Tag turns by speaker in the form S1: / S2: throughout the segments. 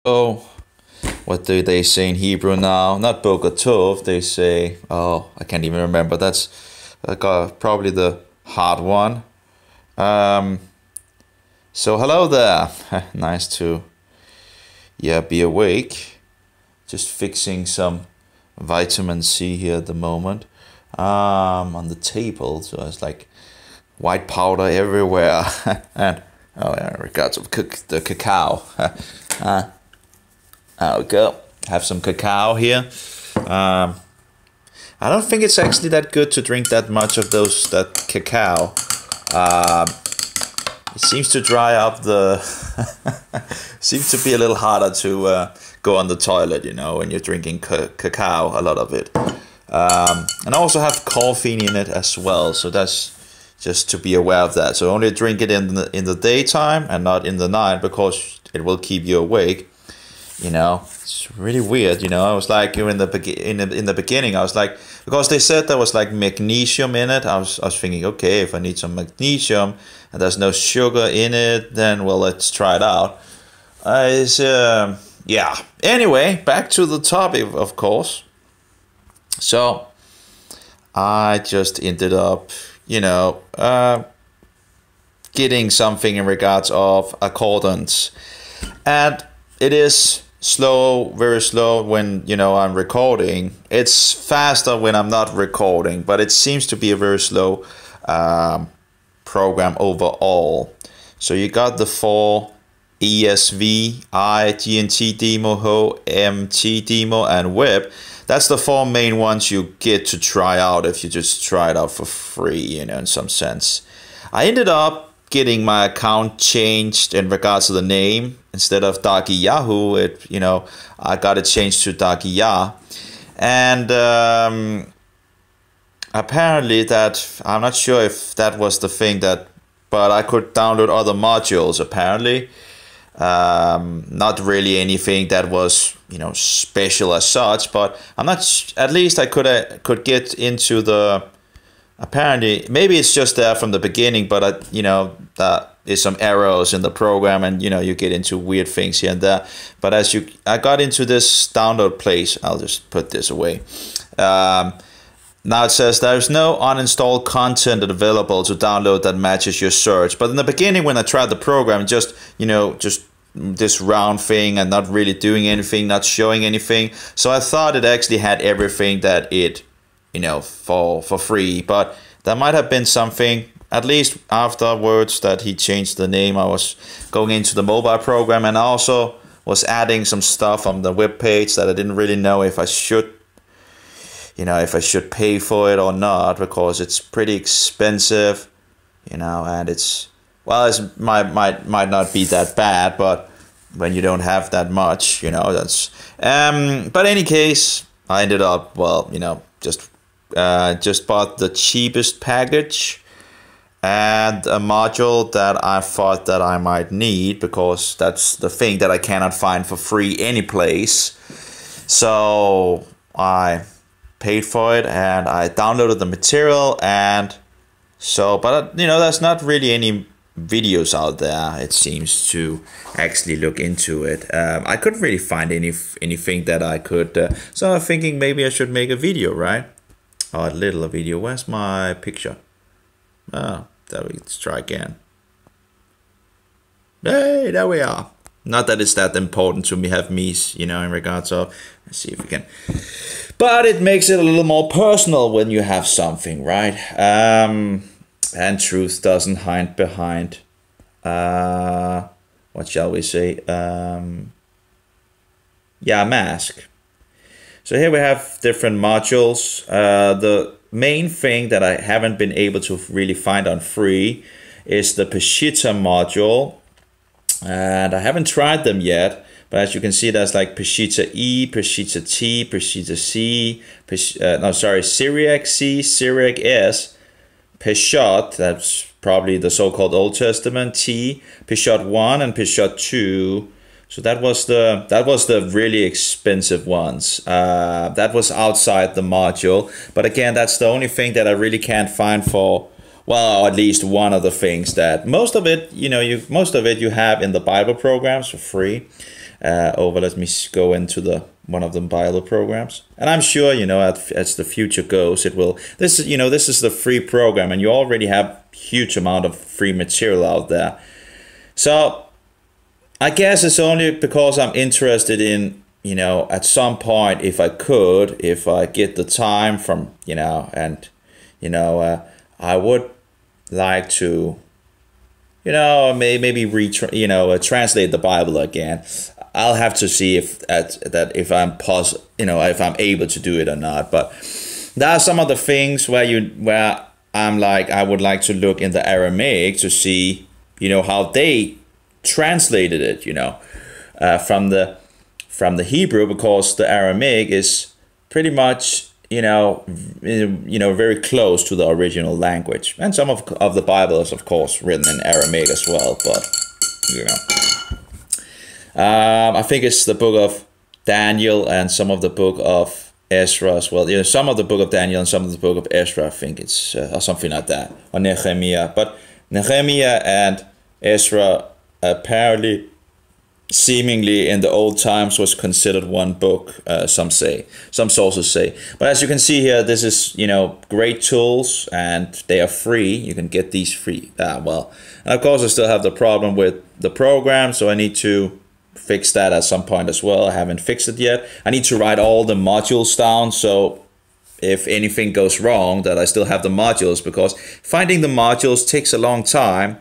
S1: Oh, what do they say in Hebrew now? Not Boker Tov, they say, oh, I can't even remember. That's probably the hard one. So hello there. Nice to be awake. Just fixing some vitamin C here at the moment. On the table, so it's like white powder everywhere. And oh yeah, regards of the cacao. There we go. Have some cacao here. I don't think it's actually that good to drink that much of that cacao. It seems to dry up the. Seems to be a little harder to go on the toilet, you know, when you're drinking cacao. A lot of it, and also have caffeine in it as well. So that's just to be aware of that. So only drink it in the daytime and not in the night, because it will keep you awake. You know, it's really weird. You know, I was like, in the beginning, I was like, because they said there was like magnesium in it. I was thinking, okay, if I need some magnesium and there's no sugar in it, then well, let's try it out. Yeah. Anyway, back to the topic, of course. So I just ended up, you know, getting something in regards of accordance, and it is slow, very slow when, you know, I'm recording. It's faster when I'm not recording, but it seems to be a very slow program overall. So you got the 4 ESV, I, GNT demo, Ho, MT demo, and web. That's the 4 main ones you get to try out if you just try it out for free, you know, in some sense. I ended up getting my account changed in regards to the name. Instead of Dagi Yahoo, I got it changed to Dagi Yah. And apparently that, I'm not sure if that was the thing but I could download other modules apparently. Not really anything that was, you know, special as such, but I'm not, at least I could get into the, apparently, maybe it's just there from the beginning, but you know, there's some errors in the program, and you know, you get into weird things here and there. But I got into this download place. I'll just put this away. Now it says there's no uninstalled content available to download that matches your search. But in the beginning, when I tried the program, just this round thing and not really doing anything, not showing anything. So I thought it actually had everything that it, you know, for free. But there might have been something, at least afterwards, that he changed the name. I was going into the mobile program, and I also was adding some stuff on the web page that I didn't really know if I should, you know, if I should pay for it or not, because it's pretty expensive, you know, and it's, well, it might not be that bad, but when you don't have that much, you know, that's, but in any case, I ended up, well, you know, just bought the cheapest package and a module that I thought that I might need, because that's the thing that I cannot find for free any place. So I paid for it and I downloaded the material, and so, but you know, there's not really any videos out there, it seems, to actually look into it. I couldn't really find anything that I could, so I'm thinking maybe I should make a video, right? Oh, a little video. Where's my picture? Oh, let's try again. Hey, there we are. Not that it's that important to me, have me, you know, in regards of, let's see if we can. But it makes it a little more personal when you have something, right? And truth doesn't hide behind, what shall we say? Yeah, mask. So here we have different modules. The main thing that I haven't been able to really find on free is the Peshitta module. And I haven't tried them yet, but as you can see, there's like Peshitta E, Peshitta T, Peshitta C, Syriac C, Syriac S, Peshat, that's probably the so-called Old Testament, T, Peshat 1 and Peshat 2. So that was the really expensive ones. That was outside the module. But again, that's the only thing that I really can't find for, well, at least one of the things that most of it you have in the Bible programs for free. over. Let me go into the one of the Bible programs, and I'm sure, you know, as the future goes, it will. This is, you know, this is the free program, and you already have huge amount of free material out there. So I guess it's only because I'm interested in, you know, at some point, if I get the time from, you know, and, you know, I would like to, you know, maybe translate the Bible again. I'll have to see if if I'm if I'm able to do it or not. But there are some of the things where I'm like, I would like to look in the Aramaic to see, you know, how they translated it, you know, from the Hebrew, because the Aramaic is pretty much, you know, very close to the original language. And some of the Bible is, of course, written in Aramaic as well. But, you know, I think it's the book of Daniel and some of the book of Ezra as well. You know, some of the book of Daniel and some of the book of Ezra, I think it's or something like that, or Nehemiah. But Nehemiah and Ezra apparently, seemingly in the old times, was considered one book. Some sources say. But as you can see here, this is, you know, great tools, and they are free. You can get these free. Well, and of course I still have the problem with the program, so I need to fix that at some point as well. I haven't fixed it yet. I need to write all the modules down, so if anything goes wrong, that I still have the modules, because finding the modules takes a long time,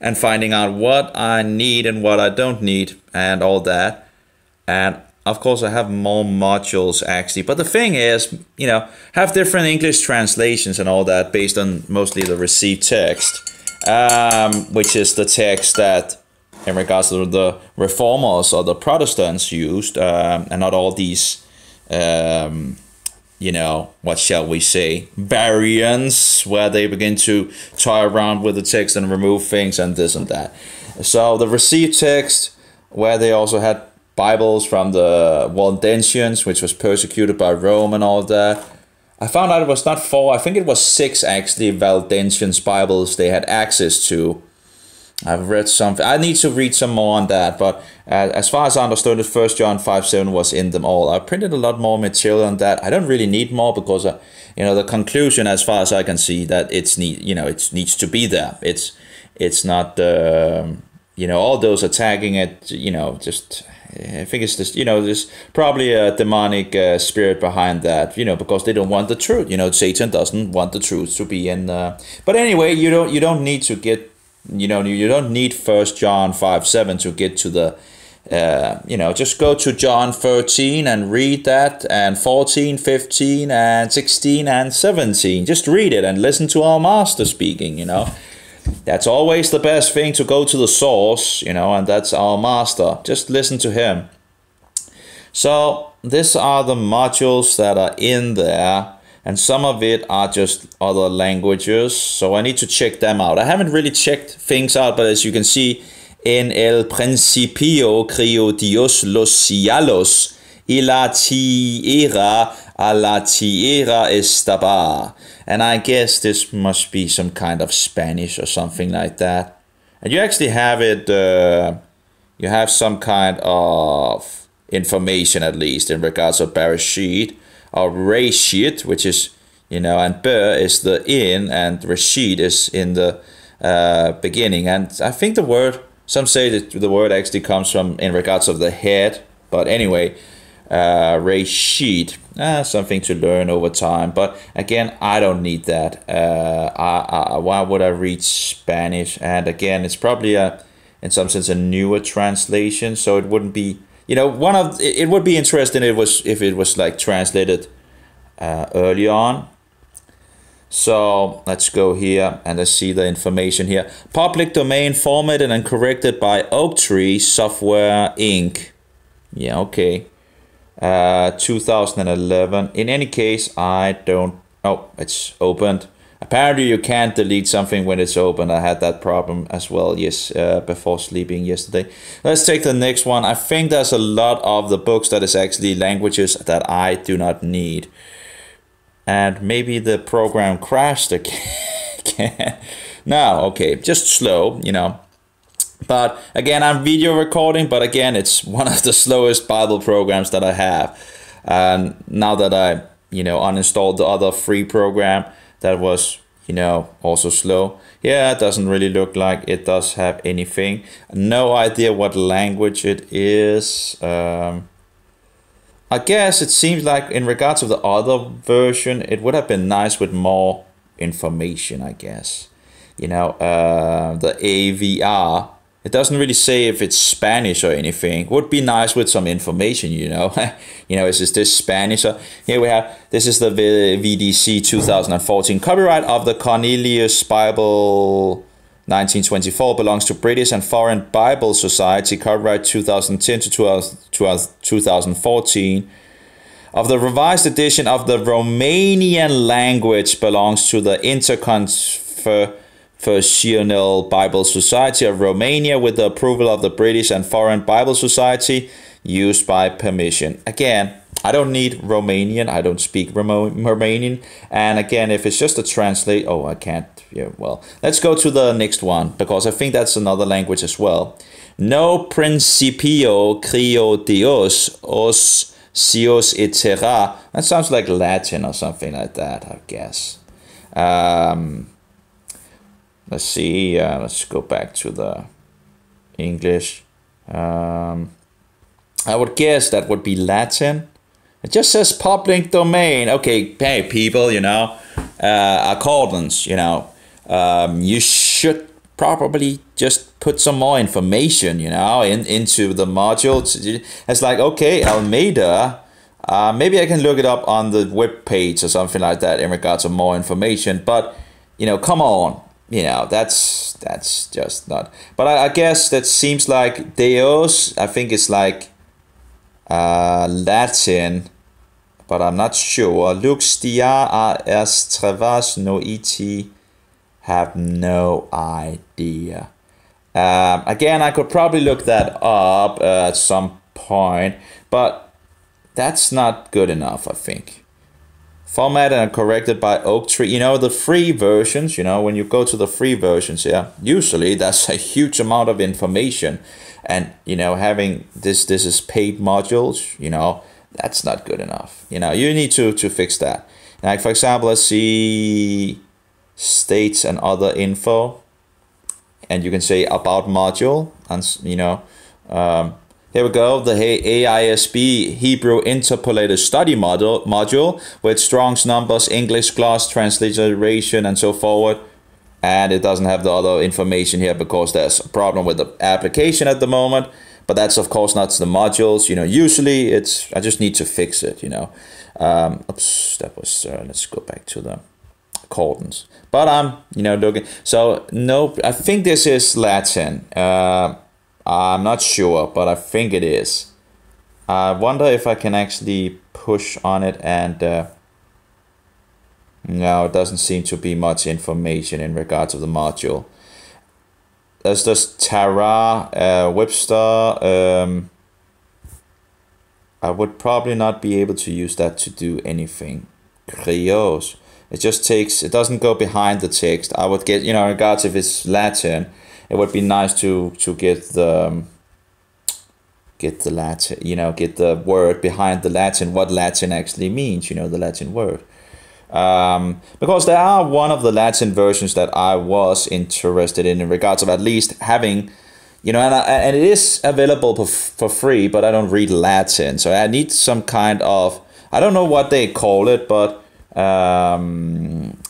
S1: and finding out what I need and what I don't need and all that. And of course I have more modules actually, but the thing is, you know, have different English translations and all that based on mostly the received text, which is the text that in regards to the reformers or the Protestants used, and not all these you know, what shall we say, variants, where they begin to toy around with the text and remove things and this and that. So the received text, where they also had Bibles from the Waldensians, which was persecuted by Rome and all that. I found out it was not 4, I think it was 6 actually Waldensians Bibles they had access to. I've read something. I need to read some more on that, but as far as I understood it, 1 John 5:7 was in them all. I printed a lot more material on that. I don't really need more, because you know, the conclusion, as far as I can see, that it needs to be there. It's not you know, all those attacking it, you know, just, I think it's just, you know, there's probably a demonic spirit behind that, you know, because they don't want the truth. You know, Satan doesn't want the truth to be in. But anyway, you don't need to get. You know, you don't need 1 John 5:7 to get to the, you know, just go to John 13 and read that, and 14, 15, and 16, and 17. Just read it and listen to our master speaking, you know. That's always the best thing, to go to the source, you know, and that's our master. Just listen to him. So these are the modules that are in there. And some of it are just other languages, so I need to check them out. I haven't really checked things out, but as you can see, en el principio creó Dios los cielos, y la tierra a la tierra estaba. And I guess this must be some kind of Spanish or something like that. And you actually have it, you have some kind of information, at least, in regards to Bereshit, or Reshit, which is, you know, and Ber is the in, and Reshit is in the beginning. And I think the word, some say that the word actually comes from, in regards of the head, but anyway, Reshit, something to learn over time. But again, I don't need that. Why would I read Spanish? And again, it's probably in some sense a newer translation, so it wouldn't be, you know, it would be interesting if it was like translated early on. So let's go here and let's see the information here. Public domain, formatted and corrected by Oak Tree Software Inc. Yeah, okay. 2011. In any case, I don't. Oh, it's opened. Apparently, you can't delete something when it's open. I had that problem as well, yes, before sleeping yesterday. Let's take the next one. I think there's a lot of the books that is actually languages that I do not need. And maybe the program crashed again. No, okay, just slow, you know. But again, I'm video recording, but again, it's one of the slowest Bible programs that I have. And now that I, uninstalled the other free program that was, also slow. Yeah, it doesn't really look like it does have anything. No idea what language it is. I guess it seems like in regards to the other version, it would have been nice with more information, I guess. The AVR, it doesn't really say if it's Spanish or anything. Would be nice with some information, is this Spanish? So here we have, this is the VDC 2014. Copyright of the Cornelius Bible 1924 belongs to British and Foreign Bible Society. Copyright 2010 to 2014. Of the revised edition of the Romanian language belongs to the Interconfessional Bible Society of Romania with the approval of the British and Foreign Bible Society, used by permission. Again, I don't need Romanian. I don't speak Romanian. And again, if it's just a translate, I can't. Yeah, well, let's go to the next one, because I think that's another language as well. No principio creo Deus os cios et terra. That sounds like Latin or something like that, I guess. Let's see. Let's go back to the English. I would guess that would be Latin. It just says public domain. Okay, hey people, accordance, you should probably just put some more information, into the module. It's like, okay, Almeida, maybe I can look it up on the web page or something like that in regards to more information. But, come on, that's just not. But I guess that seems like Deus, I think it's like Latin, but I'm not sure. Lux dia est trevas noiti, have no idea. Again, I could probably look that up at some point, but that's not good enough, I think. Formatted and corrected by Oak Tree. The free versions, when you go to the free versions, usually that's a huge amount of information. And, having this is paid modules, that's not good enough. You need to fix that. Like, for example, let's see states and other info. And you can say about module. And, here we go. The AISB Hebrew Interpolated Study module with Strong's numbers, English gloss, transliteration, and so forth. And it doesn't have the other information here because there's a problem with the application at the moment. But that's, of course, not the modules. Usually I just need to fix it, Oops, that was, let's go back to the accordance. But I'm, looking. So, no, I think this is Latin. I'm not sure, but I think it is. I wonder if I can actually push on it and... no, it doesn't seem to be much information in regards to the module. There's just Tara, Webster. I would probably not be able to use that to do anything. Creos. It doesn't go behind the text. I would get, in regards if it's Latin, it would be nice to get the Latin, get the word behind the Latin, what Latin actually means, the Latin word. Because there are one of the Latin versions that I was interested in regards of at least having, and it is available for free, but I don't read Latin. So I need some kind of, I don't know what they call it, but I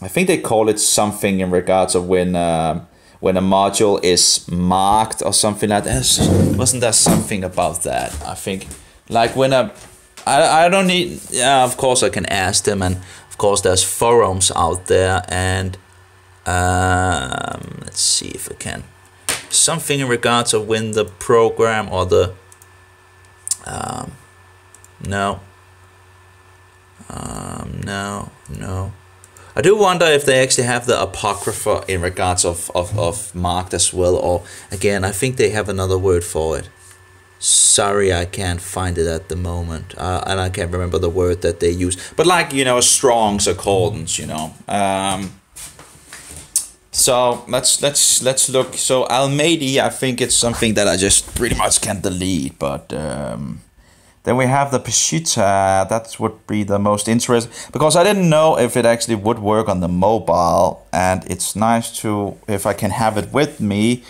S1: think they call it something in regards of when a module is marked or something like that. Wasn't there something about that? I think like when I don't need, of course I can ask them, and of course there's forums out there, and let's see if I can, something in regards of when the program or the no. I do wonder if they actually have the apocrypha in regards of marked as well, or again, I think they have another word for it. Sorry, I can't find it at the moment, and I can't remember the word that they use. But like, Strong's Accordance, So let's look. So Almighty, I think it's something that I just pretty much can delete. But then we have the Peshitta. That would be the most interesting because I didn't know if it actually would work on the mobile, and it's nice to if I can have it with me,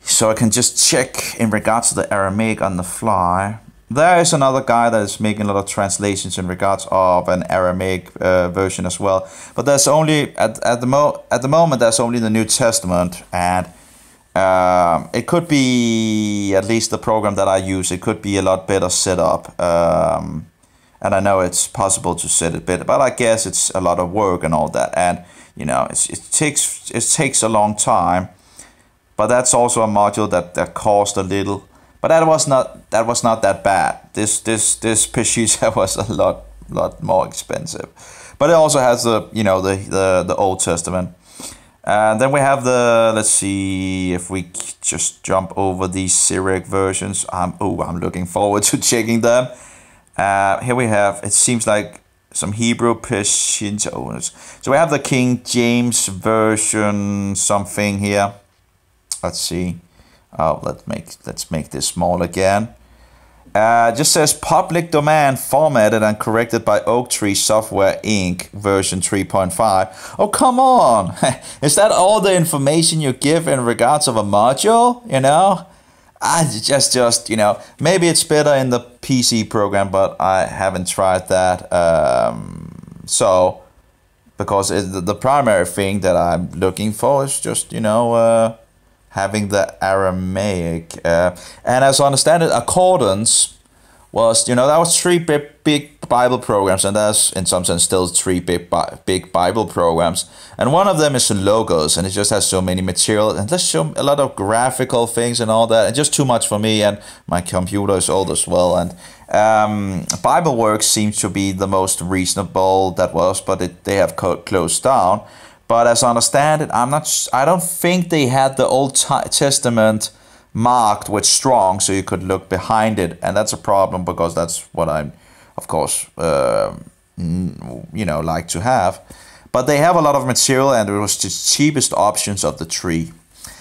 S1: so I can just check in regards to the Aramaic on the fly. There is another guy that is making a lot of translations in regards of an Aramaic version as well. But there's only at the moment there's only the New Testament, and it could be at least the program that I use. It could be a lot better set up, and I know it's possible to set it better, but I guess it's a lot of work and all that, and you know it takes a long time. But that's also a module that cost a little. But that was not that bad. This Peshitta was a lot more expensive. But it also has the Old Testament. And then we have let's see if we just jump over these Syriac versions. I'm looking forward to checking them. Here we have, it seems like some Hebrew Peshitta. So we have the King James version something here. Let's see. Oh, let's make this small again. Just says public domain formatted and corrected by Oak Tree Software Inc. version 3.5. Oh, come on. Is that all the information you give in regards of a module? You know, I just maybe it's better in the PC program, but I haven't tried that. So because the primary thing that I'm looking for is just having the Aramaic, and as I understand it, Accordance was, that was three big Bible programs, and that's in some sense still three big Bible programs, and one of them is Logos, and it just has so many material, and there's so a lot of graphical things and all that, and just too much for me, and my computer is old as well, and Bible Works seems to be the most reasonable that was, but they have closed down. But as I understand it, I don't think they had the Old Testament marked with strong, so you could look behind it, and that's a problem because that's what I, of course, like to have. But they have a lot of material, and it was the cheapest options of the three.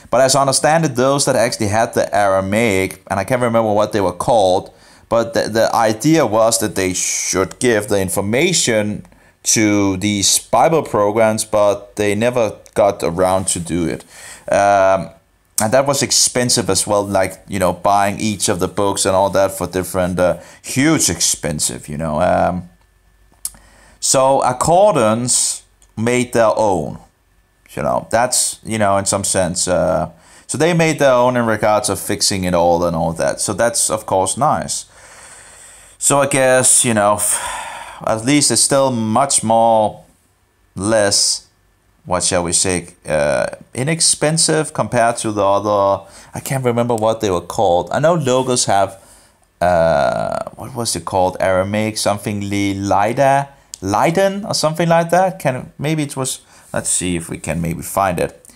S1: But as I understand it, those that actually had the Aramaic, and I can't remember what they were called, but the idea was that they should give the information to these Bible programs, but they never got around to do it. And that was expensive as well, like, buying each of the books and all that for different, huge expensive, So Accordance made their own, that's, in some sense. So they made their own in regards of fixing it all and all that. So that's, of course, nice. So I guess, at least it's still much more less, what shall we say, inexpensive compared to the other. I can't remember what they were called. I know Logos have what was it called, Aramaic something, Leiden or something like that. Maybe it was, let's see if we can maybe find it.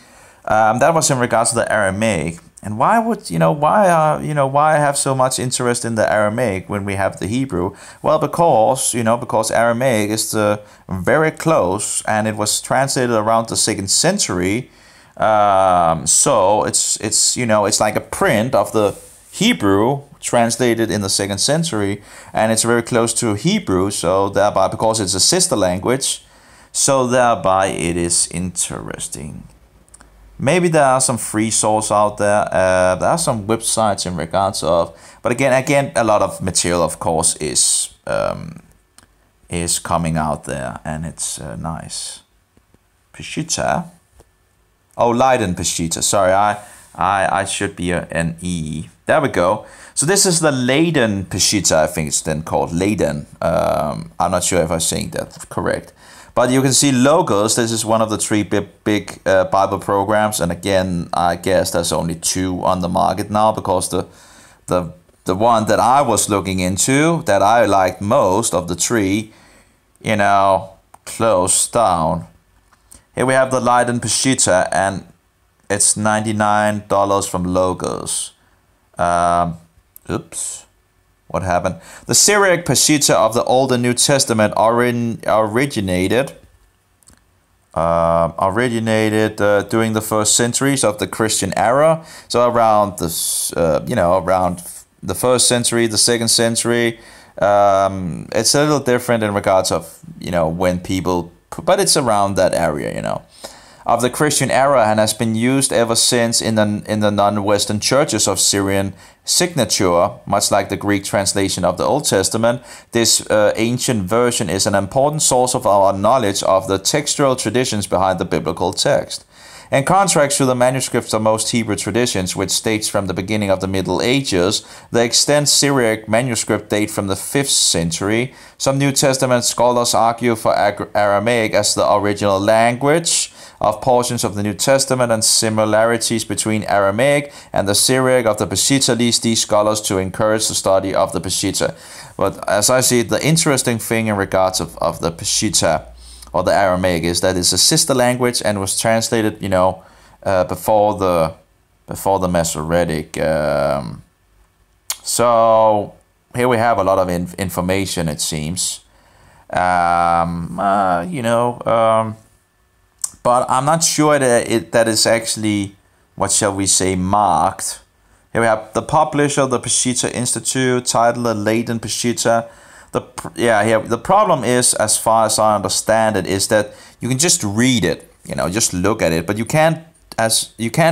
S1: That was in regards to the Aramaic. And why would, why I have so much interest in the Aramaic when we have the Hebrew? Well, because Aramaic is very close, and it was translated around the 2nd century. So it's like a print of the Hebrew translated in the 2nd century, and it's very close to Hebrew. So thereby, because it's a sister language, so thereby it is interesting. Maybe there are some free source out there. There are some websites in regards of, but again, a lot of material, of course, is coming out there, and it's nice. Peshitta. Oh, Leiden Peshitta. Sorry, I should be an E. There we go. So this is the Leiden Peshitta. I think it's then called Leiden. I'm not sure if I'm saying that correct. But you can see Logos. This is one of the three big Bible programs, and again, I guess there's only 2 on the market now because the one that I was looking into that I liked most of the 3, closed down. Here we have the Leiden Peshitta, and it's $99 from Logos. Oops. What happened? The Syriac Peshitta of the Old and New Testament originated originated during the first centuries of the Christian era. So around this, around the first century, the second century. It's a little different in regards of, when people, but it's around that area, of the Christian era, and has been used ever since in the non-Western churches of Syrian signature, much like the Greek translation of the Old Testament. This ancient version is an important source of our knowledge of the textual traditions behind the biblical text. In contrast to the manuscripts of most Hebrew traditions, which dates from the beginning of the Middle Ages, the extant Syriac manuscript date from the 5th century. Some New Testament scholars argue for Aramaic as the original language of portions of the New Testament, and similarities between Aramaic and the Syriac of the Peshitta leads these scholars to encourage the study of the Peshitta. But as I see it, the interesting thing in regards of the Peshitta, or the Aramaic, is that it's a sister language and was translated, before the Masoretic. So here we have a lot of information, it seems. But I'm not sure that is actually, what shall we say, marked. Here we have the publisher, the Peshitta Institute, title, the Latin Peshitta. The problem is, as far as I understand it, is that you can just read it, just look at it, but you can't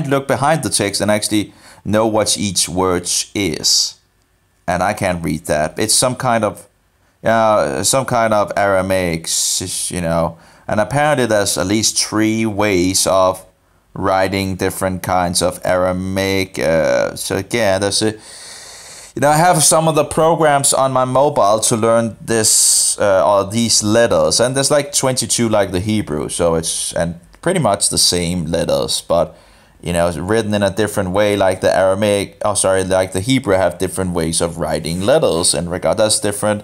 S1: look behind the text and actually know what each word is. And I can't read that. It's some kind of Aramaic, and apparently there's at least 3 ways of writing different kinds of Aramaic. So again, there's I have some of the programs on my mobile to learn this or these letters, and there's like 22 like the Hebrew, so it's and pretty much the same letters, but it's written in a different way. Like the like the Hebrew have different ways of writing letters, and that's different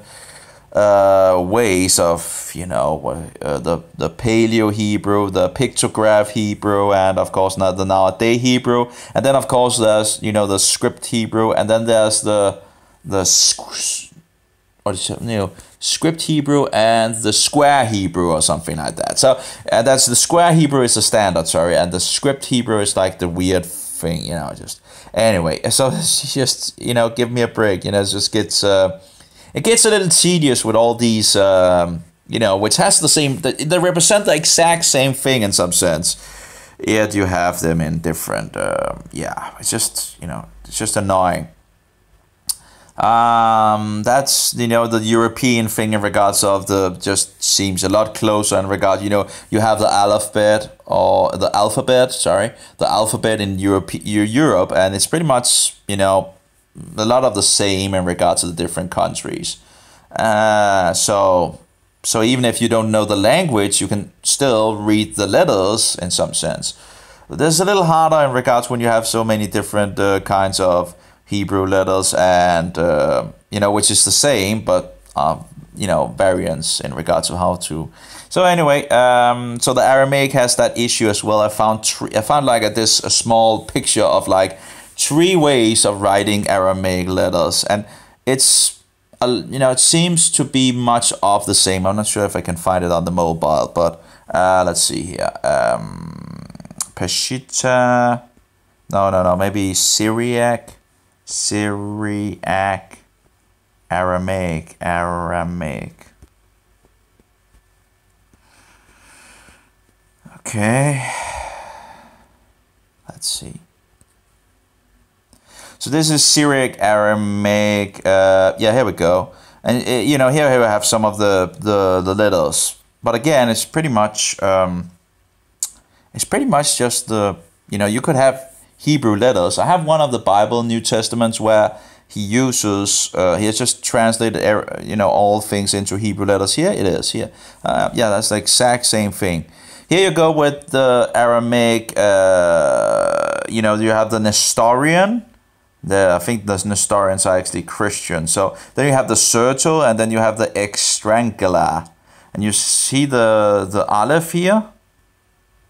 S1: ways of the Paleo Hebrew, the pictograph Hebrew, and of course not the nowadays Hebrew, and then of course there's the script Hebrew, and then there's the script Hebrew and the square Hebrew or something like that. So that's the square Hebrew is the standard, and the script Hebrew is like the weird thing, just anyway. So it's just give me a break, it just gets. It gets a little tedious with all these, which has the same, they represent the exact same thing in some sense. Yet you have them in different, it's just, it's just annoying. That's, the European thing in regards of just seems a lot closer in regard, you have the alphabet in Europe, and it's pretty much, a lot of the same in regards to the different countries. So even if you don't know the language, you can still read the letters in some sense. But this is a little harder in regards when you have so many different kinds of Hebrew letters, and which is the same, but variants in regards to how to. So anyway, so the Aramaic has that issue as well. I found like a small picture of like 3 ways of writing Aramaic letters, and it's it seems to be much of the same. I'm not sure if I can find it on the mobile, but let's see here. Peshitta, no, maybe Syriac, Aramaic. Okay, let's see. So this is Syriac, Aramaic. Here we go. And here we have some of the letters. But again, it's pretty much just the you could have Hebrew letters. I have one of the Bible New Testaments where he uses he has just translated all things into Hebrew letters. Here it is. Here, that's the exact same thing. Here you go with the Aramaic. You have the Nestorian. I think the Nestorians are actually Christian. So then you have the Serto, and then you have the Extrangula. And you see the Aleph here.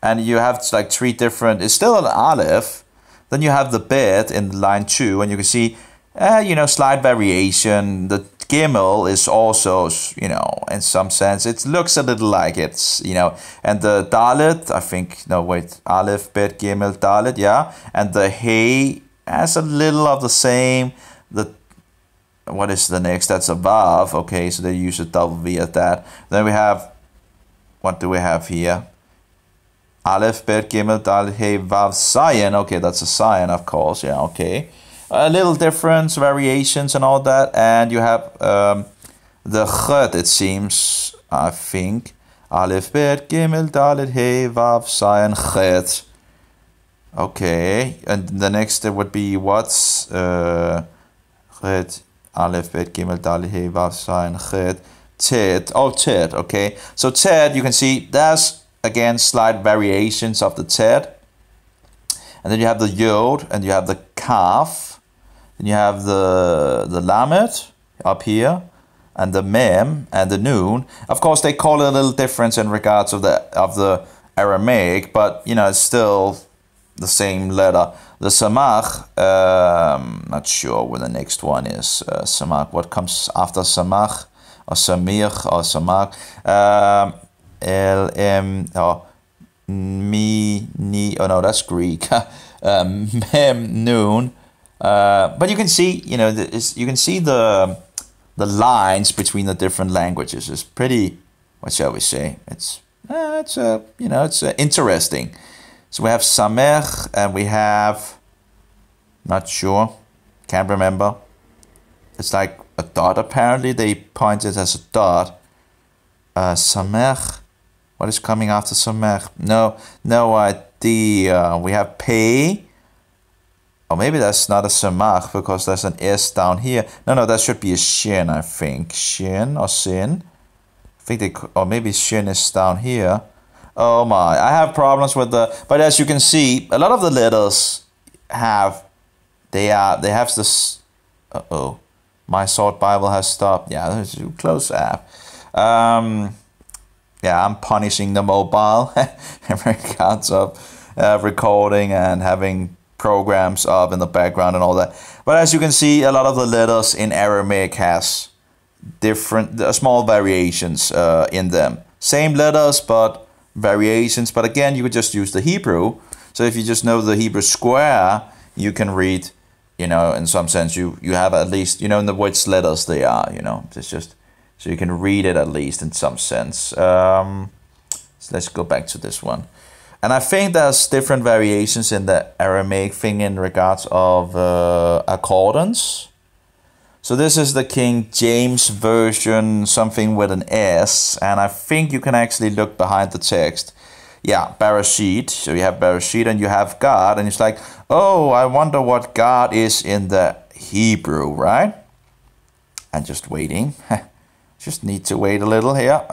S1: And you have like 3 different, it's still an Aleph. Then you have the Bet in line 2, and you can see, slight variation. The Gimel is also, you know, in some sense, it looks a little like it's, you know, and the Dalet, I think, no, wait, Aleph, Bet, Gimel, Dalet, yeah, and the Hey has a little of the same. The what is the next? That's a Vav, okay, so they use a double V at that. Then we have, what do we have here? Aleph, Bet, Gimel, Dalet, Hey, Vav, Zayin, okay, that's a Zayin, of course, yeah, okay. A little difference, variations and all that. And you have the Chet, it seems, I think. Aleph, Bet, Gimel, Dalet, Hey, Vav, Zayin, Chet. Okay, and the next there would be what's Chet, Aleph, Bet, Gimel, Dalet, Hey, Vav, Zayin, Chet, Tet. Oh, Tet, okay. So Tet, you can see there's, again, slight variations of the Tet. And then you have the Yod, and you have the Kaf. Then you have the Lamed up here, and the Mem and the Nun. Of course, they call it a little difference in regards of the Aramaic, but you know it's still the same letter. The Samach, not sure where the next one is. Samach. What comes after Samach or Samir or Samach? Mi ni. Oh no, that's Greek. Mem Nun. But you can see, you know, you can see the lines between the different languages. It's pretty, what shall we say? It's you know, it's interesting. So we have Samech and we have, not sure, can't remember. It's like a dot. Apparently they point it as a dot. Samech. What is coming after Samech? No idea. We have Pei. Or maybe that's not a Samach because there's an S down here. No, that should be a Shin, I think. Shin or Sin. I think or maybe Shin is down here. Oh my, I have problems with but as you can see, a lot of the letters they have this, my Sword Bible has stopped. Yeah, there's a close app. Yeah, I'm punishing the mobile in regards of recording and having programs up in the background and all that. But as you can see, a lot of the letters in Aramaic has different small variations in them. Same letters, but variations. But again, you could just use the Hebrew. So if you just know the Hebrew square, you can read, you know, in some sense, you have at least, you know, in the which letters they are, you know. It's just, so you can read it at least in some sense. So let's go back to this one. And I think there's different variations in the Aramaic thing in regards of accordance. So this is the King James version, something with an S. And I think you can actually look behind the text. Yeah, Bereshit. So you have Bereshit and you have God. And it's like, oh, I wonder what God is in the Hebrew, right? I'm just waiting. Just need to wait a little here.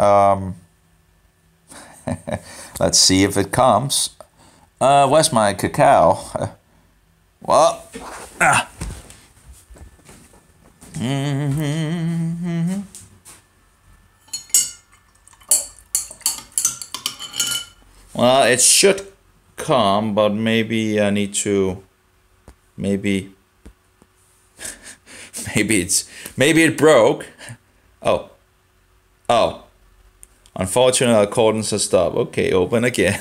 S1: Let's see if it comes. Where's my cacao? Well, well, it should come, but maybe I need to. Maybe it broke. Oh. Unfortunately, accordance has stopped. Okay, open again.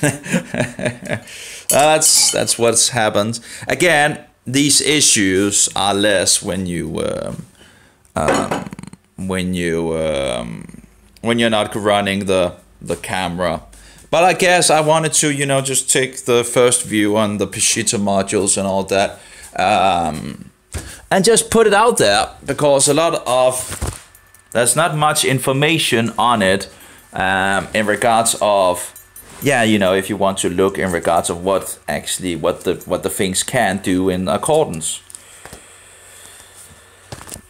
S1: That's what's happened. Again, these issues are less when you're not running the camera. But I guess I wanted to, you know, just take the first view on the Peshitta modules and all that, and just put it out there because there's not much information on it. In regards of, yeah, you know, if you want to look in regards of what the things can do in accordance.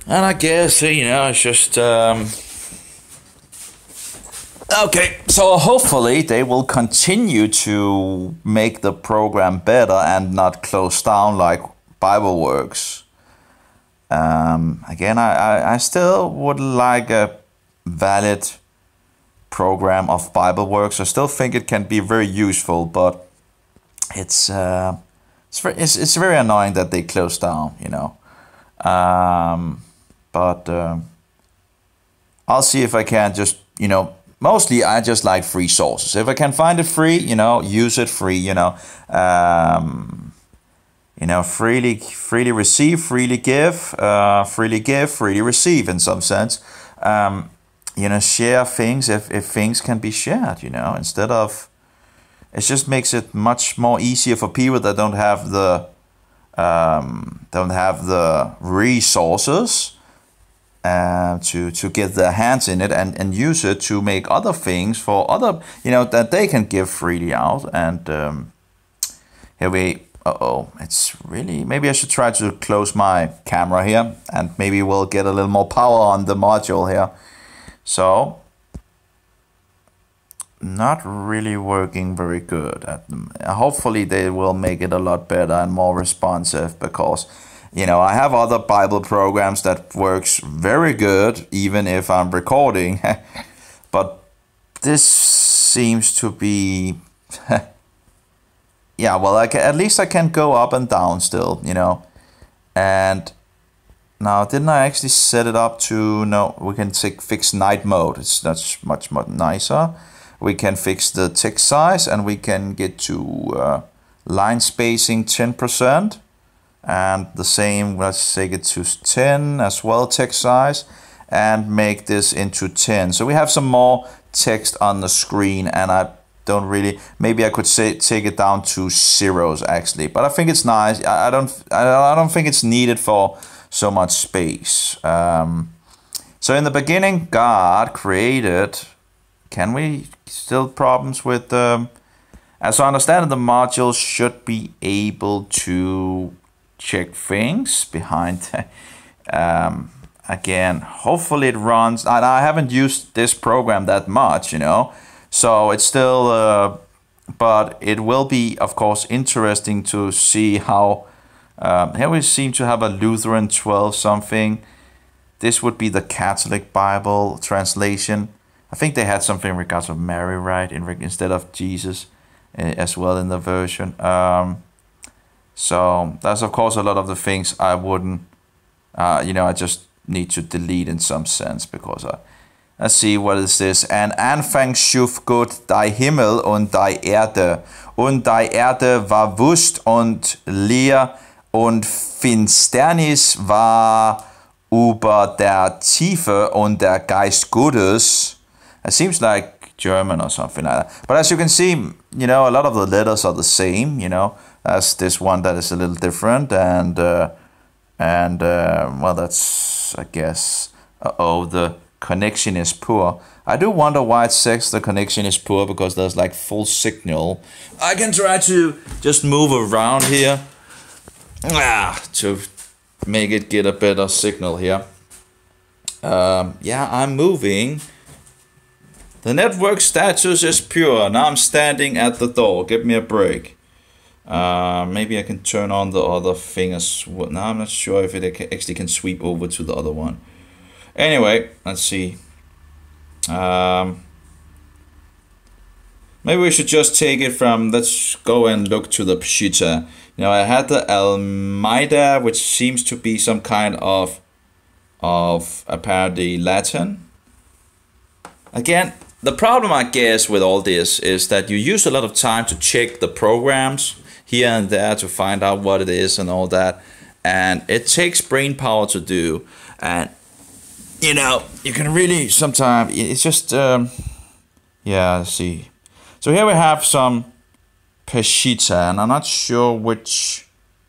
S1: And I guess, you know, it's just okay, so hopefully they will continue to make the program better and not close down like BibleWorks. Again, I still would like a valid program of BibleWorks. I still think it can be very useful, but it's very annoying that they close down, you know. But I'll see if I can just, mostly I just like free sources. If I can find it free, use it free, freely receive, freely give, freely receive in some sense. Share things if things can be shared, instead of, it just makes it much more easier for people that don't have the resources to get their hands in it and use it to make other things for other, that they can give freely out. And here we, it's really, maybe I should try to close my camera here, and maybe we'll get a little more power on the module here. So, not really working very good. Hopefully they will make it a lot better and more responsive, because I have other Bible programs that works very good even if I'm recording. But this seems to be yeah, well, at least I can go up and down still, and now, didn't I actually set it up to, no, we can fix night mode. That's much nicer. We can fix the text size, and we can get to line spacing 10%. And the same, let's take it to 10 as well, text size, and make this into 10. So we have some more text on the screen, and I don't really, maybe I could take it down to zeros actually, but I think it's nice. I don't think it's needed for so much space. So in the beginning, God created. Can we still problems with as I understand it, the modules should be able to check things behind. Again, hopefully it runs. And I haven't used this program that much, so it's still. But it will be, of course, interesting to see how. Here we seem to have a Lutheran 12 something. This would be the Catholic Bible translation. I think they had something in regards of Mary, right, instead of Jesus, as well in the version. So that's of course a lot of the things I wouldn't, I just need to delete in some sense, because let's see, what is this? An Anfang schuf Gott die Himmel und die Erde war wüst und leer, und Finsternis war über der Tiefe, und der Geist Gottes. It seems like German or something like that. But as you can see, a lot of the letters are the same, as this one that is a little different. And well, that's, I guess, the connection is poor. I do wonder why it says the connection is poor, because there's like full signal. I can try to just move around here. To make it get a better signal here. Yeah, I'm moving. The network status is pure. Now I'm standing at the door. Give me a break. Maybe I can turn on the other thing as well. Now I'm not sure if it actually can sweep over to the other one. Anyway, let's see. Maybe we should just take it from, let's go and look to the Peshitta. I had the Almeida, which seems to be some kind of apparently Latin. Again, the problem, I guess, with all this is that you use a lot of time to check the programs here and there to find out what it is and all that. And it takes brain power to do. And, you can really sometimes, it's just, yeah, let's see. So here we have some Peshitta, and I'm not sure which.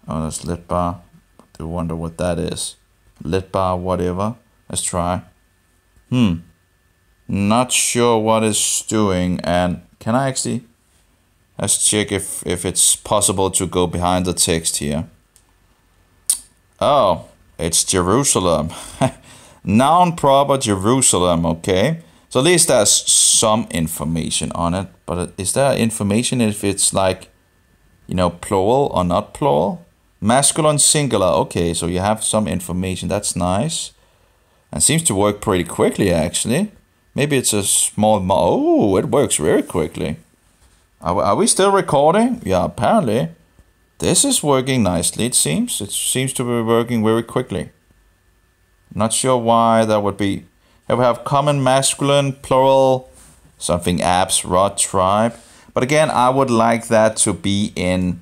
S1: Oh, that's lit bar. I do wonder what that is. Lit bar, whatever. Let's try. Not sure what it's doing. And can I actually? Let's check if it's possible to go behind the text here. Oh, it's Jerusalem. Noun proper Jerusalem. Okay. So at least there's some information on it, but is there information if it's like, plural or not plural? Masculine, singular. Okay, so you have some information. That's nice. And seems to work pretty quickly, actually. Maybe it's a small... Oh, it works very quickly. Are we still recording? Yeah, apparently. This is working nicely, it seems. It seems to be working very quickly. Not sure why that would be... Here we have common masculine, plural, something apps, rod, tribe. But again, I would like that to be in,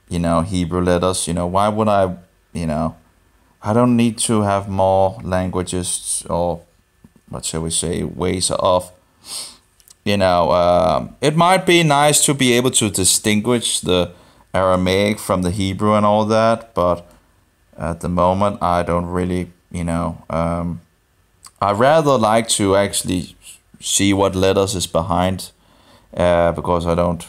S1: Hebrew letters. Why would I, I don't need to have more languages, or what shall we say, ways of, it might be nice to be able to distinguish the Aramaic from the Hebrew and all that, but at the moment I don't really, I rather like to actually see what letters is behind, because I don't.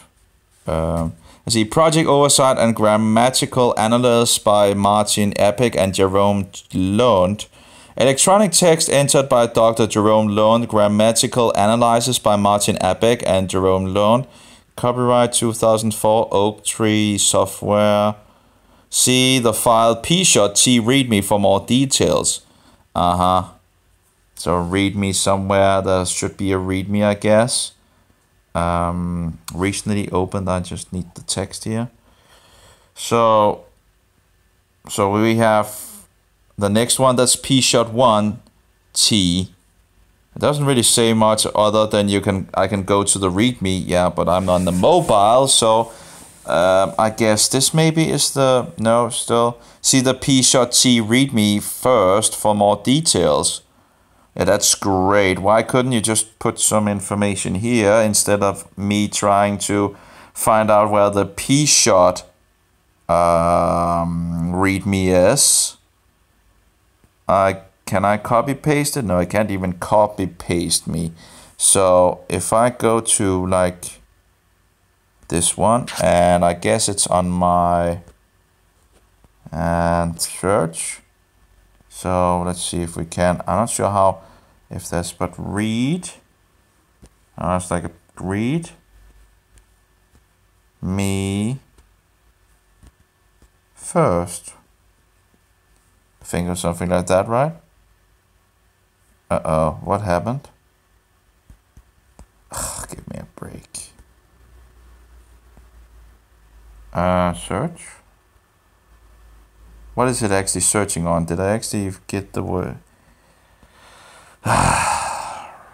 S1: I see Project Oversight and Grammatical Analysis by Martin Epic and Jerome Lund. Electronic text entered by Dr. Jerome Lund. Grammatical Analysis by Martin Epic and Jerome Lund. Copyright 2004, Oak Tree Software. See the file p.t readme for more details. So readme somewhere, there should be a readme, I guess. Recently opened, I just need the text here. So we have the next one, that's p.1 t. It doesn't really say much other than I can go to the readme, yeah, but I'm on the mobile, so I guess this maybe is still see the p.t readme first for more details. Yeah, that's great. Why couldn't you just put some information here instead of me trying to find out where the p-shot readme is? Can I copy paste it? No, I can't even copy paste me. So if I go to like this one, and I guess it's on my search. So let's see if we can. I'm not sure how, if that's, but read. It's like a read me first. I think or something like that, right? What happened? Ugh, give me a break. Search. What is it actually searching on? Did I actually get the word?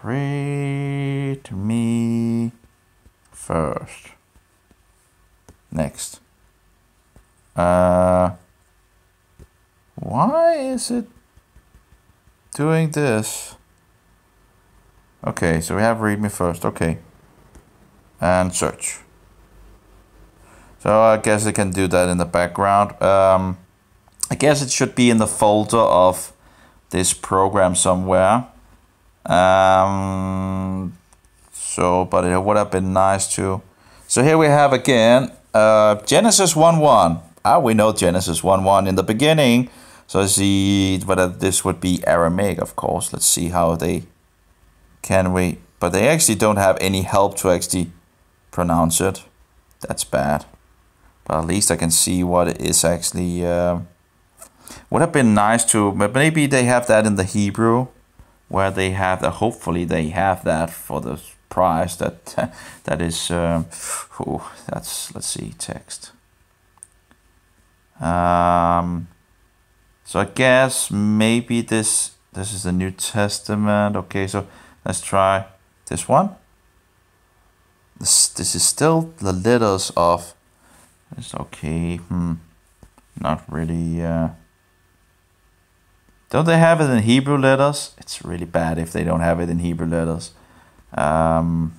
S1: Read me first. Next. Why is it doing this? Okay, so we have read me first. Okay. And search. So I guess I can do that in the background. I guess it should be in the folder of this program somewhere. But it would have been nice to. So here we have again Genesis 1:1. We know Genesis 1:1 in the beginning. So see whether this would be Aramaic, of course. Let's see how they but they actually don't have any help to actually pronounce it. That's bad. But at least I can see what it is actually. Would have been nice to, but maybe they have that in the Hebrew, where they have that. Hopefully they have that for the price that is. Let's see, text. So I guess maybe this is the New Testament. Okay, so let's try this one. This is still the letters of. It's okay. Not really. Don't they have it in Hebrew letters? It's really bad if they don't have it in Hebrew letters. That's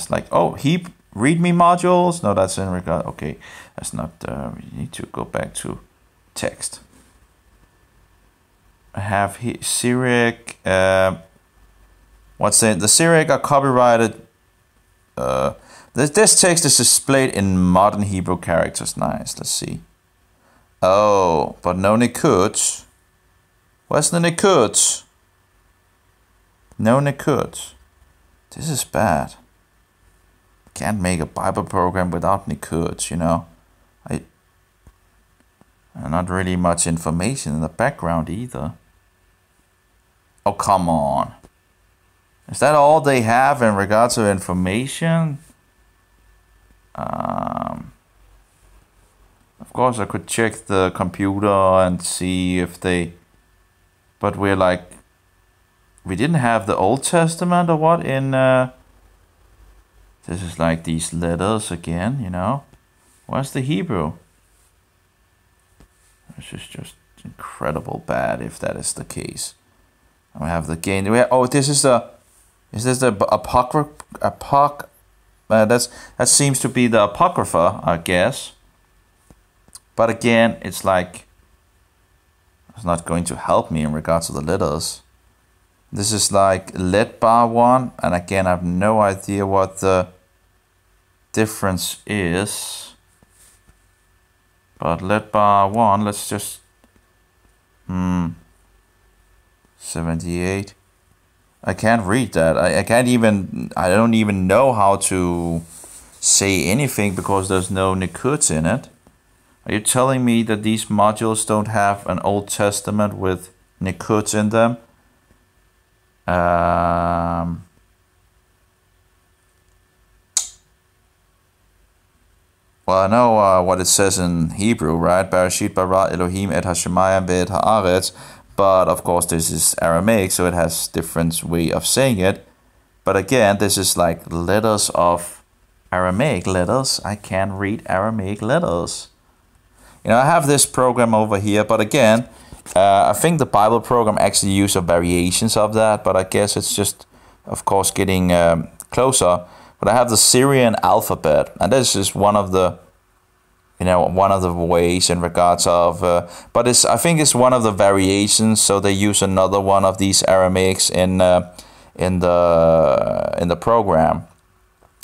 S1: like, README modules. No, that's in regard. Okay, that's not. You need to go back to text. I have here Syriac. What's it? The Syriac are copyrighted. This text is displayed in modern Hebrew characters. Nice. Let's see. Oh, but no Nikud. Where's the Nikud? No Nikud. This is bad. Can't make a Bible program without Nikud, not really much information in the background either. Oh, come on. Is that all they have in regards to information? Of course, I could check the computer and see if they... But we're like we didn't have the Old Testament or what in this is like these letters again, you know. What's the Hebrew? This is just incredible bad if that is the case. And we have the gain. This is the apocrypha? That seems to be the apocrypha, I guess. But again, it's like it's not going to help me in regards to the letters. This is like lead bar one, and again, I have no idea what the difference is. But lead bar one, let's just 78. I can't read that. I don't even know how to say anything because there's no nikuts in it. Are you telling me that these modules don't have an Old Testament with nikuts in them? Well, I know what it says in Hebrew, right? Bereshit bara Elohim et hashemayim ve'et haaretz. But of course, this is Aramaic, so it has different way of saying it. But again, this is like letters of Aramaic letters. I can read Aramaic letters. You know, I have this program over here, but again, I think the Bible program actually uses variations of that, but I guess it's just, of course, getting closer. But I have the Syrian alphabet, and this is one of the, one of the ways in regards of, but I think it's one of the variations. So they use another one of these Aramaics in the program.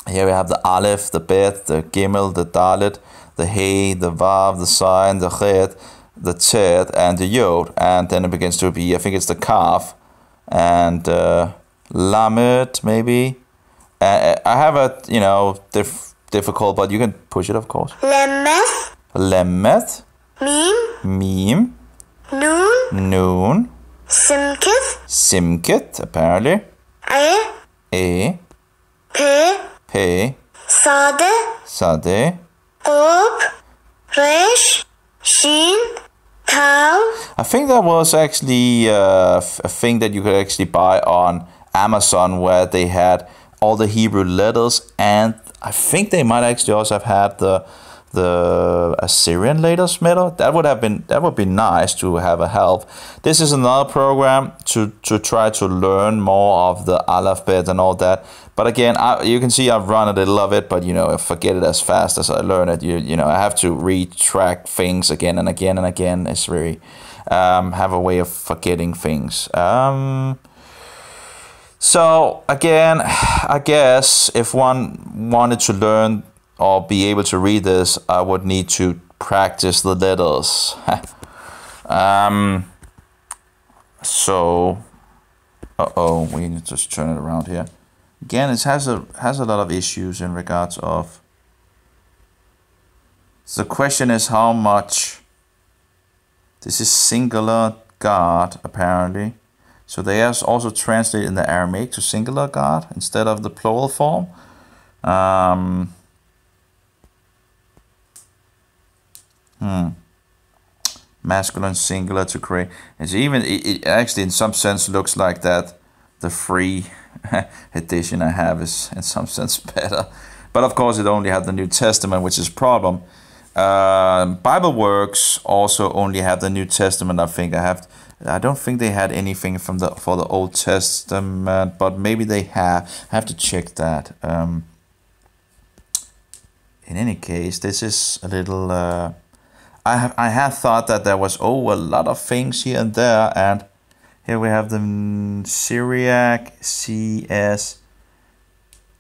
S1: Here we have the Aleph, the Bet, the Gimel, the Dalet, the Hey, the Vav, the Sin, the Chet, the Tet, and the Yod, and then it begins to be, I think it's the Kaf, and Lamed, maybe. I have a, difficult, but you can push it, of course.
S2: Lemeth.
S1: Lemeth.
S2: Meme.
S1: Noon.
S2: Simkith,
S1: apparently.
S2: Pe.
S1: Sade.
S2: Qub. Resh. Shin. Tau.
S1: I think that was actually a thing that you could actually buy on Amazon, where they had all the Hebrew letters, and I think they might actually also have had the Assyrian letters metal. That would be nice to have a help. This is another program to try to learn more of the alphabet and all that. But again, you can see I've run a little of it, but I forget it as fast as I learn it. I have to retrack things again and again and again. It's really have a way of forgetting things. So again, I guess if one wanted to learn or be able to read this, I would need to practice the letters. We need to just turn it around here. Again, it has a lot of issues in regards of. So the question is how much. This is singular God apparently. So they also translate in the Aramaic to singular God instead of the plural form. Masculine singular to create. It actually in some sense looks like that. The free edition I have is in some sense better. But of course it only had the New Testament, which is a problem. Bible Works also only have the New Testament. I don't think they had anything for the Old Testament, but maybe they have. I have to check that. In any case, this is a little. I had thought that there was a lot of things here and there, and here we have the Syriac CS.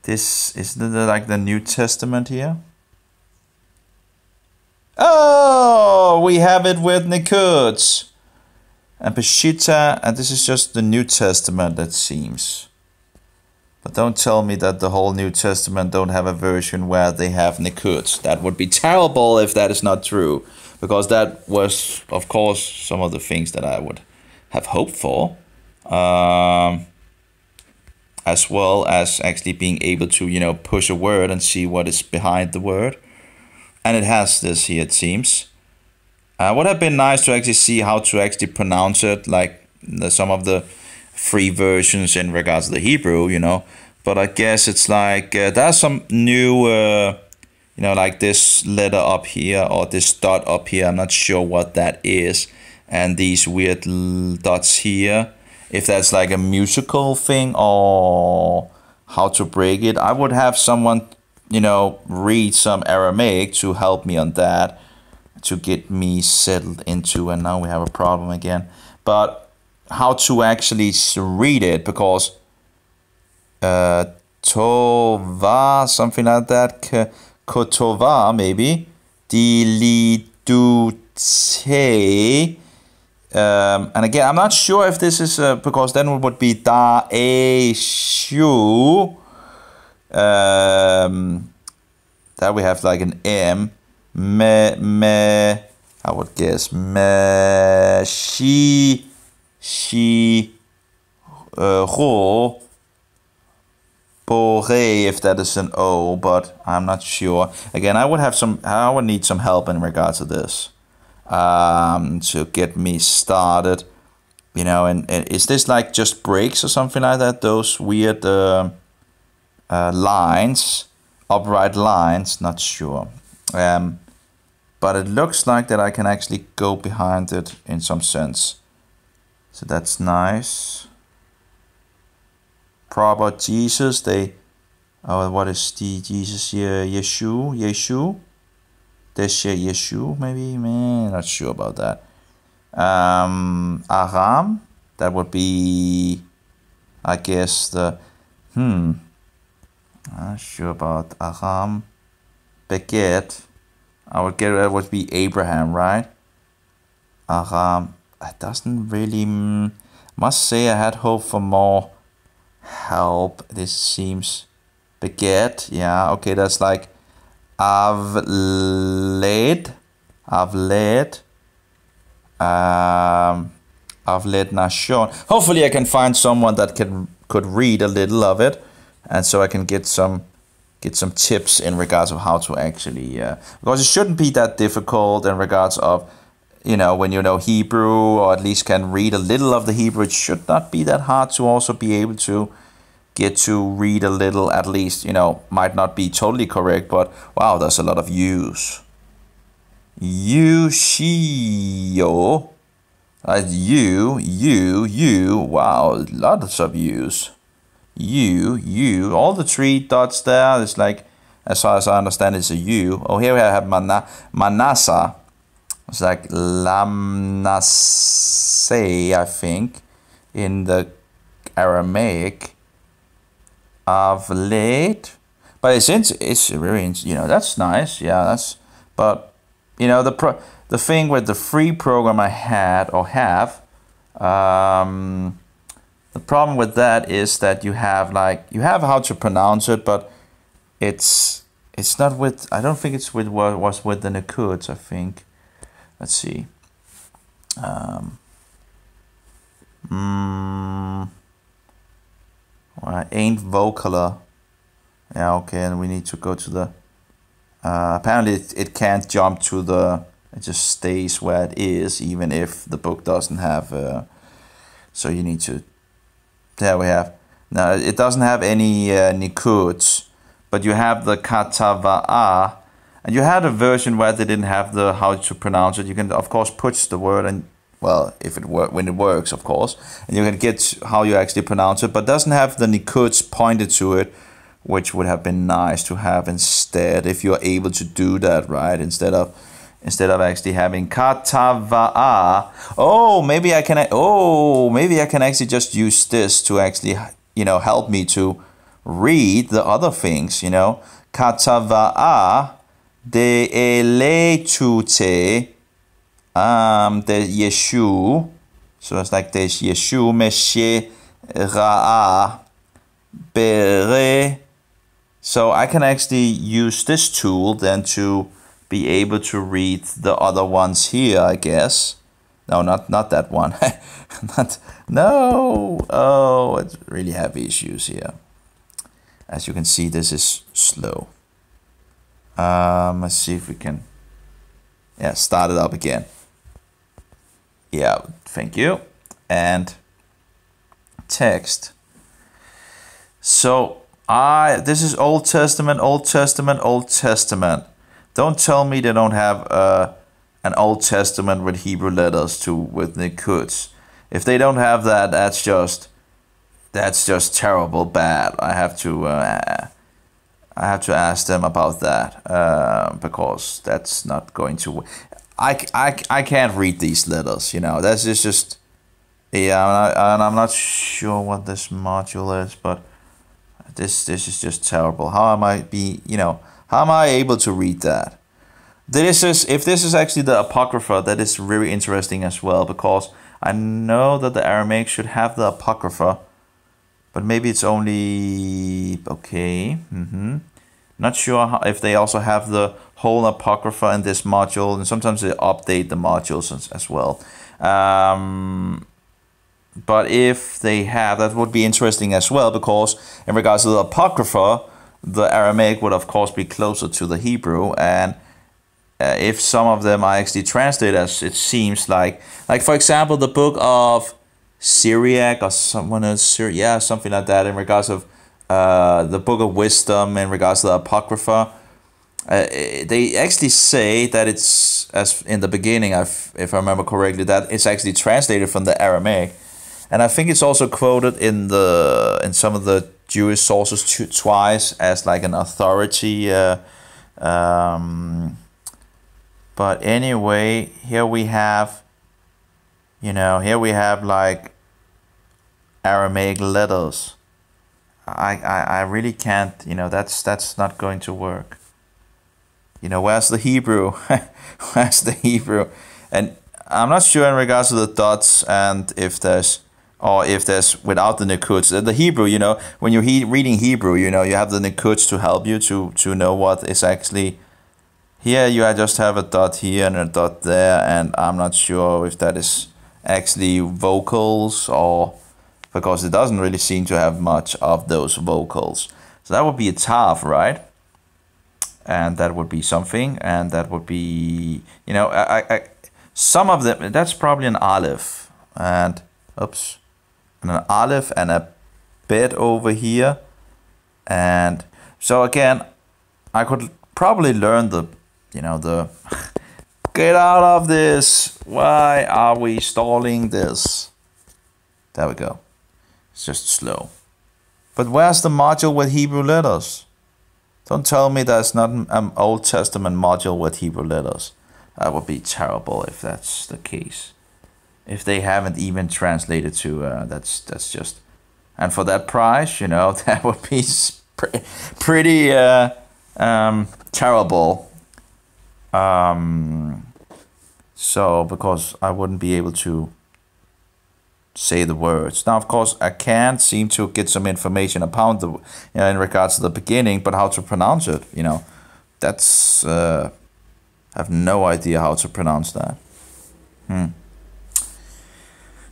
S1: This isn't it like the New Testament here. Oh, we have it with Nikuds. And Peshitta, and this is just the New Testament, it seems. But don't tell me that the whole New Testament don't have a version where they have Nikuds. That would be terrible if that is not true. Because that was, of course, some of the things that I would have hoped for. As well as actually being able to, push a word and see what is behind the word. And it has this here, it seems. Would have been nice to actually see how to actually pronounce it, like some of the free versions in regards to the Hebrew, you know. But I guess it's like there's some new, you know, like this letter up here or this dot up here. I'm not sure what that is. And these weird dots here. If that's like a musical thing or how to break it. I would have someone, you know, read some Aramaic to help me on that, to get me settled into, and now we have a problem again. But how to actually read it, because Tova, something like that, Kotova maybe, Dilidute, and again, I'm not sure if this is because then it would be da e shu. That we have like an M. Me. I would guess me she ro bore, if that is an O, but I'm not sure. Again, I would need some help in regards to this. To get me started, you know, and is this like just breaks or something like that? Those weird lines, upright lines, not sure. But it looks like that I can actually go behind it in some sense. So that's nice. Proper Jesus, what is the Jesus here? Yeshu? This Yeshu, maybe? Man, not sure about that. Aram, that would be, I guess, the, not sure about Aram. Beget, I would get that would be Abraham, right? Aram, it doesn't really, must say I had hope for more help. This seems, beget, yeah, okay, that's like, Avled Nashon. Hopefully I can find someone that could read a little of it, and so I can get some tips in regards of how to actually, because it shouldn't be that difficult in regards of, you know, when you know Hebrew, or at least can read a little of the Hebrew, it should not be that hard to also be able to get to read a little, at least, you know, might not be totally correct, but wow, there's a lot of U's. Ushio. You, wow, lots of U's. You, all the three dots there, it's like, as far as I understand, it's a U. Oh, here we have Manasseh. It's like Lamnase, I think, in the Aramaic. Of late, but it's very, you know, that's nice, yeah, but you know, the thing with the free program I had or have, the problem with that is that you have how to pronounce it, but it's not with, I don't think it's with what was with the Nakuds, I think. Let's see. Ain't vocaler. Yeah, okay, and we need to go to the, apparently it can't jump to it just stays where it is, even if the book doesn't have, so you need to, there we have. Now, it doesn't have any nikuds, but you have the katava'a, and you had a version where they didn't have the how to pronounce it. You can, of course, put the word and, well, when it works, of course, and you can get how you actually pronounce it, but doesn't have the nikuds pointed to it, which would have been nice to have instead, if you're able to do that, right? Instead of actually having katava'a. Maybe I can actually just use this to actually, you know, help me to read the other things, you know. Katava'a de eletute. There's Yeshu, so it's like there's Yeshu, Meshe, Ra'a, Bere. So I can actually use this tool then to be able to read the other ones here, I guess. No, not that one. It's really have issues here. As you can see, this is slow. Let's see if we can, start it up again. Yeah, thank you. And text. So this is Old Testament, Old Testament, Old Testament. Don't tell me they don't have an Old Testament with Hebrew letters too, with Nikuts. If they don't have that, that's just terrible bad. I have to ask them about that because that's not going to. I can't read these letters. That's just yeah. And I'm not sure what this module is, but this is just terrible. How am I able to read that? If this is actually the Apocrypha, that is very interesting as well, because I know that the Aramaic should have the Apocrypha, but maybe it's only okay. Not sure if they also have the whole Apocrypha in this module, and sometimes they update the modules as well. But if they have, that would be interesting as well, because in regards to the Apocrypha, the Aramaic would of course be closer to the Hebrew, and if some of them are actually translated as it seems like for example the book of Syriac or something like that, in regards of the book of wisdom, in regards to the Apocrypha, they actually say that it's, as in the beginning, if I remember correctly, that it's actually translated from the Aramaic, and I think it's also quoted in some of the Jewish sources twice as like an authority. But anyway, here we have like Aramaic letters. I really can't, that's not going to work. Where's the Hebrew? Where's the Hebrew? And I'm not sure in regards to the dots and if there's without the Nikuts. The Hebrew, when you're reading Hebrew, you have the Nikuts to help you to know what is actually. Here you just have a dot here and a dot there, and I'm not sure if that is actually vocals, or because it doesn't really seem to have much of those vocals. So that would be a tav, right? And that would be something, and that would be, some of them, that's probably an aleph, and an aleph and a bet over here. And so again, I could probably learn the get out of this. Why are we stalling this? There we go. It's just slow. But where's the module with Hebrew letters? Don't tell me there's not an Old Testament module with Hebrew letters. That would be terrible if that's the case. If they haven't even translated to, that's just, and for that price, that would be pretty terrible. So because I wouldn't be able to say the words. Now, of course, I can seem to get some information about the, in regards to the beginning, but how to pronounce it, that's I have no idea how to pronounce that.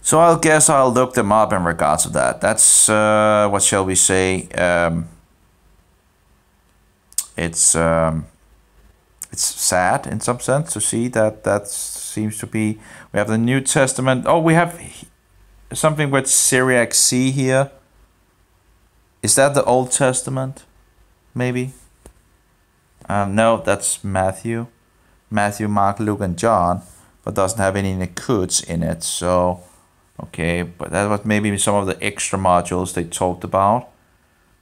S1: So I guess I'll look them up in regards to that. That's what shall we say? It's sad in some sense to see that seems to be. We have the New Testament. Oh, we have something with Syriac C here. Is that the Old Testament? Maybe. No, that's Matthew, Mark, Luke, and John, but doesn't have any Nikuts in it. So, okay, but that was maybe some of the extra modules they talked about.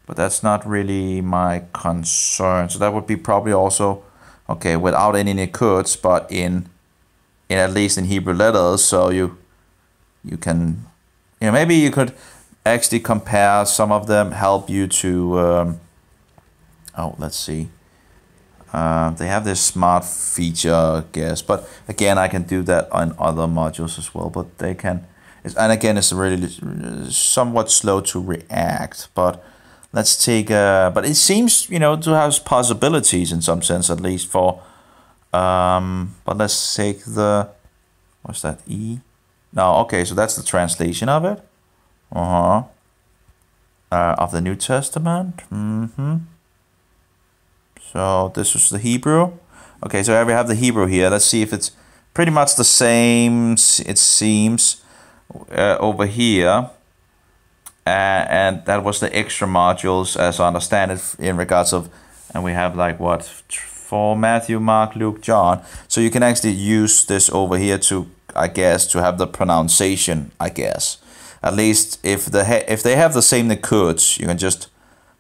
S1: But that's not really my concern. So that would be probably also. Okay, without any Nikuts, but in at least in Hebrew letters, so you can, maybe you could actually compare some of them, help you to, let's see. They have this smart feature, I guess, but again, I can do that on other modules as well, but they can, and again, it's really somewhat slow to react, but let's take, but it seems, to have possibilities in some sense, at least for, but let's take what's that, E? No, okay, so that's the translation of it. Of the New Testament. So this is the Hebrew. Okay, so we have the Hebrew here. Let's see if it's pretty much the same, it seems, over here. and that was the extra modules, as I understand it, in regards of, and we have like what, for Matthew, Mark, Luke, John. So you can actually use this over here to, I guess, to have the pronunciation, I guess. At least if they have the same Nikuds, you can just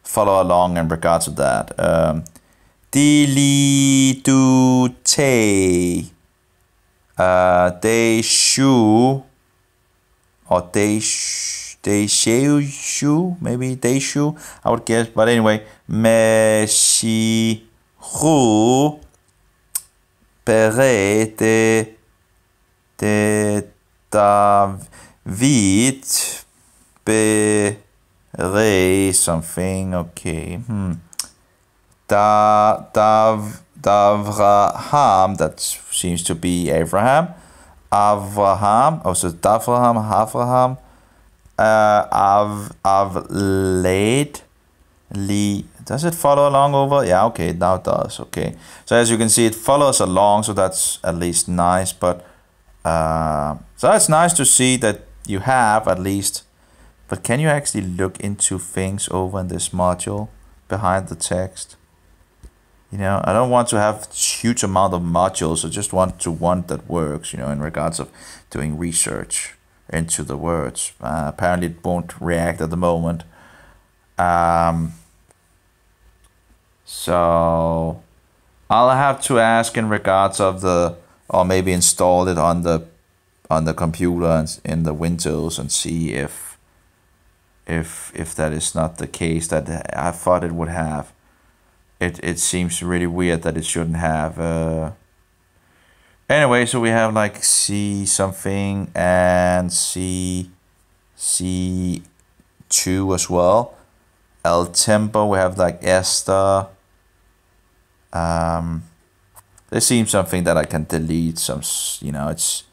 S1: follow along in regards to that. Dili du te, de shu, or de shu, maybe de shu, I would guess. But anyway, me shi hu pere de David bere something. Okay. Davraham, that seems to be Abraham. Avraham, also Davraham, Avlaid, does it follow along over? Yeah, okay, now it does. Okay, so as you can see, it follows along, so that's at least nice. But so it's nice to see that you have at least. But can you actually look into things over in this module behind the text? You know, I don't want to have huge amount of modules. I just want one that works, you know, in regards of doing research into the words. Apparently it won't react at the moment. So I'll have to ask in regards of or maybe install it on the computer and in the Windows and see if that is not the case that I thought it would have. It seems really weird that it shouldn't have. Anyway, so we have like C something and C2 as well. El Tempo, we have like Esther. There seems something that I can delete. Some, you know, it's.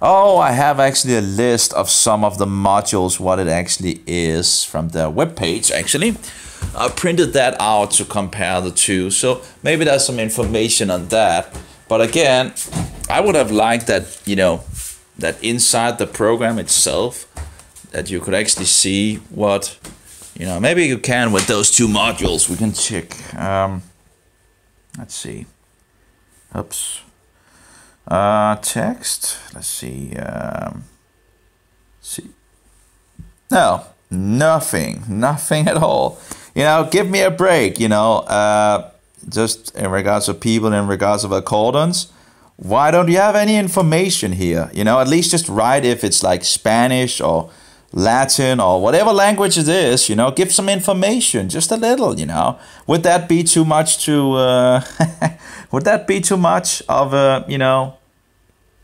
S1: Oh, I have actually a list of some of the modules, what it actually is from their webpage, actually. I printed that out to compare the two, so maybe there's some information on that. But again, I would have liked that, you know, that inside the program itself, that you could actually see what, you know, maybe you can with those two modules. We can check. Let's see. Oops. Text. Let's see. See. No, nothing at all. You know, give me a break. You know, just in regards of people, in regards of accordance. Why don't you have any information here? You know, at least just write if it's like Spanish or Latin or whatever language it is. You know, give some information, just a little. You know, would that be too much to? Would that be too much of a, you know,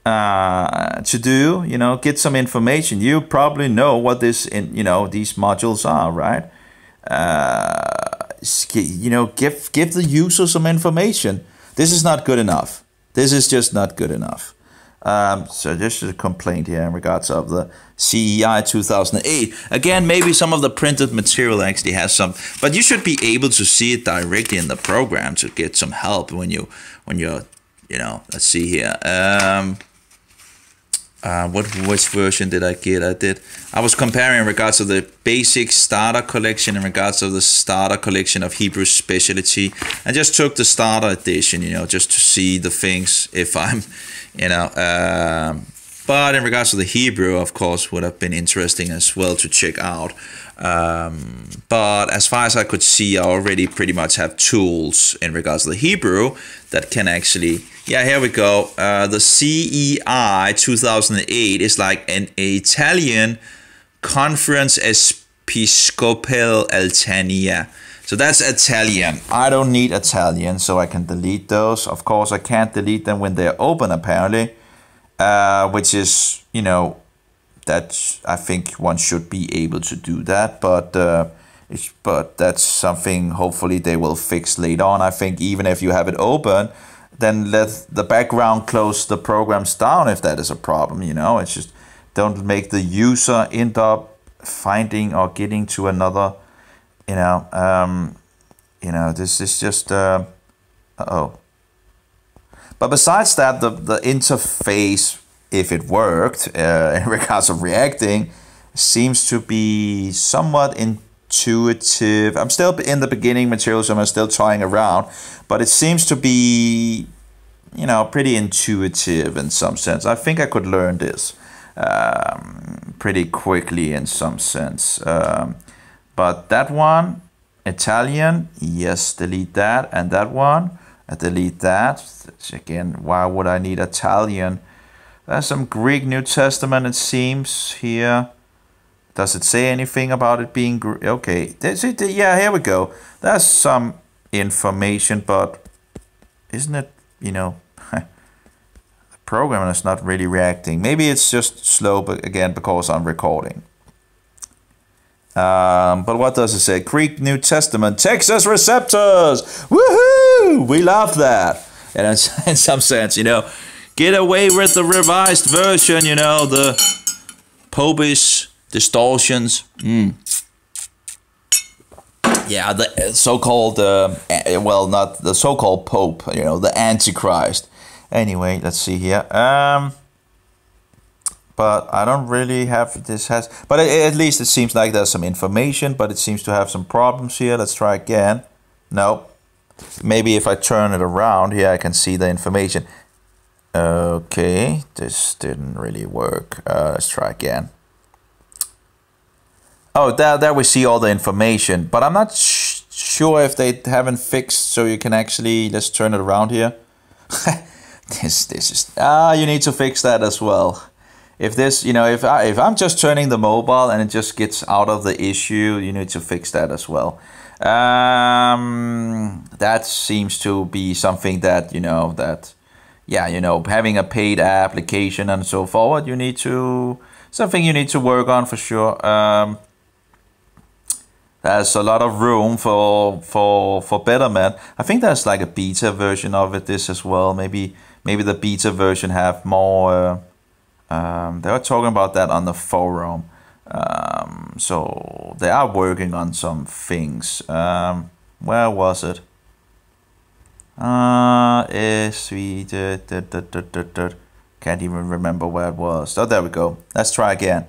S1: to do? You know, get some information. You probably know what this, you know, these modules are, right? You know, give the user some information. This is not good enough. This is just not good enough. So just a complaint here in regards of the CEI 2008. Again, maybe some of the printed material actually has some, but you should be able to see it directly in the program to get some help when you're, you know, let's see here. Which version did I get? I was comparing in regards to the basic starter collection in regards of the starter collection of Hebrew specialty. I just took the starter edition, you know, just to see the things if I'm, you know, but in regards to the Hebrew, of course, would have been interesting as well to check out. But as far as I could see, I already pretty much have tools in regards to the Hebrew that can actually, yeah, here we go. The CEI 2008 is like an Italian Conference Episcopal Altania. So that's Italian. I don't need Italian, so I can delete those. Of course, I can't delete them when they're open, apparently, which is, you know, that I think one should be able to do that, but that's something hopefully they will fix later on. I think even if you have it open, then let the background close the programs down if that is a problem. You know, it's just don't make the user end up finding or getting to another. You know, this is just But besides that, the interface, if it worked in regards of reacting, Seems to be somewhat intuitive. I'm still in the beginning material, so I'm still trying around, but it seems to be, you know, pretty intuitive in some sense. I think I could learn this pretty quickly in some sense. But that one, Italian, yes, delete that. And that one, I delete that. Again, why would I need Italian? There's some Greek New Testament, it seems, here. Does it say anything about it being Greek? Okay, yeah, here we go. There's some information, but isn't it, you know, the program is not really reacting. Maybe it's just slow, but again, because I'm recording. But what does it say? Greek New Testament, Texas receptors. Woohoo! We love that. And in some sense, you know, get away with the revised version, you know, the Popish distortions. Yeah, the so-called, well, not the so-called Pope, you know, the Antichrist. Anyway, let's see here. But I don't really have this has, but at least it seems like there's some information, but it seems to have some problems here. Let's try again. No, maybe if I turn it around here, I can see the information. Okay, this didn't really work. Let's try again. Oh, there we see all the information, but I'm not sure if they haven't fixed, so you can actually, let's turn it around here. this is, you need to fix that as well. If this, you know, if I'm just turning the mobile and it just gets out of the issue, you need to fix that as well. That seems to be something that, you know, that, yeah, you know, having a paid application and so forward, you need to, something you need to work on for sure. There's a lot of room for betterment. I think there's like a beta version of it, this as well. Maybe the beta version have more. They were talking about that on the forum. So they are working on some things. Where was it? Can't even remember where it was. So there we go. Let's try again.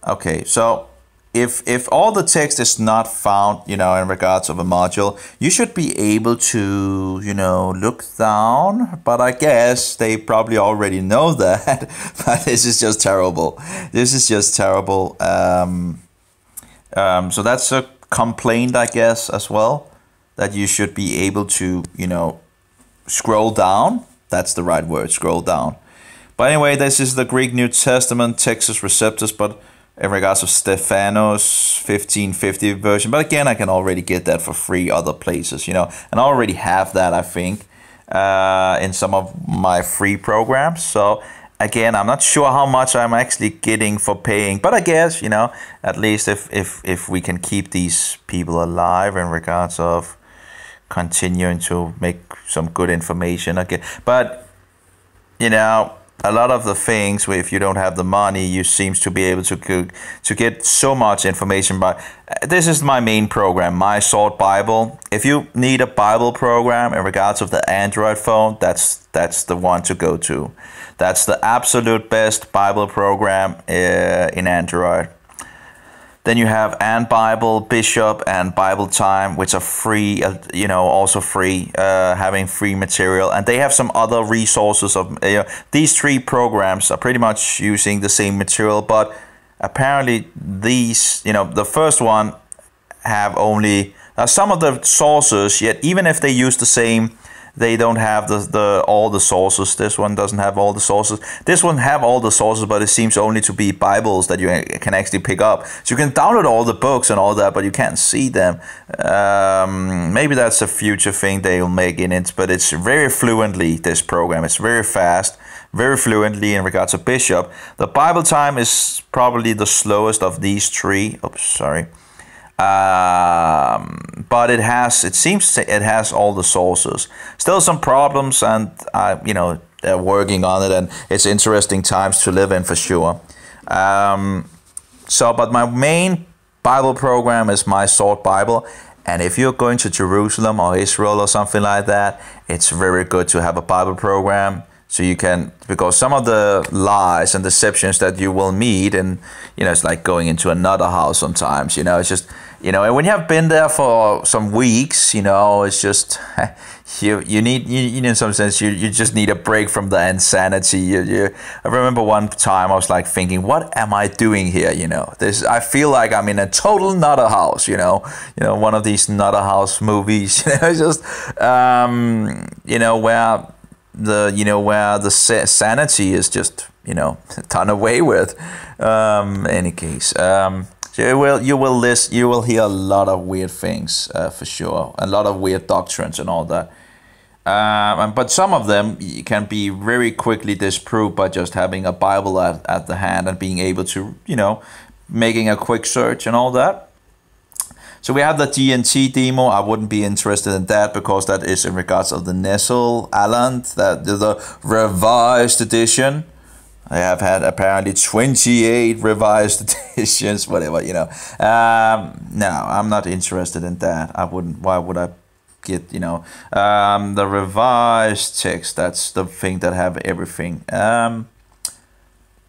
S1: Okay, so if all the text is not found, you know, in regards of a module, you should be able to, you know, look down. But I guess they probably already know that. But this is just terrible. This is just terrible. So that's a complaint, I guess, as well, that you should be able to, you know, scroll down. That's the right word, scroll down. But anyway, this is the Greek New Testament, Texas Receptors, but in regards of Stephanos 1550 version. But again, I can already get that for free other places, you know, and I already have that, I think, in some of my free programs. So again, I'm not sure how much I'm actually getting for paying, but I guess, you know, at least if we can keep these people alive in regards of continuing to make some good information. Okay, but you know, a lot of the things, if you don't have the money, you seems to be able to get so much information. But this is my main program, My Sword Bible. If you need a Bible program in regards of the Android phone, that's the one to go to. That's the absolute best Bible program in Android. Then you have And Bible, Bishop, and Bible Time, which are free, you know, also free, having free material. And they have some other resources of, these three programs are pretty much using the same material, but apparently these, you know, the first one have only some of the sources, yet even if they use the same, they don't have all the sources. This one doesn't have all the sources. This one have all the sources, but it seems only to be Bibles that you can actually pick up. So you can download all the books and all that, but you can't see them. Maybe that's a future thing they'll make in it, but it's very fluently, this program. It's very fast, very fluently in regards to Bishop. The Bible Time is probably the slowest of these three. Oops, sorry. But it seems it has all the sources. Still some problems, and you know, they're working on it, and it's interesting times to live in for sure. But my main Bible program is My Sword Bible, and if you're going to Jerusalem or Israel or something like that, it's very good to have a Bible program. So you can, because some of the lies and deceptions that you will meet, and it's like going into another house sometimes. It's just, and when you have been there for some weeks, it's just you need in some sense you just need a break from the insanity. I remember one time I was like thinking, what am I doing here? This, I feel like I'm in a total nutter house. One of these nutter house movies. It's just where the sanity is just done away with. Any case, so you will hear a lot of weird things for sure, a lot of weird doctrines and all that. But some of them can be very quickly disproved by just having a Bible at the hand and being able to making a quick search and all that. So we have the D&T demo. I wouldn't be interested in that because that is in regards of the Nestle Aland, the revised edition. I have had apparently 28 revised editions, whatever, No, I'm not interested in that. I wouldn't. Why would I get, the revised text? That's the thing that have everything.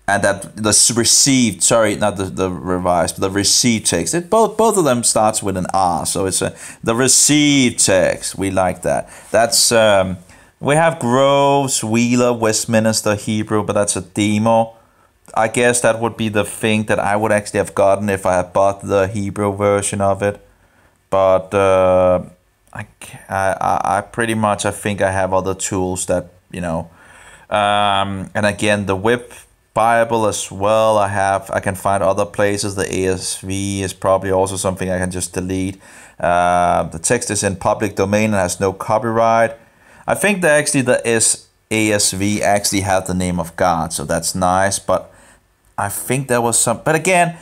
S1: And that the received, sorry, not the revised, but the received text. Both of them starts with an R, so it's the received text. We like that. That's we have Groves, Wheeler, Westminster, Hebrew, but that's a demo. I guess that would be the thing that I would actually have gotten if I had bought the Hebrew version of it. But I pretty much, I think I have other tools that and again the whip Bible as well. I can find other places. The ASV is probably also something I can just delete. The text is in public domain and has no copyright. I think that actually the ASV actually had the name of God, so that's nice. But I think there was some. But again,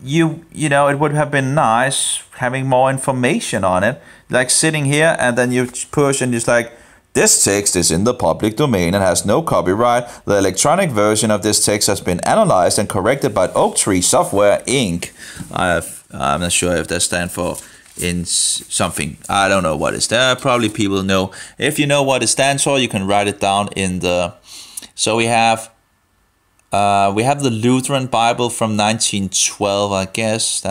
S1: it would have been nice having more information on it. Like sitting here and then you push and just like, this text is in the public domain and has no copyright. The electronic version of this text has been analyzed and corrected by Oak Tree Software Inc. I'm not sure if that stands for in something. I don't know what it stands for. Probably people know. If you know what it stands for, you can write it down in the. So we have the Lutheran Bible from 1912, I guess.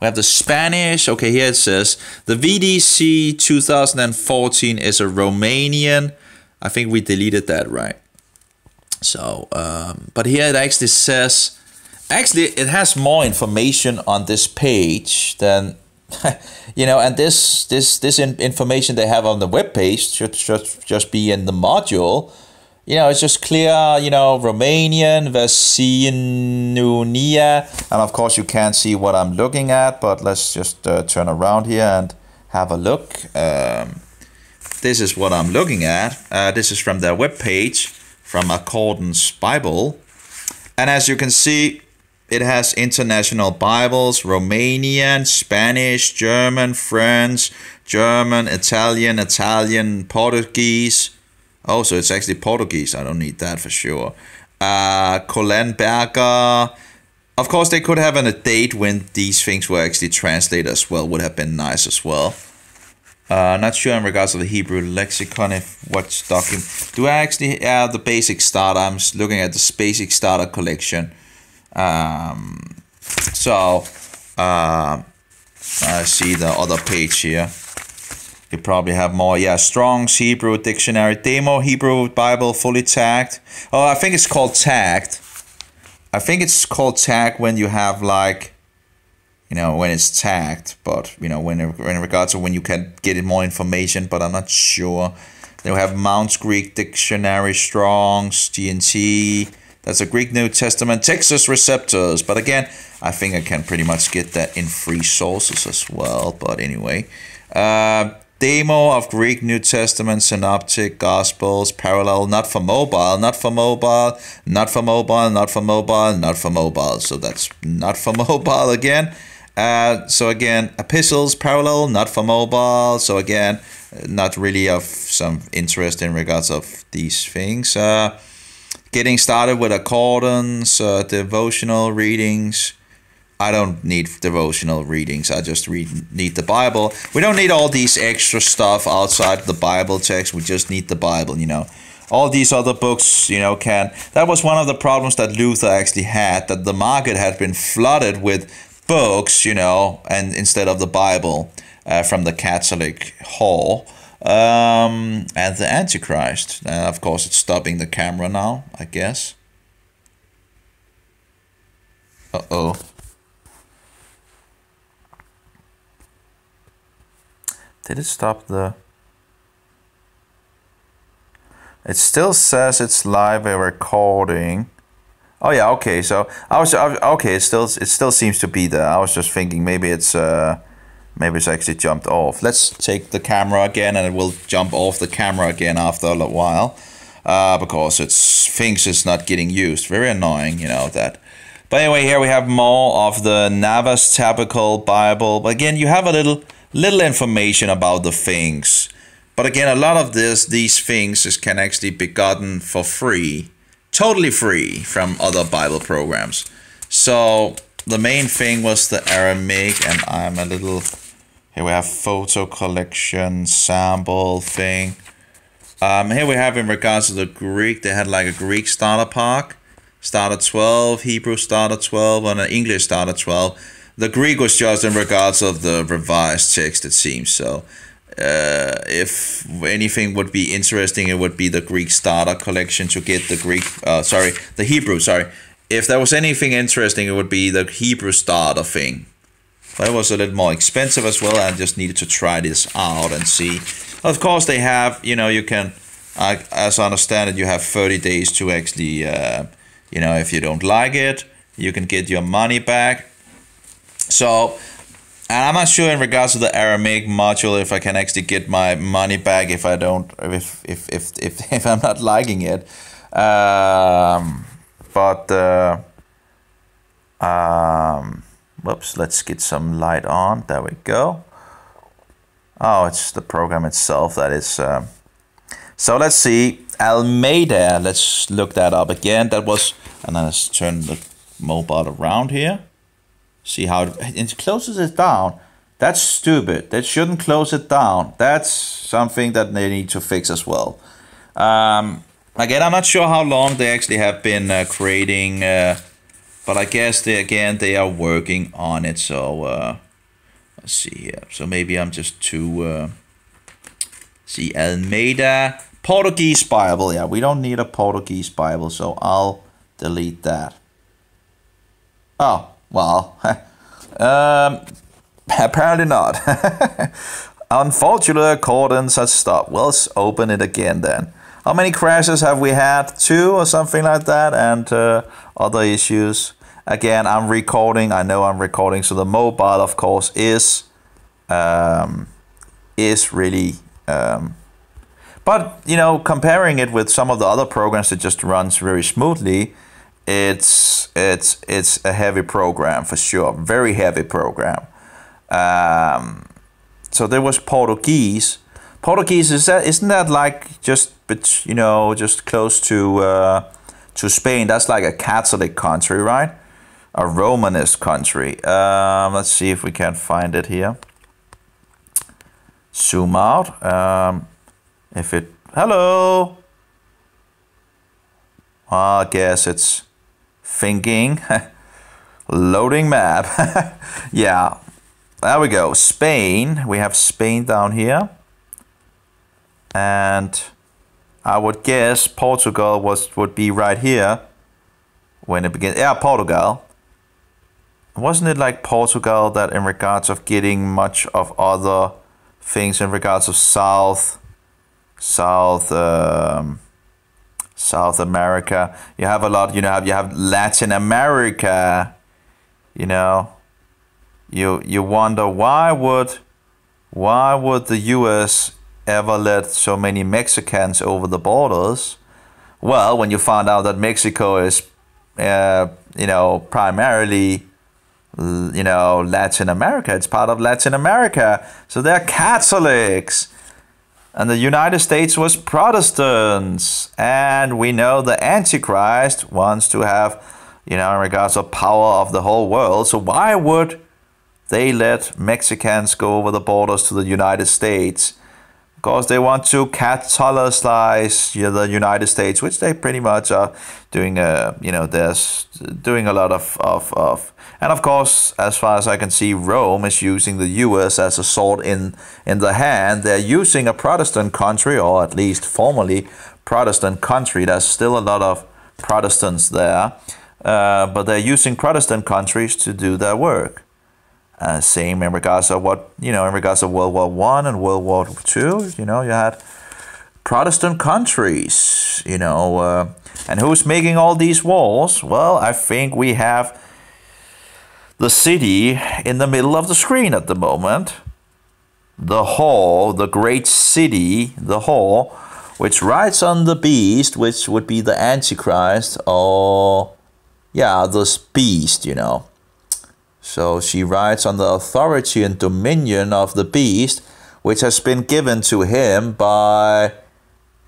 S1: We have the Spanish. Okay, here it says the VDC 2014 is a Romanian. I think we deleted that, right? So, but here it actually says, it has more information on this page than, and this information they have on the web page should just be in the module. It's just clear, Romanian, Versinunia. And of course, you can't see what I'm looking at, but let's just turn around here and have a look. This is what I'm looking at. This is from their webpage, from Accordance Bible. And as you can see, it has international Bibles, Romanian, Spanish, German, French, German, Italian, Portuguese. Oh, so it's actually Portuguese. I don't need that for sure. Kohlenberger. Of course, they could have a date when these things were actually translated as well. Would have been nice as well. Not sure in regards to the Hebrew lexicon if what's document. Do I actually have the basic starter? I'm looking at the basic starter collection. I see the other page here. You probably have more. Yeah, Strong's Hebrew Dictionary. Demo Hebrew Bible fully tagged. Oh, I think it's called tagged. I think it's called tagged when you have like, when it's tagged. But, when in regards to when you can get more information, but I'm not sure. Then we have Mount's Greek Dictionary, Strong's, D&T. That's a Greek New Testament, Texas Receptors. But again, I think I can pretty much get that in free sources as well. But anyway. Demo of Greek New Testament, Synoptic, Gospels, Parallel, not for mobile, not for mobile, not for mobile, not for mobile, not for mobile. So that's not for mobile again. So again, Epistles, Parallel, not for mobile. So again, not really of some interest in regards of these things. Getting started with Accordance, devotional readings. I don't need devotional readings. I just need the Bible. We don't need all these extra stuff outside the Bible text. We just need the Bible, all these other books, you know, can. That was one of the problems that Luther actually had, that the market had been flooded with books, you know, and instead of the Bible from the Catholic hall, and the Antichrist. Of course, it's stopping the camera now, I guess. Uh-oh. Did it stop the... It still says it's live a recording. Oh yeah, okay. So okay. It still seems to be there. I was just thinking maybe it's actually jumped off. Let's take the camera again, and it will jump off the camera again after a while, because it thinks it's not getting used. Very annoying, you know that. But anyway, here we have more of the Navas Typical Bible. But again, you have a little information about the things. But again, a lot of these things can actually be gotten for free, totally free from other Bible programs. So the main thing was the Aramaic, and I'm a little... Here we have photo collection, sample thing. Here we have in regards to the Greek, they had like a Greek starter pack, starter 12, Hebrew starter 12, and an English starter 12. The Greek was just in regards of the revised text, it seems. So if anything would be interesting, it would be the Greek starter collection to get the the Hebrew, If there was anything interesting, it would be the Hebrew starter thing. But it was a little more expensive as well. I just needed to try this out and see. Of course, they have, you know, you can, as I understand it, you have 30 days to actually, you know, if you don't like it, you can get your money back. So, and I'm not sure in regards to the Aramaic module if I can actually get my money back if I don't, if I'm not liking it. Whoops, let's get some light on. There we go. Oh, it's the program itself that is. So let's see. Almeida, let's look that up again. That was, and then let's turn the mobile around here. See how it closes it down. That's stupid. That shouldn't close it down. That's something that they need to fix as well. Again, I'm not sure how long they actually have been creating, but I guess they are working on it. So let's see here. So maybe I'm just too. See, Almeida Portuguese Bible. Yeah, we don't need a Portuguese Bible, so I'll delete that. Oh. Well, apparently not. Unfortunately, accordance has stopped. Well, let's open it again then. How many crashes have we had? 2 or something like that, and other issues. Again, I'm recording. I know I'm recording, so the mobile, of course, is really. But you know, comparing it with some of the other programs that just runs very smoothly. It's a heavy program for sure, very heavy program. So there was Portuguese. Portuguese isn't that like just close to Spain? That's like a Catholic country, right? A Romanist country. Let's see if we can find it here. Zoom out. Hello. I guess it's thinking. Loading map. Yeah, there we go. Spain. We have Spain down here, and I would guess Portugal would be right here when it begins. Yeah, Portugal. Wasn't it like Portugal that in regards of getting much of other things in regards of South America? You have a lot, you have Latin America, you wonder why would the US ever let so many Mexicans over the borders? Well, when you find out that Mexico is primarily Latin America, it's part of Latin America, so they're Catholics. And the United States was Protestants. And we know the Antichrist wants to have, in regards of power of the whole world. So why would they let Mexicans go over the borders to the United States? course, they want to catalyze the United States, which they pretty much are doing. They're doing a lot of. And of course, as far as I can see, Rome is using the U.S. as a sword in the hand. They're using a Protestant country, or at least formerly Protestant country. There's still a lot of Protestants there, but they're using Protestant countries to do their work. Same in regards of in regards of World War I and World War II. You had Protestant countries. And who's making all these wars? Well, I think we have the city in the middle of the screen at the moment. The whore, the great city, the whore, which rides on the beast, which would be the Antichrist, or this beast, So she rides on the authority and dominion of the beast, which has been given to him by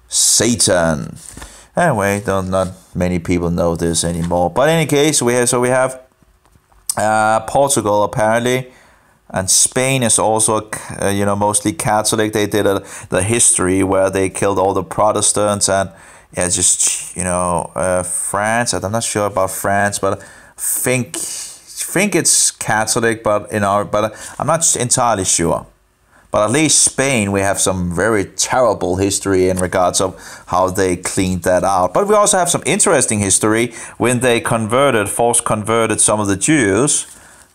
S1: Satan. Anyway, not many people know this anymore. But in any case, we have Portugal apparently, and Spain is also mostly Catholic. They did the history where they killed all the Protestants, and France. I'm not sure about France, but think it's Catholic, but I'm not entirely sure. But at least Spain, we have some very terrible history in regards of how they cleaned that out. But we also have some interesting history when they force converted some of the Jews,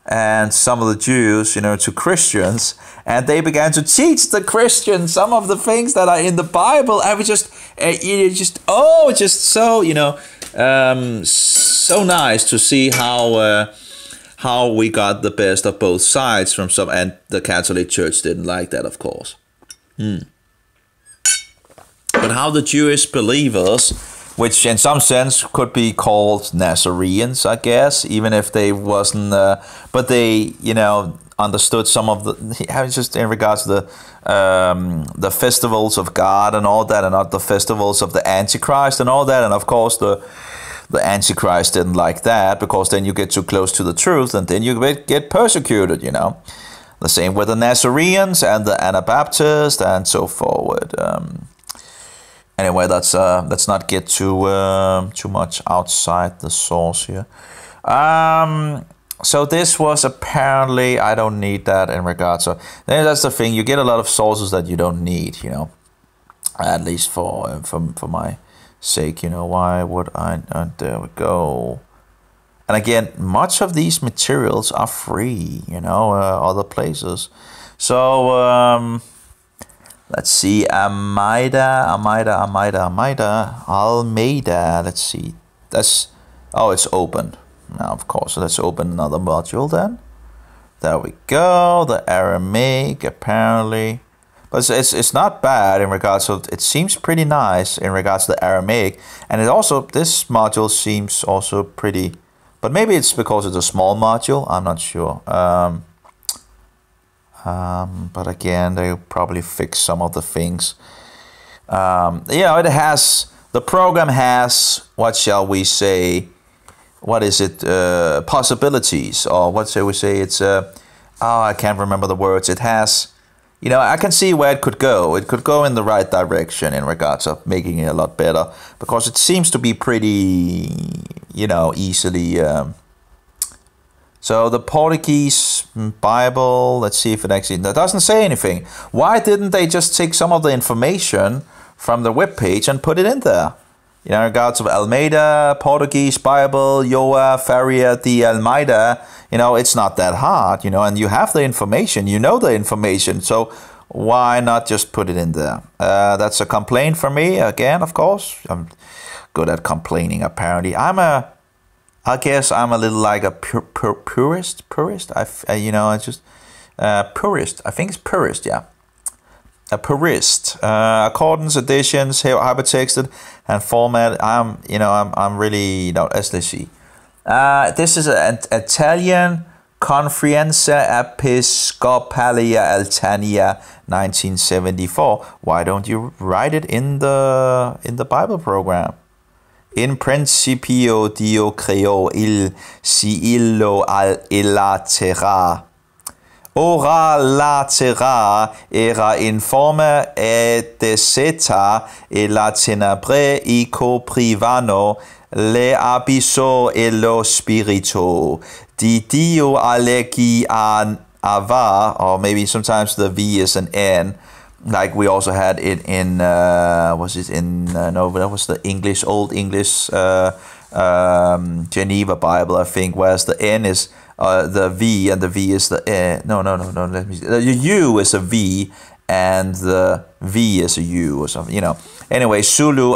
S1: and some of the Jews, to Christians, and they began to teach the Christians some of the things that are in the Bible, and we so so nice to see how we got the best of both sides from some, and the Catholic Church didn't like that, of course. But how the Jewish believers, which in some sense could be called Nazarenes, I guess, even if they wasn't, but they, understood some of just in regards to the festivals of God and all that, and not the festivals of the Antichrist and all that, and of course the Antichrist didn't like that, because then you get too close to the truth and then you get persecuted, The same with the Nazarenes and the Anabaptists and so forward. Anyway, let's not get too much outside the source here. So this was apparently, I don't need that in regards to, that's the thing, you get a lot of sources that you don't need, at least for my sake, why would I, there we go. And again, much of these materials are free, other places. So, let's see, Almeida, let's see, it's open. Now, of course, let's open another module then. There we go, the Aramaic, apparently. But it's not bad in regards to, it seems pretty nice in regards to the Aramaic. And this module seems also pretty, but maybe it's because it's a small module, I'm not sure. But again, they probably fix some of the things. The program has, what shall we say, possibilities, or what shall we say, it's, I can't remember the words, it has, I can see where it could go. It could go in the right direction in regards of making it a lot better, because it seems to be pretty, easily. So the Portuguese Bible, let's see if that doesn't say anything. Why didn't they just take some of the information from the webpage and put it in there? In regards of Almeida, Portuguese Bible, Joa, Faria de Almeida, it's not that hard, and you have the information, the information, so why not just put it in there? That's a complaint for me, again, of course. I'm good at complaining, apparently. I guess I'm a little like a purist. Purist, I think it's purist, yeah. A purist, accordance, additions, hypertexted, and format. I'm really, let's see. This is an Italian Conferenza Episcopalia Altania, 1974. Why don't you write it in the Bible program? In principio Dio creò il cielo e la terra. Ora latera era in forma edeseta e la tenebre i coprivano le abisso e lo spirito. Di Dio allegi ava, or maybe sometimes the V is an N, like we also had it in was it in no, that was the English, old English Geneva Bible, I think, whereas the N is the V and the V is the no, let me see. The U is a V and the V is a U or something, you know. Anyway, Sulu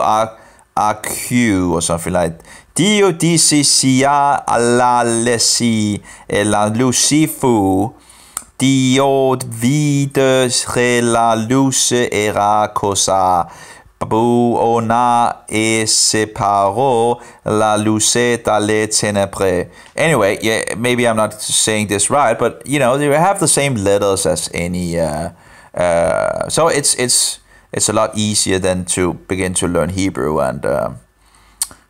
S1: AQ or something like Dio disi sia alla lesi e la lucifu Dio vide la luce era cosa buona e separò la luce dalle tenebre. Anyway, yeah, maybe I'm not saying this right, but you know, they have the same letters as any so it's a lot easier than to begin to learn Hebrew. And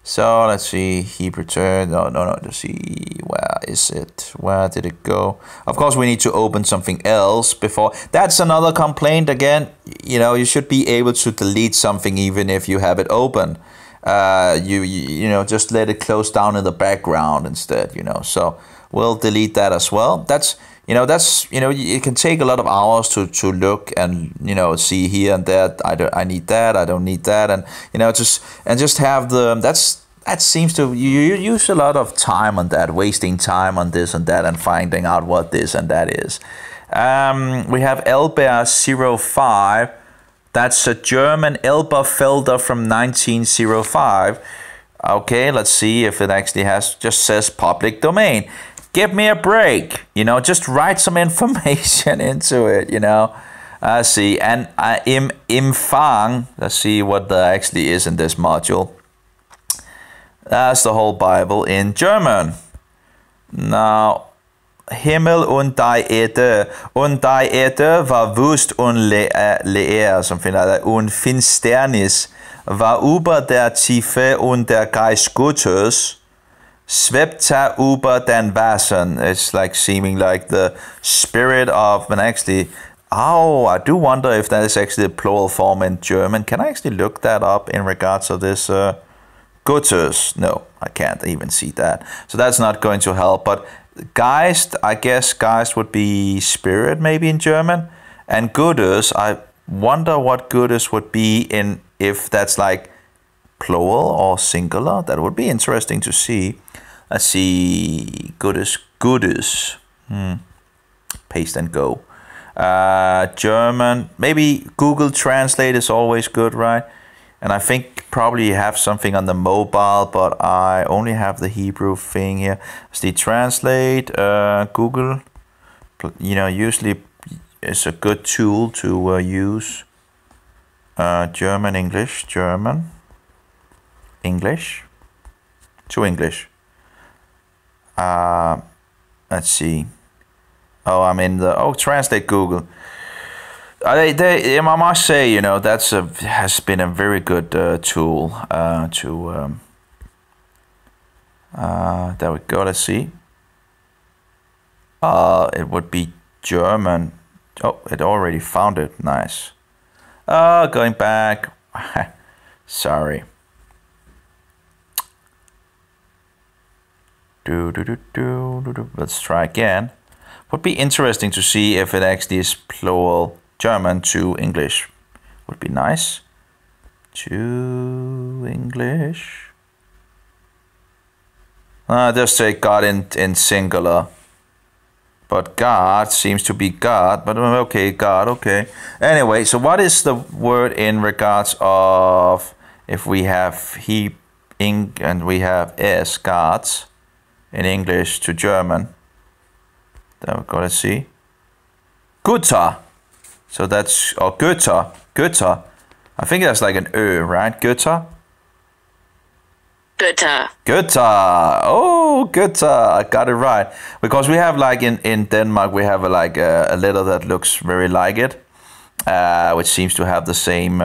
S1: so let's see, Hebrew turn. No, let's see, where is it? Where did it go? Of course, we need to open something else before. That's another complaint again. You know, you should be able to delete something even if you have it open. You know, just let it close down in the background instead, you know. So we'll delete that as well. That's it can take a lot of hours to look and, you know, see here and there. I need that, I don't need that, and you know, just have that seems to, you use a lot of time on that, wasting time on this and that and finding out what this and that is. We have Elber05. That's a German Elberfelder from 1905. Okay, let's see if it actually just says public domain. Give me a break, you know, just write some information into it, you know. See, and Imfang, let's see what there actually is in this module. That's the whole Bible in German. Now, Himmel und die Erde war wüst und leer, something like that. Und Finsternis war über der Tiefe und der Geist Gottes schwebte über den Wassern. It's like seeming like the spirit of, and actually, I do wonder if that is actually a plural form in German. Can I actually look that up in regards to this? Gottes? No, I can't even see that. So that's not going to help. But Geist, I guess Geist would be spirit maybe in German. And Gottes, I wonder what Gottes would be in, if that's like plural or singular. That would be interesting to see. Let's see, Gottes. Paste and go. German, maybe Google Translate is always good, right? And I think probably you have something on the mobile, but I only have the Hebrew thing here. Let's see, Translate, Google, you know, usually it's a good tool to use. German, English, German, English, to English. Let's see. Oh, I'm in the, Translate Google. I must say, you know, has been a very good tool to. There we go. Let's see. It would be German. Oh, it already found it. Nice. Going back. Sorry. Let's try again. Would be interesting to see if it actually is plural German to English. Would be nice. To English. Just say God in singular. But God seems to be God. But okay, God, okay. Anyway, so what is the word in regards of, if we have he and we have s, gods, in English to German? There we go, let's see. Gutter. So that's, or Götter. I think that's like an Ö, right? Götter? Götter. Oh, Götter. I got it right. Because we have like in Denmark, we have a letter that looks very like it, which seems to have the same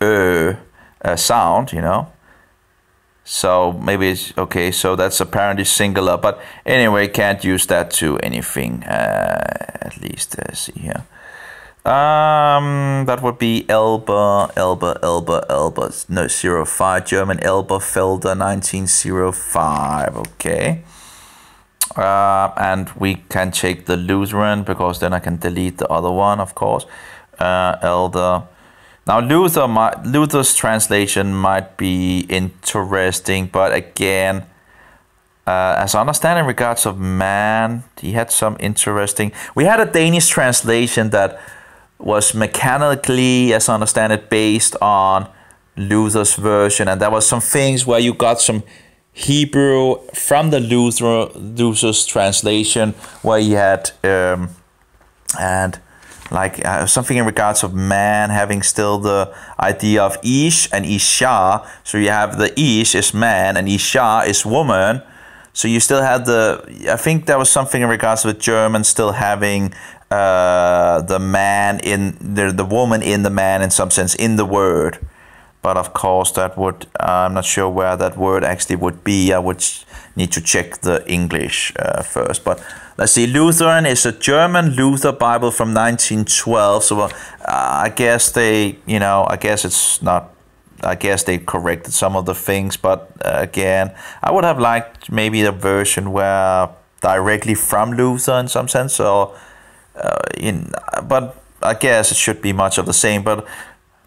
S1: Ö sound, you know. So maybe it's okay. So that's apparently singular, but anyway, can't use that to anything. At least see here. That would be Elbe. No, 05. German Elberfelder 1905. Okay. And we can check the Lutheran because then I can delete the other one, of course. Elder. Now Luther's translation might be interesting, but again, as I understand in regards of man, he had some interesting. We had a Danish translation that was mechanically, as I understand it, based on Luther's version, and there was some things where you got some Hebrew from the Luther's translation, where he had and like something in regards of man having still the idea of ish and isha. So you have the ish is man and isha is woman. So you still had I think there was something in regards to the German still having the man in the woman in the man in some sense in the word. But of course that would, I'm not sure where that word actually would be. I would need to check the English first. But let's see, Lutheran is a German Luther Bible from 1912. So I guess they, I guess it's not, I guess they corrected some of the things. But again, I would have liked maybe the version where directly from Luther in some sense. Or, but I guess it should be much of the same. But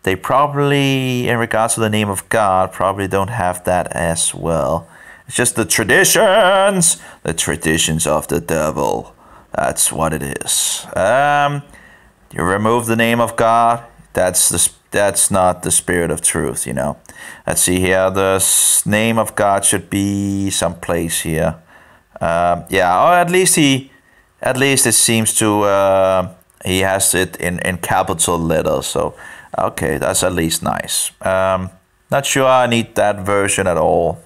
S1: they probably, in regards to the name of God, probably don't have that as well. It's just the traditions of the devil. That's what it is. You remove the name of God, that's not the spirit of truth, Let's see here. The name of God should be someplace here. Yeah, or at least it seems to he has it in capital letters. So okay, that's at least nice. Not sure I need that version at all.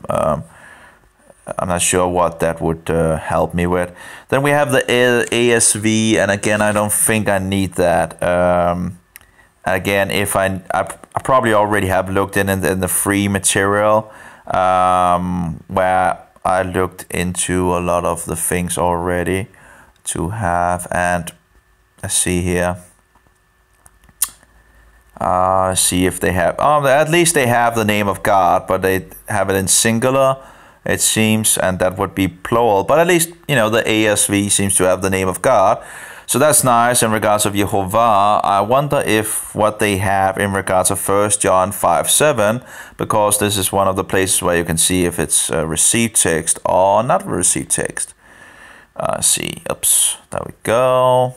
S1: I'm not sure what that would help me with. Then we have the ASV, and again, I don't think I need that. Again, if I probably already have looked in the free material, where I looked into a lot of the things already to have, and let's see here. See if they have. At least they have the name of God, but they have it in singular, it seems, and that would be plural. But at least the ASV seems to have the name of God, so that's nice. In regards of Jehovah, I wonder if what they have in regards of 1 John 5:7, because this is one of the places where you can see if it's received text or not received text. See, oops, there we go.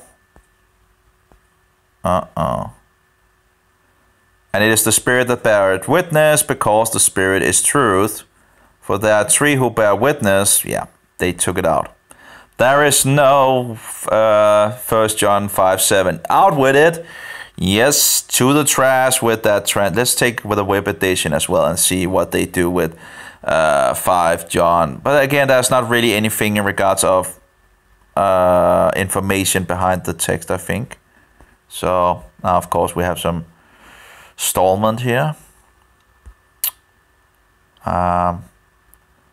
S1: And it is the Spirit that beareth witness, because the Spirit is truth. For there are three who bear witness. Yeah, they took it out. There is no 1 John 5:7. Out with it. Yes, to the trash with that trend. Let's take with a web edition as well and see what they do with 5 John. But again, there's not really anything in regards of information behind the text, I think. So now, of course, we have some Stallman here.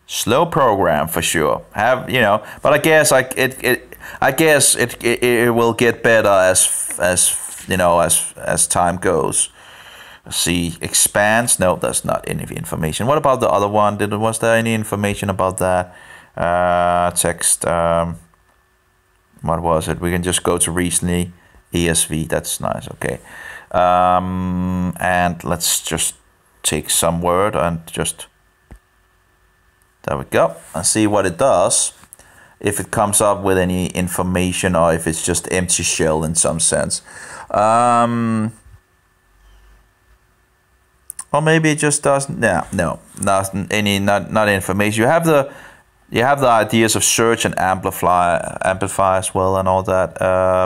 S1: Slow program for sure. But I guess it will get better as time goes. Let's see, expands. No, that's not any information. What about the other one? Was there any information about that? Text. What was it? We can just go to recently. ESV. That's nice. Okay. And let's just take some word and just, there we go, and see what it does, if it comes up with any information or if it's just empty shell in some sense, or maybe it just doesn't. No, not information. You have the ideas of search and amplify as well and all that,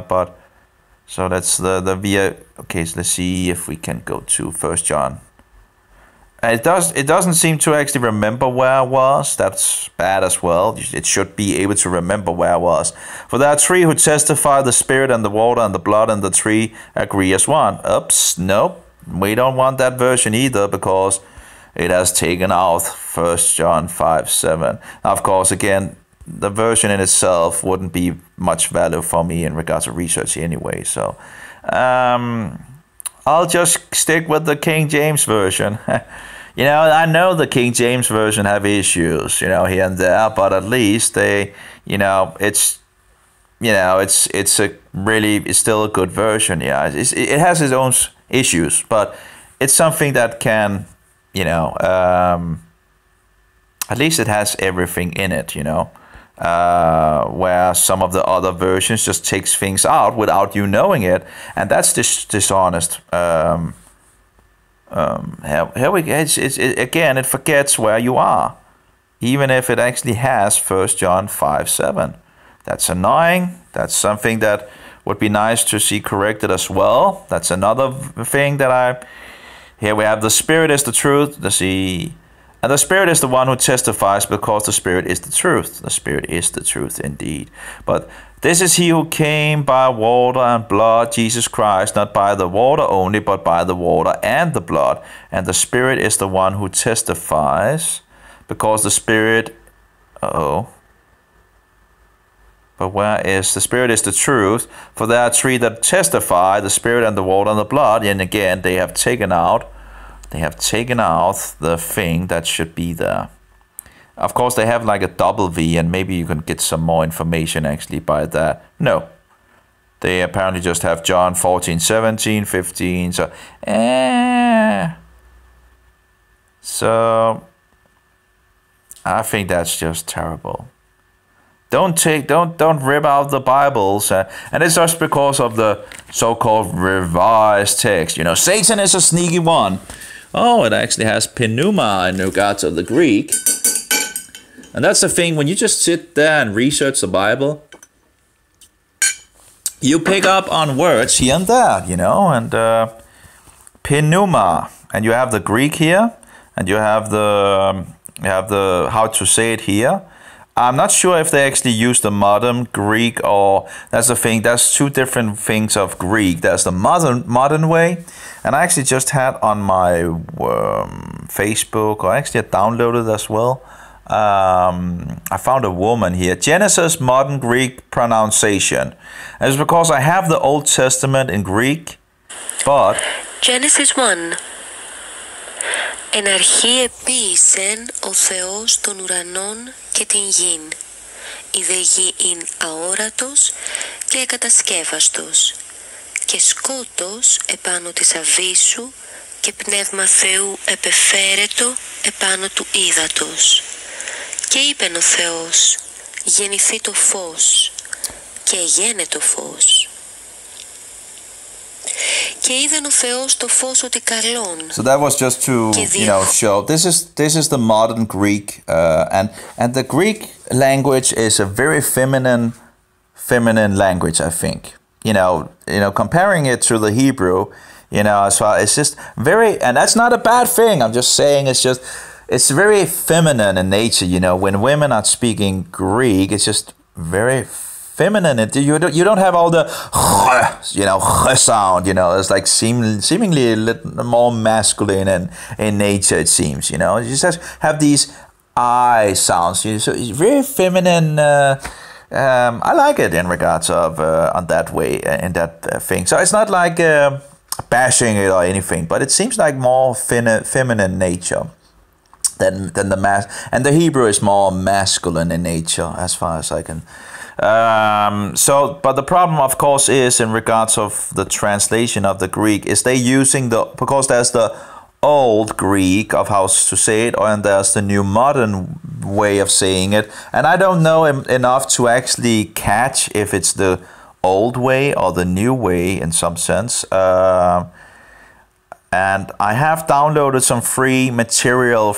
S1: but so that's the via. Okay, so let's see if we can go to 1 John. It doesn't seem to actually remember where I was. That's bad as well. It should be able to remember where I was. For there are three who testify, the Spirit and the water and the blood, and the three agree as one. Oops, nope. We don't want that version either, because it has taken out 1 John 5:7. Now, of course, again, the version in itself wouldn't be much value for me in regards to research anyway. So I'll just stick with the King James version. I know the King James version have issues, here and there, but at least they, it's still a good version. Yeah, it has its own issues, but it's something that can, at least it has everything in it, where some of the other versions just takes things out without you knowing it, and that's dishonest. Here we go. Again, it forgets where you are, even if it actually has 1 John 5:7. That's annoying. That's something that would be nice to see corrected as well. That's another thing that here we have the Spirit is the truth. And the Spirit is the one who testifies, because the Spirit is the truth. The Spirit is the truth indeed. But this is he who came by water and blood, Jesus Christ, not by the water only, but by the water and the blood. And the Spirit is the one who testifies, because the Spirit... But where is the Spirit is the truth? For there are three that testify, the Spirit and the water and the blood. And again, they have taken out the thing that should be there. Of course, they have like a double V, and maybe you can get some more information actually by that. No. They apparently just have John 14, 17, 15. So I think that's just terrible. Don't rip out the Bibles, and it's just because of the so-called revised text. Satan is a sneaky one. Oh, it actually has pneuma in regards of the Greek. And that's the thing, when you just sit there and research the Bible, you pick up on words here and there, and pneuma. And you have the Greek here, and you have the how to say it here. I'm not sure if they actually use the modern Greek, or that's the thing. There's two different things of Greek. There's the modern way, and I actually just had on my Facebook, or actually I downloaded as well. I found a woman here. Genesis modern Greek pronunciation. And it's because I have the Old Testament in Greek, but
S3: Genesis 1. Εν αρχή επίησεν ο Θεός των ουρανών και την γην. Η δε γη ειν αόρατος και εκατασκεύαστος. Και σκότος επάνω της αβύσσου και πνεύμα Θεού επεφέρετο επάνω του ύδατος. Και είπεν ο Θεός, γεννηθεί το φως, και εγένε το φως.
S1: So that was just to show this is the modern Greek, and the Greek language is a very feminine language, I think. Comparing it to the Hebrew, as far it's just very, and that's not a bad thing. I'm just saying it's very feminine in nature. When women are speaking Greek, it's just very feminine. You don't have all the sound. It's like seemingly a little more masculine in nature. It seems. You just have these I sounds. So it's very feminine. I like it in regards of on that way, in that thing. So it's not like bashing it or anything, but it seems like more feminine nature than the mass. And the Hebrew is more masculine in nature, as far as I can. But the problem, of course, is in regards of the translation of the Greek, is they using because there's the old Greek of how to say it, and there's the new modern way of saying it, and I don't know enough to actually catch if it's the old way or the new way in some sense. And I have downloaded some free material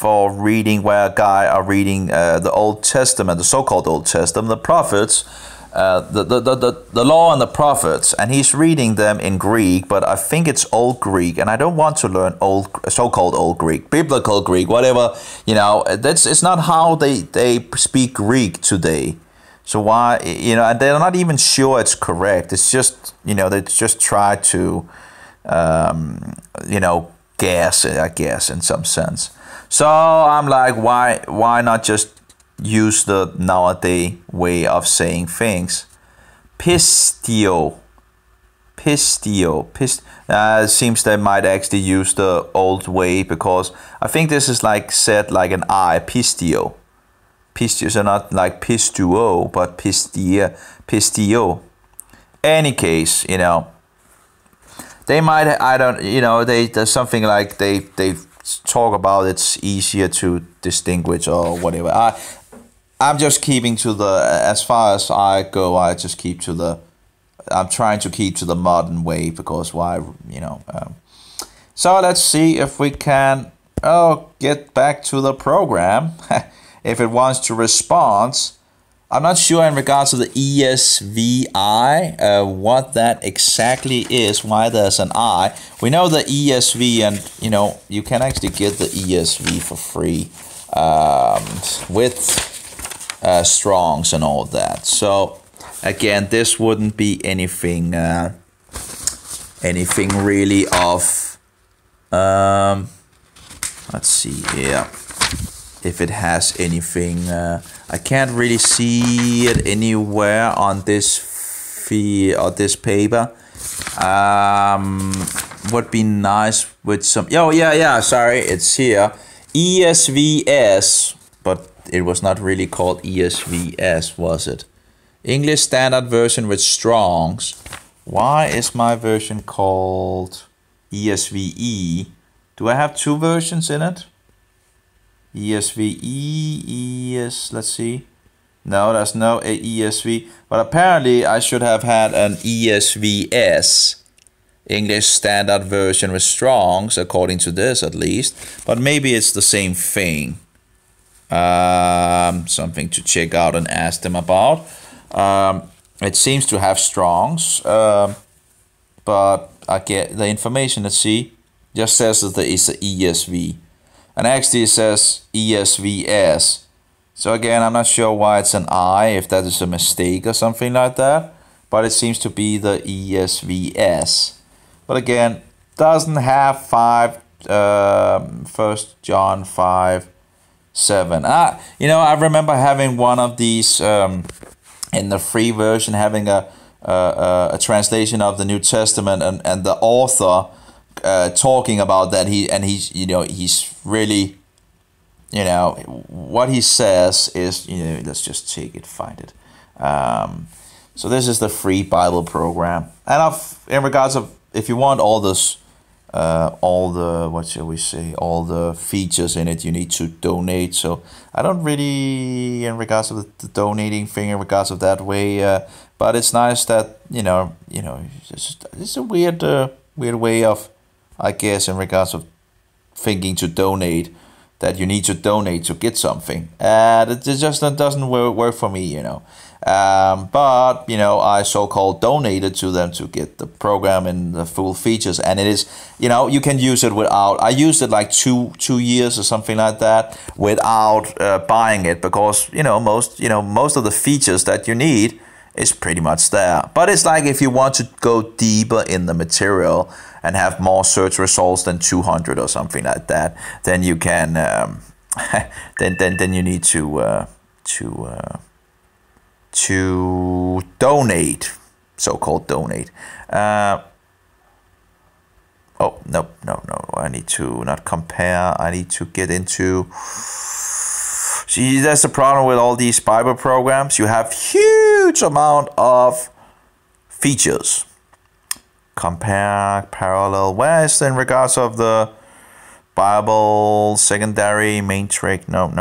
S1: for reading, where a guy are reading the Old Testament, the so-called Old Testament, the prophets, the law and the prophets, and he's reading them in Greek, but I think it's Old Greek, and I don't want to learn so-called Old Greek, biblical Greek, whatever. It's not how they speak Greek today. So why, and they're not even sure it's correct. It's just, they just try to, gas, I guess, in some sense. So I'm like, why not just use the nowadays way of saying things? Pistio. It seems they might actually use the old way, because I think this is like said like an I, pistio. Pistio, so not like pistuo, but pistio. Any case, you know, they might, I don't, you know, there's something like they talk about it's easier to distinguish or whatever. I'm just keeping to the, as far as I go, I'm trying to keep to the modern way, because why, you know. So let's see if we can get back to the program. If it wants to respond. I'm not sure in regards to the ESVI, what that exactly is, why there's an I. We know the ESV, and you know, you can actually get the ESV for free with Strongs and all that. So again, this wouldn't be anything really of, let's see here, if it has anything. I can't really see it anywhere on this fee or this paper. Would be nice with some, sorry, it's here, ESVS, but it was not really called ESVS, was it? English Standard Version with Strongs. Why is my version called ESVE? Do I have two versions in it? ESVE, let's see. No, there's no ESV. But apparently I should have had an ESVS. English Standard Version with Strongs, according to this at least. But maybe it's the same thing. Something to check out and ask them about. It seems to have Strongs, but I get the information, let's see, just says that there is an ESV, and actually it says ESVS. So again, I'm not sure why it's an I, if that is a mistake or something like that, but it seems to be the ESVS. But again, doesn't have 1 John 5:7. You know, I remember having one of these in the free version, having a translation of the New Testament, and the author talking about that. He's really, you know, what he says is, you know, let's just find it. So this is the free Bible program, and in regards of, if you want all this, all the, what shall we say, all the features in it, you need to donate. So I don't really, in regards of the donating thing, in regards of that way, but it's nice that, you know, it's a weird way of, I guess, in regards of thinking to donate, that you need to donate to get something. It just doesn't work for me, you know. But, you know, I so-called donated to them to get the program and the full features. And it is, you know, you can use it without, I used it like two years or something like that without buying it, because, you know, most of the features that you need is pretty much there. But it's like, if you want to go deeper in the material and have more search results than 200 or something like that, then you can, then you need to donate, so-called donate. Oh, no, I need to not compare, I need to get into, see, that's the problem with all these Bible programs, you have huge amount of features. Compare, parallel, where is in regards of the Bible, secondary, main trick, no.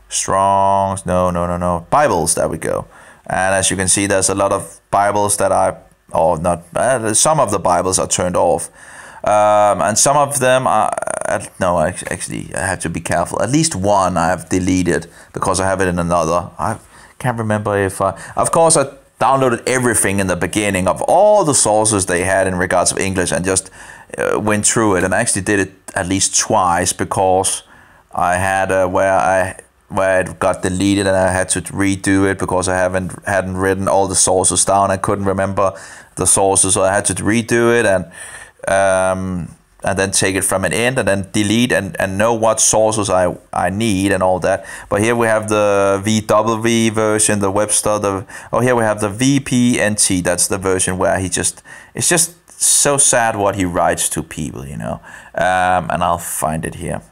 S1: Strongs, no. Bibles, there we go. And as you can see, there's a lot of Bibles that some of the Bibles are turned off. And some of them are, no, actually, I have to be careful. At least one I have deleted because I have it in another. I can't remember if of course, I downloaded everything in the beginning of all the sources they had in regards of English, and just went through it, and I actually did it at least twice, because I had where it got deleted and I had to redo it because I hadn't written all the sources down. I couldn't remember the sources, so I had to redo it, and then take it from an end and then delete and know what sources I need and all that. But here we have the VW version, the Webster, here we have the VPNT. That's the version where it's just so sad what he writes to people, you know. And I'll find it here.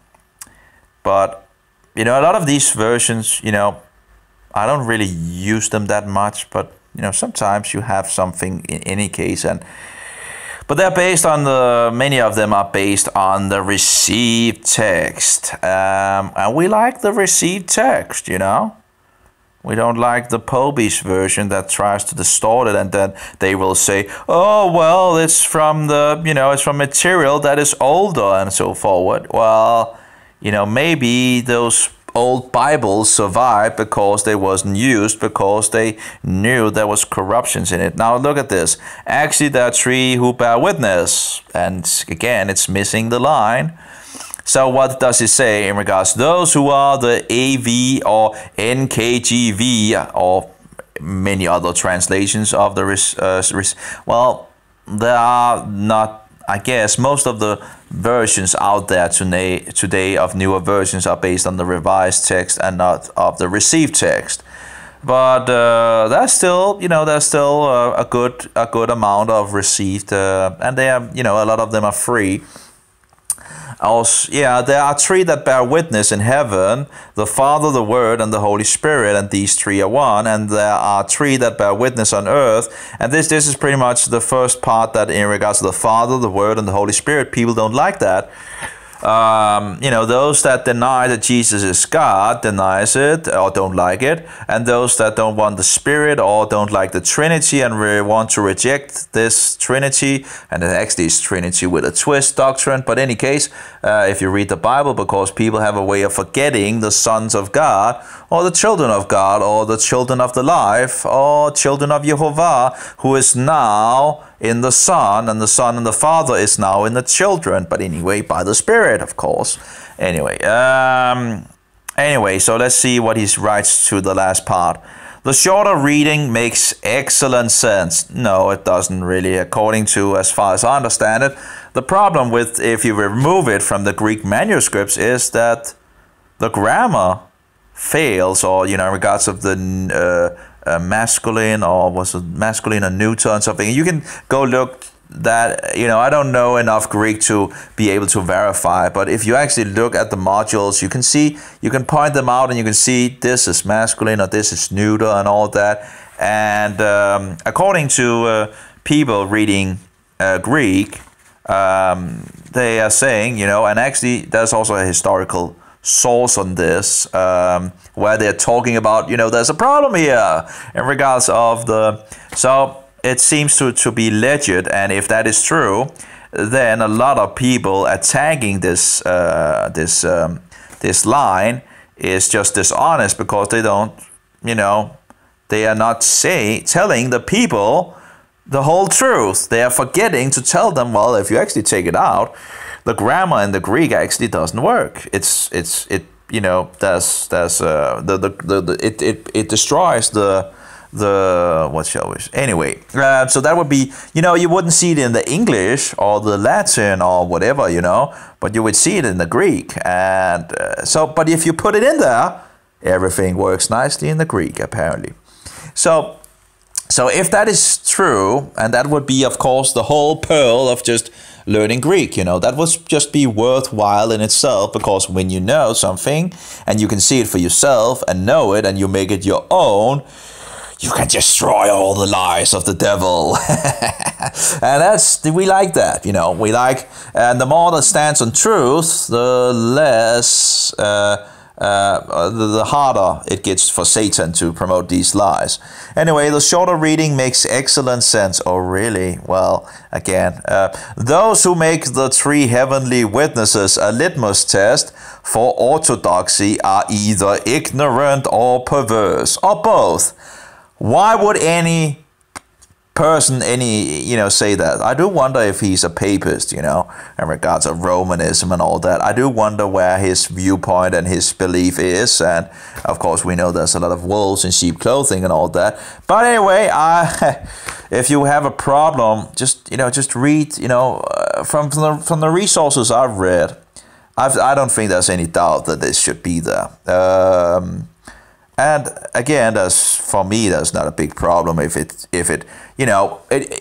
S1: But, you know, a lot of these versions, you know, I don't really use them that much, but, you know, sometimes you have something in any case. But they're based on many of them are based on the received text. And we like the received text, you know. We don't like the Popish version that tries to distort it, and then they will say, oh, well, it's from it's from material that is older and so forward. Well, you know, maybe those old Bibles survived because they wasn't used, because they knew there was corruptions in it. Now look at this. Actually, there are three who bear witness. And again, it's missing the line. So what does it say in regards to those who are the AV or NKJV or many other translations of the well, there are not, I guess, most of the versions out there today of newer versions are based on the revised text and not of the received text. But there's still, you know, a good amount of received, and they are, you know, a lot of them are free. Also, yeah, there are three that bear witness in heaven, the Father, the Word, and the Holy Spirit, and these three are one. And there are three that bear witness on earth. And this is pretty much the first part, that in regards to the Father, the Word, and the Holy Spirit, people don't like that. You know, those that deny that Jesus is God denies it or don't like it, and those that don't want the Spirit or don't like the Trinity and really want to reject this Trinity, and it actually is Trinity with a twist doctrine. But in any case, if you read the Bible, because people have a way of forgetting the sons of God or the children of God or the children of the life or children of Jehovah, who is now in the Son, and the Son and the Father is now in the children, but anyway, by the Spirit, of course. Anyway, so let's see what he writes to the last part. The shorter reading makes excellent sense. No, it doesn't really, according to, as far as I understand it. The problem with, if you remove it from the Greek manuscripts, is that the grammar fails, or, you know, in regards of the masculine, or was it masculine or neuter and something. You can go look that, you know, I don't know enough Greek to be able to verify, but if you actually look at the modules, you can see, you can point them out and you can see this is masculine or this is neuter and all that. And according to people reading Greek, they are saying, you know, and actually there's also a historical source on this, where they're talking about, you know, there's a problem here in regards of the, so it seems to be legit. And if that is true, then a lot of people attacking this this line is just dishonest, because they don't, you know, they are not telling the people the whole truth. They are forgetting to tell them, well, if you actually take it out, the grammar in the Greek actually doesn't work. It you know, it destroys the what shall we say? Anyway, so that would be, you know, you wouldn't see it in the English or the Latin or whatever, you know, but you would see it in the Greek. And so, but if you put it in there, everything works nicely in the Greek, apparently. So if that is true, and that would be, of course, the whole pearl of just learning Greek, you know, that would just be worthwhile in itself, because when you know something and you can see it for yourself and know it and you make it your own, you can destroy all the lies of the devil. And we like that, you know, we like, and the more that stands on truth, the less, the harder it gets for Satan to promote these lies. Anyway, the shorter reading makes excellent sense. Oh, really? Well, again, those who make the three heavenly witnesses a litmus test for orthodoxy are either ignorant or perverse, or both. Why would any person, say that? I do wonder if he's a papist, you know, in regards of Romanism and all that. I do wonder where his viewpoint and his belief is. And of course, we know there's a lot of wolves in sheep clothing and all that. But anyway, if you have a problem, just read, from the resources I've read, I don't think there's any doubt that this should be there. And again, for me, that's not a big problem if it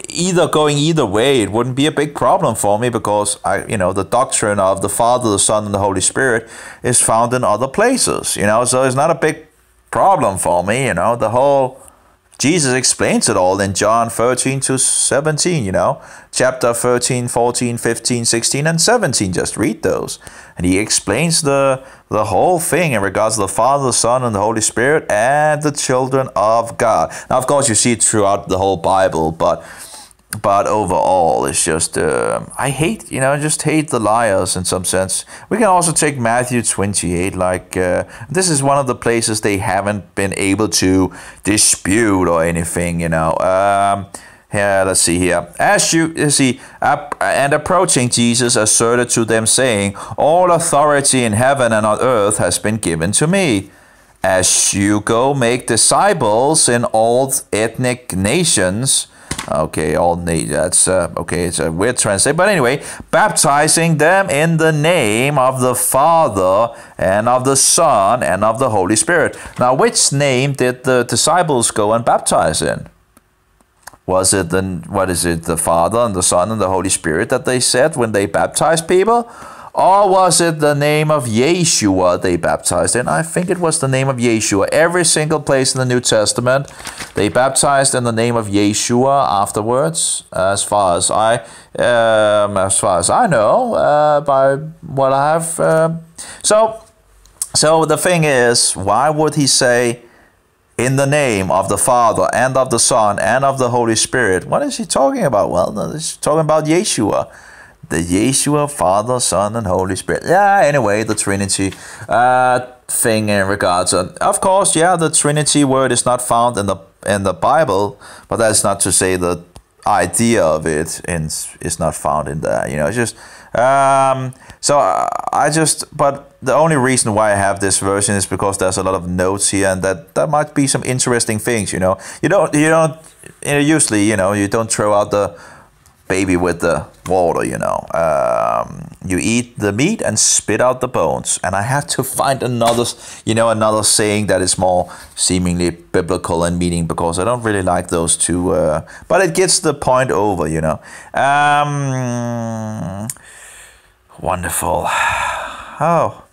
S1: either going either way, it wouldn't be a big problem for me because the doctrine of the Father, the Son, and the Holy Spirit is found in other places. So it's not a big problem for me. The whole Jesus explains it all in John 13 to 17, chapter 13, 14, 15, 16, and 17. Just read those. And he explains the whole thing in regards to the Father, the Son, and the Holy Spirit, and the children of God. Now, of course, you see it throughout the whole Bible, but overall, it's just, I hate, just hate the liars in some sense. We can also take Matthew 28, this is one of the places they haven't been able to dispute or anything, Here, let's see here. As you see, and approaching Jesus asserted to them, saying, all authority in heaven and on earth has been given to me. As you go, make disciples in all ethnic nations. Okay, that's okay. It's a weird translation, but anyway, baptizing them in the name of the Father and of the Son and of the Holy Spirit. Now, which name did the disciples go and baptize in? Was it the Father and the Son and the Holy Spirit that they said when they baptized people? Or was it the name of Yeshua they baptized in? I think it was the name of Yeshua. Every single place in the New Testament, they baptized in the name of Yeshua afterwards, as far as I know, by what I have. So the thing is, why would he say, in the name of the Father and of the Son and of the Holy Spirit? What is he talking about? Well, he's talking about Yeshua. The Yeshua, Father, Son, and Holy Spirit. Yeah, anyway, the Trinity thing in regards to, of course, the Trinity word is not found in the Bible, but that's not to say the idea of it is not found in there. It's just but the only reason why I have this version is because there's a lot of notes here, and that might be some interesting things. You don't usually you don't throw out the baby with the water, you eat the meat and spit out the bones. And I had to find another saying that is more seemingly biblical and meaning, because I don't really like those two, but it gets the point over, wonderful. Oh,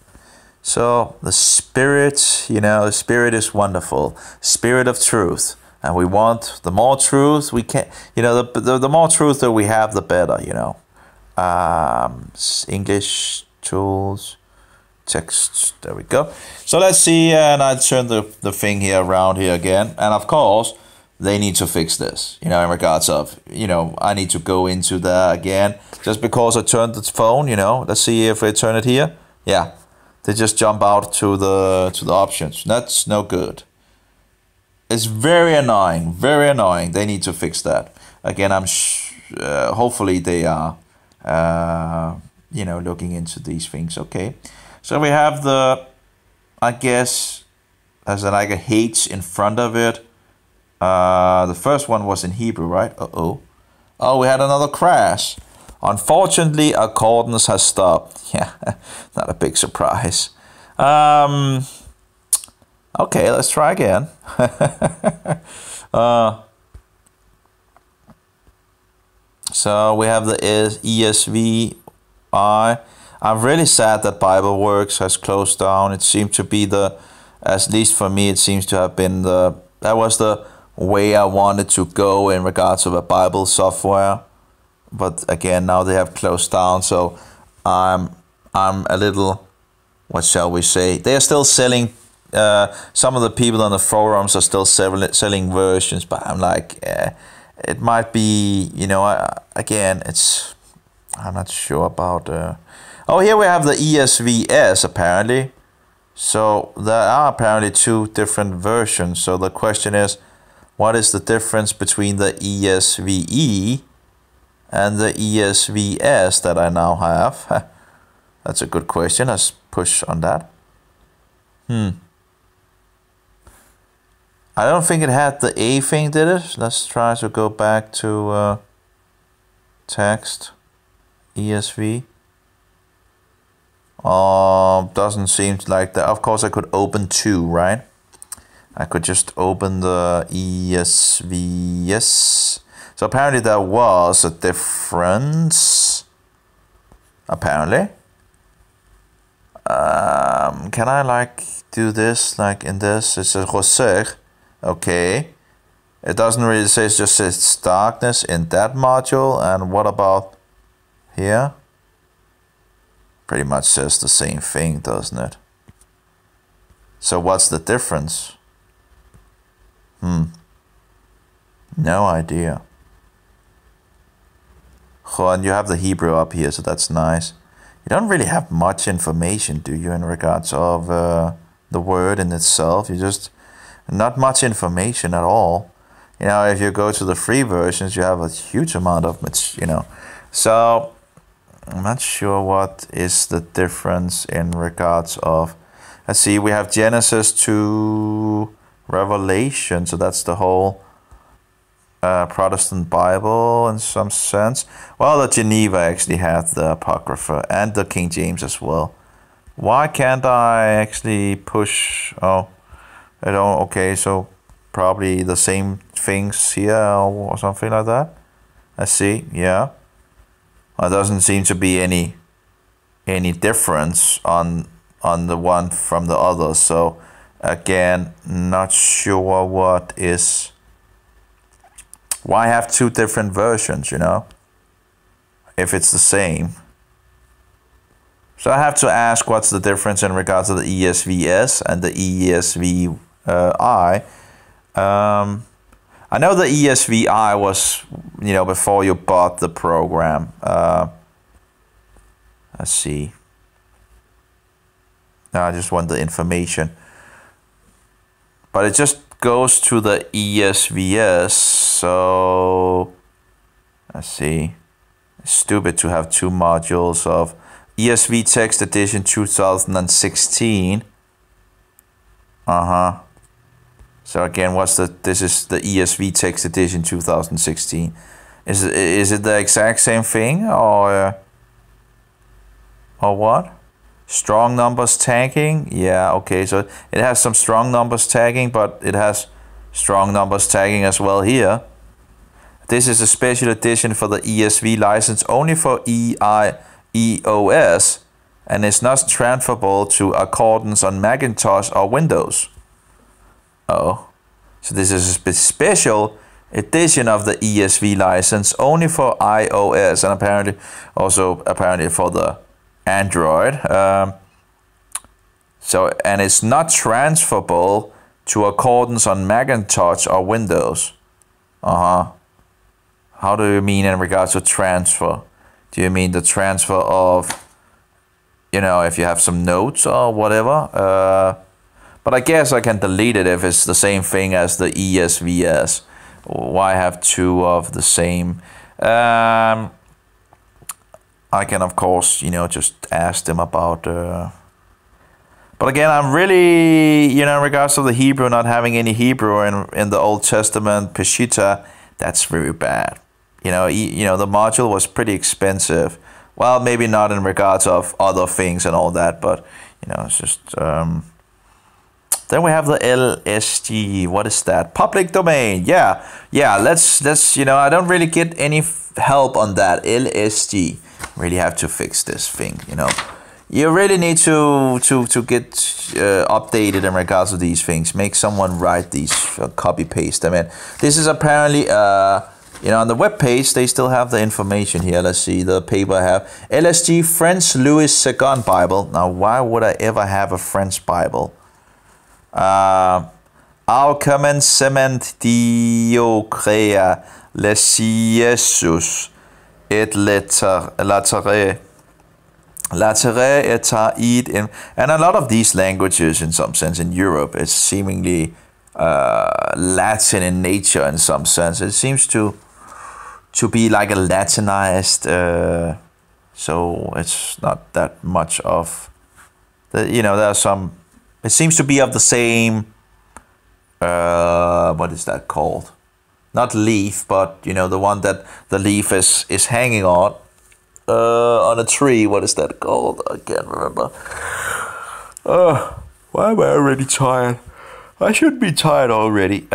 S1: so the Spirit, the Spirit is wonderful, Spirit of truth. And we want the more truth we can, the more truth that we have, the better, English tools, text, there we go. So let's see, and I turn the thing here around here again. And of course, they need to fix this, in regards of, I need to go into there again. Just because I turned the phone, let's see if I turn it here. Yeah, they just jump out to the options. That's no good. It's very annoying, very annoying. They need to fix that. Again, hopefully they are, looking into these things. Okay, so we have I guess, as like a H in front of it. The first one was in Hebrew, right? Oh, we had another crash. Unfortunately, accordance has stopped. Yeah, not a big surprise. Okay, let's try again. So we have the ESV. I'm really sad that Bible Works has closed down. It seemed to be at least for me, it seems to have been that was the way I wanted to go in regards of a Bible software. But again, now they have closed down. So I'm a little, what shall we say? They are still selling. Some of the people on the forums are still selling versions, but I'm like, it might be, again, I'm not sure about. Here we have the ESVS apparently. So there are apparently two different versions. So the question is, what is the difference between the ESVE and the ESVS that I now have? That's a good question. Let's push on that. I don't think it had the A thing, did it? Let's try to go back to text. ESV. Doesn't seem like that. Of course, I could open 2, right? I could just open the ESV. Yes. So apparently there was a difference. Apparently. Can I like do this like in this? It says Roser. Okay. It doesn't really say, it just says darkness in that module. And what about here? Pretty much says the same thing, doesn't it? So what's the difference? No idea. Oh, and you have the Hebrew up here, so that's nice. You don't really have much information, do you, in regards of the word in itself? You just, not much information at all. You know, if you go to the free versions, you have a huge amount of, so I'm not sure what is the difference in regards of, let's see, we have Genesis to Revelation, so that's the whole Protestant Bible in some sense. Well, the Geneva actually had the Apocrypha and the King James as well. Why can't I actually push? Oh, I don't. Okay, so probably the same things here or something like that. I see. Yeah, there doesn't seem to be any difference on the one from the other. So again, not sure what is. Why have 2 different versions, you know, if it's the same? So I have to ask what's the difference in regards to the ESVS and the ESVI. I know the ESVI was, you know, before you bought the program. Let's see. No, I just want the information. But it just goes to the ESVS, so let's see. It's stupid to have 2 modules of ESV Text Edition 2016. So again, this is the ESV Text Edition 2016. Is it the exact same thing or what? Strong numbers tagging, yeah, okay, so it has some strong numbers tagging, but it has strong numbers tagging as well here. This is a special edition for the ESV license only for EOS, and it's not transferable to Accordance on Macintosh or Windows. Oh, so this is a special edition of the ESV license only for iOS, and apparently for the Android. And it's not transferable to Accordance on Macintosh or Windows. How do you mean in regards to transfer? Do you mean the transfer of, you know, if you have some notes or whatever? But I guess I can delete it if it's the same thing as the ESVS. Why have 2 of the same? I can, of course, you know, just ask them about... But again, I'm really, you know, in regards to the Hebrew, not having any Hebrew in the Old Testament, Peshitta, that's very bad. You know, the module was pretty expensive. Well, maybe not in regards of other things and all that, but, you know, it's just... Then we have the LSG. What is that? Public domain. Yeah. Let's. You know, I don't really get any help on that. LSG. Really have to fix this thing. You know, you really need to get updated in regards to these things. Make someone write these, copy paste them in. This is apparently you know, on the web page they still have the information here. Let's see the paper I have. LSG French Louis II Bible. Now, why would I ever have a French Bible? Au commencement Dio crea les et latere et id in, and a lot of these languages, in some sense, in Europe, it's seemingly Latin in nature. In some sense, it seems to be like a Latinized. So it's not that much of the. You know, there are some. It seems to be of the same, what is that called? Not leaf, but, you know, the one that the leaf is hanging on. on a tree. What is that called? I can't remember. Why am I already tired? I should be tired already.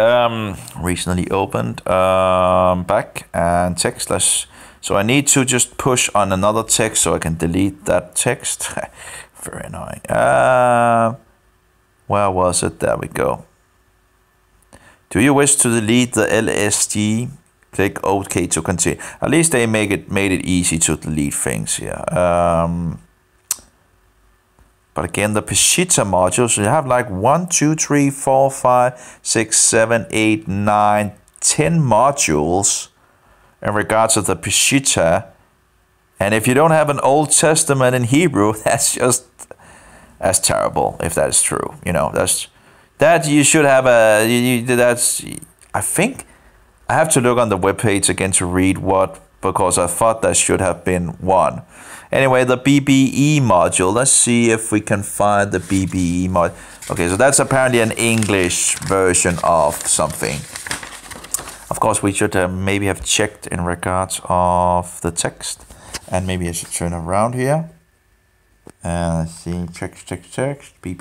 S1: Recently opened back and text. So I need to just push on another text so I can delete that text. Very annoying. Where was it? There we go. Do you wish to delete the LSD? Click OK to continue. At least they made it easy to delete things here. But again, the Peshitta modules, you have like 1, 2, 3, 4, 5, 6, 7, 8, 9, 10 modules in regards to the Peshitta. And if you don't have an Old Testament in Hebrew, that's terrible if that is true. You know, that you should have I think I have to look on the webpage again to read what, because I thought there should have been one. Anyway, the BBE module. Let's see if we can find the BBE module. Okay, so that's apparently an English version of something. Of course, we should maybe have checked in regards of the text. And maybe I should turn around here. Let's see, text, B.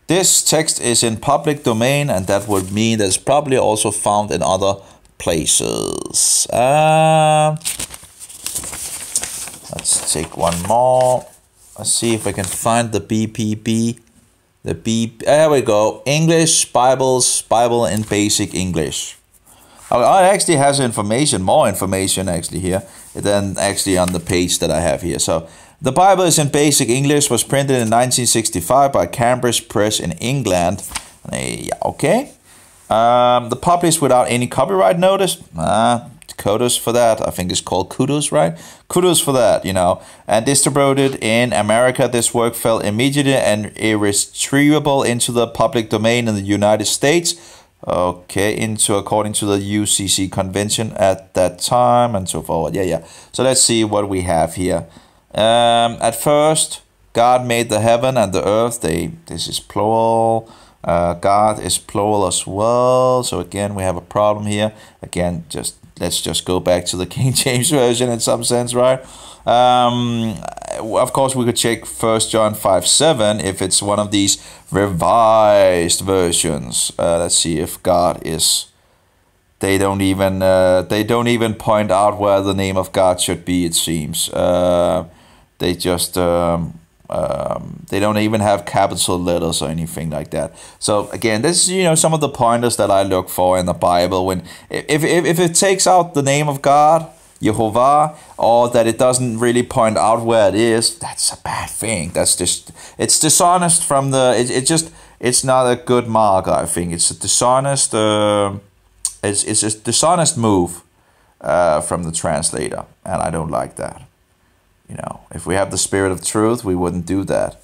S1: This text is in public domain, and that would mean that it's probably also found in other places. Let's take one more. Let's see if I can find the BPB. There we go. English Bible in basic English. Oh, it actually has more information actually here than actually on the page that I have here. So the Bible is in basic English, was printed in 1965 by Cambridge Press in England. Okay. The published without any copyright notice. Kudos for that. I think it's called kudos, right? Kudos for that, you know. And distributed in America, this work fell immediately and irretrievable into the public domain in the United States. Okay, according to the UCC convention at that time and so forth. Yeah. So let's see what we have here. At first, God made the heaven and the earth. This is plural. God is plural as well. So again, we have a problem here. Again, let's just go back to the King James Version in some sense, right? Of course, we could check 1 John 5:7 if it's one of these revised versions. Let's see if God is. They don't even point out where the name of God should be. It seems they just they don't even have capital letters or anything like that. So again, this is some of the pointers that I look for in the Bible. When if it takes out the name of God, Jehovah, or that it doesn't really point out where it is, that's a bad thing. That's just, it's dishonest from the. It's not a good mark. I think it's a dishonest. It's a dishonest move from the translator, and I don't like that. If we have the Spirit of truth, we wouldn't do that.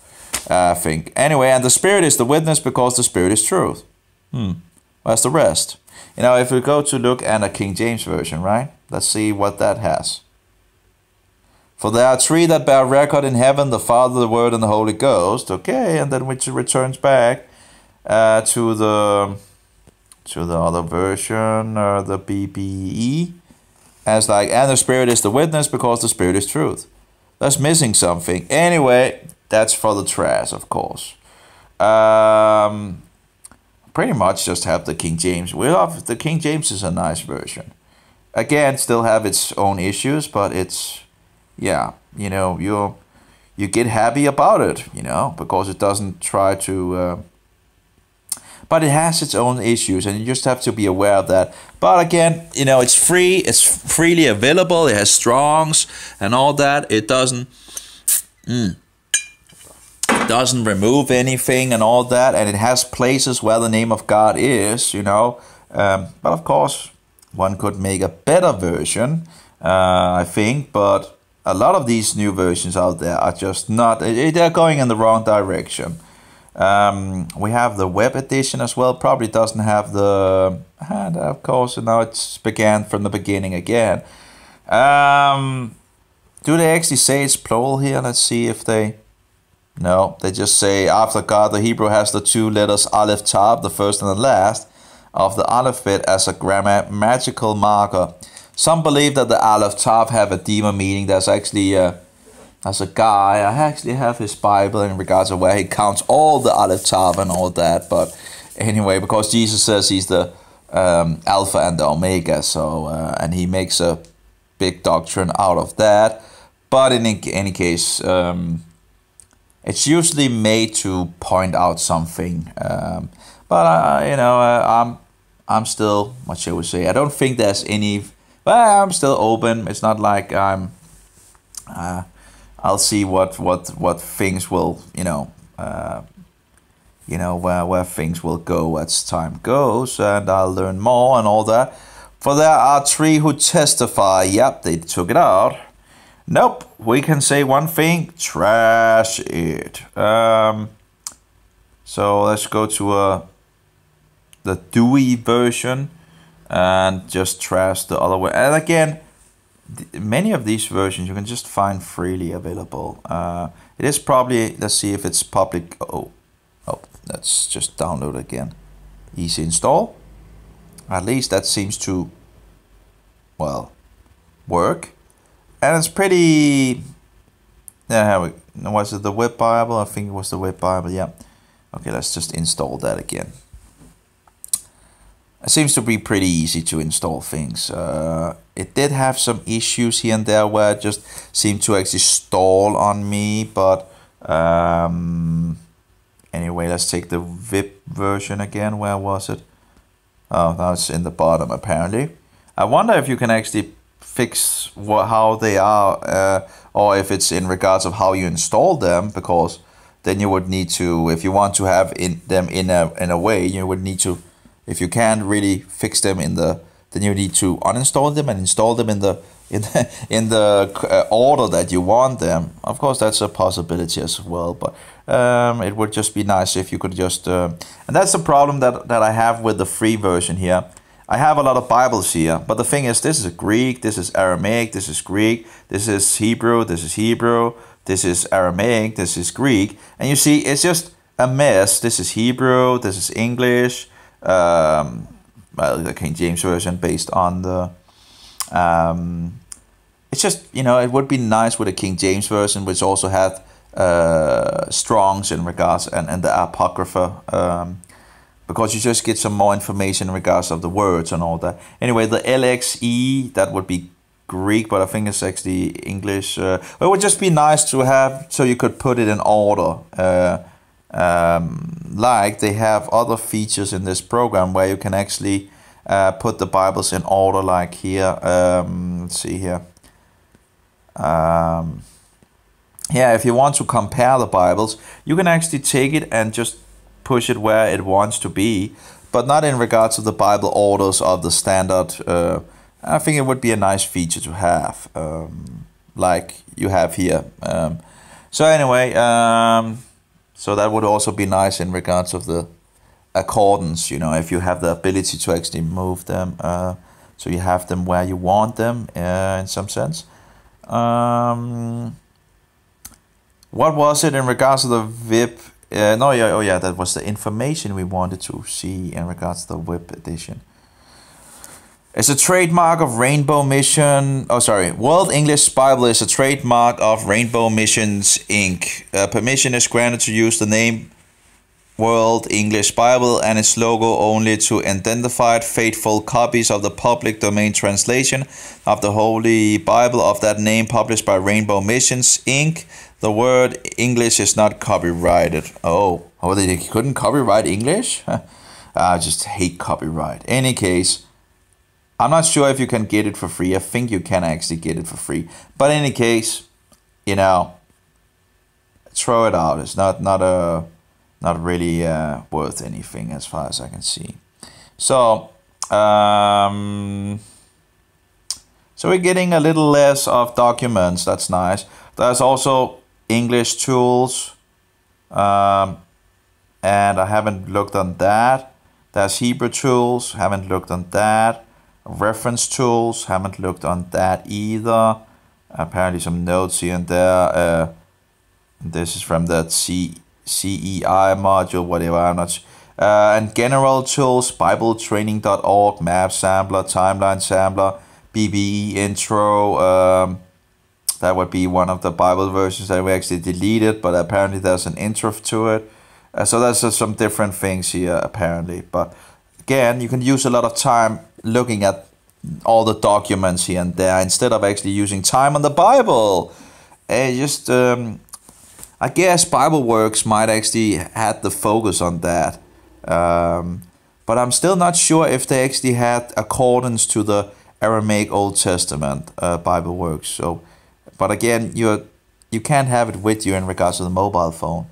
S1: I think. Anyway, and the Spirit is the witness because the Spirit is truth. Where's the rest? If we go to look at a King James Version, right? Let's see what that has. For there are three that bear record in heaven, the Father, the Word, and the Holy Ghost. Okay, and then which returns back to the other version, the BBE, as like, and the Spirit is the witness because the Spirit is truth. That's missing something. Anyway, that's for the trash, of course. Pretty much just have the King James. The King James is a nice version. Again, still have its own issues, but it's, yeah, you get happy about it, because it doesn't try to. But it has its own issues, and you just have to be aware of that. But again, it's free. It's freely available. It has strongs and all that. It doesn't remove anything and all that. And it has places where the name of God is, But of course, one could make a better version, I think. But a lot of these new versions out there are just not. They're going in the wrong direction. We have the web edition as well. Probably doesn't have the, and of course now it's began from the beginning again. Do they actually say it's plural here? Let's see if they. No, they just say after God, the Hebrew has the two letters Aleph Tav, the first and the last. of the alphabet as a grammatical marker. Some believe that the Aleph Tav have a deeper meaning. There's actually as a guy, I actually have his Bible in regards to where he counts all the Aleph Tav and all that. But anyway, because Jesus says he's the Alpha and the Omega, so and he makes a big doctrine out of that. But in any case, it's usually made to point out something. But I'm still, what shall we say? I don't think there's any. Well, I'm still open. It's not like I'm. I'll see what things will where things will go as time goes, and I'll learn more and all that. For there are 3 who testify. Yep, they took it out. Nope, we can say one thing: trash it. So let's go to the Dewey version and just trash the other way. And again, many of these versions you can just find freely available. It is probably, let's see if it's public. Oh, let's just download again. Easy install. At least that seems to, well, work. And it's pretty, was it the Web Bible? I think it was the Web Bible, yeah. Okay, let's just install that again. It seems to be pretty easy to install things. It did have some issues here and there where it just seemed to actually stall on me, but anyway, let's take the VIP version again. Where was it? Oh, now it's in the bottom apparently. I wonder if you can actually fix how they are, or if it's in regards of how you install them, because then you would need to, if you want to have them in a way, you would need to, if you can't really fix them then you need to uninstall them and install them in the order that you want them. Of course, that's a possibility as well, but it would just be nice if you could just, and that's the problem that I have with the free version here. I have a lot of Bibles here, but the thing is, this is Greek, this is Aramaic, this is Greek, this is Hebrew, this is Hebrew, this is Aramaic, this is Greek, and you see, it's just a mess. This is Hebrew, this is English, well, the King James Version based on the, it's just, it would be nice with a King James Version, which also had Strongs in regards, and the Apocrypha, because you just get some more information in regards of the words and all that. Anyway, the LXE, that would be Greek, but I think it's actually English. It would just be nice to have, so you could put it in order. Like they have other features in this program where you can actually put the Bibles in order, like here. Let's see here. Yeah, if you want to compare the Bibles, you can actually take it and just push it where it wants to be, but not in regards to the Bible orders of the standard. I think it would be a nice feature to have, like you have here. So anyway, so that would also be nice in regards of the accordance, if you have the ability to actually move them, so you have them where you want them, in some sense. What was it in regards to the VIP? That was the information we wanted to see in regards to the web edition. It's a trademark of Rainbow Mission. World English Bible is a trademark of Rainbow Missions Inc. Permission is granted to use the name World English Bible and its logo only to identified faithful copies of the public domain translation of the Holy Bible of that name published by Rainbow Missions Inc. The word English is not copyrighted. Oh, they couldn't copyright English? I just hate copyright. Any case, I'm not sure if you can get it for free. I think you can actually get it for free. But in any case, throw it out. It's not really worth anything as far as I can see. So, so we're getting a little less of documents. That's nice. There's also English tools, and I haven't looked on that. There's Hebrew tools, haven't looked on that. Reference tools, haven't looked on that either. Apparently some notes here and there. This is from that CEI module, whatever. And general tools, bibletraining.org, map sampler, timeline sampler, BBE intro. That would be one of the Bible versions that we actually deleted, but apparently there's an intro to it. So there's some different things here apparently. But again, you can use a lot of time looking at all the documents here and there instead of actually using time on the Bible. I guess BibleWorks might actually had the focus on that. But I'm still not sure if they actually had accordance to the Aramaic Old Testament BibleWorks. So, but again, you can't have it with you in regards to the mobile phone.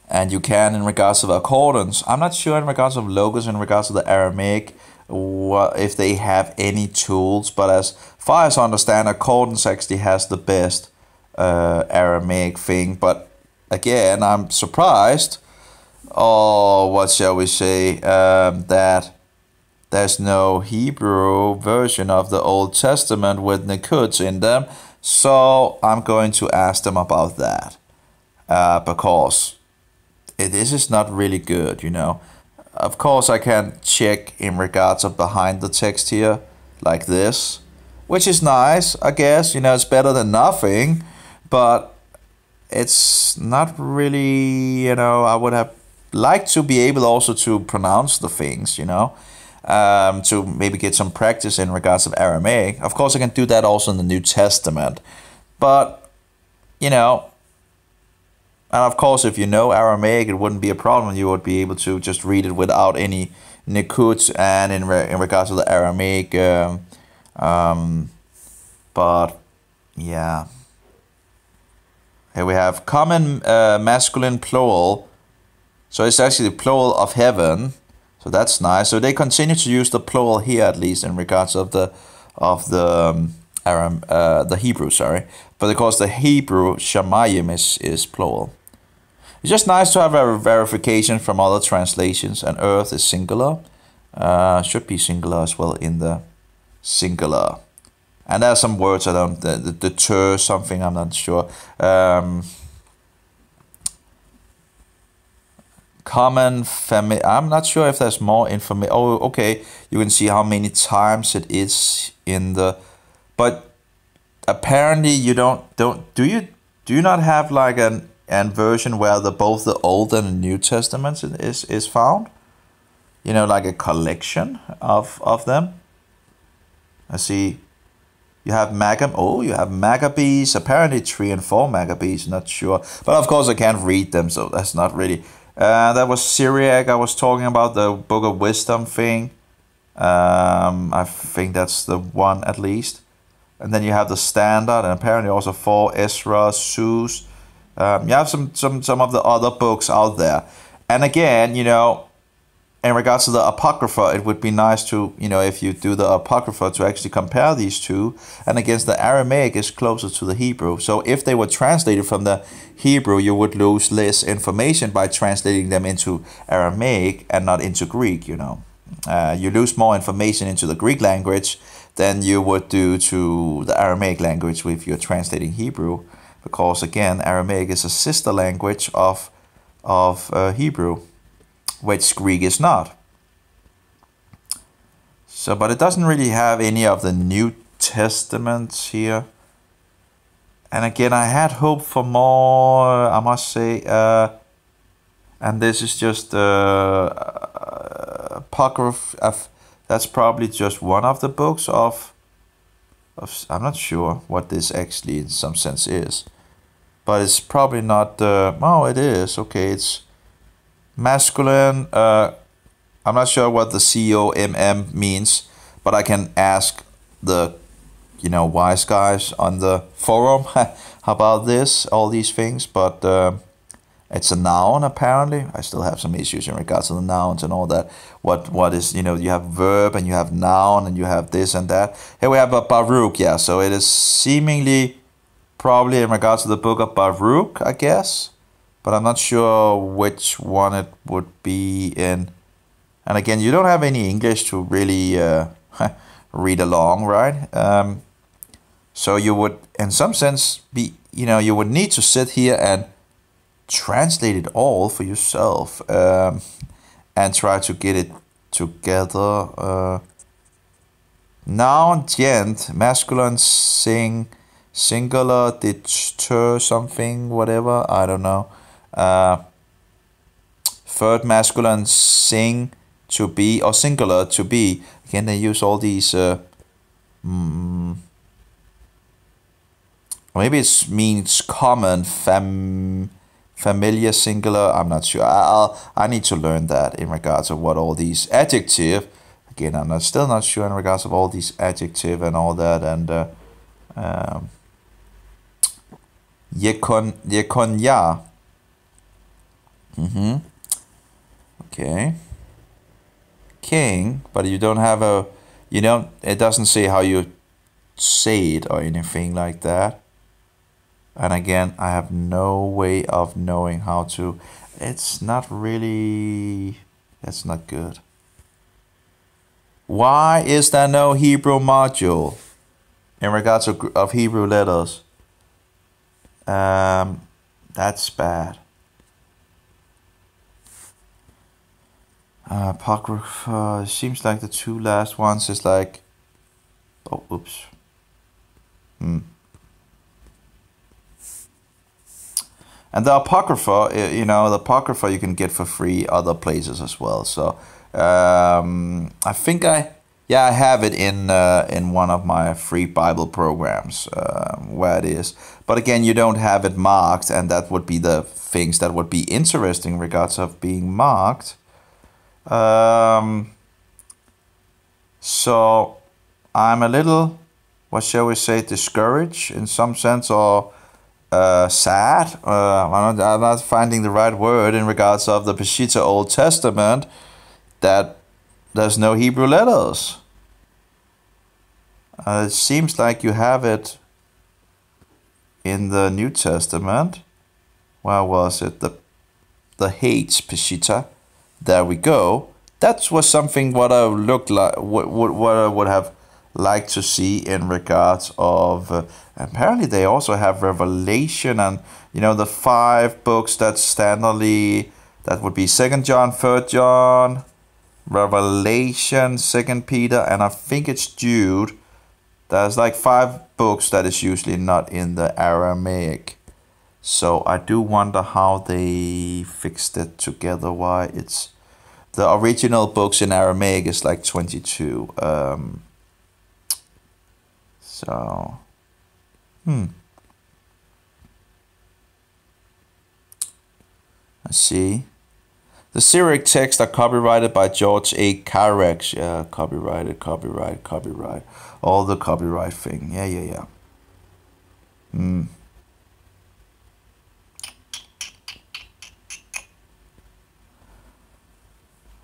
S1: And you can in regards of accordance. I'm not sure in regards of logos, in regards to the Aramaic, if they have any tools. But as far as I understand, accordance actually has the best Aramaic thing. But again, I'm surprised, or what shall we say, that there's no Hebrew version of the Old Testament with Nikuts in them. So I'm going to ask them about that, because this is not really good, you know. Of course, I can check in regards of behind the text here, like this, which is nice, I guess. You know, it's better than nothing, but it's not really, you know, I would have liked to be able also to pronounce the things, you know, to maybe get some practice in regards of Aramaic. Of course, I can do that also in the New Testament, but, you know, and of course, if you know Aramaic, it wouldn't be a problem. You would be able to just read it without any nikuts and in regards to the Aramaic. But yeah. Here we have common masculine plural. So it's actually the plural of heaven. So that's nice. So they continue to use the plural here, at least in regards of the Hebrew, sorry. But of course the Hebrew Shamayim is plural. It's just nice to have a verification from other translations, and earth is singular. Should be singular as well in the singular. And there are some words I don't, the ter something, I'm not sure. Common family, I'm not sure if there's more information. Oh, okay, you can see how many times it is in the, but apparently you do you not have like an version where both the Old and the New Testaments is found? You know, like a collection of them. I see. You have you have Maccabees. Apparently 3 and 4 Maccabees. Not sure, but of course I can't read them, so that's not really. That was Syriac. I was talking about the Book of Wisdom thing. I think that's the one at least. And then you have the Standard, and apparently also 4 Ezra, Seuss. You have some of the other books out there. And again, you know, in regards to the Apocrypha, it would be nice to, you know, if you do the Apocrypha, to actually compare these two. And against the Aramaic is closer to the Hebrew. So if they were translated from the Hebrew, you would lose less information by translating them into Aramaic and not into Greek, you know. You lose more information into the Greek language than you would do to the Aramaic language if you're translating Hebrew. Because again, Aramaic is a sister language of Hebrew, which Greek is not. So, but it doesn't really have any of the New Testaments here. And again, I had hope for more, I must say. And this is just Apocrypha. That's probably just one of the books of. I'm not sure what this actually in some sense is. But it's probably not, oh, it is, okay, it's masculine. I'm not sure what the COMM means, but I can ask the, you know, wise guys on the forum about this, all these things, but it's a noun apparently. I still have some issues in regards to the nouns and all that. What is, you know, you have verb and you have noun and you have this and that. Here we have a Baruch, yeah, so it is seemingly probably in regards to the book of Baruch, I guess. But I'm not sure which one it would be in. And again, you don't have any English to really read along, right? So you would, in some sense, be, you know, you would need to sit here and translate it all for yourself and try to get it together. Noun, gent, masculine, sing, singular, deter, something, whatever, I don't know. Third masculine, sing, to be, or singular, to be. Again, they use all these, maybe it means common, familiar, singular, I'm not sure. I need to learn that in regards of what all these adjective. Again, I'm still not sure in regards of all these adjective and all that. And yekonya. Okay. King, but you don't have a, it doesn't say how you say it or anything like that. And again, I have no way of knowing how to. It's not really. That's not good. Why is there no Hebrew module in regards of Hebrew letters? That's bad. Apocrypha. Seems like the two last ones is like. Oh, oops. And the Apocrypha, the Apocrypha you can get for free other places as well. So I think I have it in one of my free Bible programs where it is. But again, you don't have it marked, and that would be the things that would be interesting in regards of being marked. So I'm a little, what shall we say, discouraged in some sense, or sad. I'm not finding the right word in regards of the Peshitta Old Testament, that there's no Hebrew letters. It seems like you have it in the New Testament. Where was it? The Hates Peshitta. There we go. That was something what I looked like, what I would have liked to see in regards of. Apparently, they also have Revelation, and the 5 books that standardly, that would be 2nd John, 3rd John, Revelation, 2nd Peter, and I think it's Jude. There's like 5 books that is usually not in the Aramaic. So I do wonder how they fixed it together. Why it's the original books in Aramaic is like 22. So. Let's see. The Syriac texts are copyrighted by George A. Carrex. Yeah, copyright. All the copyright thing. Yeah.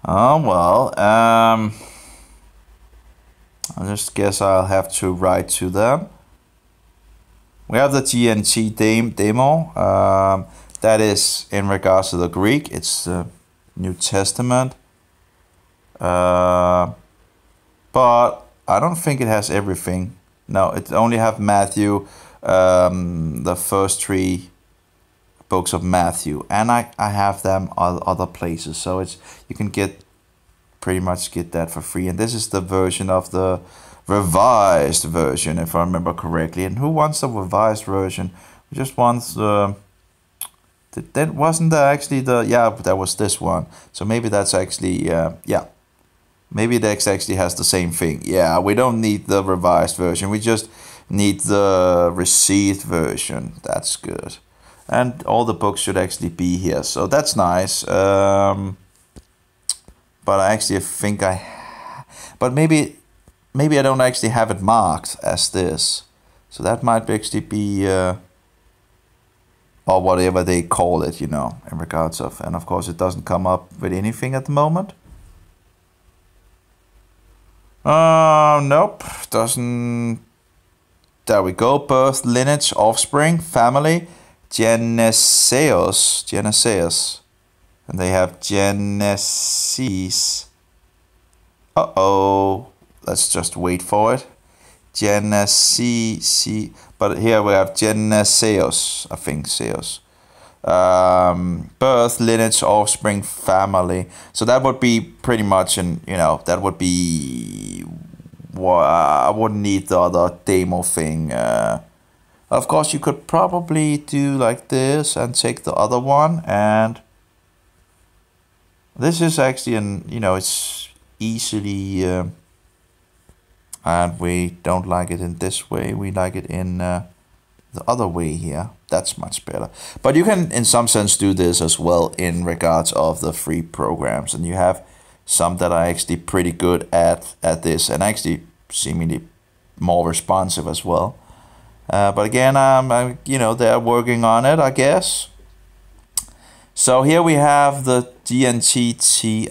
S1: Oh, well. I just guess I'll have to write to them. We have the TNT demo. That is in regards to the Greek. It's the New Testament. But I don't think it has everything. No, it only have Matthew, the first 3 books of Matthew. And I have them other places. So you can pretty much get that for free. And this is the version of the revised version, if I remember correctly. And who wants the revised version? Who just wants that wasn't there actually that was this one. So maybe that's actually maybe that actually has the same thing. Yeah, we don't need the revised version. We just need the received version. That's good. And all the books should actually be here. So that's nice. But I actually think but maybe I don't actually have it marked as this. So that might actually be, or whatever they call it, in regards of. And of course it doesn't come up with anything at the moment. Nope, doesn't. There we go. Birth, lineage, offspring, family, Geneseos. And they have Genesis. Let's just wait for it. Genesis. But here we have Geneseos, I think, Seos. birth, lineage, offspring, family. So that would be pretty much, that would be. I wouldn't need the other demo thing. Of course, you could probably do like this and take the other one, and this is actually it's easily, and we don't like it in this way. We like it in the other way here. That's much better. But you can, in some sense, do this as well in regards of the free programs, and you have some that are actually pretty good at this, and actually seemingly more responsive as well. But again, they're working on it, I guess. So here we have the DNTTRs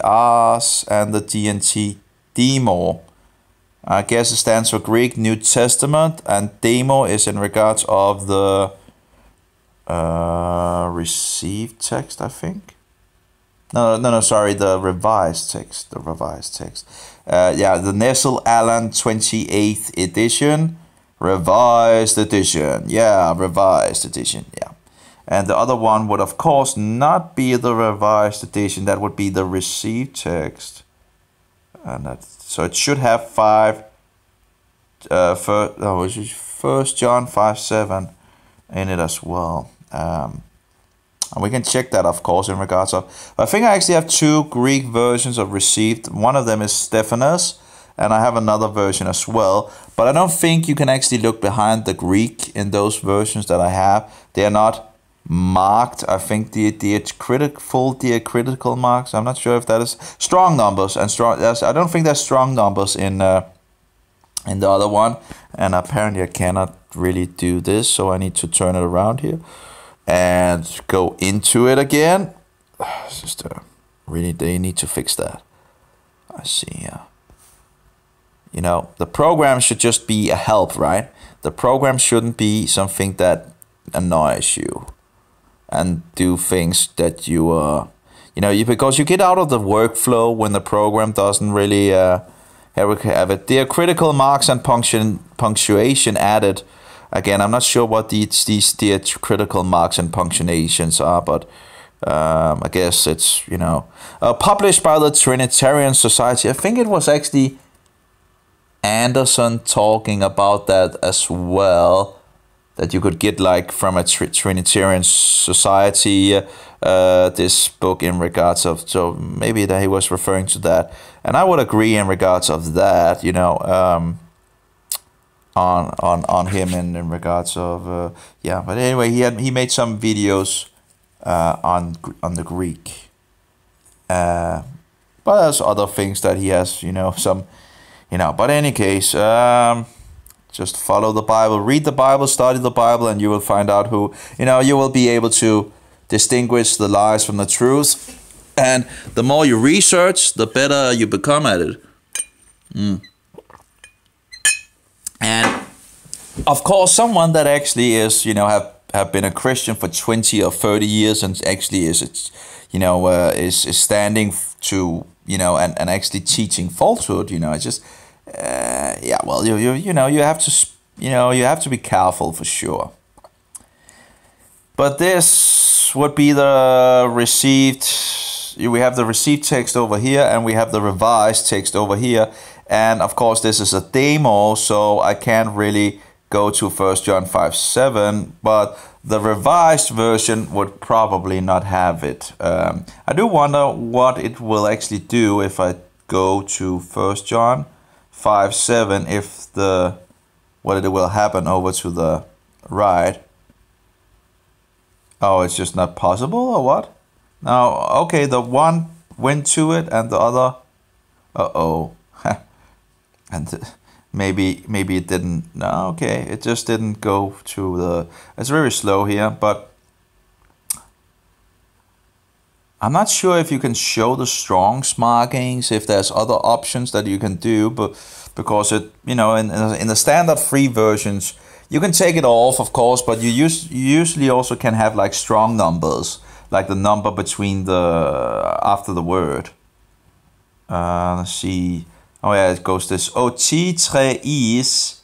S1: and the DNT demo. I guess it stands for Greek New Testament, and demo is in regards of the received text, I think. No, sorry, the revised text. The Nestle Allen 28th edition. Revised edition. Yeah. And the other one would, of course, not be the revised edition. That would be the received text. And so it should have 1 John 5:7 in it as well. And we can check that, of course, in regards of. I think I actually have 2 Greek versions of received. One of them is Stephanus, and I have another version as well. But I don't think you can actually look behind the Greek in those versions that I have. They are not marked. I think the diacritical marks. I'm not sure if that is strong numbers and strong. I don't think there's strong numbers in the other one. And apparently I cannot really do this, so I need to turn it around here and go into it again. It's just really, they need to fix that. I see. The program should just be a help, right? The program shouldn't be something that annoys you and do things that because you get out of the workflow when the program doesn't really have it. Diacritical marks and punctuation added. Again, I'm not sure what these diacritical marks and punctuations are, but I guess it's, published by the Trinitarian Society. I think it was actually Anderson talking about that as well, that you could get like from a Trinitarian Society, this book in regards of, so maybe that he was referring to that. And I would agree in regards of that, on him and in regards of, but anyway, he made some videos on the Greek. But there's other things that he has, some, but in any case, just follow the Bible, read the Bible, study the Bible, and you will find out who, you will be able to distinguish the lies from the truth. And the more you research, the better you become at it. And of course, someone that actually is, have been a Christian for 20 or 30 years and actually is standing to, and actually teaching falsehood, it's just, you have to be careful for sure. But this would be the received. We have the received text over here, and we have the revised text over here. And of course, this is a demo, so I can't really go to 1 John 5:7. But the revised version would probably not have it. I do wonder what it will actually do if I go to 1 John 5:7. If what it will happen over to the right. Oh, it's just not possible, or what? Now, okay, the one went to it and the other, and maybe it didn't. No, okay, it just didn't go to the. It's very slow here, but I'm not sure if you can show the Strong's markings, if there's other options that you can do, but because it, in the standard free versions, you can take it off, of course, but you usually also can have like strong numbers, like the number between after the word. Let's see. Oh yeah, it goes this. O T 3 is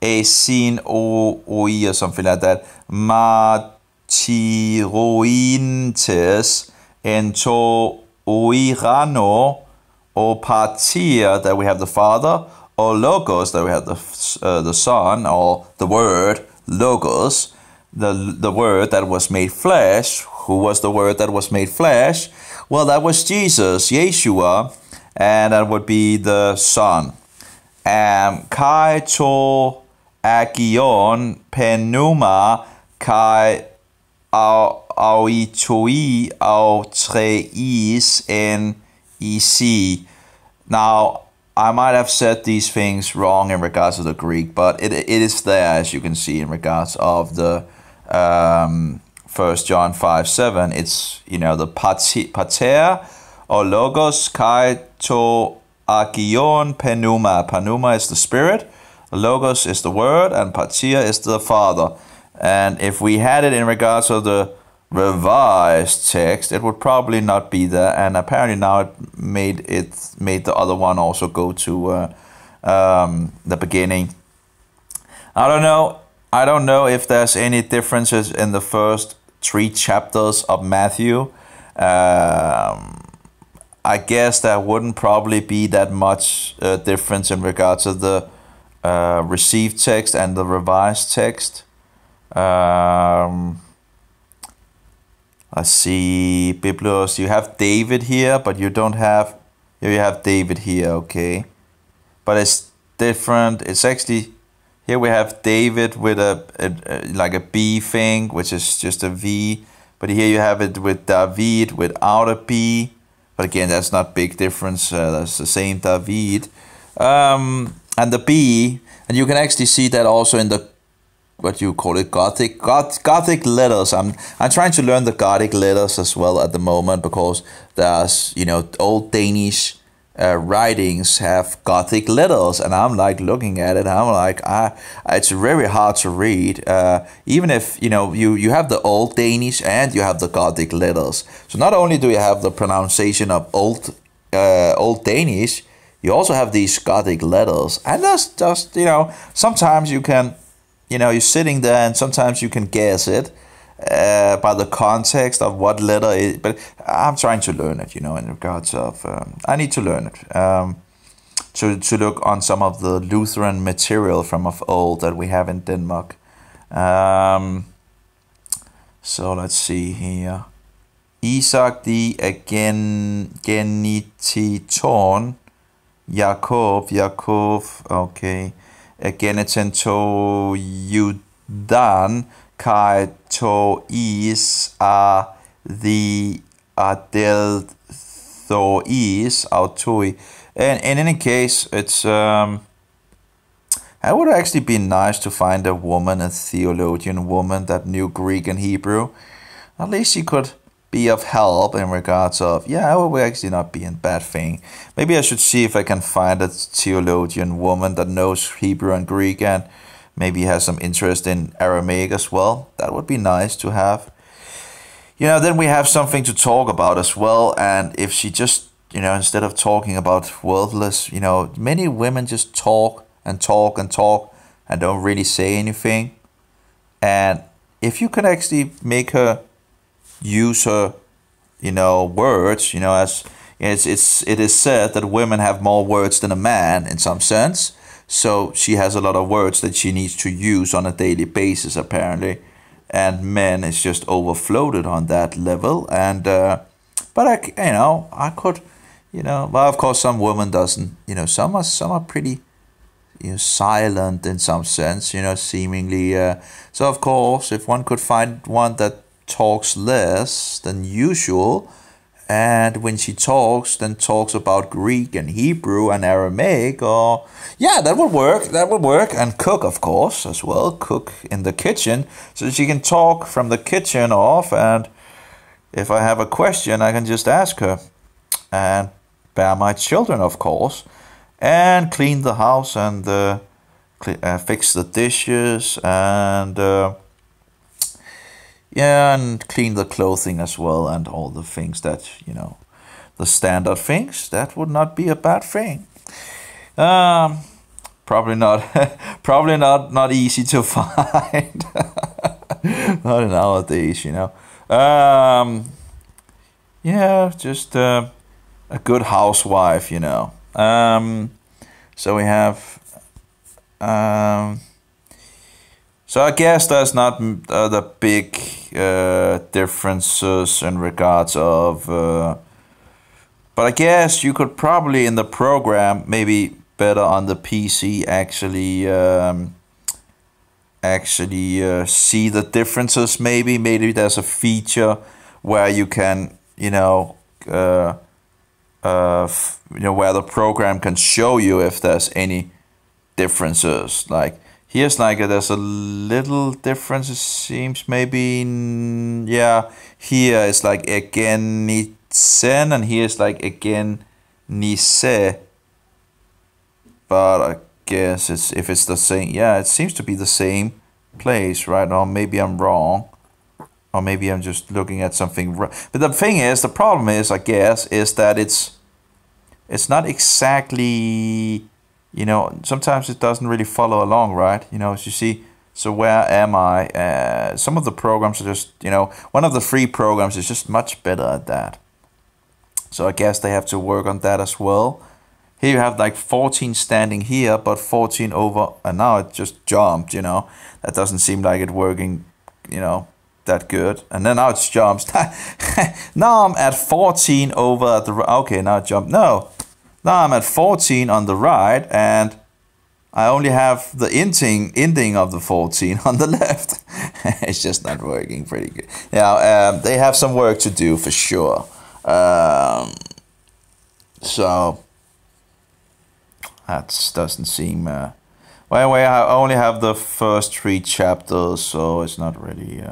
S1: a sin o I or something like that. Ma tirointes, ento oirano, or patia, that we have the Father, or logos, that we have the Son, or the Word, logos, the Word that was made flesh. Who was the Word that was made flesh? Well, that was Jesus, Yeshua, and that would be the Son. Kai to agion penuma kai auitoi au treis en ec. Now, I might have said these things wrong in regards to the Greek, but it is there, as you can see, in regards of the 1 John 5:7. It's, the pater or logos kai to agion penuma. Penuma is the Spirit, logos is the Word, and patia is the Father. And if we had it in regards of the revised text, it would probably not be there. And apparently now it made the other one also go to the beginning. I don't know if there's any differences in the first 3 chapters of Matthew. I guess there wouldn't probably be that much difference in regards to the received text and the revised text. Let's see, Biblos, you have David here, but you don't have, here you have David here, okay. But it's different. It's actually, here we have David with like a B thing, which is just a V. But here you have it with David without a B. But again, that's not big difference. That's the same David. And the B, and you can actually see that also in the, what you call it, Gothic letters. I'm trying to learn the Gothic letters as well at the moment, because there's, old Danish writings have Gothic letters, and I'm like looking at it, I'm like, it's very hard to read. Even if you have the old Danish and you have the Gothic letters. So not only do you have the pronunciation of old Danish, you also have these Gothic letters, and that's just sometimes you can. You're sitting there and sometimes you can guess it by the context of what letter it is. But I'm trying to learn it, in regards of... I need to learn it. To look on some of the Lutheran material from of old that we have in Denmark. So let's see here. Isak de genititon. Jakob, okay. Geneten to Judan kai to is the adelthois autoi. And in any case, it's it would actually be nice to find a woman, a theologian woman that knew Greek and Hebrew. At least she could be of help in regards of, it would actually not be a bad thing. Maybe I should see if I can find a theologian woman that knows Hebrew and Greek and maybe has some interest in Aramaic as well. That would be nice to have. Then we have something to talk about as well. And if she just, instead of talking about worthless, many women just talk and talk and talk and don't really say anything. And if you can actually make her use her, words, as it is said that women have more words than a man in some sense. So she has a lot of words that she needs to use on a daily basis, apparently. And men is just overfloated on that level. And, but I could, well, of course some women doesn't, some are pretty, silent in some sense, seemingly. So of course, if one could find one that talks less than usual, and when she talks, then talks about Greek and Hebrew and Aramaic, or that would work. And cook, of course, as well, cook in the kitchen, so she can talk from the kitchen off, and if I have a question, I can just ask her, and bear my children, of course, and clean the house, and fix the dishes, and and clean the clothing as well, and all the things that, the standard things. That would not be a bad thing. Probably not, not easy to find. Not nowadays, you know. Yeah, just a good housewife, you know. So we have. So I guess there's not the big differences in regards of. But I guess you could probably in the program maybe better on the PC actually see the differences. Maybe there's a feature where you can where the program can show you if there's any differences. Like here's like there's a little difference. It seems maybe yeah. Here it's like again nisen and here's like again nise. But I guess if it's the same. Yeah, it seems to be the same place, right? Or maybe I'm wrong. Or maybe I'm just looking at something wrong. But the thing is, the problem is, I guess, is that it's not exactly, sometimes it doesn't really follow along, right? As you see, so where am I? Some of the programs are just, one of the free programs is just much better at that. So I guess they have to work on that as well. Here you have like 14 standing here, but 14 over, and now it just jumped, That doesn't seem like it working, that good. And then now it's jumped. Now I'm at 14 over at the, okay, now it jumped. No, now I'm at 14 on the right, and I only have the ending of the 14 on the left. It's just not working pretty good. Yeah, they have some work to do for sure. So that doesn't seem. Well, I only have the first 3 chapters, so it's not really.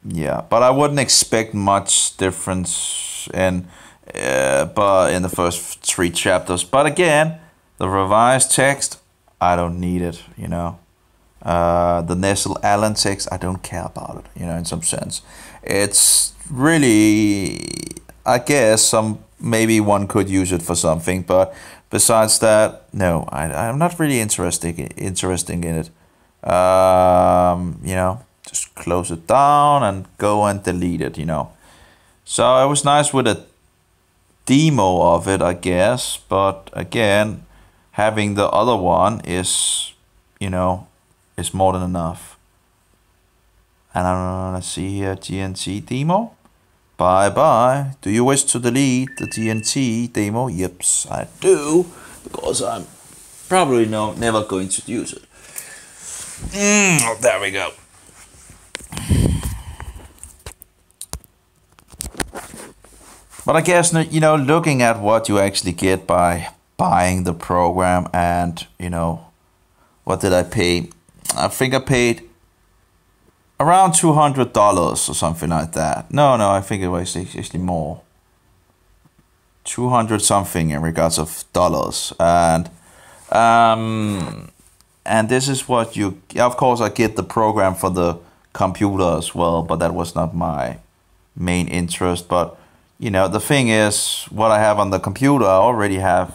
S1: Yeah, but I wouldn't expect much difference but in the first 3 chapters. But again, the revised text, I don't need it. The Nestle Allen text, I don't care about it. In some sense, it's really, I guess maybe one could use it for something, but besides that, no, I'm not really interested in it. Just close it down and go and delete it. So it was nice with a demo of it, I guess, but again, having the other one is more than enough. And I'm gonna see here GNT demo. Bye. Do you wish to delete the GNT demo? Yeps, I do, because I'm probably never going to use it. There we go. But I guess, looking at what you actually get by buying the program and, what did I pay? I think I paid around $200 or something like that. No, I think it was actually more. 200 something in regards of dollars. And this is what you, of course I get the program for the computer as well, but that was not my main interest. But the thing is, what I have on the computer, I already have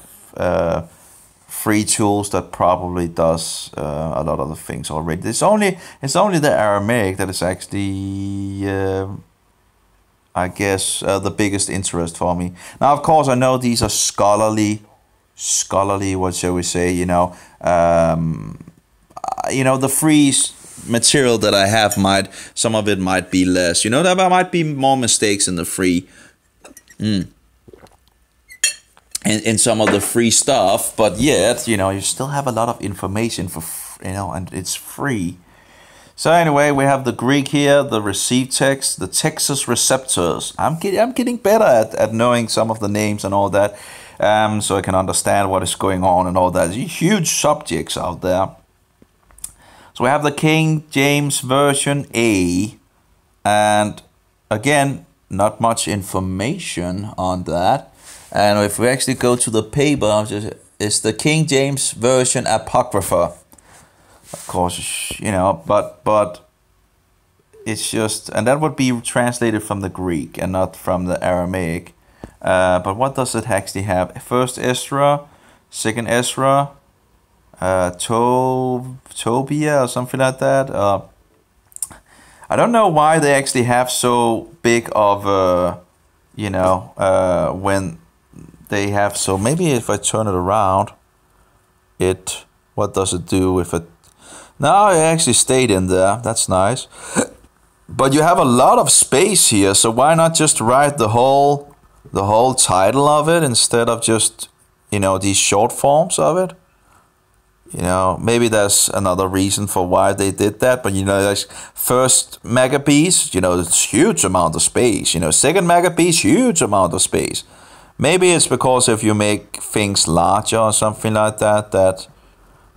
S1: free tools that probably does a lot of the things already. It's only the Aramaic that is actually, I guess, the biggest interest for me. Now, of course, I know these are scholarly. What shall we say? The free material that I have some of it might be less. There might be more mistakes in the free. In some of the free stuff, but yet, you still have a lot of information and it's free. So anyway, we have the Greek here, the received text, the Texas receptors. I'm getting better at knowing some of the names and all that, so I can understand what is going on and all that. Huge subjects out there. So we have the King James Version A, and again, not much information on that. And if we actually go to the paper, it's the King James Version Apocrypha. Of course, but it's just, and that would be translated from the Greek and not from the Aramaic. But what does it actually have? First Ezra, Second Ezra, Tobia or something like that. I don't know why they actually have so big of when they have so. Maybe if I turn it around, what does it do if it? No, it actually stayed in there. That's nice. But you have a lot of space here, so why not just write the whole title of it instead of just these short forms of it? Maybe there's another reason for why they did that, but there's first megapiece, it's huge amount of space. Second megapiece, huge amount of space. Maybe it's because if you make things larger or something like that,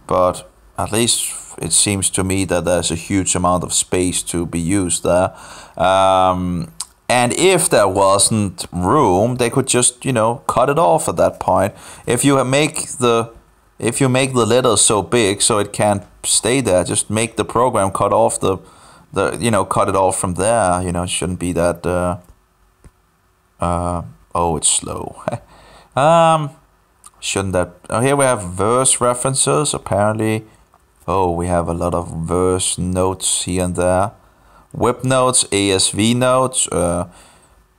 S1: but at least it seems to me that there's a huge amount of space to be used there. And if there wasn't room, they could just, cut it off at that point. If you make the letters so big so it can't stay there, just make the program cut off cut it off from there. It shouldn't be that. It's slow. Shouldn't that? Here we have verse references. Apparently, we have a lot of verse notes here and there. Whip notes, ASV notes.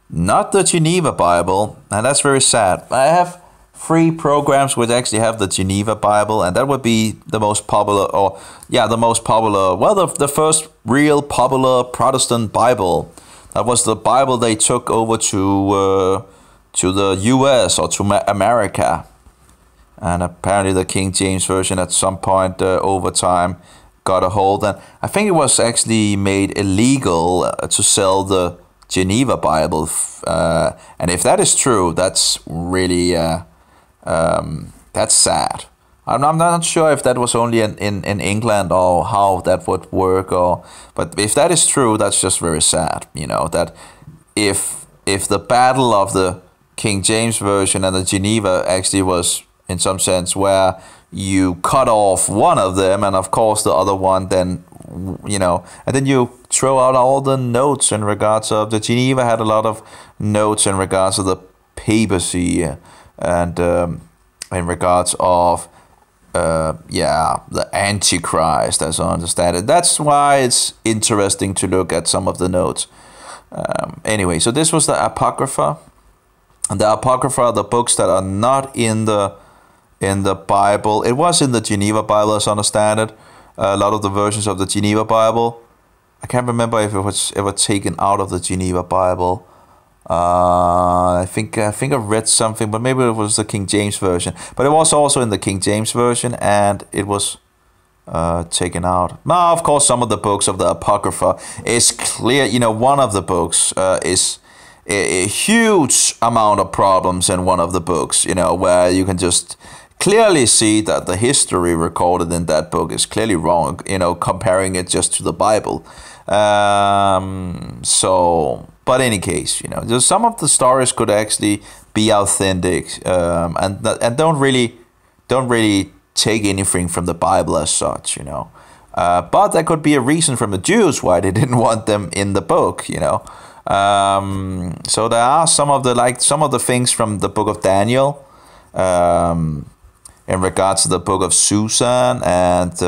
S1: Not the Geneva Bible, and that's very sad. I have 3 programs which actually have the Geneva Bible, and that would be the most popular, the first real popular Protestant Bible. That was the Bible they took over to the US or to America. And apparently the King James Version at some point over time got a hold. And I think it was actually made illegal to sell the Geneva Bible. And if that is true, that's really... that's sad. I'm not sure if that was only in England or how that would work, but if that is true, that's just very sad. That if the battle of the King James Version and the Geneva actually was in some sense where you cut off one of them and of course the other one then and then you throw out all the notes in regards of the Geneva had a lot of notes in regards of the papacy and in regards of the Antichrist, as I understand it. That's why it's interesting to look at some of the notes. Anyway, so this was the Apocrypha. And the Apocrypha are the books that are not in the Bible. It was in the Geneva Bible, as I understand it. A lot of the versions of the Geneva Bible. I can't remember if it was ever taken out of the Geneva Bible. I think I read something, but maybe it was the King James Version. But it was also in the King James Version, and it was taken out. Now, of course, some of the books of the Apocrypha is clear. One of the books is a huge amount of problems in one of the books. Where you can just clearly see that the history recorded in that book is clearly wrong. Comparing it just to the Bible. But in any case, some of the stories could actually be authentic, and don't really take anything from the Bible as such, But there could be a reason from the Jews why they didn't want them in the book, So there are some of the things from the book of Daniel, in regards to the book of Susan, and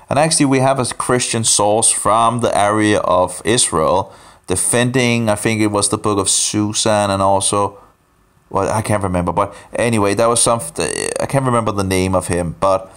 S1: actually we have a Christian source from the area of Israel defending, I think it was the book of Susan, and also, I can't remember, but anyway, that was I can't remember the name of him, but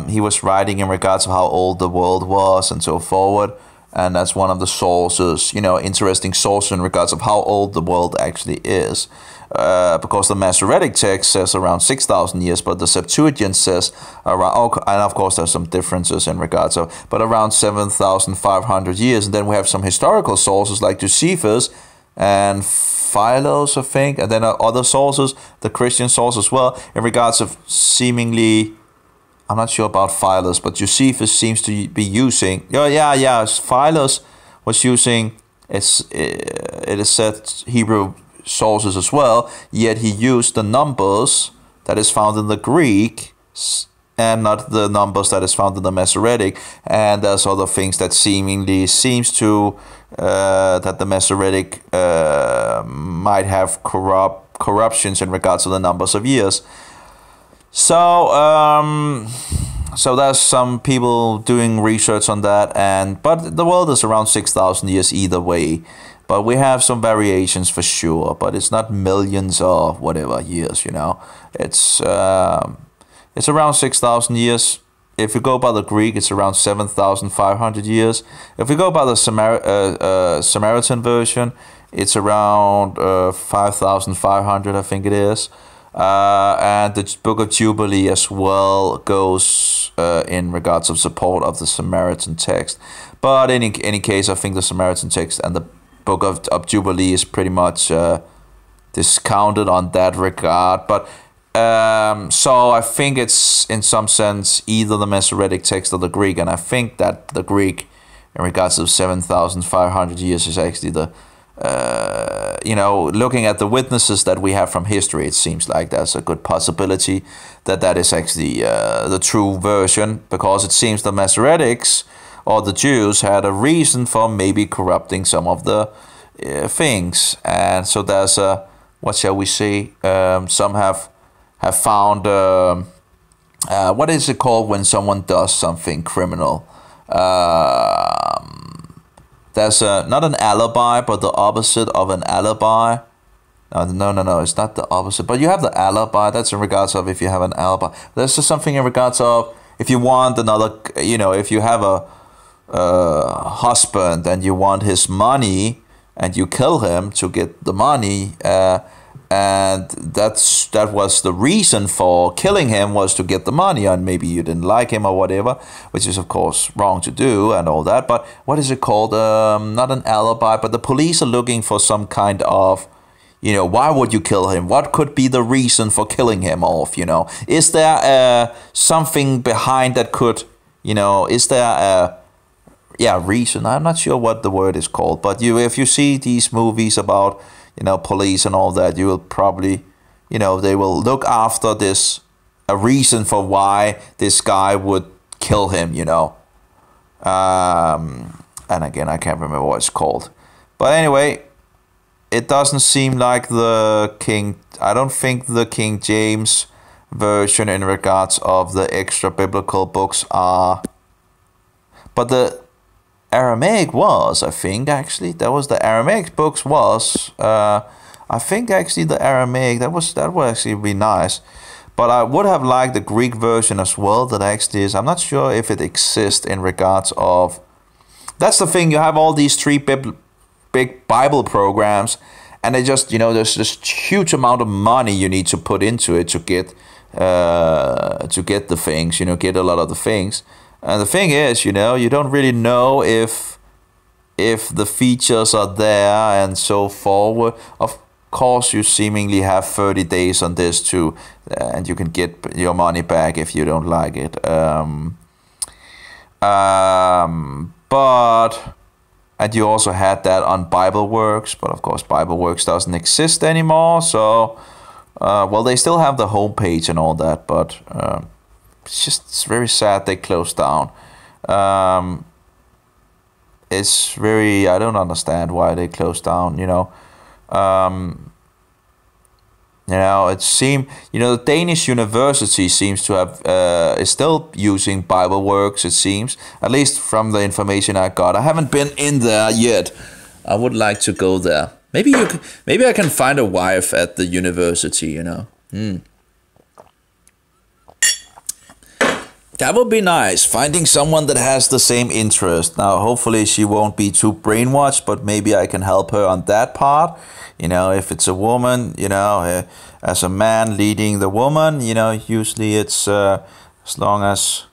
S1: he was writing in regards to how old the world was and so forward, and that's one of the sources, interesting source in regards of how old the world actually is. Because the Masoretic text says around 6,000 years, but the Septuagint says around, and of course there's some differences in regards of, but around 7,500 years. And then we have some historical sources like Josephus and Philos, I think, and then other sources, the Christian source as well, in regards of seemingly, I'm not sure about Philos, but Josephus seems to be using, Philos was using, it is said, Hebrew sources as well, yet he used the numbers that is found in the Greek and not the numbers that is found in the Masoretic, and there's other things that seemingly seems to that the Masoretic might have corruptions in regards to the numbers of years. So there's some people doing research on that, but the world is around 6,000 years either way. But we have some variations for sure, but it's not millions or whatever years, It's around 6,000 years. If you go by the Greek, it's around 7,500 years. If we go by the Samaritan version, it's around 5,500, I think it is. And the Book of Jubilee as well goes in regards of support of the Samaritan text. But in any case, I think the Samaritan text and the Book of Jubilee is pretty much discounted on that regard. But so I think it's in some sense either the Masoretic text or the Greek, and I think that the Greek in regards to 7,500 years is actually the looking at the witnesses that we have from history, it seems like there's a good possibility that is actually the true version, because it seems the Masoretics or the Jews had a reason for maybe corrupting some of the things, and so there's a, what shall we say, some have found what is it called when someone does something criminal? There's not an alibi, but the opposite of an alibi. No, it's not the opposite. But you have the alibi. That's in regards of if you have an alibi. There's just something in regards of if you want another, if you have a husband and you want his money and you kill him to get the money, and that was the reason for killing him, was to get the money, and maybe you didn't like him or whatever, which is of course wrong to do and all that. But what is it called? Not an alibi, but the police are looking for some kind of, why would you kill him? What could be the reason for killing him off? Is there something behind that could, is there a reason? I'm not sure what the word is called, but if you see these movies about police and all that, you will probably, they will look after this, a reason for why this guy would kill him, and again, I can't remember what it's called. But anyway, it doesn't seem like I don't think the King James version in regards of the extra biblical books are, but the Aramaic was, I think, actually. That was the Aramaic books was. I think actually the Aramaic, that would actually be nice. But I would have liked the Greek version as well, that actually is. I'm not sure if it exists in regards of. That's the thing, you have all these three big Bible programs, and they just, there's this huge amount of money you need to put into it to get the things, get a lot of the things. And the thing is, you don't really know if the features are there and so forward. Of course, you seemingly have 30 days on this too, and you can get your money back if you don't like it. And you also had that on BibleWorks, but of course BibleWorks doesn't exist anymore. So, they still have the homepage and all that, but. It's very sad they closed down. It's very, I don't understand why they closed down, it seemed, the Danish university seems to have, is still using BibleWorks, it seems, at least from the information I got. I haven't been in there yet. I would like to go there. Maybe I can find a wife at the university, That would be nice, finding someone that has the same interest. Now, hopefully she won't be too brainwashed, but maybe I can help her on that part. If it's a woman, as a man leading the woman, usually it's as long as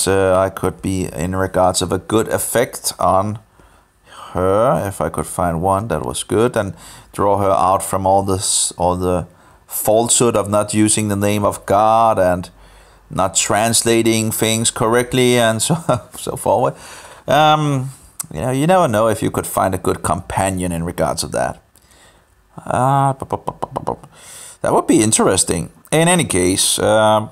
S1: I could be in regards of a good effect on her, if I could find one that was good, and draw her out from all the falsehood of not using the name of God and not translating things correctly and so forward. You never know if you could find a good companion in regards of that. That would be interesting. In any case, so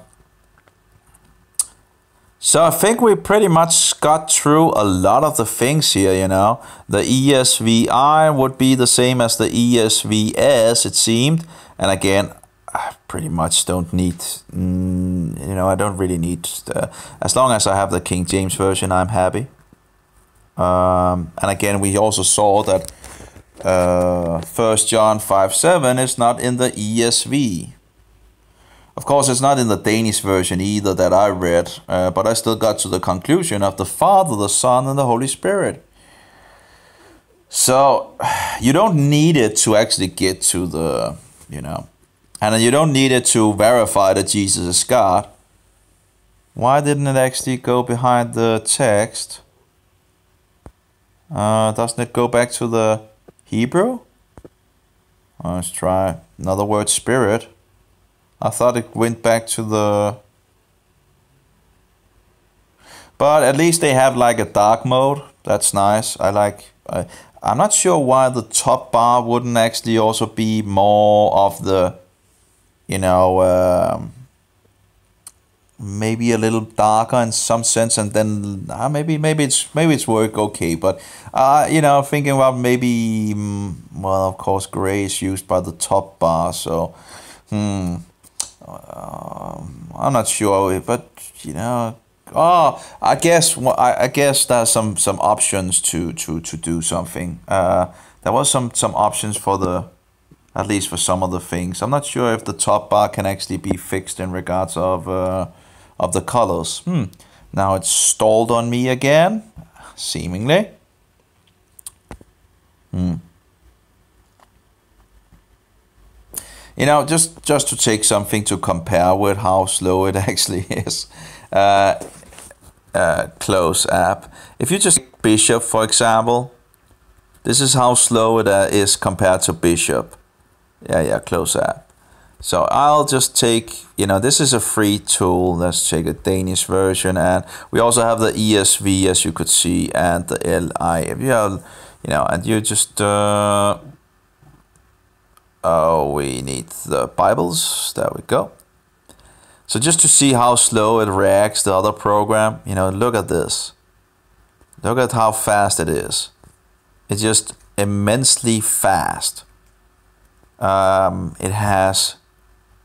S1: I think we pretty much got through a lot of the things here, The ESVI would be the same as the ESVS, it seemed. And again, pretty much don't need, I don't really need, as long as I have the King James Version, I'm happy. And again, we also saw that 1 John 5:7 is not in the ESV. Of course, it's not in the Danish version either that I read, but I still got to the conclusion of the Father, the Son, and the Holy Spirit. So, you don't need it to actually get to the, and you don't need it to verify that Jesus is God. Why didn't it actually go behind the text? Doesn't it go back to the Hebrew? Let's try another word, spirit. I thought it went back to the... But at least they have like a dark mode. That's nice. I'm not sure why the top bar wouldn't actually also be more of the, maybe a little darker in some sense, and then maybe it's work okay. But thinking about maybe, well, of course, gray is used by the top bar, so I'm not sure, but I guess there's some options to do something. There was some options for at least for some of the things. I'm not sure if the top bar can actually be fixed in regards of the colors. Now it's stalled on me again, seemingly. Just to take something to compare with how slow it actually is. Close app. If you just Bishop, for example, this is how slow it is compared to Bishop. Yeah, close app. So I'll just take, this is a free tool. Let's take a Danish version, and we also have the ESV, as you could see, and the LI. If you have, and you just we need the Bibles. There we go. So just to see how slow it reacts to the other program, look at this. Look at how fast it is. It's just immensely fast. It has,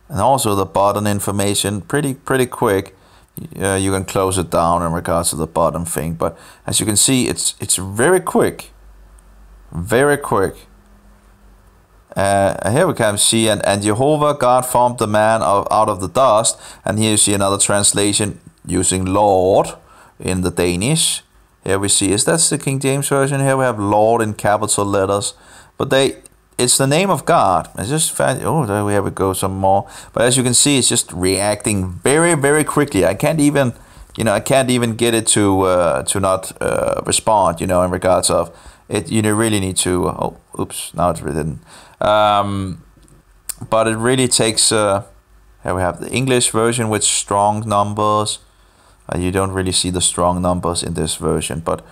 S1: and also the button information pretty quick. You can close it down in regards to the button thing, but as you can see, it's very quick. Very quick. Here we can see, and Jehovah God formed the man out of the dust, and here you see another translation using Lord in the Danish. Here we see, that's the King James Version. Here we have Lord in capital letters, but it's the name of God. It's just there we go, some more. But as you can see, it's just reacting very, very quickly. I can't even get it to not respond. In regards of it, you really need to. Oh, oops! Now it's written. But it really takes. Here we have the English version with strong numbers. You don't really see the strong numbers in this version, but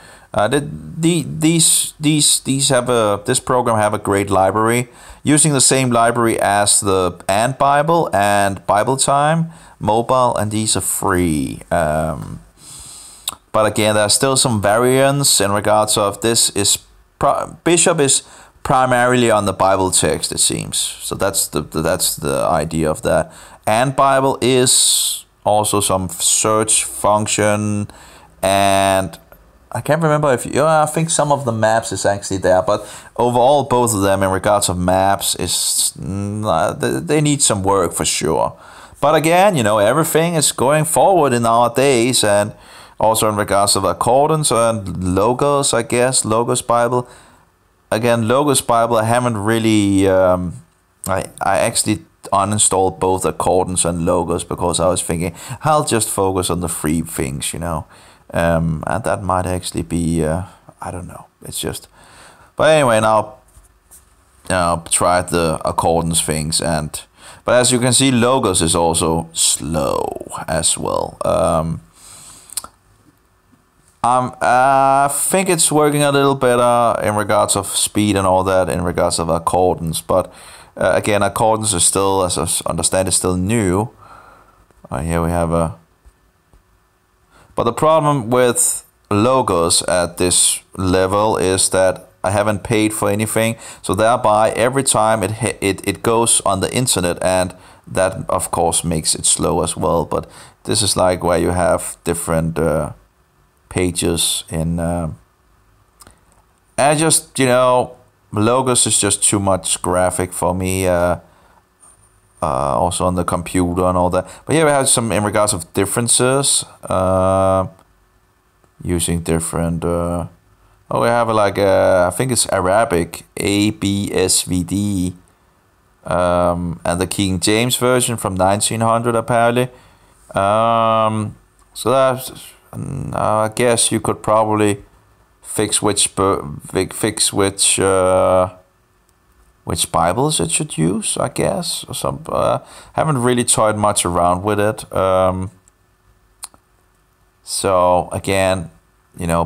S1: this program have a great library using the same library as the And Bible and Bible Time mobile, and these are free. But again, there are still some variants in regards of this. Bishop is primarily on the Bible text, it seems. So that's the idea of that. And Bible is also some search function, and I can't remember if I think some of the maps is actually there, but overall both of them in regards of maps is they need some work for sure. But again, everything is going forward in our days, and also in regards of accordance and Logos, I guess Logos Bible. Again, Logos Bible, I haven't really. I actually uninstalled both accordance and Logos because I was thinking I'll just focus on the free things, and that might actually be I don't know. It's just, but anyway, now tried the accordance things, but as you can see, Logos is also slow as well. I think it's working a little better in regards of speed and all that in regards of accordance, but again, accordance is still, as I understand, is still new. Here we have but the problem with Logos at this level is that I haven't paid for anything, so thereby every time it goes on the internet, and that of course makes it slow as well. But this is like where you have different pages in. And just, Logos is just too much graphic for me. Also on the computer and all that. But here we have some in regards of differences. Using different. We have I think it's Arabic, ABSVD, and the King James version from 1900 apparently. So that's, I guess you could probably fix which Bibles it should use, I guess, or some. Haven't really toyed much around with it. So again,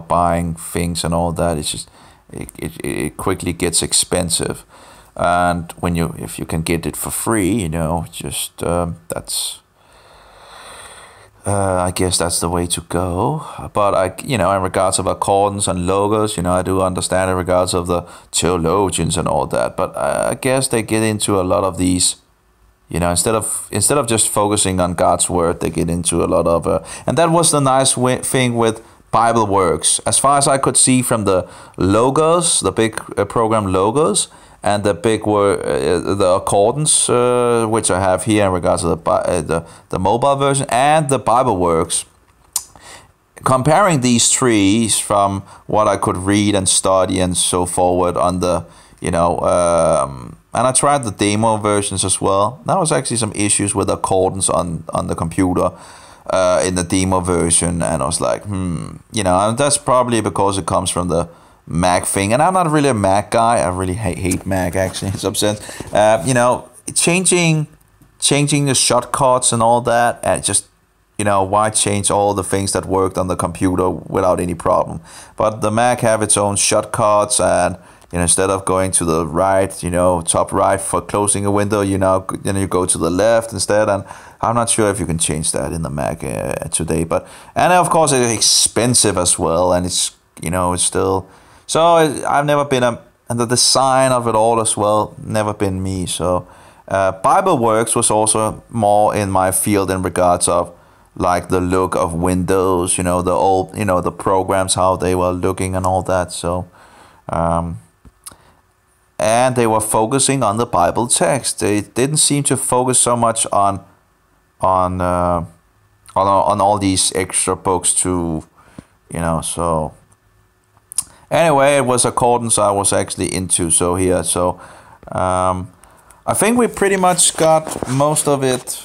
S1: buying things and all that, it's just it quickly gets expensive, and if you can get it for free, just that's. I guess that's the way to go. But in regards of accordance and logos, I do understand in regards of the theologians and all that. But I guess they get into a lot of these. Instead of just focusing on God's word, they get into a lot of, and that was the nice thing with Bible Works. As far as I could see from the logos, the big program logos, and the big word, the accordance, which I have here in regards to the mobile version and the Bible Works. Comparing these three from what I could read and study and so forward on the, and I tried the demo versions as well. There was actually some issues with accordance on the computer in the demo version, and I was like, and that's probably because it comes from the Mac thing, and I'm not really a Mac guy. I really hate Mac actually in some sense. Changing the shortcuts and all that, and just why change all the things that worked on the computer without any problem? But the Mac have its own shortcuts, and instead of going to the right, top right for closing a window, then you go to the left instead. And I'm not sure if you can change that in the Mac today. And of course it's expensive as well, and it's still. So I've never been and the design of it all as well, never been me. So Bible Works was also more in my field in regards of like the look of Windows, the old, the programs, how they were looking and all that. So. And they were focusing on the Bible text. They didn't seem to focus so much on all these extra books to, So anyway, it was accordance I was actually into. So here, I think we pretty much got most of it,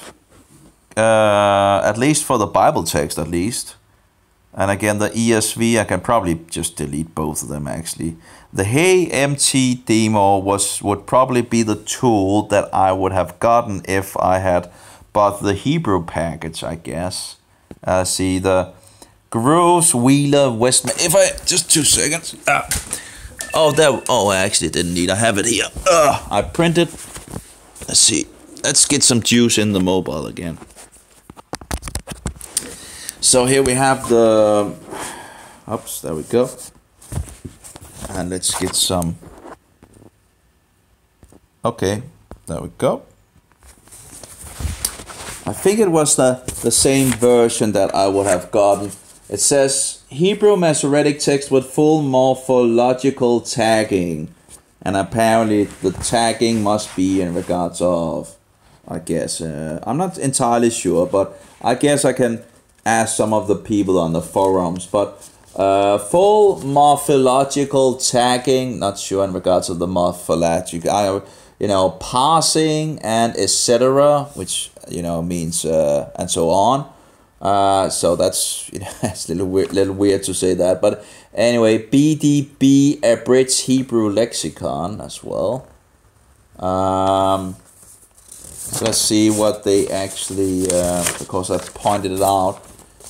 S1: at least for the Bible text, at least. And again, the ESV, I can probably just delete both of them actually. The Hey MT demo would probably be the tool that I would have gotten if I had bought the Hebrew package, I guess. See the Groves Wheeler Westman. If I just 2 seconds. I actually didn't need. I have it here. I printed. Let's see. Let's get some juice in the mobile again. So here we have the. Oops, there we go. And let's get some. Okay, there we go. I think it was the same version that I would have gotten. It says Hebrew Masoretic text with full morphological tagging. And apparently the tagging must be in regards of, I guess, I'm not entirely sure, but I guess I can ask some of the people on the forums. But full morphological tagging, not sure in regards to the morphological, parsing and etc., which means and so on. So that's it's a little weird to say that, but anyway, BDB Abridged Hebrew Lexicon as well. So let's see what they actually because I've pointed it out.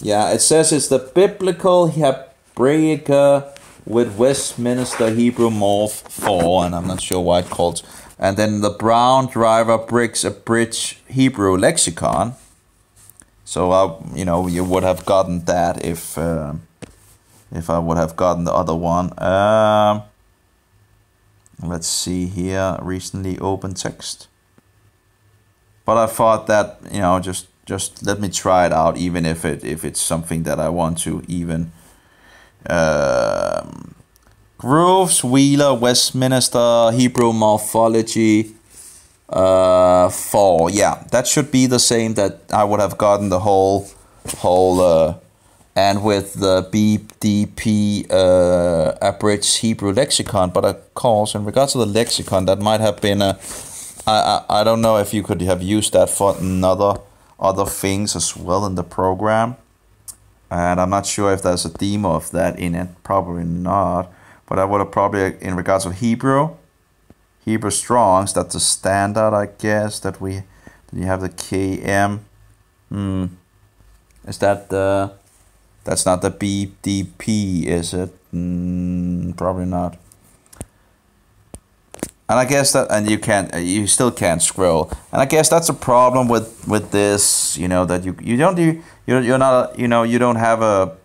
S1: Yeah, it says it's the Biblical Hebraica with Westminster Hebrew Morph 4, and I'm not sure why it calls. And then the Brown Driver Briggs Abridged Hebrew Lexicon. So you would have gotten that if I would have gotten the other one. Let's see here, recently open text. But I thought that, you know, just let me try it out, even if it's something that I want to even. Grooves, Wheeler, Westminster, Hebrew Morphology, 4. Yeah, that should be the same that I would have gotten the whole and with the BDP abridged Hebrew lexicon. But of course, in regards to the lexicon, that might have been a. I don't know if you could have used that for other things as well in the program. And I'm not sure if there's a demo of that in it. Probably not. But I would have probably, in regards to Hebrew Strongs, that's the standard, I guess, that you have the KM. Is that the, that's not the BDP, is it? Probably not. And I guess that, and you still can't scroll. And I guess that's a problem with this, you know, that you're not, you know, they don't have a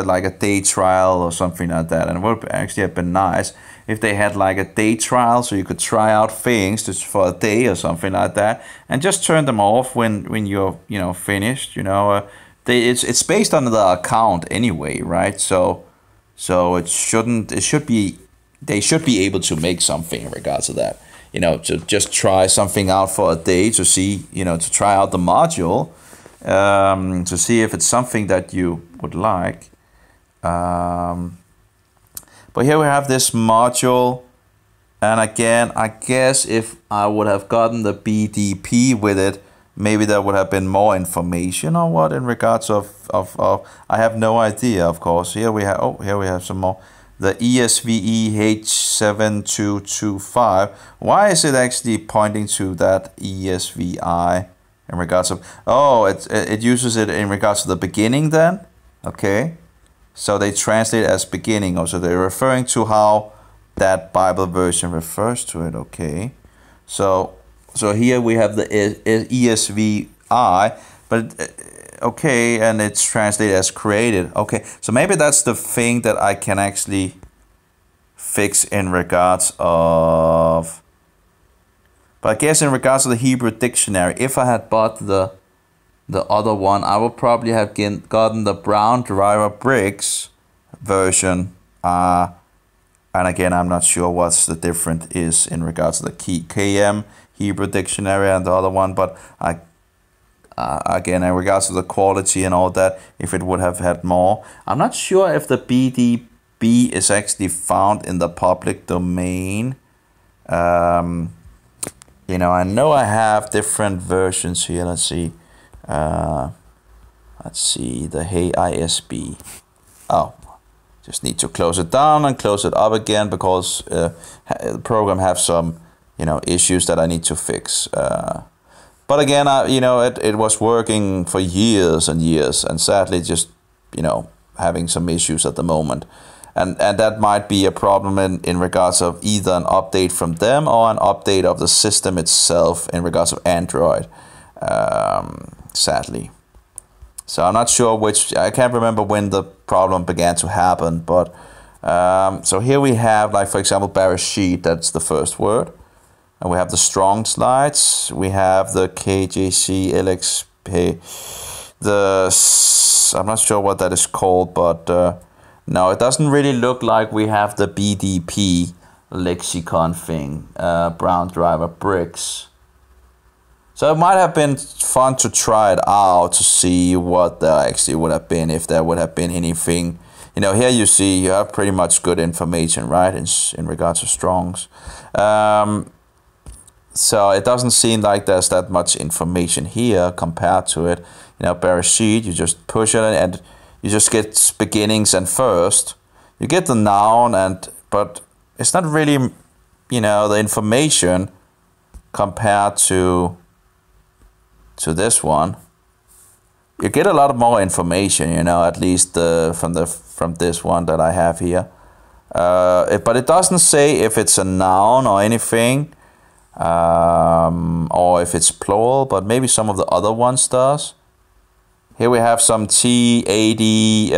S1: like a day trial or something like that. And it would actually have been nice if they had like a day trial, so you could try out things just for a day or something like that, and just turn them off when you're, you know, finished. You know, it's based on the account anyway, right? So they should be able to make something in regards to that. You know, to just try something out for a day to see, you know, to try out the module, to see if it's something that you would like. But here we have this module. And again, I guess if I would have gotten the BDP with it, maybe there would have been more information or what in regards of I have no idea, of course. Here we have some more. The ESVE H7225. Why is it actually pointing to that ESVI in regards of? Oh, it uses it in regards to the beginning then. Okay, so they translate as beginning. Also, they're referring to how that Bible version refers to it. Okay, so here we have the ESVI, but. Okay, and it's translated as created. Okay, so maybe that's the thing that I can actually fix in regards of. But I guess in regards to the Hebrew dictionary, if I had bought the other one, I would probably have gotten the Brown Driver Briggs version. And again, I'm not sure what's the difference is in regards to the KM Hebrew dictionary and the other one, but again, in regards to the quality and all that, if it would have had more. I'm not sure if the BDP is actually found in the public domain. You know, I know I have different versions here. Let's see. The Hey ISB. Oh, just need to close it down and close it up again because the program have some, you know, issues that I need to fix. But again, you know, it was working for years and years, and sadly just, you know, having some issues at the moment. And that might be a problem in regards of either an update from them or an update of the system itself in regards of Android, sadly. So I'm not sure which, I can't remember when the problem began to happen, but so here we have, like, for example, Bereshit, that's the first word. And we have the strong slides. We have the KJC LXP. I'm not sure what that is called, but no, it doesn't really look like we have the BDP lexicon thing. Brown Driver Briggs. So it might have been fun to try it out to see what there actually would have been, if there would have been anything. You know, here you see you have pretty much good information, right, in regards to Strongs. So it doesn't seem like there's that much information here compared to it. You know, Bereshit, you just push it and you just get beginnings and first. You get the noun, but it's not really, you know, the information compared to this one. You get a lot more information, you know, at least from this one that I have here. But it doesn't say if it's a noun or anything. Or if it's plural, but maybe some of the other ones does. Here we have some T80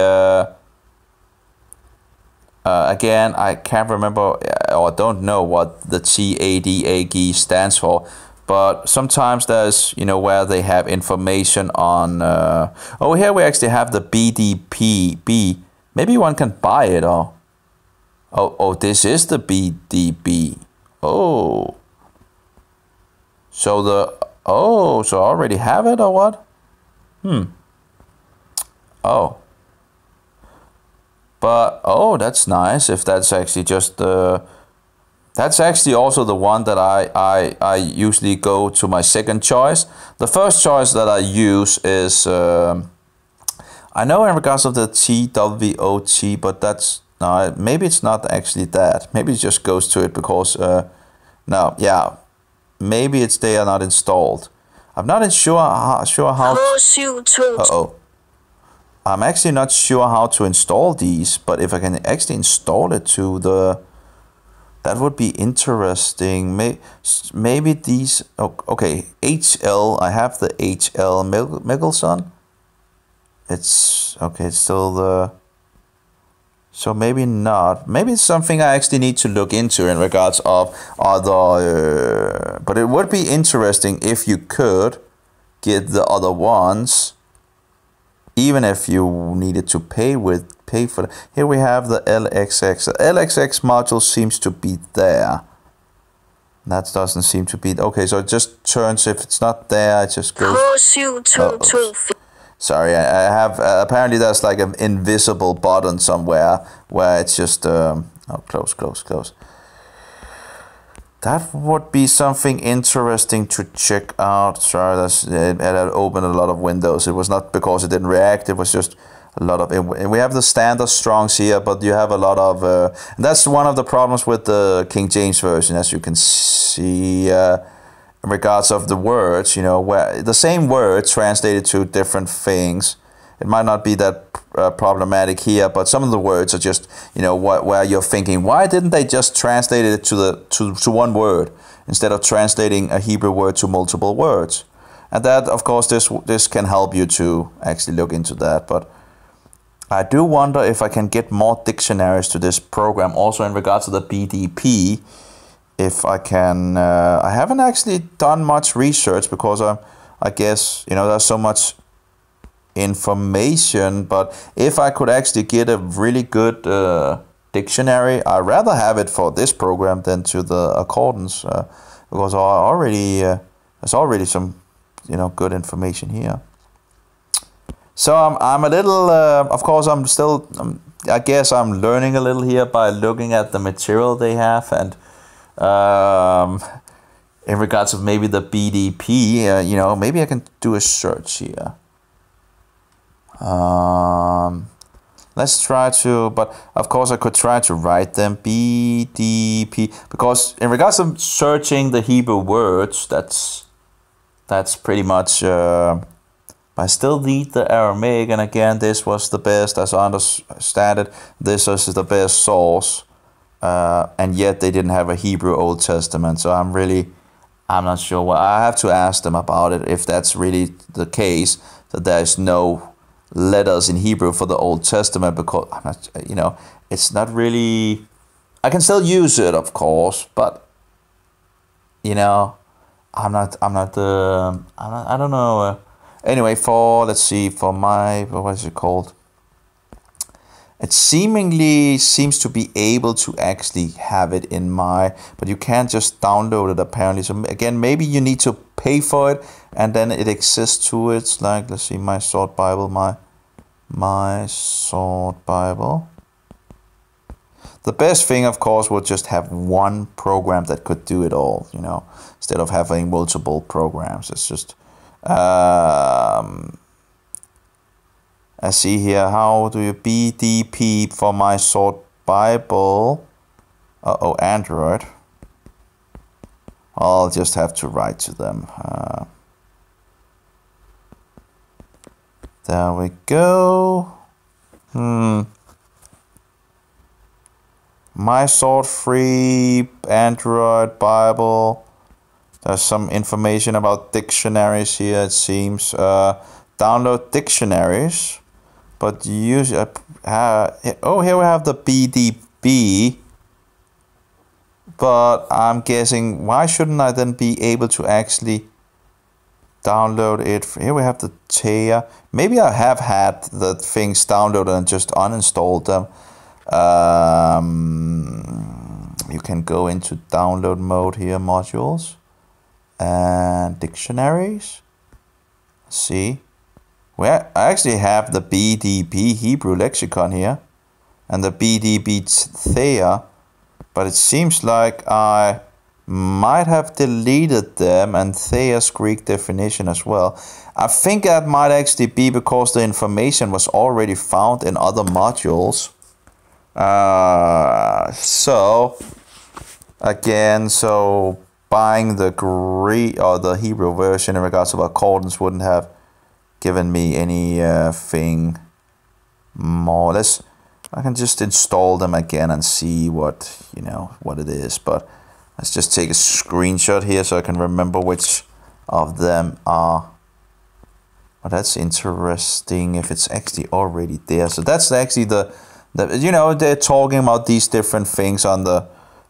S1: Again, I can't remember or don't know what the TADAG stands for, but sometimes there's, where they have information on. Oh, here we actually have the BDPB. Maybe one can buy it, or. Oh, this is the BDB. Oh. So so I already have it, or what? Oh. But, that's nice if that's actually just the... That's actually also the one that I usually go to my second choice. The first choice that I use is... I know in regards of the TWOT, but that's... No, maybe it's not actually that. Maybe it just goes to it because... no, yeah. Maybe it's they are not installed. I'm not sure how... Uh-oh. I'm actually not sure how to install these, but if I can actually install it to the... That would be interesting. Maybe these... Oh, okay, HL. I have the HL Mickelson. It's... Okay, it's still the... So maybe not. Maybe it's something I actually need to look into in regards of other... but it would be interesting if you could get the other ones... Even if you needed to pay for it. Here we have the LXX. The LXX module seems to be there. That doesn't seem to be... Okay, so it just turns... If it's not there, it just goes... Sorry, I have... apparently there's like an invisible button somewhere where it's just... close. That would be something interesting to check out. Sorry, it had opened a lot of windows. It was not because it didn't react. It was just a lot of... And we have the standard strongs here, but you have a lot of... and that's one of the problems with the King James Version, as you can see, in regards of the words, where the same word translated to different things. It might not be that problematic here, but some of the words are just, where you're thinking, why didn't they just translate it to one word instead of translating a Hebrew word to multiple words? And that, of course, this can help you to actually look into that. But I do wonder if I can get more dictionaries to this program, also in regards to the BDP. If I can, I haven't actually done much research because I guess, there's so much information, but if I could actually get a really good dictionary, I'd rather have it for this program than to the accordance, because there's already some good information here. So I'm a little of course I guess I'm learning a little here by looking at the material they have, and in regards of maybe the BDP, maybe I can do a search here. Let's try to, but of course I could try to write them BDP, because in regards to searching the Hebrew words, that's pretty much, I still need the Aramaic, and again, this was the best, as I understand it, this is the best source, and yet they didn't have a Hebrew Old Testament, so I'm not sure. I have to ask them about it, if that's really the case, that there's no letters in Hebrew for the Old Testament, because I'm not, it's not really... I can still use it, of course, but I don't know. Anyway, let's see, for my, what is it called? It seems to be able to actually have it in but you can't just download it apparently. So again, maybe you need to pay for it, and then it exists to it. Like, let's see, my Sword Bible, my Sword Bible. The best thing, of course, would just have one program that could do it all, instead of having multiple programs. It's just, I see here, how do you BDP for my Sword Bible? Android. I'll just have to write to them. There we go. My Sword Free Android Bible. There's some information about dictionaries here, it seems. Download dictionaries. But use... here we have the be. But I'm guessing, why shouldn't I then be able to actually download it? Here we have the Thea. Maybe I have had the things downloaded and just uninstalled them. You can go into download mode here, modules and dictionaries. See, I actually have the BDB Hebrew lexicon here and the BDB Thea, but it seems like I might have deleted them and Thea's Greek definition as well. I think that might actually be because the information was already found in other modules. So buying the Greek or the Hebrew version in regards to accordance wouldn't have given me anything more. I can just install them again and see what it is. But let's just take a screenshot here so I can remember which of them are. Oh, that's interesting if it's actually already there. So that's actually they're talking about these different things on the.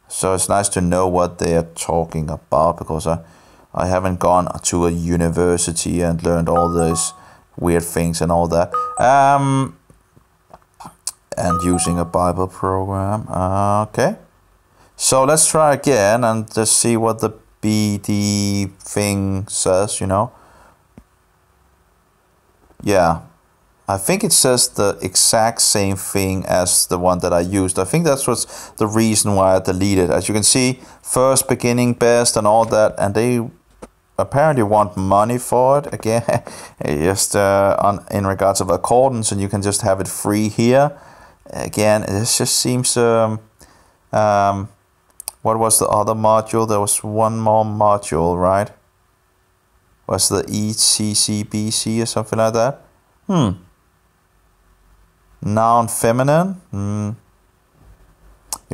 S1: So it's nice to know what they are talking about, because I haven't gone to a university and learned all those weird things and all that. And using a Bible program. Okay. So let's try again and just see what the BD thing says, Yeah. I think it says the exact same thing as the one that I used. I think that was the reason why I deleted. As you can see, first, beginning, best, and all that. And they apparently want money for it. Again, just in regards of accordance, and you can just have it free here. Again, this just seems... what was the other module? There was one more module, right? Was the ECCBC or something like that? Noun feminine. You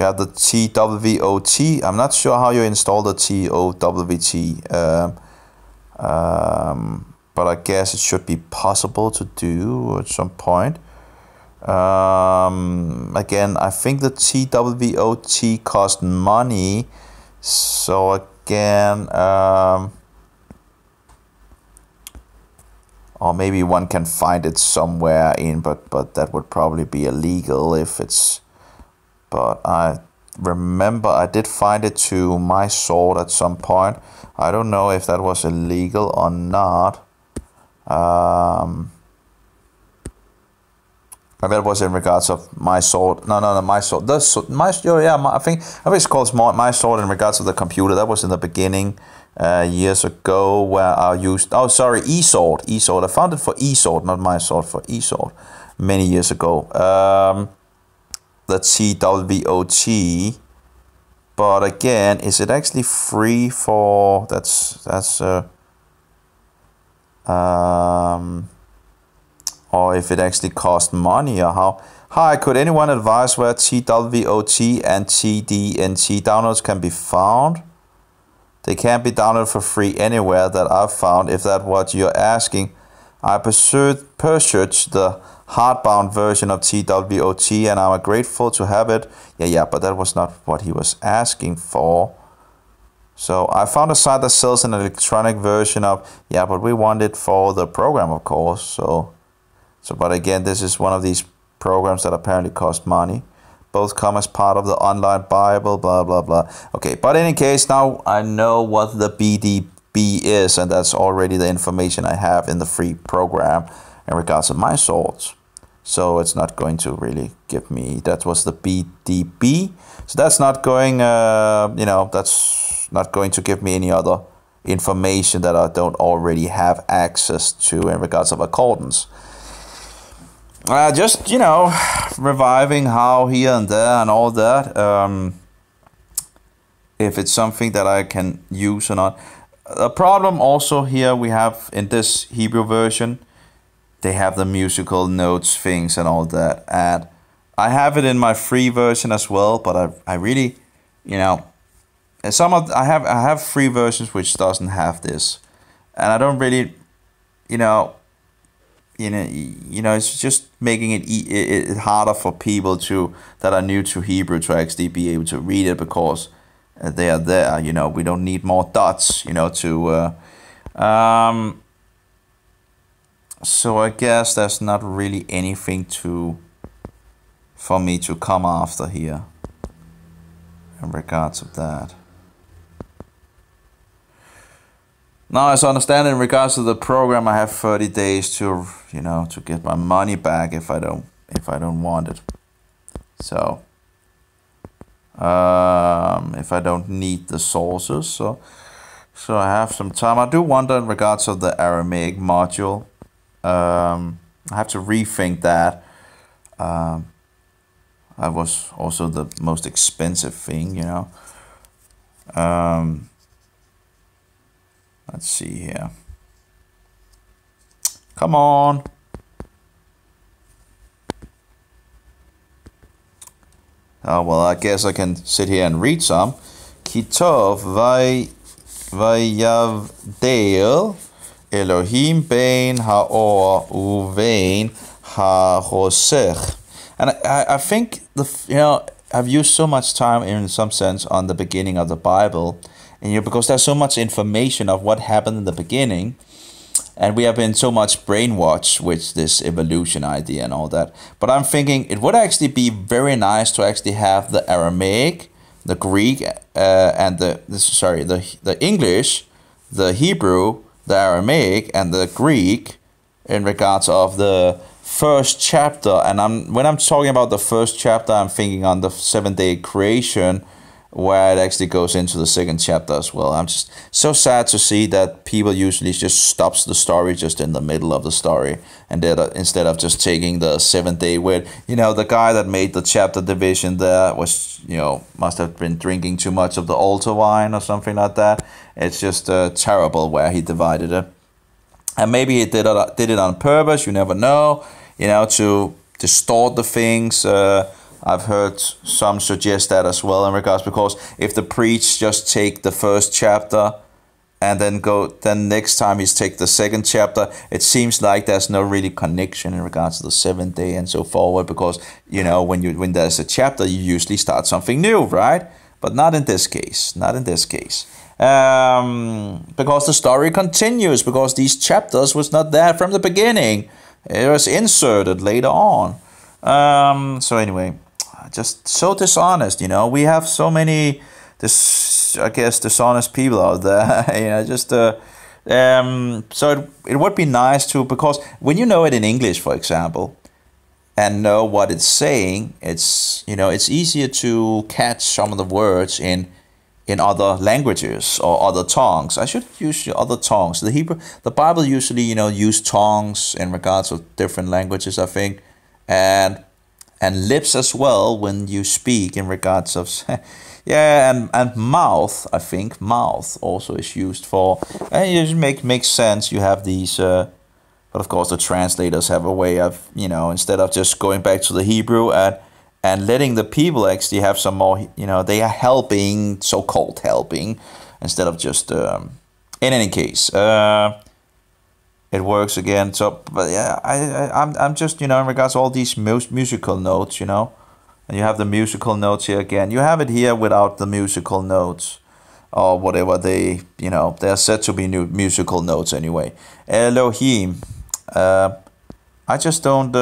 S1: have the TWOT. I'm not sure how you install the TOWT. But I guess it should be possible to do at some point. Again, I think the TWOT cost money. So again, or maybe one can find it somewhere in, but that would probably be illegal if it's. But I remember I did find it to my sword at some point. I don't know if that was illegal or not. That was in regards of my sword. No, my sword. I think it's called my sword in regards to the computer. That was in the beginning. Years ago, where I used eSword. I found it for eSword, not my sword, for eSword many years ago. The TWOT, but again, is it actually free for? Or if it actually cost money, or how? Hi, could anyone advise where TWOT and TDNT downloads can be found? They can't be downloaded for free anywhere that I've found. If that's what you're asking, I pursued the hardbound version of TWOT, and I'm grateful to have it. Yeah, but that was not what he was asking for. So I found a site that sells an electronic version of. Yeah, but we want it for the program, of course. So, but again, this is one of these programs that apparently cost money. Both come as part of the online Bible, blah, blah, blah. Okay, but in any case, now I know what the BDB is, and that's already the information I have in the free program in regards to my swords. So it's not going to really give me, that was the BDB. So that's not going, that's not going to give me any other information that I don't already have access to in regards of accordance. Just, reviving how here and there and all that. If it's something that I can use or not. The problem also here we have in this Hebrew version, they have the musical notes things and all that. And I have it in my free version as well, but I really, I have free versions which doesn't have this. And I don't really, it's just making it harder for people that are new to Hebrew to actually be able to read it, because they are there. We don't need more dots. So I guess there's not really anything for me to come after here in regards of that. Now, as I understand, in regards to the program, I have 30 days to get my money back if I don't want it. So, if I don't need the sources, so I have some time. I do wonder in regards to the Aramaic module. I have to rethink that. That was also the most expensive thing, Let's see here. Come on. Oh, well, I guess I can sit here and read some. Kitov vayavdel Elohim bein haor uvein ha'chosech. And I think I've used so much time in some sense on the beginning of the Bible, and because there's so much information of what happened in the beginning, and we have been so much brainwashed with this evolution idea and all that. But I'm thinking it would actually be very nice to actually have the Aramaic, the Greek, and the English, the Hebrew, the Aramaic, and the Greek in regards of the first chapter. And when I'm talking about the first chapter, I'm thinking on the 7-day creation, where it actually goes into the second chapter as well. I'm just so sad to see that people usually just stops the story just in the middle of the story, and instead of just taking the 7-day where the guy that made the chapter division there was must have been drinking too much of the altar wine or something like that. It's just terrible where he divided it, and maybe he did it on purpose. You never know, to distort the things. I've heard some suggest that as well in regards, because if the priest just take the first chapter and then next time he's take the second chapter, it seems like there's no really connection in regards to the 7th day and so forward, because when there's a chapter, you usually start something new, right? But not in this case. Because the story continues, because these chapters was not there from the beginning. It was inserted later on. So anyway, just so dishonest, we have so many dishonest people out there. So it would be nice to, because when you know it in English, for example, and know what it's saying, it's easier to catch some of the words in other languages or other tongues. I should use other tongues. The Bible usually use tongues in regards to different languages, I think, and lips as well when you speak in regards of and mouth. I think mouth also is used for, and it makes sense. You have these but of course the translators have a way of instead of just going back to the Hebrew and letting the people actually have some more, they are helping, so-called helping, instead of just in any case it works again. So, but yeah, I'm just in regards to all these musical notes, and you have the musical notes here again. You have it here without the musical notes, or whatever they're said to be new musical notes anyway. Elohim, I just don't.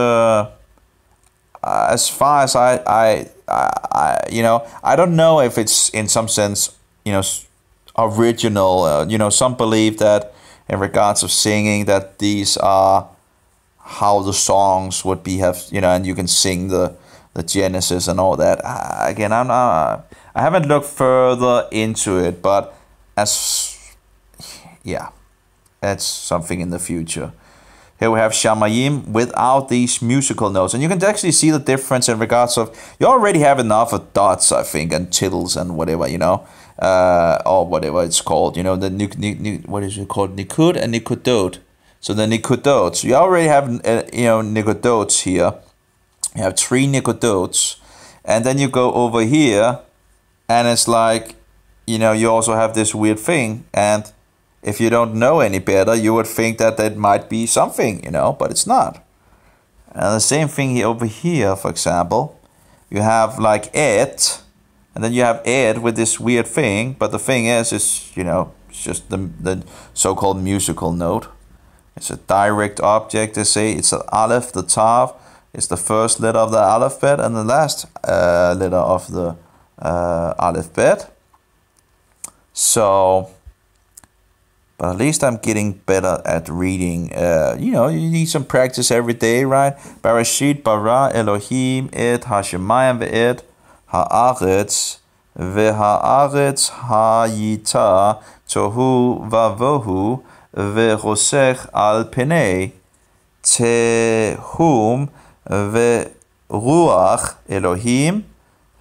S1: As far as I don't know if it's in some sense original. Some believe that, in regards of singing, that these are how the songs would be and you can sing the Genesis and all that. Again, I haven't looked further into it, but that's something in the future. Here we have Shamayim without these musical notes, and you can actually see the difference in regards of, you already have enough of dots, I think, and tittles and whatever, or whatever it's called, what is it called, Nikud and Nikudot. So the Nikudots, you already have Nikudots here. You have 3 Nikudots, and then you go over here, and it's like, you also have this weird thing, and if you don't know any better, you would think that it might be something, but it's not. And the same thing here over here, for example, you have like it, and then you have it with this weird thing, but the thing is, it's just the so-called musical note. It's a direct object, they say. It's an aleph, the tav. It's the first letter of the alphabet and the last letter of the alphabet. So, but at least I'm getting better at reading. You need some practice every day, right? Bereshit bara Elohim et hashemayim ve'et haaretz ve'haaretz hayita tohu vavohu ve'rosech al penei tehum ve'ruach Elohim.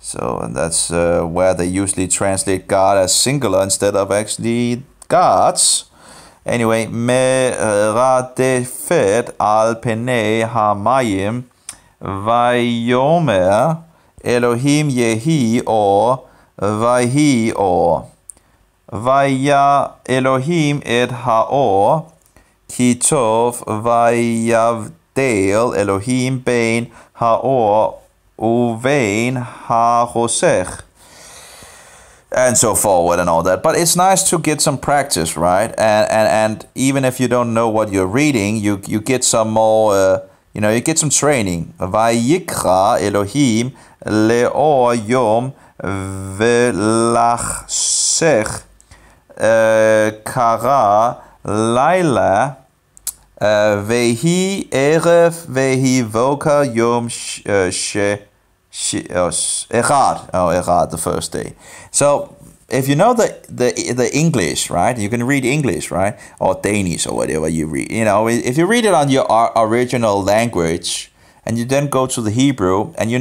S1: So, and that's where they usually translate God as singular instead of actually gods. Anyway, meradefet al penei hamayim vayomer Elohim yehi or vayhi or vaya Elohim et haor ki tov vayavdel Elohim bein haor uvein hachosech, and so forward and all that. But it's nice to get some practice, right? And even if you don't know what you're reading, you get some more, you get some training. Vayikra Elohim leor yom velachsech kara laila vehi erev vehi voka yom echad, the first day. So if you know the English, right, you can read English, right, or Danish or whatever you read. If you read it on your original language, and you then go to the Hebrew, and if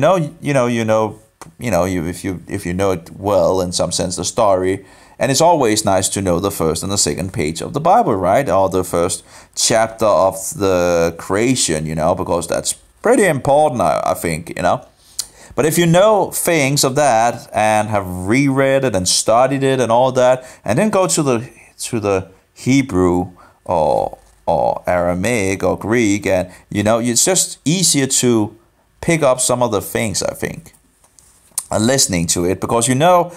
S1: you know it well in some sense, the story. And it's always nice to know the first and the second page of the Bible, right? Or the first chapter of the creation, because that's pretty important, I think, But if you know things of that and have reread it and studied it and all that, and then go to the Hebrew or Aramaic or Greek, and it's just easier to pick up some of the things, I think, and listening to it, because you know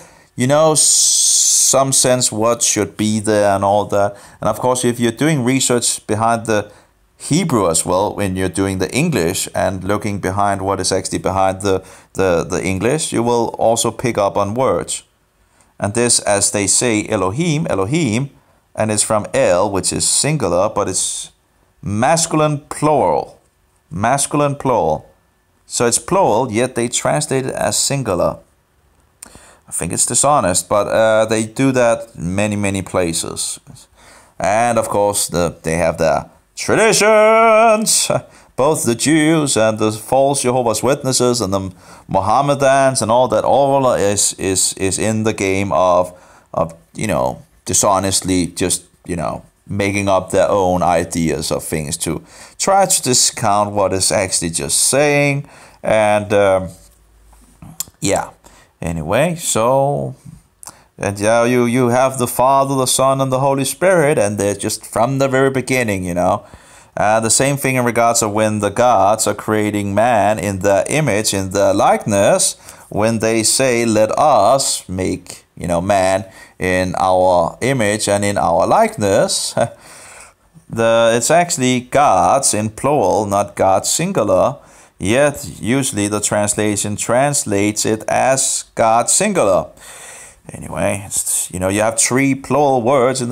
S1: some sense what should be there and all that. And of course, if you're doing research behind the Hebrew as well, when you're doing the English and looking behind what is actually behind the English, you will also pick up on words. And this, as they say, Elohim, and it's from El, which is singular, but it's masculine plural. So it's plural, yet they translate it as singular. I think it's dishonest, but they do that many places. And of course, they have their traditions. Both the Jews and the false Jehovah's Witnesses and the Mohammedans and all that, all is in the game of dishonestly just making up their own ideas of things to try to discount what is actually just saying. And anyway, so, and you have the Father, the Son, and the Holy Spirit, and they're just from the very beginning, the same thing in regards of when the gods are creating man in their image, in their likeness, when they say, let us make, man in our image and in our likeness. It's actually gods in plural, not gods singular. Yet usually the translation translates it as God singular. Anyway, you have three plural words in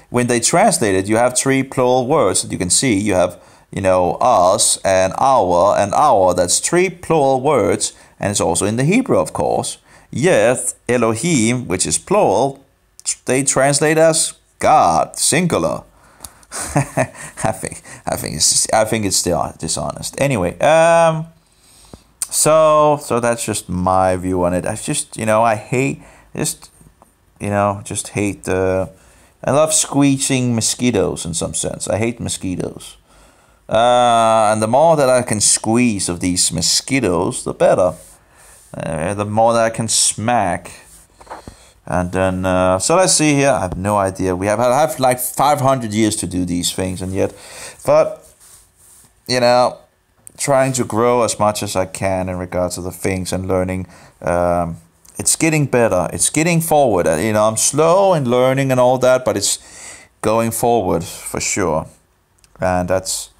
S1: when they translate it, you have three plural words that you can see. You have us and our. That's three plural words, and it's also in the Hebrew, of course. Yet Elohim, which is plural, they translate as God singular. I think it's still dishonest. Anyway, so that's just my view on it. I just hate I love squeezing mosquitoes in some sense. I hate mosquitoes. And the more that I can squeeze of these mosquitoes, the better. The more that I can smack And then, so let's see here. I have no idea. I have like 500 years to do these things, and yet, but trying to grow as much as I can in regards to the things and learning. It's getting better. It's getting forward. I'm slow in learning and all that, but it's going forward for sure. And that's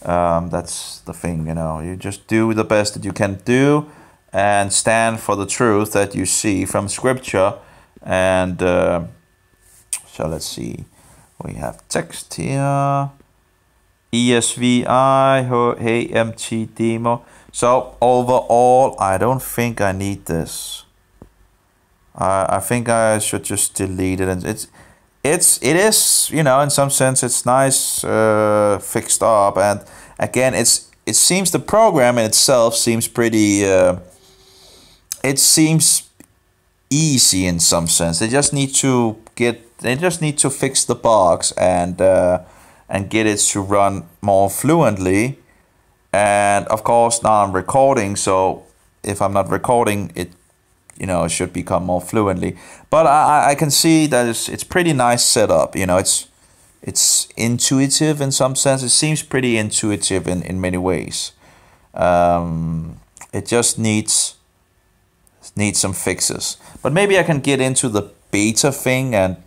S1: the thing. You just do the best that you can do, and stand for the truth that you see from Scripture. And so let's see. We have text here. ESVI, HMT demo. So overall, I don't think I need this. I think I should just delete it. And it is, in some sense, it's nice, fixed up. And again, it seems the program in itself seems pretty. It seems easy in some sense. They just need to fix the bugs and get it to run more fluently. And of course, now I'm recording, so if I'm not recording, it should become more fluently. But I can see that it's pretty nice setup. It's intuitive in some sense. It seems pretty intuitive in many ways. It just needs some fixes. But maybe I can get into the beta thing and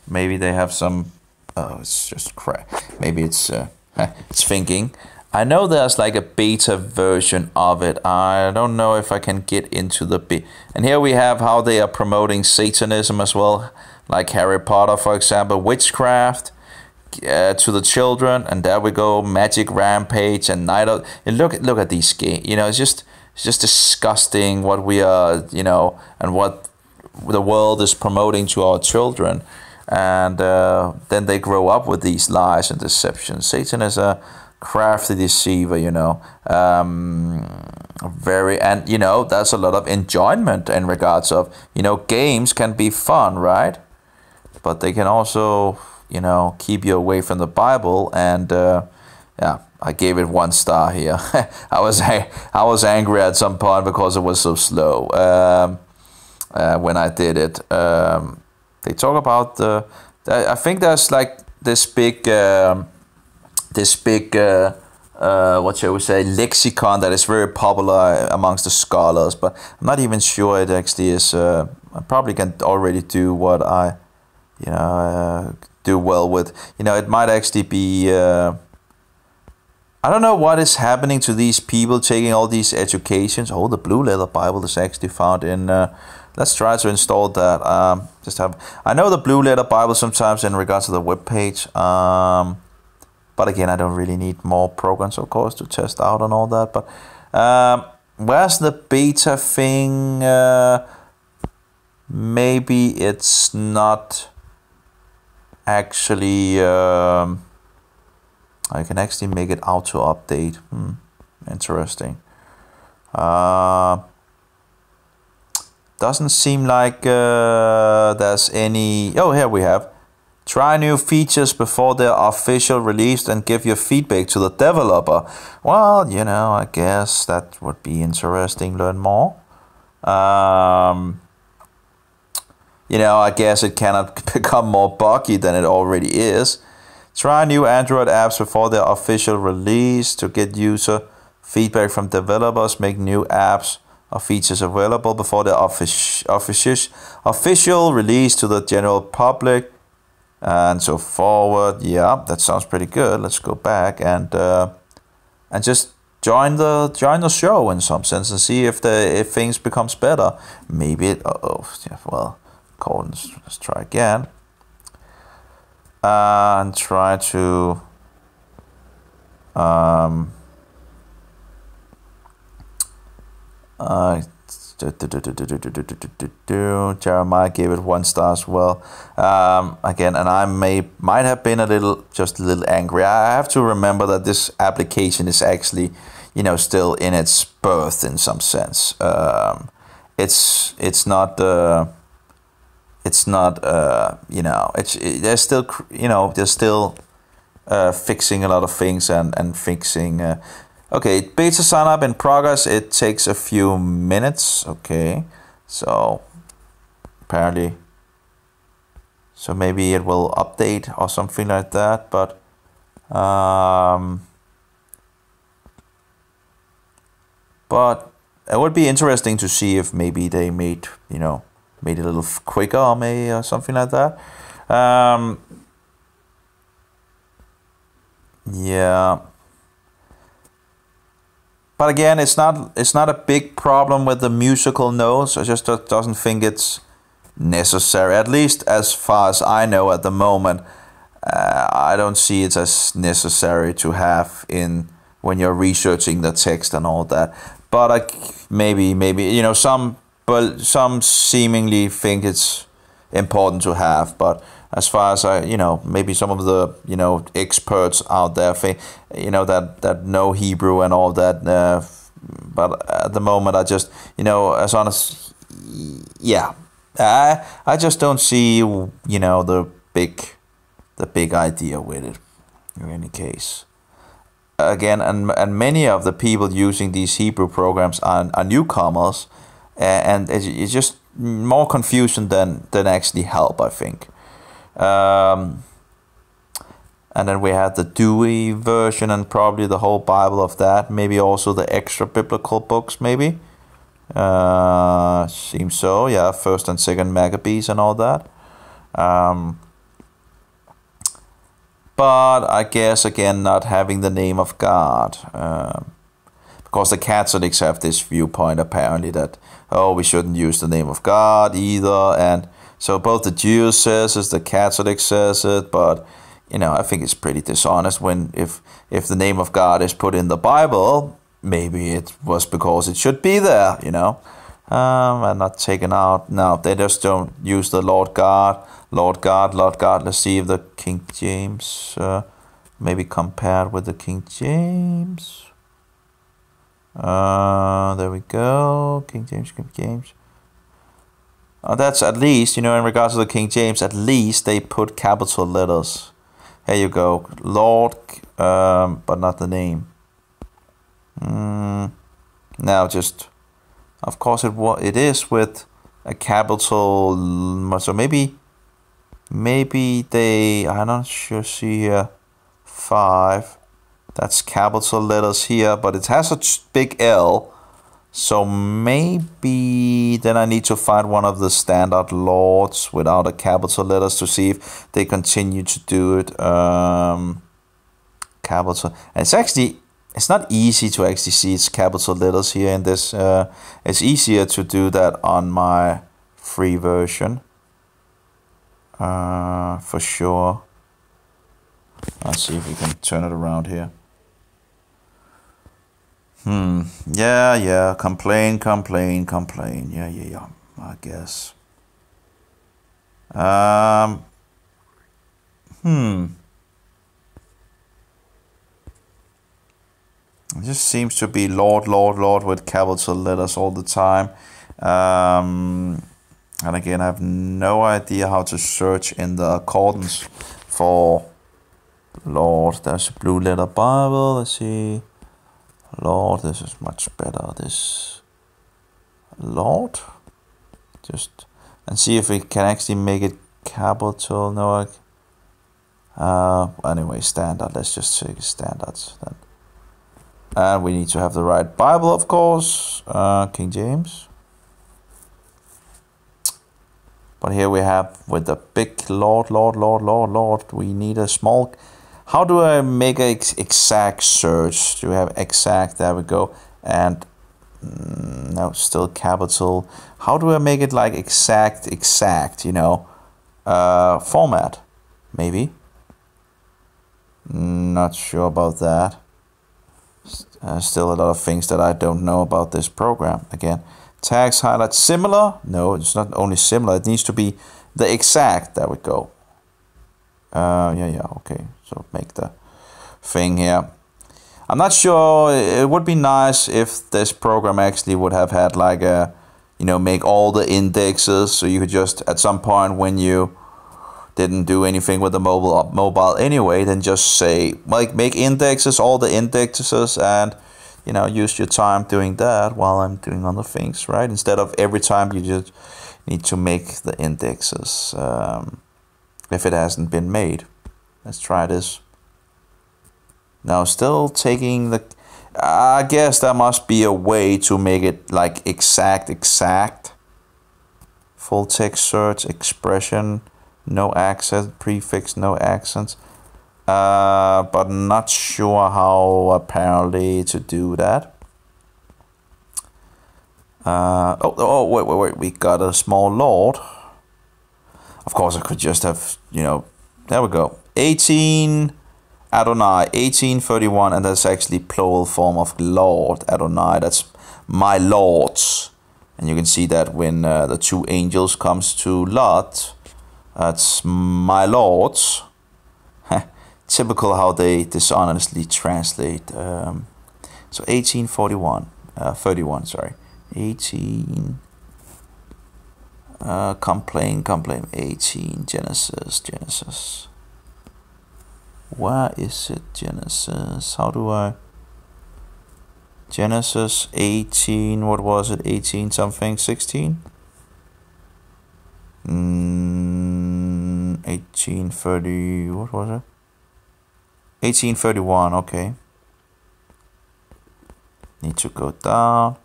S1: maybe they have some. Oh, it's just crap. Maybe it's thinking. I know there's like a beta version of it. I don't know if I can get into the beta. And here we have how they are promoting Satanism as well, like Harry Potter, for example, witchcraft to the children, and there we go, Magic Rampage and Night of. And look at these games. It's just disgusting what we are, and what the world is promoting to our children. And then they grow up with these lies and deceptions. Satan is a crafty deceiver, there's a lot of enjoyment in regards of, games can be fun, right? But they can also, keep you away from the Bible. And I gave it 1 star here. I was angry at some point because it was so slow when I did it. They talk about I think there's like this big what shall we say, lexicon that is very popular amongst the scholars, but I'm not even sure it actually is. I probably can already do what I do well with. It might actually be. I don't know what is happening to these people taking all these educations. Oh, the Blue Letter Bible is actually found in. Let's try to install that. I know the Blue Letter Bible sometimes in regards to the web page. But again, I don't really need more programs, of course, to test out and all that. But where's the beta thing? Maybe it's not actually. I can actually make it auto update. Interesting. Doesn't seem like there's any. Oh, here we have. Try new features before they're official released and give your feedback to the developer. Well, I guess that would be interesting. Learn more. I guess it cannot become more buggy than it already is. Try new Android apps before they're official release to get user feedback from developers. Make new apps or features available before they're official release to the general public. And so forward. Yeah, that sounds pretty good. Let's go back and just join the show in some sense and see if things becomes better. Maybe it. Let's try again. And try to Jeremiah gave it 1 star as well. Again, and I might have been a little angry. I have to remember that this application is actually, still in its birth in some sense. It's not. They're still fixing a lot of things and fixing. Okay, beta sign up in progress. It takes a few minutes. Okay, so apparently. So maybe it will update or something like that, but it would be interesting to see if maybe they made it a little quicker or something like that. Yeah. But again, it's not a big problem with the musical notes. I just doesn't think it's necessary, at least as far as I know at the moment. I don't see it as necessary to have in when you're researching the text and all that. But maybe some seemingly think it's important to have. But as far as maybe some of the experts out there think that know Hebrew and all that. But at the moment, I just as honest, yeah. I just don't see the big idea with it in any case. Again, and many of the people using these Hebrew programs are newcomers, and it's just more confusion than actually help, I think. And then we had the Dewey version and probably the whole Bible of that, maybe also the extra biblical books, maybe. Seems so, yeah, 1st and 2nd Maccabees and all that. But I guess again not having the name of God, because the Catholics have this viewpoint apparently that we shouldn't use the name of God either, and so both the Jews says it, the Catholic says it, but I think it's pretty dishonest when if the name of God is put in the Bible. Maybe it was because it should be there, and not taken out. No, they just don't use the Lord God. Let's see if the King James, maybe compared with the King James. There we go. King James. That's at least, in regards to the King James, at least they put capital letters. Here you go. Lord, but not the name. Now just, of course it is with a capital, so maybe they, I'm not sure, see here, 5, that's capital letters here, but it has a big L, so maybe then I need to find one of the standard lords without a capital letters to see if they continue to do it, capital, and it's not easy to actually see its capital letters here in this. It's easier to do that on my free version. For sure. Let's see if we can turn it around here. Yeah. Complain. Yeah. I guess. It just seems to be Lord with capital letters all the time. And again, I have no idea how to search in the accordance for Lord. There's a blue letter Bible. Let's see. Lord, this is much better. This Lord. Just and see if we can actually make it capital. No. Anyway, standard. Let's just take standards then. And we need to have the right Bible, of course, King James. But here we have with the big Lord, we need a small. How do I make an exact search? Do we have exact? There we go. And no, still capital. How do I make it like exact, format? Maybe. Not sure about that. Still a lot of things that I don't know about this program. Again, tags, highlights, similar. No, it's not only similar. It needs to be the exact. There we go. Okay. So make the thing here. I'm not sure. It would be nice if this program actually would have had like a, make all the indexes. So you could just at some point when you didn't do anything with the mobile anyway, then just say like make indexes, all the indexes, and use your time doing that while I'm doing other things, right? Instead of every time you just Need to make the indexes if it hasn't been made. Let's try this. Now still taking the... I guess there must be a way to make it like exact. Full text search, expression, no accent, prefix, no accents. But not sure how apparently to do that. Wait, we got a small lord. Of course I could just have, there we go. 18 Adonai, 1831, and that's actually plural form of Lord Adonai. That's my lords. And you can see that when the two angels comes to Lot, that's my lords. Typical how they dishonestly translate. So 1841, 31, sorry. 18, complain, 18, Genesis. Where is it, Genesis? How do I... Genesis 18, what was it? 18 something, 16? 1830, what was it? 1831, okay. Need to go down.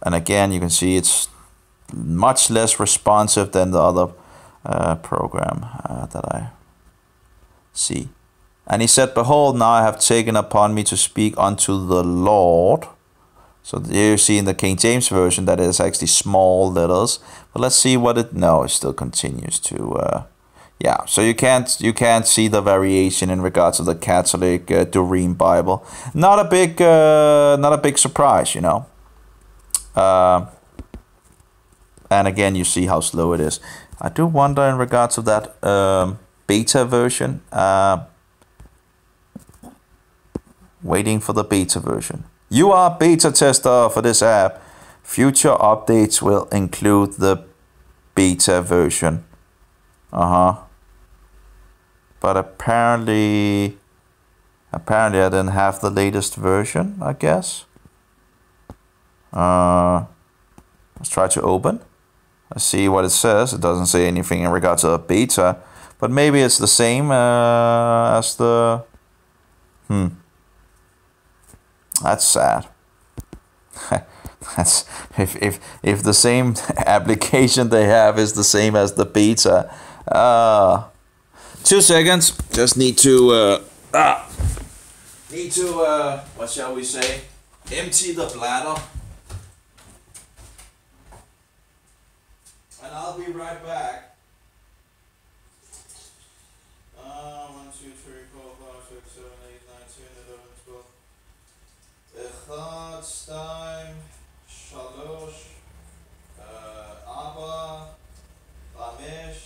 S1: And again, you can see it's much less responsive than the other program that I see. And he said, behold, now I have taken upon me to speak unto the Lord. So there you see in the King James Version that is actually small letters. But let's see what it... No, it still continues to... yeah, so you can't see the variation in regards to the Catholic Doreen Bible. Not a big surprise, and again, you see how slow it is. I do wonder in regards to that beta version. Waiting for the beta version. You are beta tester for this app. Future updates will include the beta version. But apparently I didn't have the latest version, I guess. Let's try to open. Let's see what it says. It doesn't say anything in regards to the beta, but maybe it's the same as the... That's sad. That's if the same application they have is the same as the beta. 2 seconds. Just need to what shall we say? Empty the bladder. And I'll be right back. 1, 2, 3, 4, 5, 6, 7, 8, 9, 10, 11, 12. Echad, Stein, Shalosh, Abba, Ramesh,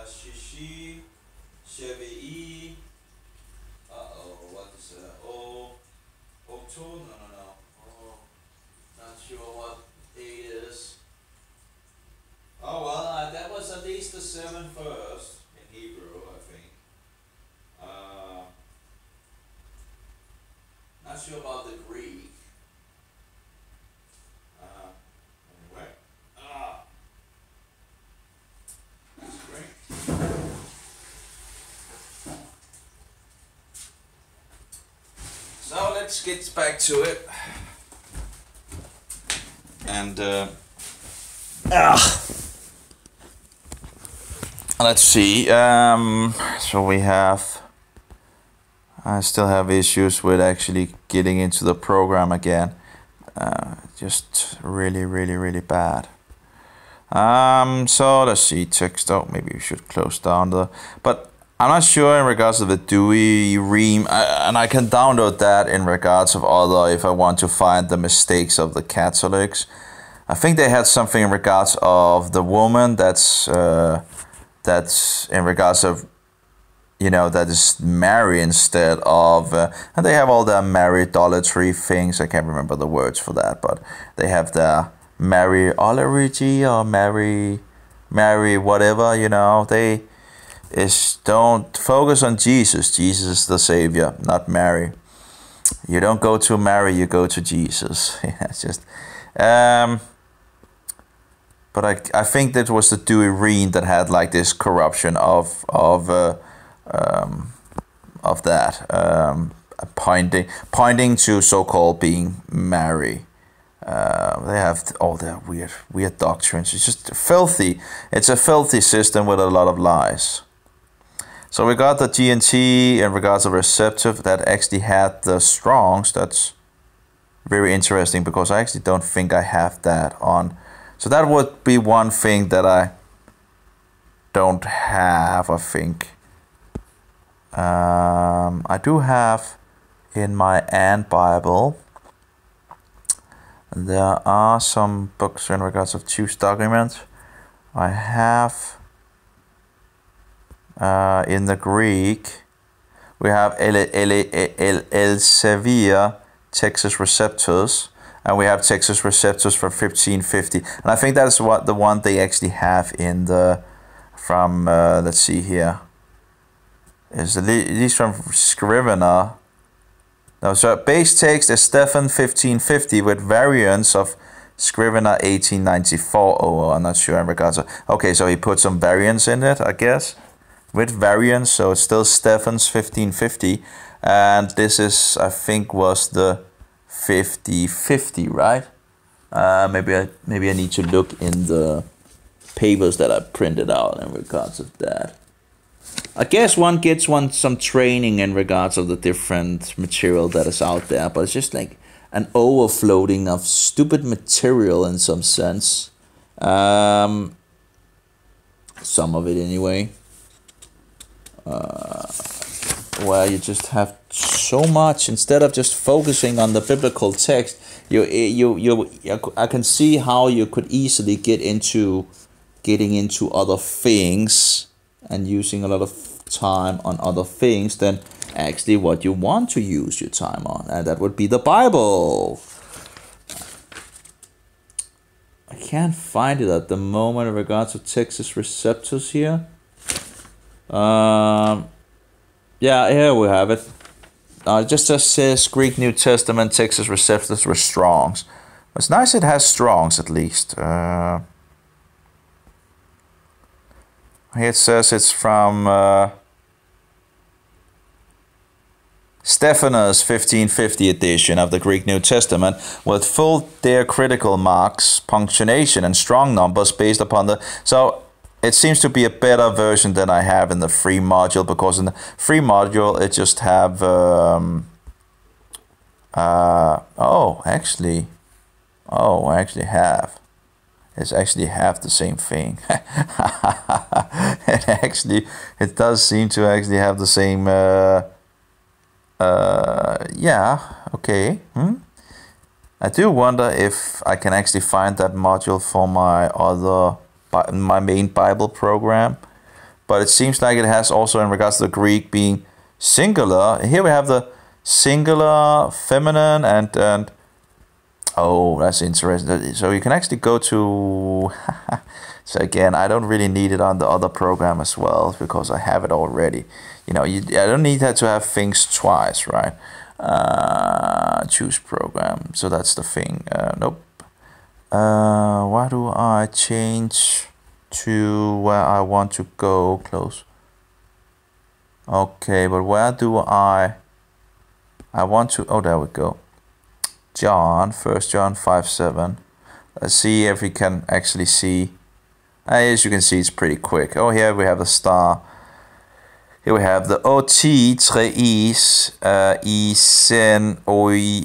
S1: Shishi, Shevi'i. What is it? Octo? No. Not sure what date it is. Oh well, that was at least the 7 first in Hebrew, I think. Not sure about the Greek. Anyway. That's great. So let's get back to it. And let's see. So we have... I still have issues with actually getting into the program again. Just really bad. So let's see. Text out. Maybe we should close down the... But I'm not sure in regards to the Dewey Ream. And I can download that in regards of other... If I want to find the mistakes of the Catholics. I think they had something in regards of the woman that's in regards of, that is Mary instead of, and they have all the Mary-idolatry things. I can't remember the words for that, but they have the Mary-ology or Mary whatever, They don't focus on Jesus. Jesus is the Savior, not Mary. You don't go to Mary, you go to Jesus. It's just... but I think that was the Dewey-Reen that had like this corruption of that pointing to so-called being Mary. They have all their weird doctrines. It's just filthy. It's a filthy system with a lot of lies. So we got the G&T in regards to receptive that actually had the Strongs. That's very interesting because I actually don't think I have that on. So that would be one thing that I don't have, I think. I do have in my AND Bible. There are some books in regards of Jewish documents. I have in the Greek, we have Elsevier Texas Receptors, and we have Texas Receptors from 1550. And I think that is what the one they actually have in the from. Let's see here. Is these from Scrivener? No, so base text is Stephan 1550 with variants of Scrivener 1894. Oh, I'm not sure in regards to. Okay, so he put some variants in it, I guess, with variants. So it's still Stephan's 1550, and this is, I think, was the 5050, right? Maybe I need to look in the papers that I printed out in regards of that. I guess one gets some training in regards of the different material that is out there, but it's just like an overfloating of stupid material in some sense. Some of it anyway. Where you just have so much instead of just focusing on the biblical text. I can see how you could easily getting into other things and using a lot of time on other things than actually what you want to use your time on, and that would be the Bible. I can't find it at the moment in regards to Texas Receptors here. Yeah, here we have it. It just says Greek New Testament Texas Receptors were Strongs. It's nice it has Strongs at least. Here it says it's from Stephanus 1550 edition of the Greek New Testament with full diacritical marks, punctuation, and strong numbers based upon the... So it seems to be a better version than I have in the free module, because in the free module it just have... I actually have... It's actually half the same thing. It does seem to actually have the same. Yeah. Okay. I do wonder if I can actually find that module for my main Bible program, but it seems like it has also in regards to the Greek being singular. Here we have the singular, feminine, and oh, that's interesting. So you can actually go to... So again, I don't really need it on the other program as well, because I have it already. I don't need that to have things twice, right? Choose program. So that's the thing. Nope. Why do I change to where I want to go? Close. Okay, but where do I want to... Oh, there we go. 1 John 5:7. Let's see if we can actually see. As you can see, it's pretty quick. Oh, here we have the star. Here we have the OT treis isen oi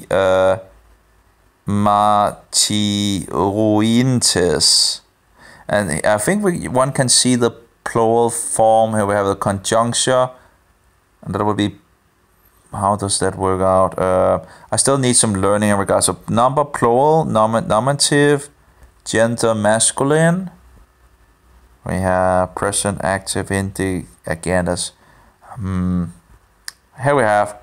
S1: martiruintes. And I think one can see the plural form. Here we have the conjuncture, and that would be... How does that work out? I still need some learning in regards to number, plural, nominative, gender, masculine. We have present, active, again, that's... Here we have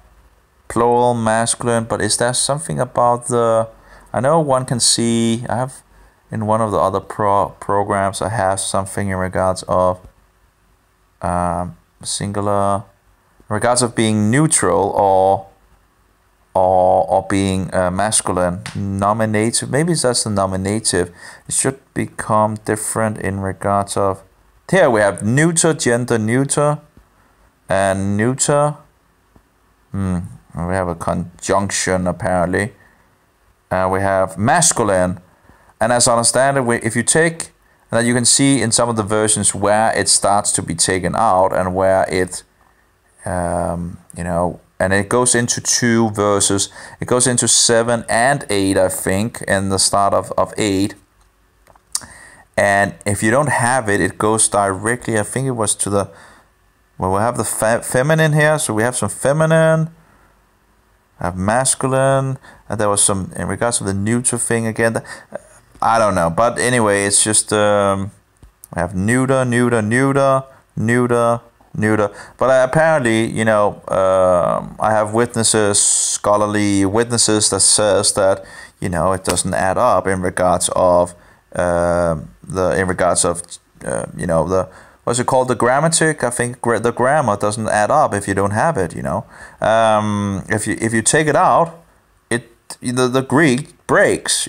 S1: plural, masculine, but is there something about the... I know one can see... I have in one of the other programs, I have something in regards of singular... In regards of being neutral, or or being masculine. Nominative, maybe that's the nominative. It should become different in regards of. Here we have neuter, gender neuter, and neuter. We have a conjunction apparently. We have masculine, and as I understand it, if you take, and you can see in some of the versions where it starts to be taken out and where it, and it goes into 2 verses. It goes into 7 and 8, I think, in the start of 8. And if you don't have it, it goes directly, I think it was to the, well, we have the feminine here, so we have some feminine, I have masculine, and there was some, in regards to the neuter thing again, I don't know, but anyway, it's just, I have neuter, neuter, neuter, neuter, neuter, but apparently, I have witnesses, scholarly witnesses that says that, it doesn't add up in regards of, the what's it called, the grammatic. I think the grammar doesn't add up if you don't have it. If you take it out, the Greek breaks.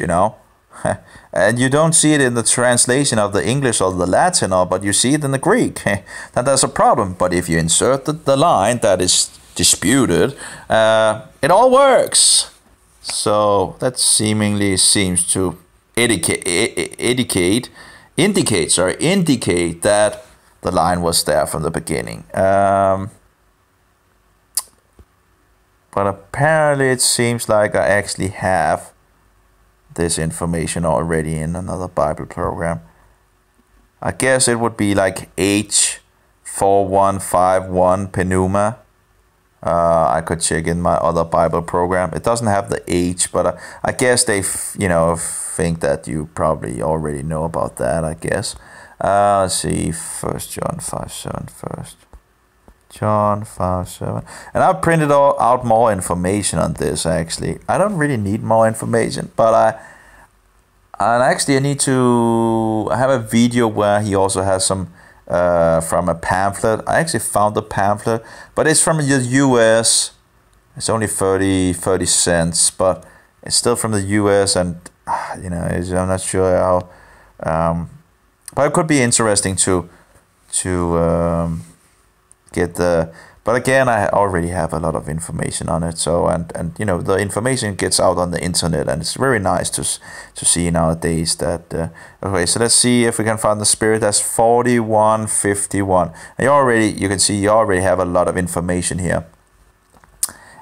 S1: And you don't see it in the translation of the English or the Latin, but you see it in the Greek. Then there's a problem. But if you insert the line that is disputed, it all works. So that seemingly seems to indicate that the line was there from the beginning. But apparently it seems like I actually have this information already in another Bible program. I guess it would be like H4151 Penuma. I could check in my other Bible program. It doesn't have the H, but I guess they, think that you probably already know about that, I guess. Let's see, 1 John 5:7 first. John 5:7. And I've printed out more information on this, actually. I don't really need more information, but I need to. I have a video where he also has some from a pamphlet. I actually found the pamphlet, but it's from the US. It's only 30 cents, but it's still from the US, and I'm not sure how. But it could be interesting to get the. But again, I already have a lot of information on it. So and the information gets out on the internet, and it's very nice to see nowadays that. Okay, so let's see if we can find the spirit. That's 4151. And you can see you already have a lot of information here.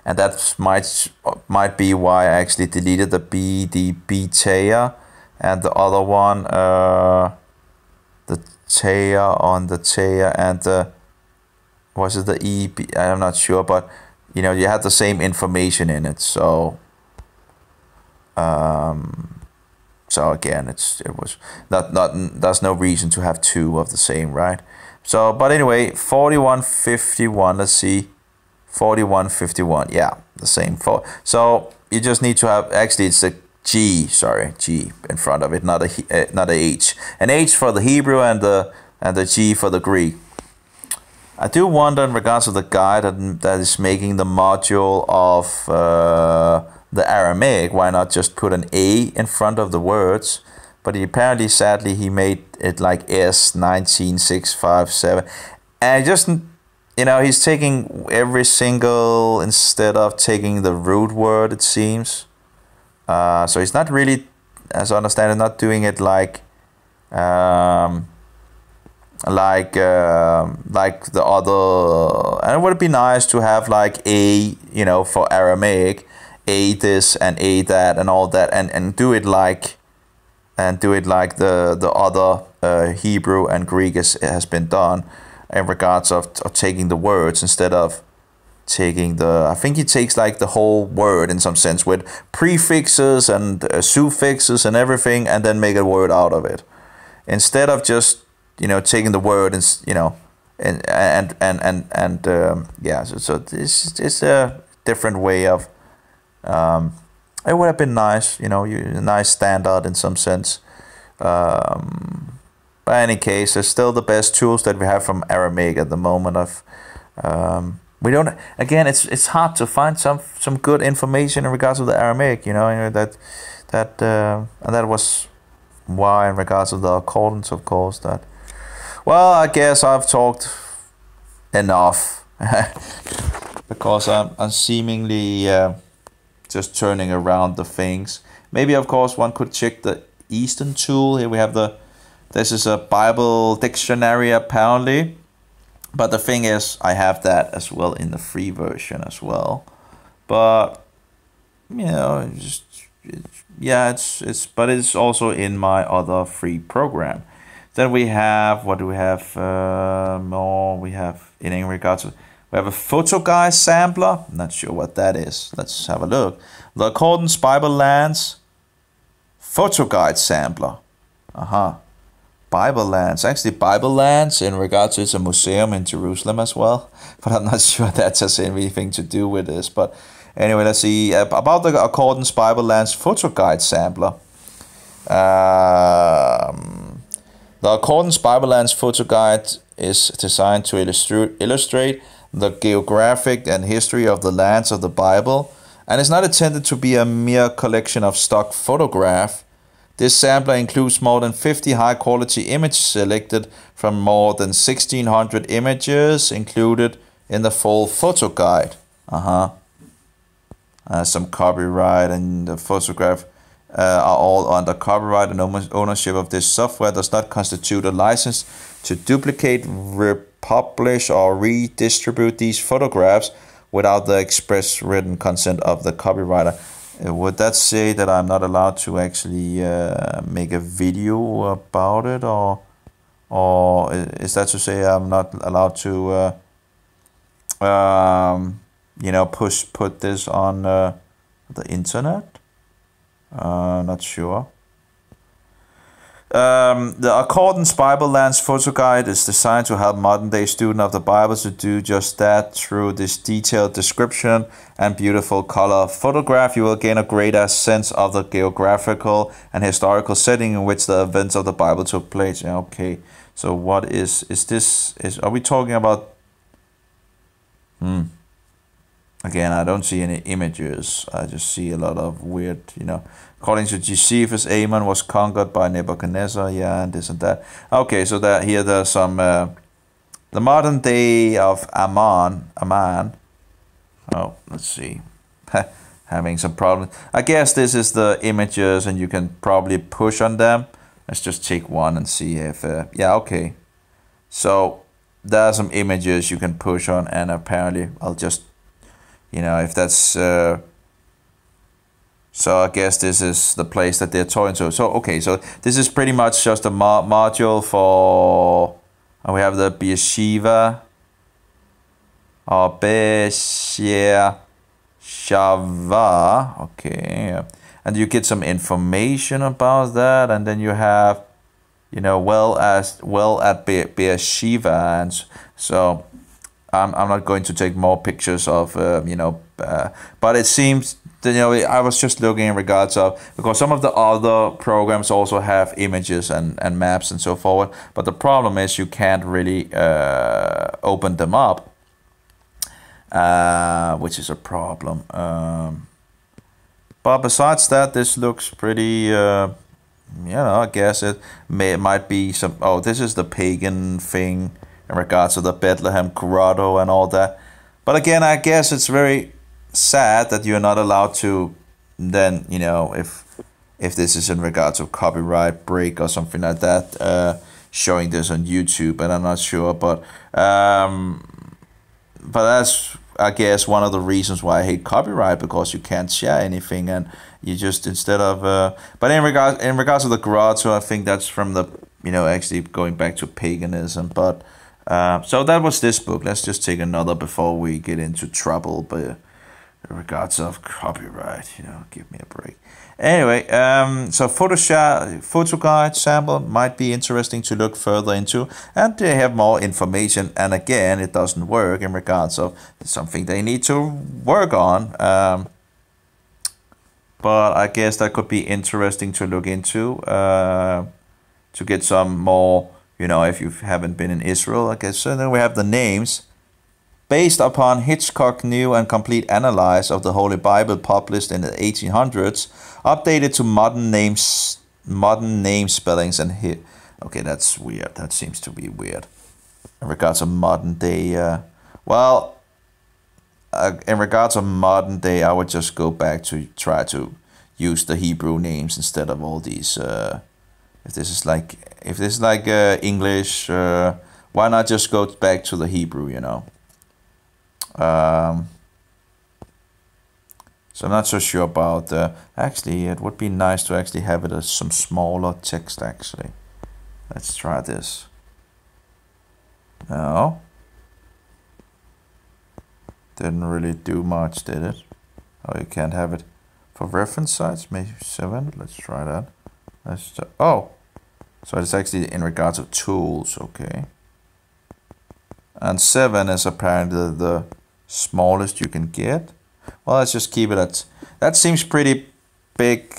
S1: And that might be why I actually deleted the beta and the other one, the Taya on the Taya and the, was it the EB? I'm not sure, but you had the same information in it. So again, it was not there's no reason to have 2 of the same, right? So, but anyway, 4151. Let's see. 4151, yeah, the same. So you just need to have, actually it's a G in front of it, not a H. An H for the Hebrew and the G for the Greek. I do wonder in regards to the guy that is making the module of the Aramaic, why not just put an A in front of the words? But sadly he made it like S19657, and just. He's taking every single instead of taking the root word, it seems. So he's not really, as I understand it, not doing it like the other. And it would be nice to have like A, for Aramaic, A this and A that and all that, and do it like the other Hebrew and Greek has been done. In regards of taking the words instead of taking I think he takes like the whole word in some sense with prefixes and suffixes and everything, and then make a word out of it, instead of just taking the word and yeah. So this is a different way of. It would have been nice, a nice standard in some sense. But in any case, it's still the best tools that we have from Aramaic at the moment. we don't. Again, it's hard to find some good information in regards to the Aramaic. And that was why, in regards to the accordance, of course, that. Well, I guess I've talked enough because I'm seemingly just turning around the things. Maybe, of course, one could check the Eastern tool. Here we have this is a Bible dictionary apparently, but the thing is, I have that as well in the free version as well. But but it's also in my other free program. Then we have, what do we have more? We have, in regards to, we have a photo guide sampler. I'm not sure what that is. Let's have a look. The Accordance Bible Lands photo guide sampler. Bible Lands. Actually, Bible Lands, in regards to, it's a museum in Jerusalem as well. But I'm not sure that has anything to do with this. But anyway, let's see about the Accordance Bible Lands photo guide sampler. The Accordance Bible Lands photo guide is designed to illustrate the geographic and history of the lands of the Bible, and is not intended to be a mere collection of stock photographs. This sampler includes more than 50 high-quality images selected from more than 1,600 images included in the full photo guide. Some copyright, and the photograph are all under copyright, and ownership of this software does not constitute a license to duplicate, republish, or redistribute these photographs without the express written consent of the copywriter. Would that say that I'm not allowed to actually make a video about it, or is that to say I'm not allowed to put this on the internet? Not sure. The Accordance Bible Lands photo guide is designed to help modern-day students of the Bible to do just that. Through this detailed description and beautiful color photograph, you will gain a greater sense of the geographical and historical setting in which the events of the Bible took place. Okay, so what is this? Are we talking about? Again, I don't see any images. I just see a lot of weird, According to Josephus, Ammon was conquered by Nebuchadnezzar, and this and that. Okay, so here there's some, the modern day of Ammon. Oh, let's see. Having some problems. I guess this is the images, and you can probably push on them. Let's just take one and see if, okay. So there are some images you can push on, and apparently I'll just, if that's, so I guess this is the place that they're talking to. So, okay, so this is pretty much just a module for, we have the Beersheba, or Shava, okay, and you get some information about that, and then you have, at Beersheba, and so I'm not going to take more pictures of, but it seems that, I was just looking in regards of, because some of the other programs also have images and maps and so forth, but the problem is you can't really open them up, which is a problem. But besides that, this looks pretty, I guess it might be some, this is the pagan thing in regards to the Bethlehem grotto and all that. But again, I guess it's very sad that you're not allowed to then, if this is in regards to copyright break or something like that, showing this on YouTube, and I'm not sure, but that's, I guess, one of the reasons why I hate copyright, because you can't share anything, and you just, instead of, but in regards to the grotto, I think that's from the, actually going back to paganism, but so that was this book. Let's just take another before we get into trouble, but in regards of copyright, give me a break. Anyway, so photo guide sample might be interesting to look further into, and they have more information, and again, it doesn't work in regards of something they need to work on, but I guess that could be interesting to look into, to get some more, if you haven't been in Israel, I guess. So then we have the names. based upon Hitchcock's new and complete analysis of the Holy Bible published in the 1800s, updated to modern name spellings and hit. Okay, that's weird. That seems to be weird. In regards to modern day, in regards to modern day, I would just go back to try to use the Hebrew names instead of all these. If this is like English, why not just go back to the Hebrew? You know. So I'm not so sure about. Actually, it would be nice to actually have it as some smaller text. Actually, let's try this. No. Didn't really do much, did it? Oh, you can't have it for reference sites. Maybe 7. Let's try that. Oh, so it's actually in regards to tools. Okay. And 7 is apparently the smallest you can get. Well, let's just keep it at. That seems pretty big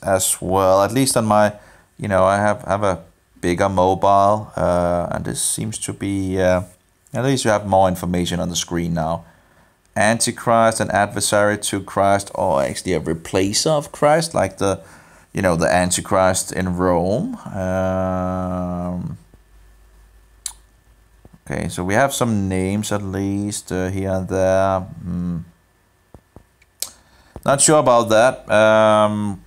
S1: as well. At least on my, I have a bigger mobile, and this seems to be. At least you have more information on the screen now. Antichrist, an adversary to Christ, or actually a replacer of Christ, like the Antichrist in Rome. Okay, so we have some names at least here and there. Not sure about that. I'm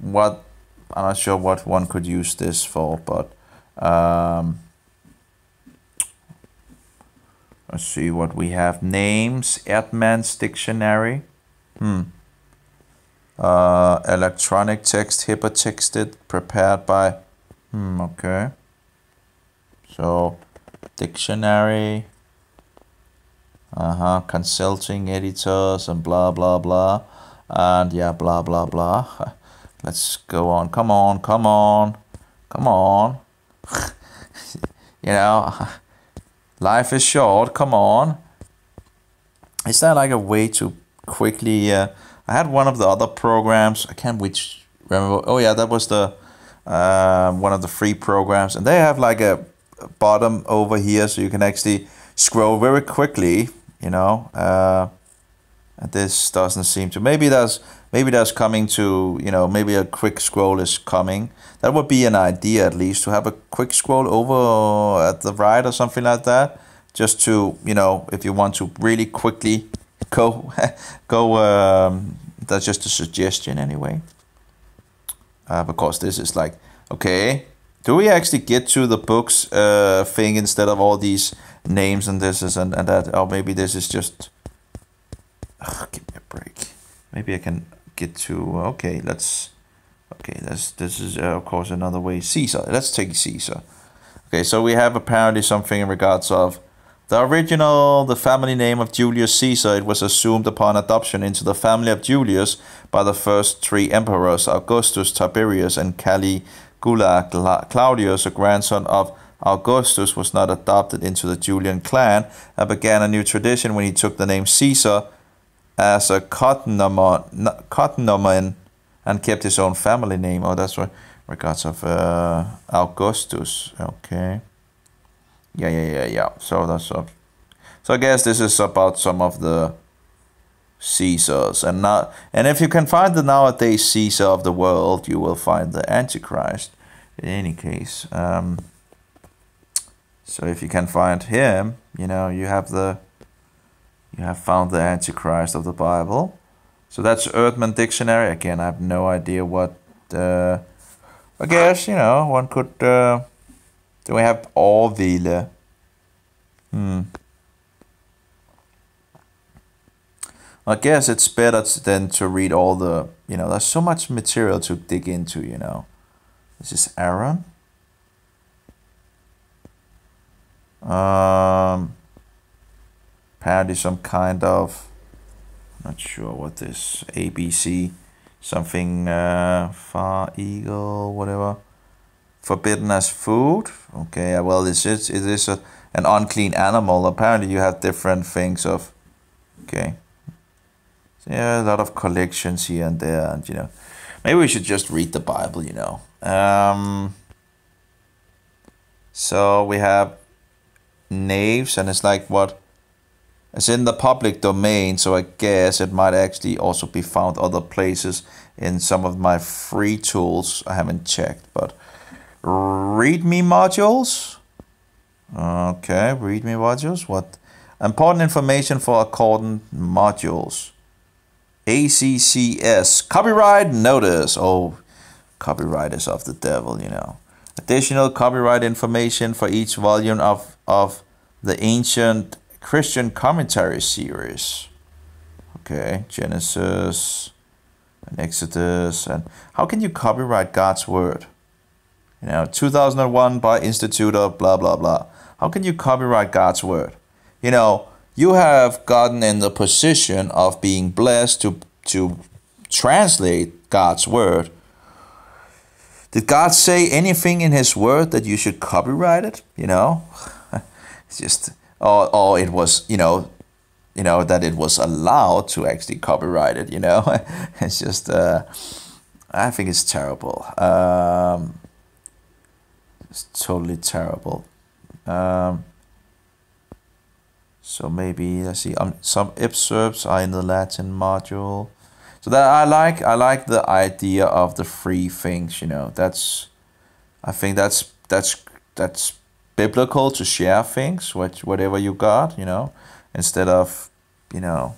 S1: not sure what one could use this for, but let's see what we have. Names, Erdmann's dictionary. Electronic text, hypertexted, prepared by. Okay. So, dictionary. Consulting editors and blah blah blah. And yeah, blah blah blah. Let's go on. Come on. Life is short. Come on. Is there like a way to quickly? I had one of the other programs. I can't remember. Oh yeah, that was the one of the free programs, and they have like a bottom over here, so you can actually scroll very quickly. And this doesn't seem to. Maybe there's coming to. Maybe a quick scroll is coming. That would be an idea, at least, to have a quick scroll over at the right or something like that. Just to, if you want to really quickly go. That's just a suggestion anyway. Because this is like, okay, do we actually get to the books thing instead of all these names and this is and that? Or maybe this is just. Give me a break. Maybe I can get to. Okay, this is of course another way. Caesar. Let's take Caesar. Okay, so we have apparently something in regards of the family name of Julius Caesar. It was assumed upon adoption into the family of Julius by the first 3 emperors, Augustus, Tiberius, and Caligula. Claudius, a grandson of Augustus, was not adopted into the Julian clan and began a new tradition when he took the name Caesar as a cognomen and kept his own family name. Oh, that's what regards of Augustus. Okay. Yeah. So that's up. So I guess this is about some of the Caesars, and if you can find the nowadays Caesar of the world, you will find the Antichrist. In any case, so if you can find him, you have found the Antichrist of the Bible. So that's Erdmann Dictionary. Again, I have no idea what. I guess one could. Do we have Orville? I guess it's better than to read all the. There's so much material to dig into. This is Aaron. Apparently some kind of. Not sure what this ABC something far eagle whatever forbidden as food. Okay, well it is an unclean animal. Apparently you have different things of. Okay, so yeah, a lot of collections here and there, and maybe we should just read the Bible. So we have knaves, and it's like what. It's in the public domain, so I guess it might actually also be found other places in some of my free tools. I haven't checked, but README modules. Okay, README modules. What? Important information for accordant modules. ACCS. Copyright notice. Oh, copyright is of the devil, you know. Additional copyright information for each volume of the ancient Christian commentary series. Okay, Genesis and Exodus. And how can you copyright God's word? You know, 2001 by Institute of blah, blah, blah. How can you copyright God's word? You know, you have gotten in the position of being blessed to translate God's word. Did God say anything in his word that you should copyright it? You know, it's just, or it was, you know, that it was allowed to actually copyright it, you know. It's just, I think it's terrible. It's totally terrible. So maybe, let's see, some excerpts are in the Latin module. So that I like the idea of the free things, you know. I think that's biblical to share things, whatever you got, you know, instead of, you know.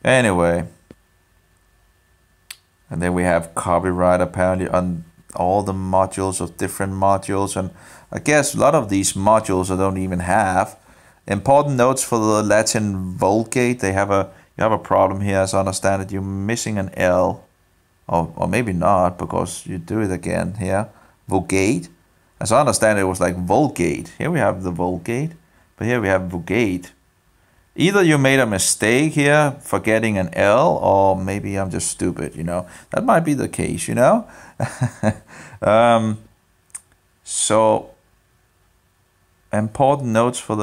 S1: Anyway, and then we have copyright apparently on all the modules of different modules, and I guess a lot of these modules I don't even have. Important notes for the Latin Vulgate. You have a problem here, as I understand it. You're missing an L, or maybe not, because you do it again here. Vulgate. As I understand it was like Vulgate. Here we have the Vulgate, but here we have Vulgate. Either you made a mistake here, forgetting an L, or maybe I'm just stupid, you know. That might be the case, you know. So, important notes for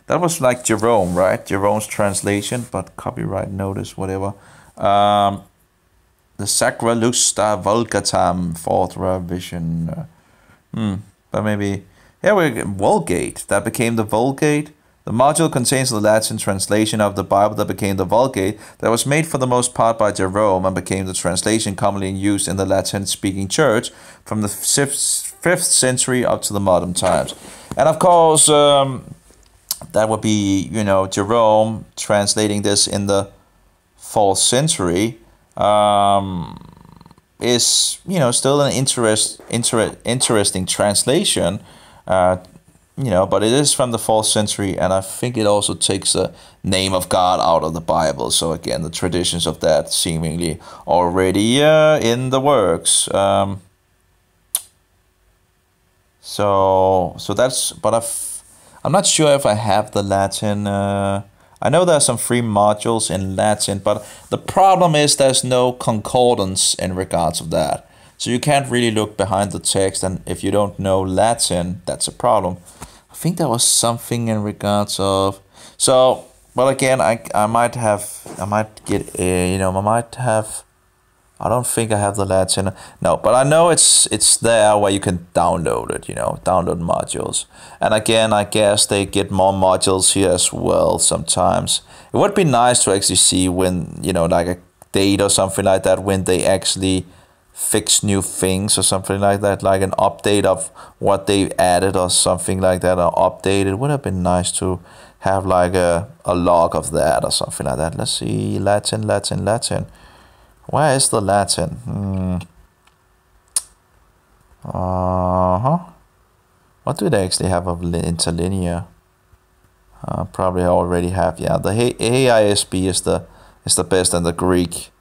S1: that was like Jerome, right? Jerome's translation, but copyright notice, whatever. The Sacra Lusta Vulgatam, 4th revision. But maybe, here we go, Vulgate. That became the Vulgate. The module contains the Latin translation of the Bible that became the Vulgate, that was made for the most part by Jerome and became the translation commonly used in the Latin-speaking church from the 5th century up to the modern times. And of course, that would be, you know, Jerome translating this in the 4th century is, you know, still an interesting translation. You know, but it is from the 4th century, and I think it also takes the name of God out of the Bible. So again, the traditions of that seemingly already in the works. So that's, but I'm not sure if I have the Latin. I know there are some free modules in Latin, but the problem is there's no concordance in regards of that. So you can't really look behind the text, and if you don't know Latin, that's a problem. I think there was something in regards of, so, well, again, I might get, you know, I don't think I have the Latin, no, but I know it's there where you can download it, you know, download modules. And again, I guess they get more modules here as well sometimes. It would be nice to actually see when, you know, like a date or something like that, when they actually fix new things or something like that, like an update of what they added or something like that, or updated. It would have been nice to have like a log of that or something like that. Let's see, Latin. Where is the Latin? What do they actually have of interlinear? Probably already have, yeah. The AISB is the best, and the Greek.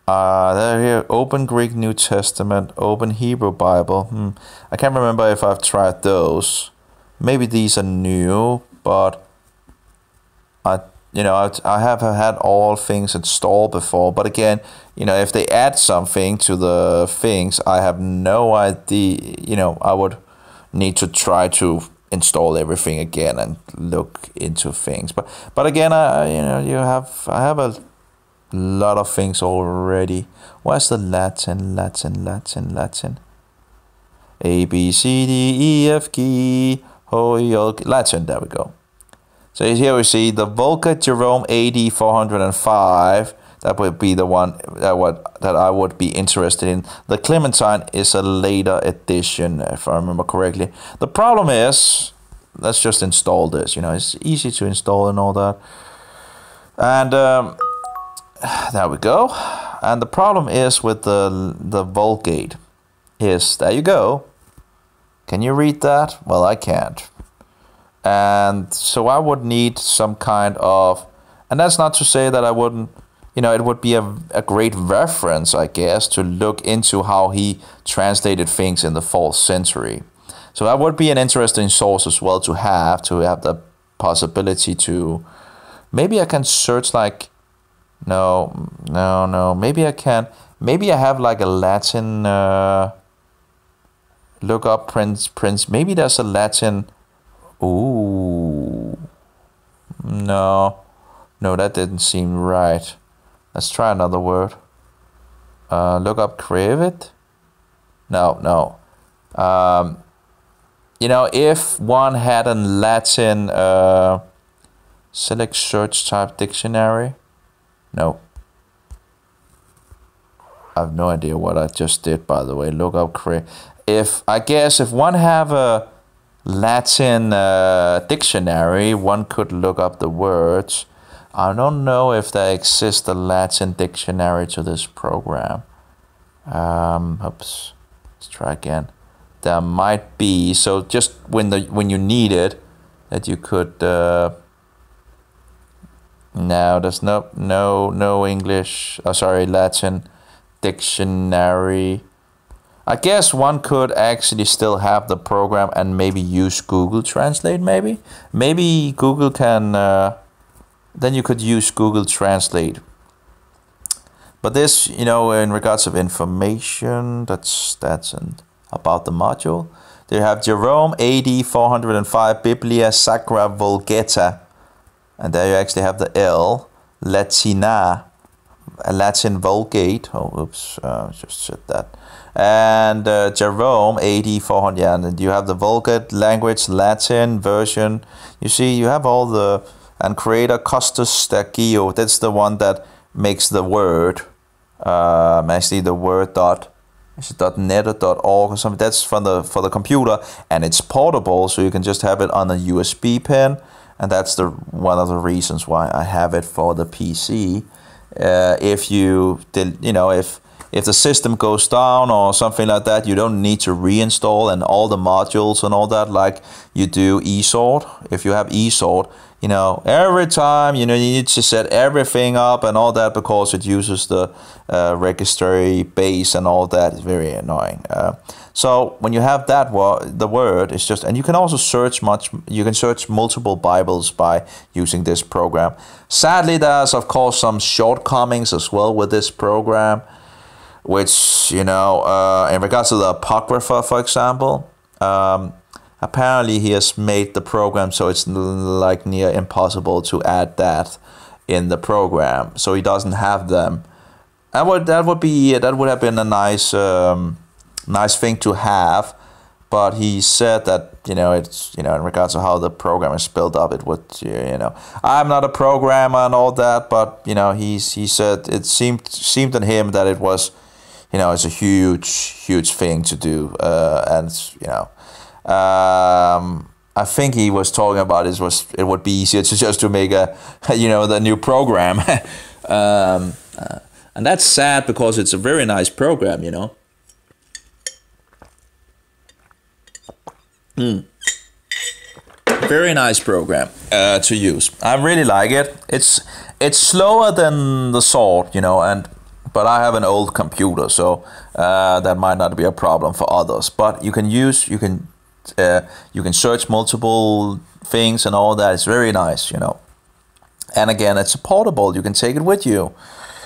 S1: They're here, Open Greek New Testament, Open Hebrew Bible. I can't remember if I've tried those. Maybe these are new, but I have had all things installed before. But again, you know, if they add something to the things, I have no idea. You know, I would need to try to install everything again and look into things. But again, I have a lot of things already. Where's the Latin? A, B, C, D, E, F, G, Latin, there we go. So here we see the Vulgate Jerome AD 405. That would be the one that I would be interested in. The Clementine is a later edition, if I remember correctly. The problem is, let's just install this. It's easy to install and all that. And there we go. And the problem is with the Vulgate is, there you go. Can you read that? Well, I can't. And so I would need some kind of, and that's not to say that I wouldn't, it would be a great reference, I guess, to look into how he translated things in the 4th century. So that would be an interesting source as well to have the possibility to, maybe I can search like, no, maybe I have like a Latin, look up Prince, maybe there's a Latin, ooh, no, that didn't seem right. Let's try another word. Look up Crevit. No. If one had a Latin select search type dictionary. No. I have no idea what I just did, by the way. Look up if one have a Latin dictionary, one could look up the words. I don't know if there exists a Latin dictionary to this program. Oops. Let's try again. There might be. So just when you need it, that you could. No, there's no English. Latin dictionary. I guess one could actually still have the program and maybe use Google Translate. Maybe Google can. Then you could use Google Translate. But this, in regards of information, that's about the module. They have Jerome AD 405 Biblia Sacra Vulgata. And there you actually have the L. Latina, a Latin Vulgate. Oh, oops, just said that. And Jerome AD 400. Yeah, and you have the Vulgate language, Latin version. You see, you have all the. And Creator Costas Stagio, that's the one that makes the word. Actually, the word .net or .org or something. That's for the computer, and it's portable, so you can just have it on a USB pen. And that's one of the reasons why I have it for the PC. If the system goes down or something like that, you don't need to reinstall and all the modules and all that like you do eSword. If you have eSword, every time, you need to set everything up and all that because it uses the registry base and all that. It's very annoying. So when you have that the word is just, and you can also search multiple Bibles by using this program. Sadly, there's of course some shortcomings as well with this program, which, in regards to the Apocrypha, for example, apparently he has made the program so it's like near impossible to add that in the program. So he doesn't have them. That would have been a nice thing to have, but he said that it's in regards to how the program is built up, it would I'm not a programmer and all that, but he said it seemed to him that it was it's a huge thing to do, I think he was talking about it would be easier to make the new program, and that's sad because it's a very nice program, Very nice program to use. I really like it. It's slower than the sword, but I have an old computer, so that might not be a problem for others. But you can search multiple things and all that. It's very nice, And again, it's portable. You can take it with you.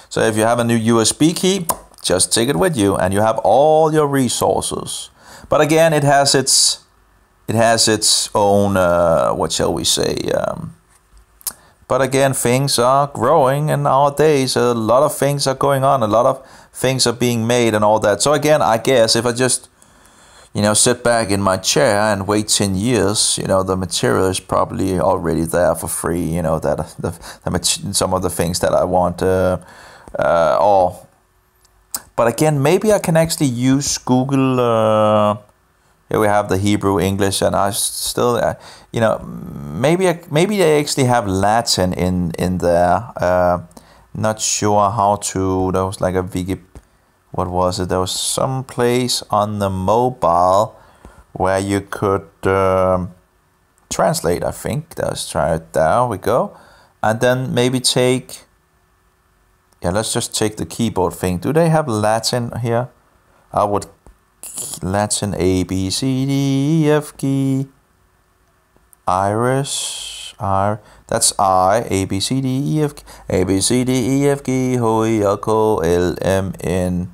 S1: So if you have a new USB key, just take it with you, and you have all your resources. But again, it has its own, what shall we say? But again, things are growing, and nowadays a lot of things are going on. A lot of things are being made and all that. So again, I guess if I just, sit back in my chair and wait 10 years, the material is probably already there for free, some of the things that I want, but again, maybe I can actually use Google. Here we have the Hebrew, English, and I still, maybe they actually have Latin in there. Not sure how to. There was like a what was it? There was some place on the mobile where you could translate. I think. Let's try it. There we go, and then maybe take. Yeah, let's just take the keyboard thing. Do they have Latin here? I would Latin A B C D E F G Irish R. That's I A B C D E F G A B C D E F G H I J K L M N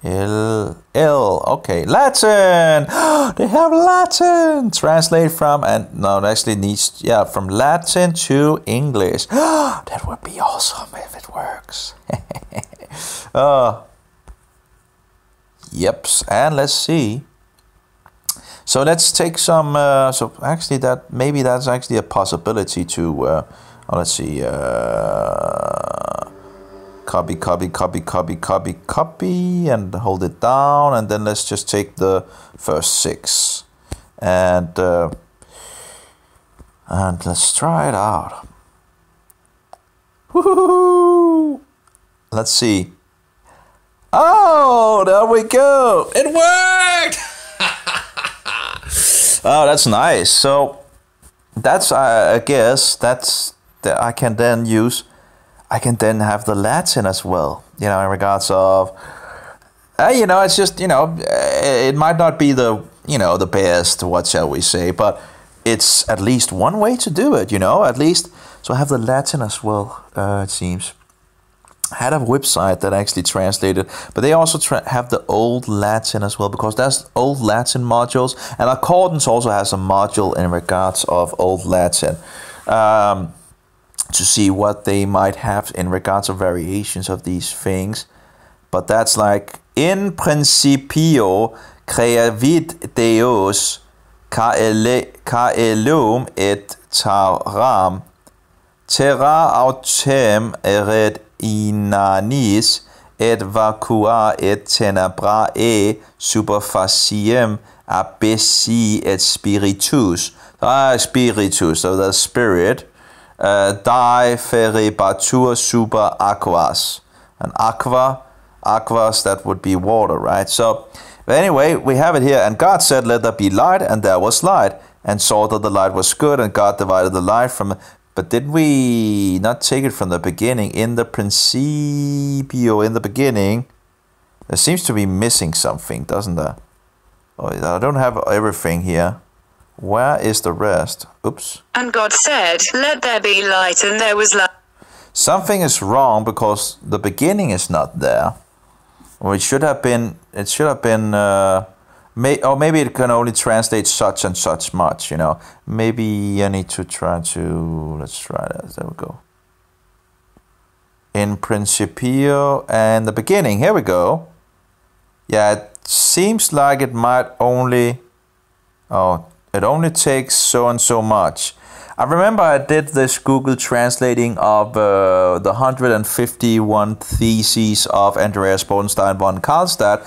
S1: L L. Okay, Latin. They have Latin. Translate from it actually needs from Latin to English. That would be awesome if it works. Yep, and let's see. So let's take some. So actually, that's actually a possibility to. Let's see. Copy, and hold it down, and then let's just take the first 6, and let's try it out. Woohoo! Let's see. Oh, there we go. It worked. Oh, that's nice. So that's I guess that's that I can then use. I can then have the Latin as well, in regards of, it's just, it might not be the, the best, what shall we say, but it's at least one way to do it, at least. So I have the Latin as well, it seems. I had a website that actually translated, but they also have the Old Latin as well, because there's Old Latin modules, and Accordance also has a module in regards of Old Latin. To see what they might have in regards of variations of these things. But that's like, in principio creavit Deus caelum et terram, terra autem eret inanis, et vacua et tenebrae superficiem abessi et spiritus. Spiritus, so the spirit. Die feribatur super aquas. And aquas, that would be water, right? So, but anyway, we have it here. And God said, let there be light, and there was light. And saw that the light was good, and God divided the light from... But did we not take it from the beginning? In the principio, in the beginning, there seems to be missing something, doesn't there? Oh, I don't have everything here. Where is the rest? Oops.
S3: And God said, let there be light, and there was light.
S1: Something is wrong because the beginning is not there. Or it should have been, or maybe it can only translate such and such much, Maybe I need to let's try that. There we go. In principio and the beginning, here we go. Yeah, it seems like it might only, it only takes so and so much. I remember I did this Google translating of the 151 theses of Andreas Bodenstein von Karlstadt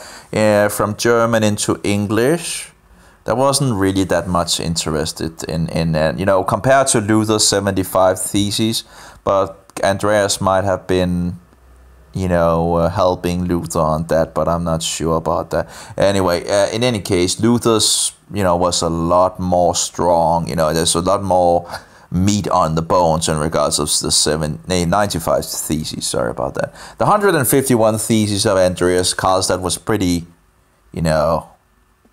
S1: from German into English. There wasn't really that much interested in compared to Luther's 75 theses, but Andreas might have been, helping Luther on that, but I'm not sure about that. Anyway, in any case, Luther's, was a lot more strong. There's a lot more meat on the bones in regards of the 95 theses. Sorry about that. The 151 theses of Andreas Karlstadt was pretty,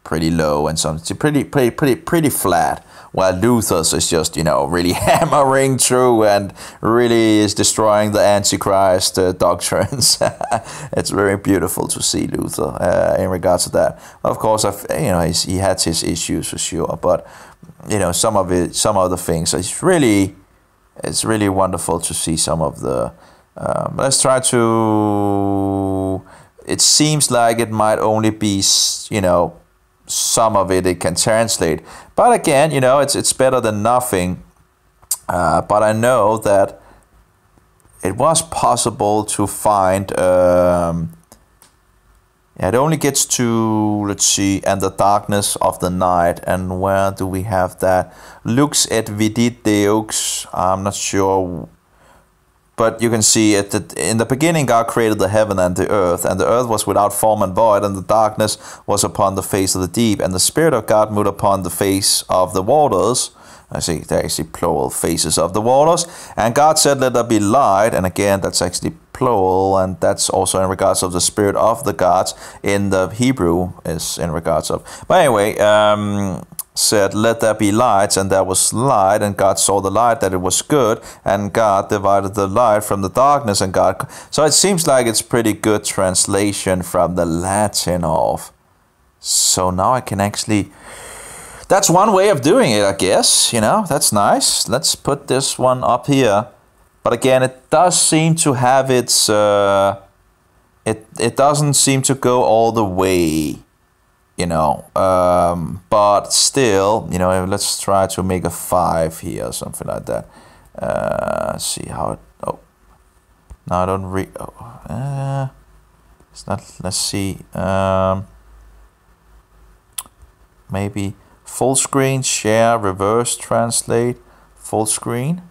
S1: pretty low and something pretty flat, while Luther's is just really hammering through and really is destroying the Antichrist doctrines. It's very beautiful to see Luther in regards to that. Of course, he had his issues for sure, but some of the things it's really wonderful to see some of the. Let's try to. It seems like it might only be some of it can translate. But again, it's better than nothing. But I know that it was possible to find. It only gets to, let's see, and the darkness of the night. And where do we have that? Lux et vidit deux. I'm not sure. But you can see it that in the beginning God created the heaven and the earth was without form and void, and the darkness was upon the face of the deep, and the Spirit of God moved upon the face of the waters. I see there is plural, faces of the waters. And God said, let there be light. And again, that's actually plural, and that's also in regards of the spirit of the gods. In the Hebrew is in regards of. But anyway, said, let there be lights, and there was light, and God saw the light that it was good, and God divided the light from the darkness, and God. So it seems like it's pretty good translation from the Latin of. So now I can actually. That's one way of doing it, I guess. That's nice. Let's put this one up here. But again, it does seem to have its. It doesn't seem to go all the way. But still, let's try to make a 5 here or something like that. Let's see how it. Oh, no, I don't read. Oh, it's not. Let's see. Maybe. Full screen, share, reverse, translate, full screen.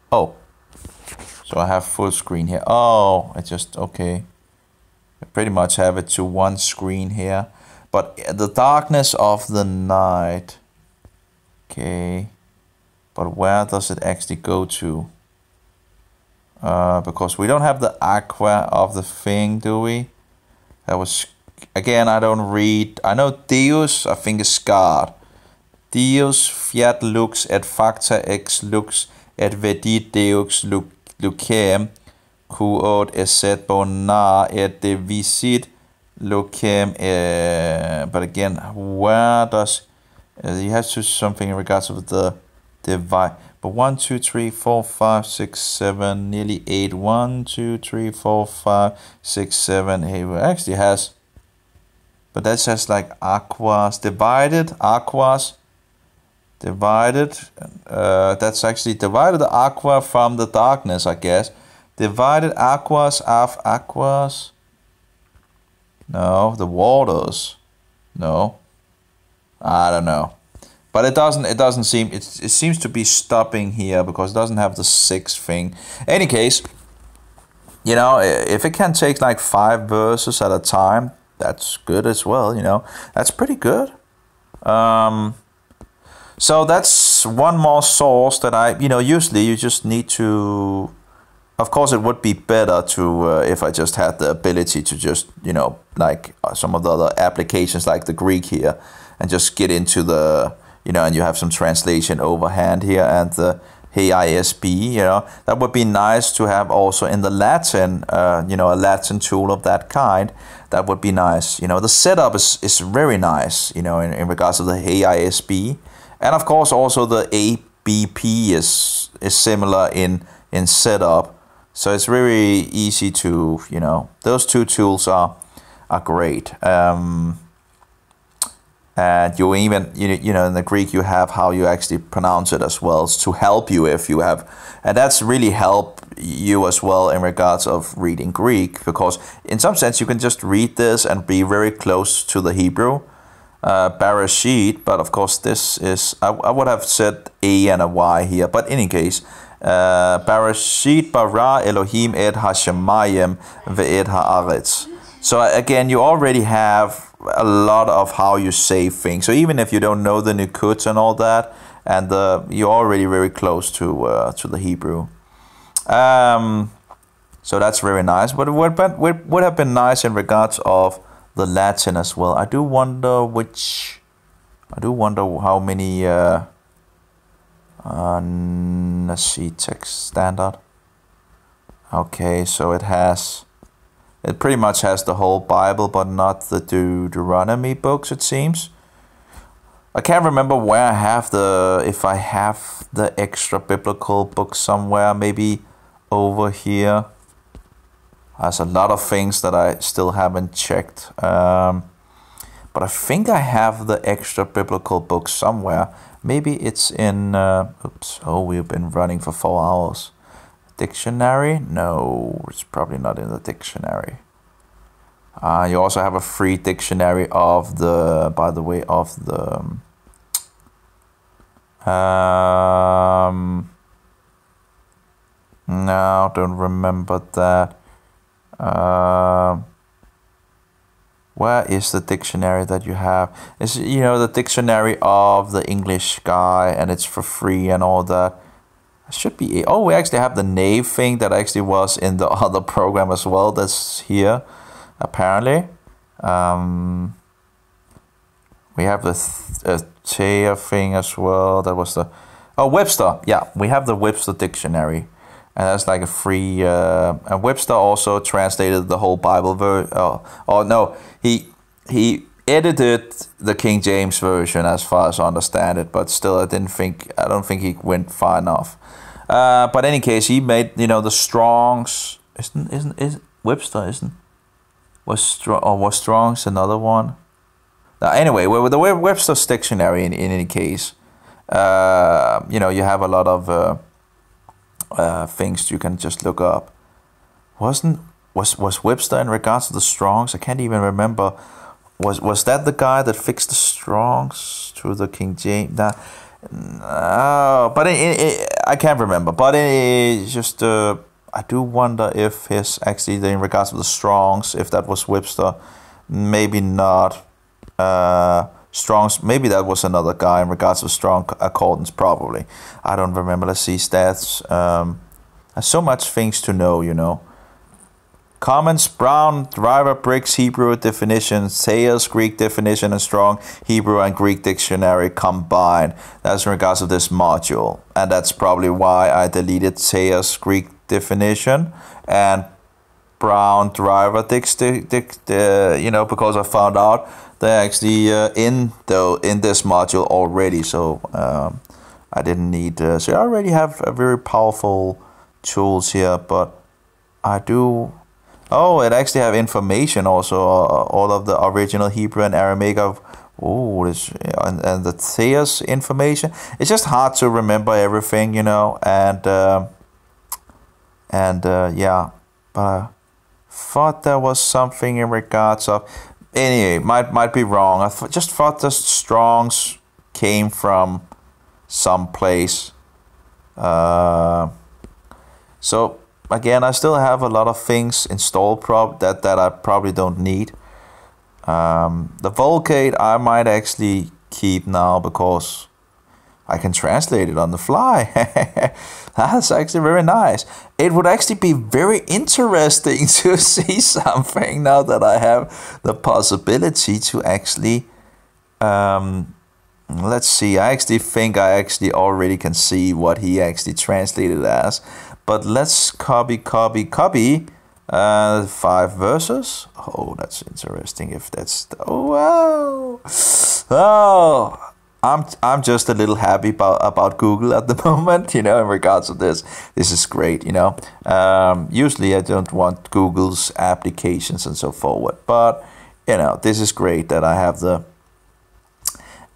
S1: Oh, so I have full screen here. Oh, okay. I pretty much have it to one screen here. But the darkness of the night. Okay. But where does it actually go to? Because we don't have the aqua of the thing, do we? That was... Again, I don't read. I know Deus, I think is God. Deus fiat lux et facta ex lux et vedit Deus lucem quod esset bona et devisit lucem. But again, where does he has to something in regards of the divide? But 1, 2, 3, 4, 5, 6, 7, nearly 8. 1, 2, 3, 4, 5, 6, 7. He actually has. But that says like aquas, divided, aquas, divided. That's actually divided the aqua from the darkness, I guess. Divided aquas of aquas. No, the waters. No. I don't know. But it doesn't seem, it seems to be stopping here because it doesn't have the 6th thing. Any case, if it can take like 5 verses at a time, that's good as well, That's pretty good. So that's one more source that I, usually you just need to... Of course, it would be better to, if I just had the ability to just, like some of the other applications like the Greek here, and just get into the, and you have some translation overhand here and the HISB, that would be nice to have also in the Latin, a Latin tool of that kind. That would be nice. The setup is very nice, in regards to the HISB. And of course also the ABP is similar in setup. So it's very easy to, those two tools are great. And you even, in the Greek you have how you actually pronounce it as well to help you if you have, and that's really help you as well in regards of reading Greek, because in some sense you can just read this and be very close to the Hebrew, Bereshit, but of course this is, I would have said A and a Y here, but in any case, Bereshit bara Elohim et hashemayim ve'et haaretz. So again, you already have a lot of how you say things. So even if you don't know the Nukuts and all that, and you're already very close to the Hebrew. So that's very nice. But it would have been nice in regards of the Latin as well. I do wonder how many. Let's see, text standard. Okay, so it has. It pretty much has the whole Bible, but not the Deuteronomy books, it seems. I can't remember where I have if I have the extra biblical book somewhere, maybe over here. There's a lot of things that I still haven't checked. But But I think I have the extra biblical book somewhere. Maybe it's in... we've been running for 4 hours. Dictionary? No, it's probably not in the dictionary. You also have a free dictionary of the... By the way, of the... no, don't remember that. Where is the dictionary that you have? It's, the dictionary of the English guy, and it's for free and all that. It should be... Oh, we actually have the knave thing that actually was in the other program as well. That's here, apparently. We have the Thea thing as well. That was the... Oh, Webster. Yeah, we have the Webster dictionary. And that's like a free... and Webster also translated the whole Bible no, he edited the King James version as far as I understand it. But still, I don't think he went far enough. But in any case, he made, the Strong's... Isn't Webster, isn't... Was Strong's another one? Anyway, with the Webster's dictionary, in any case, you have a lot of things you can just look up. Was Webster in regards to the Strongs? I can't even remember. Was that the guy that fixed the Strongs through the King James? No, but I can't remember. But it's just I do wonder if his actually in regards to the Strongs, if that was Webster, maybe not. Strong's, maybe that was another guy in regards to strong accordance, probably. I don't remember. Let's see, stats. There's so much things to know, Commons, Brown, Driver, Briggs, Hebrew definition, Sayers, Greek definition, and Strong, Hebrew and Greek dictionary combined. That's in regards to this module. And that's probably why I deleted Sayers, Greek definition, and Brown, Driver, because I found out they're actually in this module already, so I didn't need. So I already have a very powerful tools here, but I do. Oh, it actually have information also, all of the original Hebrew and Aramaic of. And the Theos information. It's just hard to remember everything, and yeah, but I thought there was something in regards of. Anyway, might be wrong. I just thought the Strongs came from some place. So again, I still have a lot of things installed that I probably don't need. The Vulgate I might actually keep now because I can translate it on the fly. That's actually very nice. It would actually be very interesting to see something now that I have the possibility to actually... let's see, I actually think I actually already can see what he actually translated as. But let's copy 5 verses. Oh, that's interesting if that's... Oh, wow. I'm just a little happy about Google at the moment, in regards to this. This is great, Usually I don't want Google's applications and so forward. But, this is great that I have the...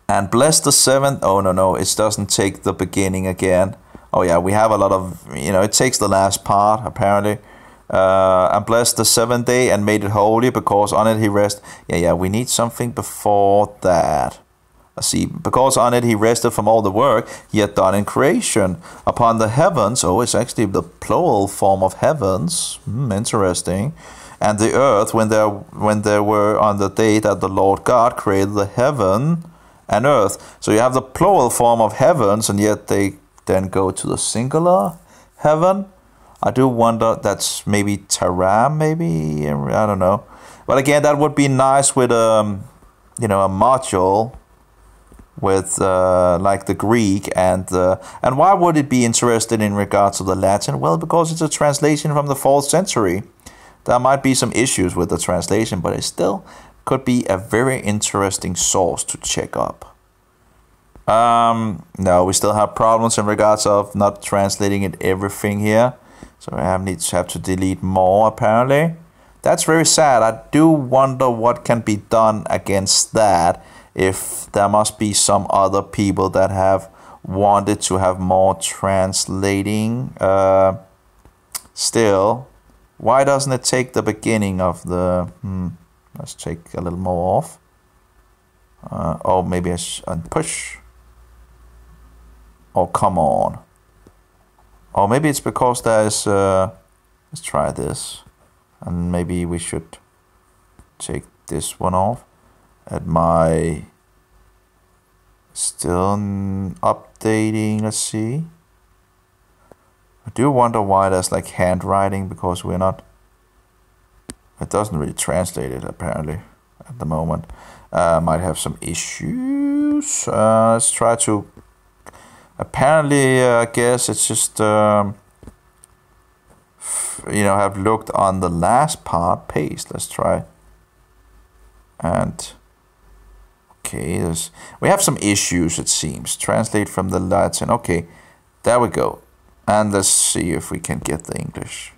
S1: And bless the seventh... Oh, no, it doesn't take the beginning again. Oh, yeah, we have a lot of... it takes the last part, apparently. And blessed the seventh day and made it holy, because on it he rested. Yeah, we need something before that. Let's see, because on it he rested from all the work he had done in creation. Upon the heavens, it's actually the plural form of heavens. Interesting. And the earth, when there were on the day that the Lord God created the heaven and earth. So you have the plural form of heavens, and yet they then go to the singular heaven. I do wonder, that's maybe Taram, maybe, I don't know. But again, that would be nice with a module with like the Greek, and why would it be interested in regards to the Latin? Well, because it's a translation from the 4th century. There might be some issues with the translation, but it still could be a very interesting source to check up. No, we still have problems in regards of not translating it everything here. So I have to delete more, apparently. that's very sad. I do wonder what can be done against that, if there must be some other people that have wanted to have more translating. Still, why doesn't it take the beginning of the... let's take a little more off. Oh, maybe I push. Oh, come on. Or maybe it's because there's... let's try this. And maybe we should take this one off. At my... Still updating, let's see. I do wonder why there's like handwriting, because we're not... It doesn't really translate it apparently at the moment. Might have some issues. Let's try to... Apparently, I guess it's just... have looked on the last part, paste. Let's try. And... Okay, we have some issues, it seems. Translate from the Latin. Okay, there we go. And let's see if we can get the English.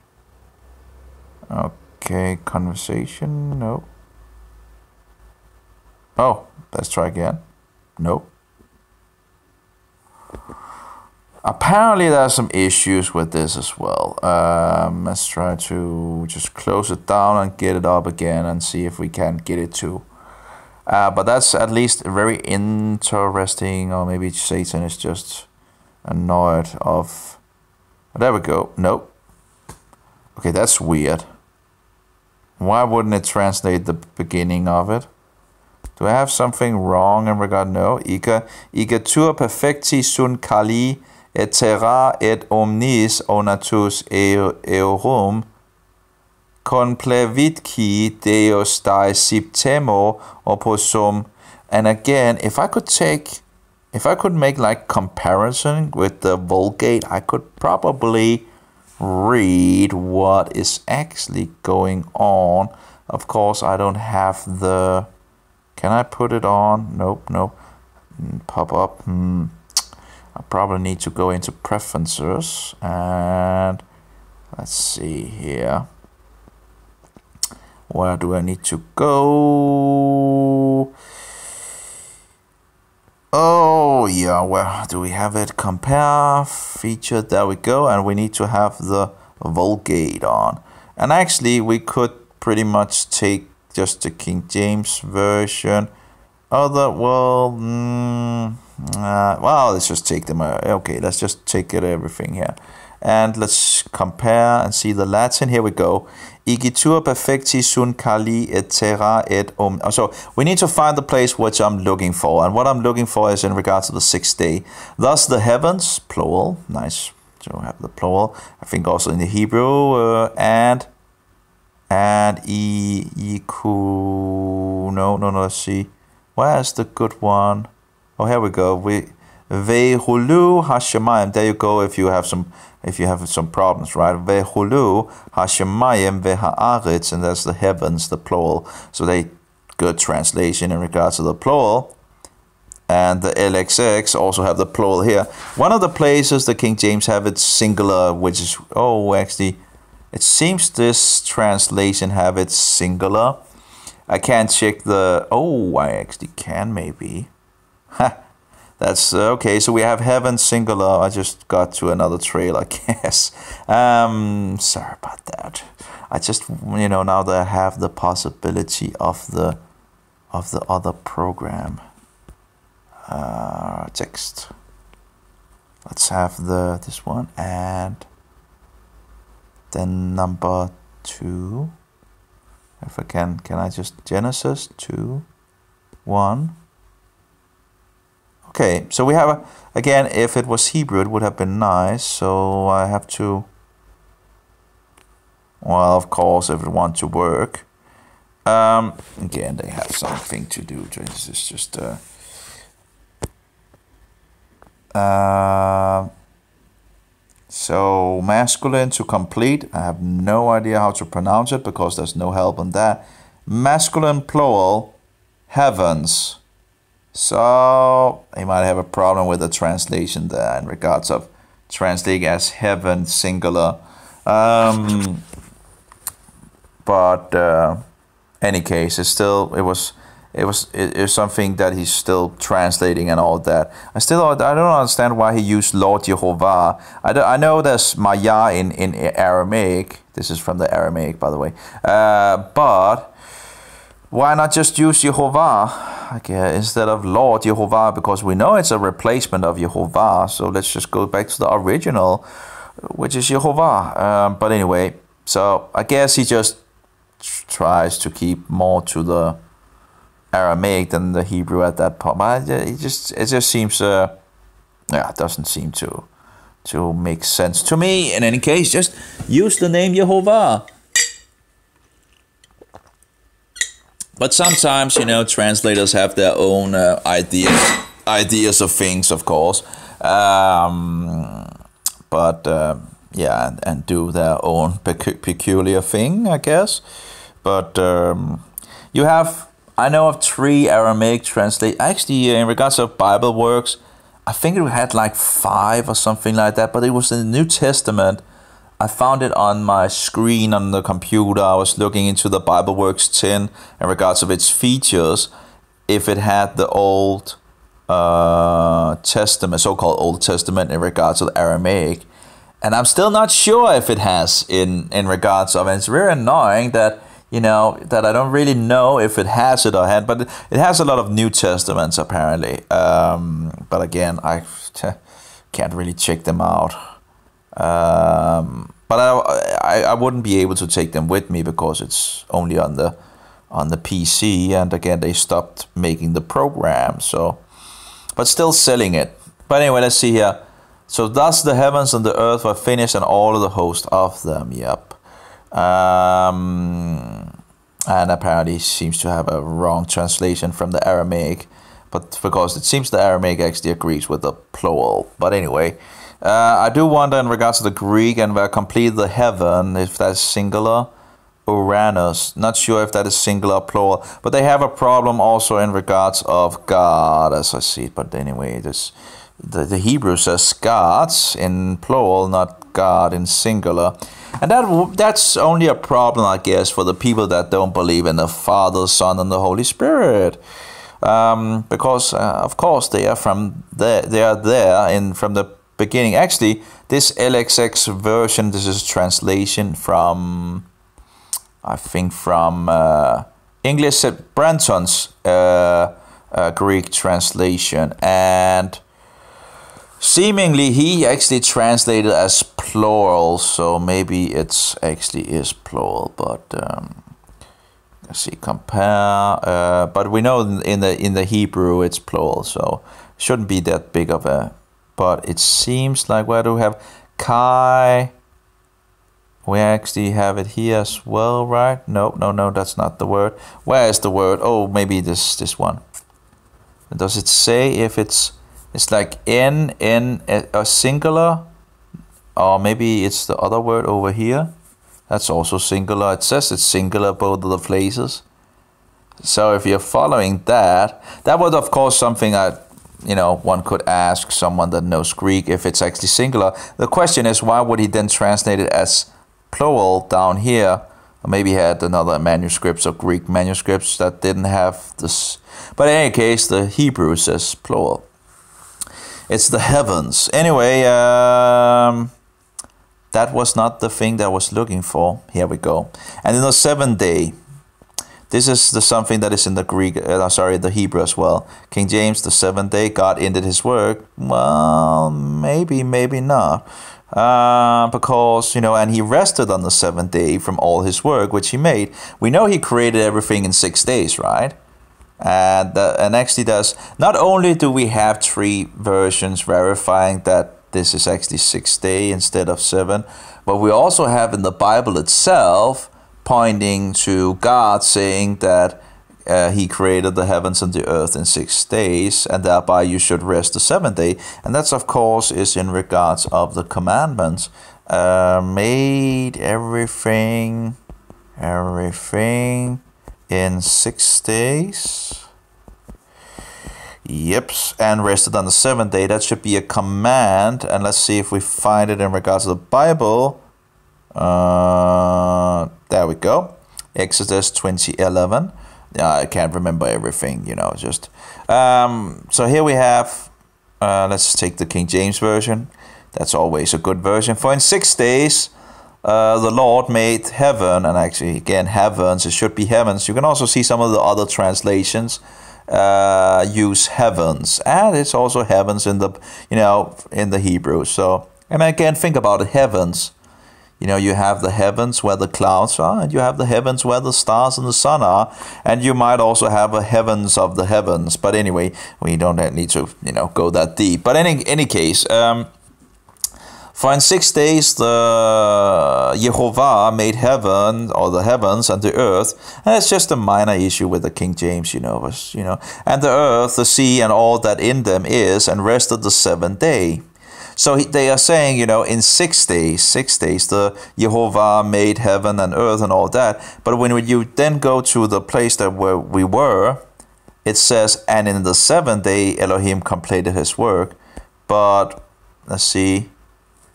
S1: Okay, conversation. No. Oh, let's try again. No. Apparently there's some issues with this as well. Let's try to just close it down and get it up again and see if we can get it to... but that's at least very interesting, or maybe Satan is just annoyed of... There we go. Nope. Okay, that's weird. Why wouldn't it translate the beginning of it? Do I have something wrong in regard? No. Ika tur perfecti sun kali et terra et omnis onatus eorum Conplevitki Deus die septemo opposum. And again, if I could make like comparison with the Vulgate, I could probably read what is actually going on. Of course, I don't have the... Can I put it on? Nope, nope. Pop up. I probably need to go into preferences and let's see here. Where do I need to go? Oh, yeah, where do we have it? Compare, feature, there we go. And we need to have the Vulgate on. And actually, we could pretty much take just the King James Version. Well, let's just take them. Okay, let's just take it everything here. And let's compare and see the Latin. Here we go. Igitur perfecti sun kali et terra et So we need to find the place which I'm looking for. And what I'm looking for is in regards to the sixth day. Thus the heavens, plural. Nice. So we have the plural. I think also in the Hebrew. And let's see. Where's the good one? Oh, here we go. Vehulu hashemayim. There you go. If you have some problems, right? Vehulu hashemayim vehaaretz, and that's the heavens, the plural. So they good translation in regards to the plural. And the LXX also have the plural here. One of the places the King James have it singular, which is actually, it seems this translation have it singular. I can't check the... I actually can maybe. That's okay. So we have heaven singular. I just got to another trail, I guess. Sorry about that. I just, now that I have the possibility of the other program. Text. Let's have this one, and then number 2. If I can I just Genesis 2, 1. Okay, so we have again, if it was Hebrew, it would have been nice. So I have to, well, of course, if it wants to work. Again, they have something to do. This is just so masculine to complete. I have no idea how to pronounce it because there's no help on that. Masculine plural, heavens. So he might have a problem with the translation there in regards of translating as heaven singular. but any case, it was something that he's still translating and all that. I don't understand why he used Lord Jehovah. I know there's Maya in Aramaic. This is from the Aramaic, by the way. But why not just use Jehovah instead of Lord Jehovah? Because we know it's a replacement of Jehovah. So let's just go back to the original, which is Jehovah. But anyway, so I guess he just tries to keep more to the Aramaic than the Hebrew at that point. But it just seems it doesn't seem to make sense to me. In any case, just use the name Jehovah. But sometimes, translators have their own ideas of things, of course. And do their own peculiar thing, I guess. But I know of 3 Aramaic translations. Actually, in regards to Bible works, I think it had like 5 or something like that. But it was in the New Testament. I found it on my screen on the computer. I was looking into the Bible Works 10 in regards of its features. If it had the Old Testament, so-called Old Testament in regards to the Aramaic. And I'm still not sure if it has in regards of, and it's very annoying that, that I don't really know if it has it or had, but it has a lot of New Testaments apparently. But again, I can't really check them out. But I wouldn't be able to take them with me because it's only on the PC, and again they stopped making the program, so but still selling it. But anyway, let's see here. So thus the heavens and the earth were finished, and all of the host of them. Yep. And apparently seems to have a wrong translation from the Aramaic, but because it seems the Aramaic actually agrees with the plural. But anyway, I do wonder in regards to the Greek and where complete the heaven, if that's singular. Uranus, not sure if that is singular or plural, but they have a problem also in regards of God, as I see it. But anyway, the Hebrew says gods in plural, not God in singular. And that's only a problem, I guess, for the people that don't believe in the Father, Son, and the Holy Spirit. Because, of course, they are from there from the beginning. Actually, this LXX version, this is a translation from, I think, from English Brenton's Greek translation. And seemingly he actually translated as plural, so maybe it's actually is plural. But let's see, compare. But we know in the Hebrew it's plural, so it shouldn't be that big of a. But it seems like, where do we have Kai? We actually have it here as well, right? No, that's not the word. Where is the word? Oh, maybe this one. Does it say if it's like in a singular? Or maybe it's the other word over here. That's also singular. It says it's singular both of the places. So if you're following that would, of course, something one could ask someone that knows Greek if it's actually singular. The question is, why would he then translate it as plural down here? Or maybe he had another manuscripts or Greek manuscripts that didn't have this. But in any case, the Hebrew says plural. It's the heavens. Anyway, that was not the thing that I was looking for. Here we go. And in the 7th day, this is something that is in the Greek, the Hebrew as well. King James, the 7th day, God ended his work. Well, maybe not. Because, and he rested on the 7th day from all his work, which he made. We know he created everything in 6 days, right? And actually does. Not only do we have 3 versions verifying that this is actually 6th day instead of 7, but we also have in the Bible itself pointing to God saying that he created the heavens and the earth in 6 days, and thereby you should rest the 7th day. And that's, of course, is in regards of the commandments. Made everything in 6 days. Yep, and rested on the 7th day. That should be a command. And let's see if we find it in regards to the Bible. There we go. Exodus 20:11. I can't remember everything, just. So here we have, let's take the King James Version. That's always a good version. For in 6 days the Lord made heaven, and actually again heavens, it should be heavens. You can also see some of the other translations use heavens, and it's also heavens in the in the Hebrew. So, and again, think about it, heavens. You have the heavens where the clouds are, and you have the heavens where the stars and the sun are, and you might also have a heavens of the heavens. But anyway, we don't need to go that deep. But in any case, for in 6 days the Jehovah made heaven, or the heavens and the earth, and it's just a minor issue with the King James, and the earth, the sea, and all that in them is, and rested the seventh day. So they are saying, in 6 days, the Jehovah made heaven and earth and all that. But when you then go to the place that where we were, it says, and in the seventh day Elohim completed his work. But let's see.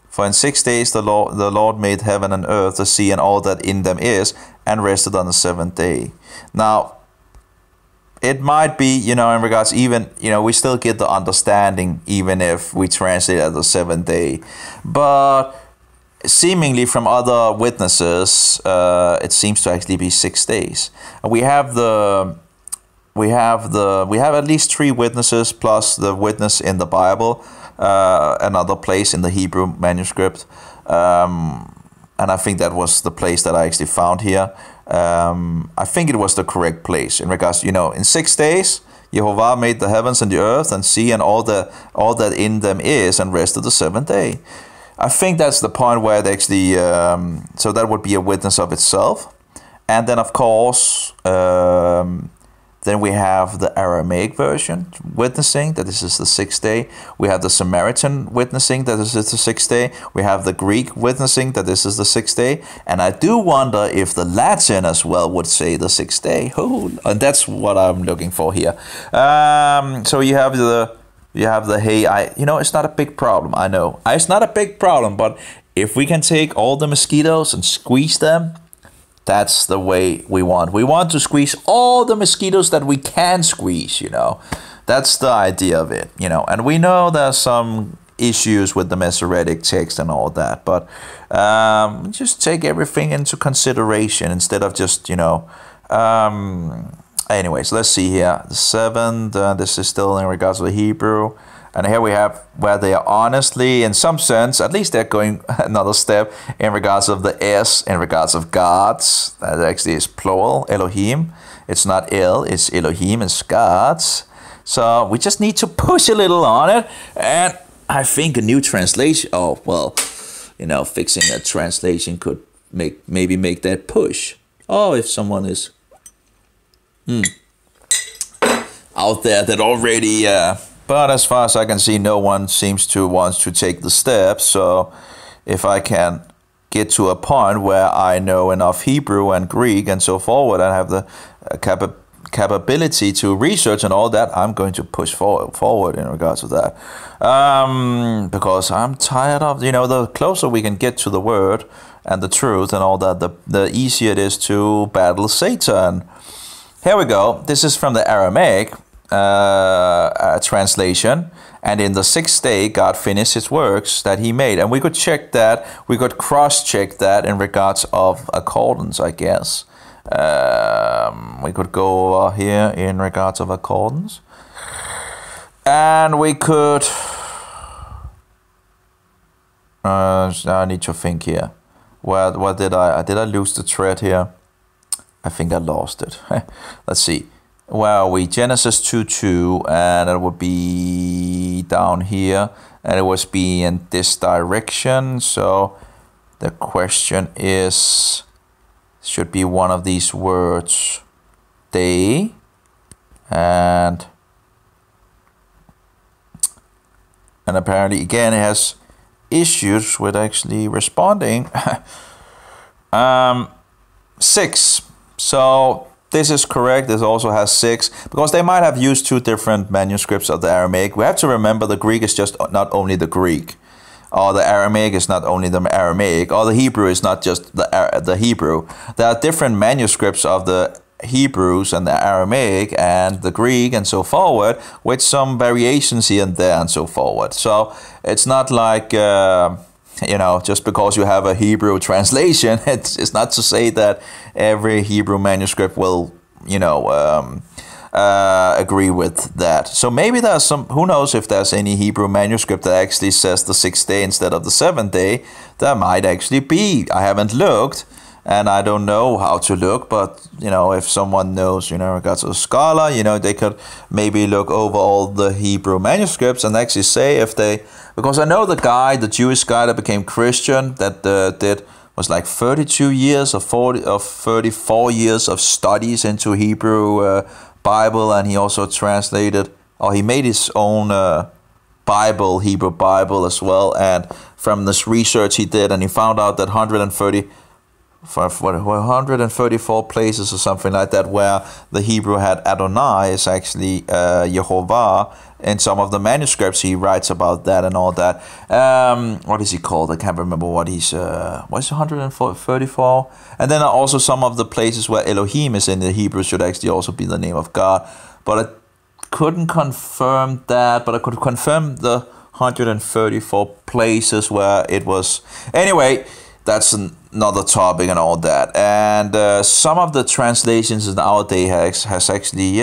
S1: For in 6 days the Lord made heaven and earth, the sea, and all that in them is, and rested on the seventh day. Now, it might be, in regards even, we still get the understanding even if we translate it as the seventh day. But seemingly from other witnesses, it seems to actually be 6 days. We have at least 3 witnesses plus the witness in the Bible, another place in the Hebrew manuscript. And I think that was the place that I actually found here. I think it was the correct place in regards, in 6 days, Jehovah made the heavens and the earth and sea and all that in them is, and rested the seventh day. I think that's the point where it actually, so that would be a witness of itself. And then, of course, then we have the Aramaic version witnessing that this is the 6th day. We have the Samaritan witnessing that this is the 6th day. We have the Greek witnessing that this is the 6th day. And I do wonder if the Latin as well would say the 6th day. Oh, and that's what I'm looking for here. So you have the hey, it's not a big problem. I know it's not a big problem, but if we can take all the mosquitoes and squeeze them, that's the way we want. We want to squeeze all the mosquitoes that we can squeeze, That's the idea of it, And we know there's some issues with the Masoretic text and all that, but just take everything into consideration instead of just, anyways, let's see here. The 7th, this is still in regards to the Hebrew. And here we have where they are honestly, in some sense, at least they're going another step in regards of the S, in regards of gods. That actually is plural, Elohim. It's not El, it's Elohim, it's gods. So we just need to push a little on it. And I think a new translation, fixing that translation could maybe make that push. Oh, if someone is out there that already... But as far as I can see, no one seems to want to take the steps. So if I can get to a point where I know enough Hebrew and Greek and so forward, and have the capability to research and all that, I'm going to push forward in regards to that. Because I'm tired of, the closer we can get to the word and the truth and all that, the easier it is to battle Satan. Here we go. This is from the Aramaic translation, and in the 6th day God finished his works that he made. And we could check that, we could cross-check that in regards of accordance, I guess. We could go over here in regards of accordance, and we could I need to think here. What did I lose the thread here? I think I lost it. Let's see. Well, we Genesis 2:2, and it would be down here, and it was be in this direction. So the question is, should be one of these words, day, and apparently again it has issues with actually responding. 6. So this is correct. This also has 6, because they might have used 2 different manuscripts of the Aramaic. We have to remember the Greek is just not only the Greek. or the Aramaic is not only the Aramaic, or the Hebrew is not just the Hebrew. There are different manuscripts of the Hebrews and the Aramaic and the Greek and so forward, with some variations here and there and so forward. So it's not like just because you have a Hebrew translation, it's not to say that every Hebrew manuscript will agree with that. So maybe there's some, who knows if there's any Hebrew manuscript that actually says the 6th day instead of the 7th day. There might actually be. I haven't looked, and I don't know how to look, but if someone knows, regards to a scholar, they could maybe look over all the Hebrew manuscripts and actually say if they, because I know the Jewish guy that became Christian, that was like 32 years or 34 years of studies into Hebrew Bible, and he also translated, or he made his own Bible, Hebrew Bible as well. And from this research he did, and he found out that 134 places or something like that where the Hebrew had Adonai is actually Yehovah. In some of the manuscripts he writes about that and all that. What is he called? I can't remember what he's... what's 134? And then also some of the places where Elohim is in the Hebrew should actually also be the name of God. But I couldn't confirm that, but I could confirm the 134 places where it was... Anyway, that's another topic and all that. And some of the translations nowadays has actually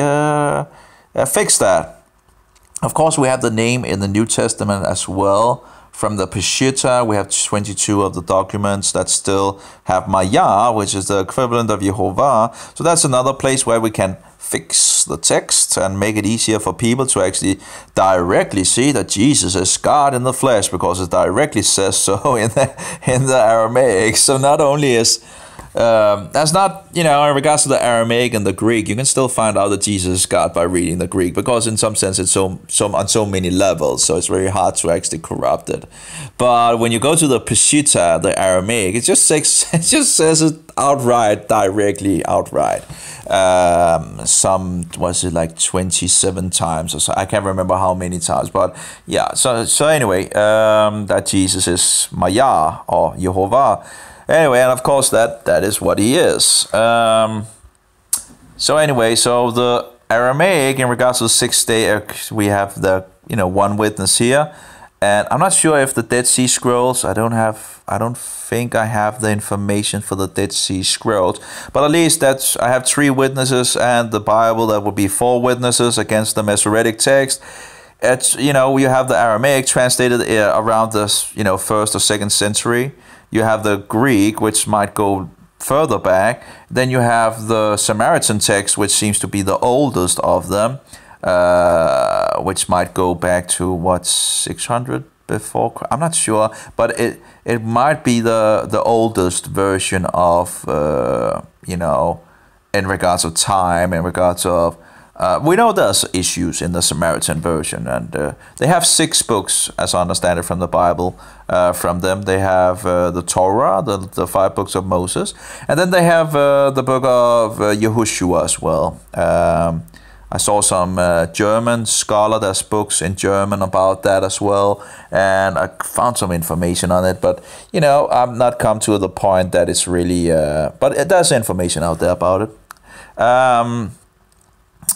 S1: fixed that. Of course, we have the name in the New Testament as well. From the Peshitta, we have 22 of the documents that still have Maya, which is the equivalent of Yehovah. So that's another place where we can fix the text and make it easier for people to actually directly see that Jesus is God in the flesh, because it directly says so in the Aramaic. So not only is that's not, in regards to the Aramaic and the Greek, you can still find out that Jesus is God by reading the Greek, because in some sense it's so on so many levels, so it's very hard to actually corrupt it. But when you go to the Peshitta, the Aramaic, it just says it outright, directly outright. Some, was it like 27 times or so? I can't remember how many times, but yeah. So anyway, that Jesus is Maya or Yehovah. Anyway, and of course that is what he is. So anyway, so the Aramaic, in regards to the 6th day, we have the one witness here, and I'm not sure if the Dead Sea Scrolls. I don't think I have the information for the Dead Sea Scrolls, but at least I have 3 witnesses, and the Bible that would be 4 witnesses against the Masoretic text. It's you have the Aramaic translated around the 1st or 2nd century. You have the Greek, which might go further back. Then you have the Samaritan text, which seems to be the oldest of them, which might go back to 600 before. I'm not sure, but it might be the oldest version of in regards of time, in regards of. We know there's issues in the Samaritan version, and they have 6 books, as I understand it, from the Bible. From them, they have the Torah, the 5 books of Moses, and then they have the book of Yahushua as well. I saw some German scholar, there's books in German about that as well, and I found some information on it, but I've not come to the point that it's really, but there's information out there about it.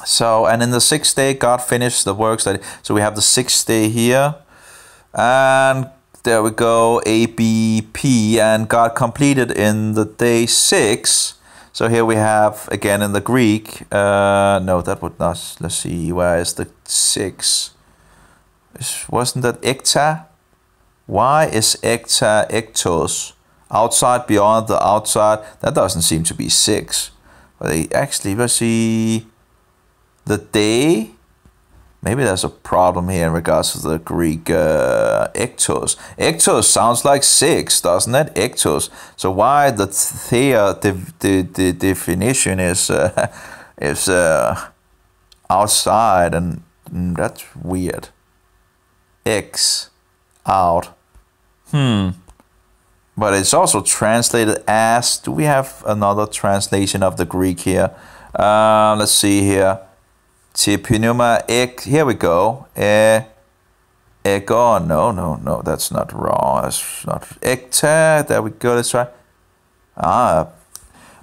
S1: So, and in the 6th day, God finished the works so we have the 6th day here, and there we go, ABP, and God completed in the day 6. So here we have, again in the Greek, no, that would not, let's see, where is the 6? Wasn't that ekta? Why is ekta ektos? Outside, beyond the outside, that doesn't seem to be 6. But they actually, let's see, the day, maybe there's a problem here in regards to the Greek ektos. Ektos sounds like 6, doesn't it? Ektos. So why the definition is outside, and that's weird. X, out. But it's also translated as, do we have another translation of the Greek here? Let's see here. Tipinuma ek, here we go. Egon. No, that's not wrong. That's not hectare. There we go. Let's try.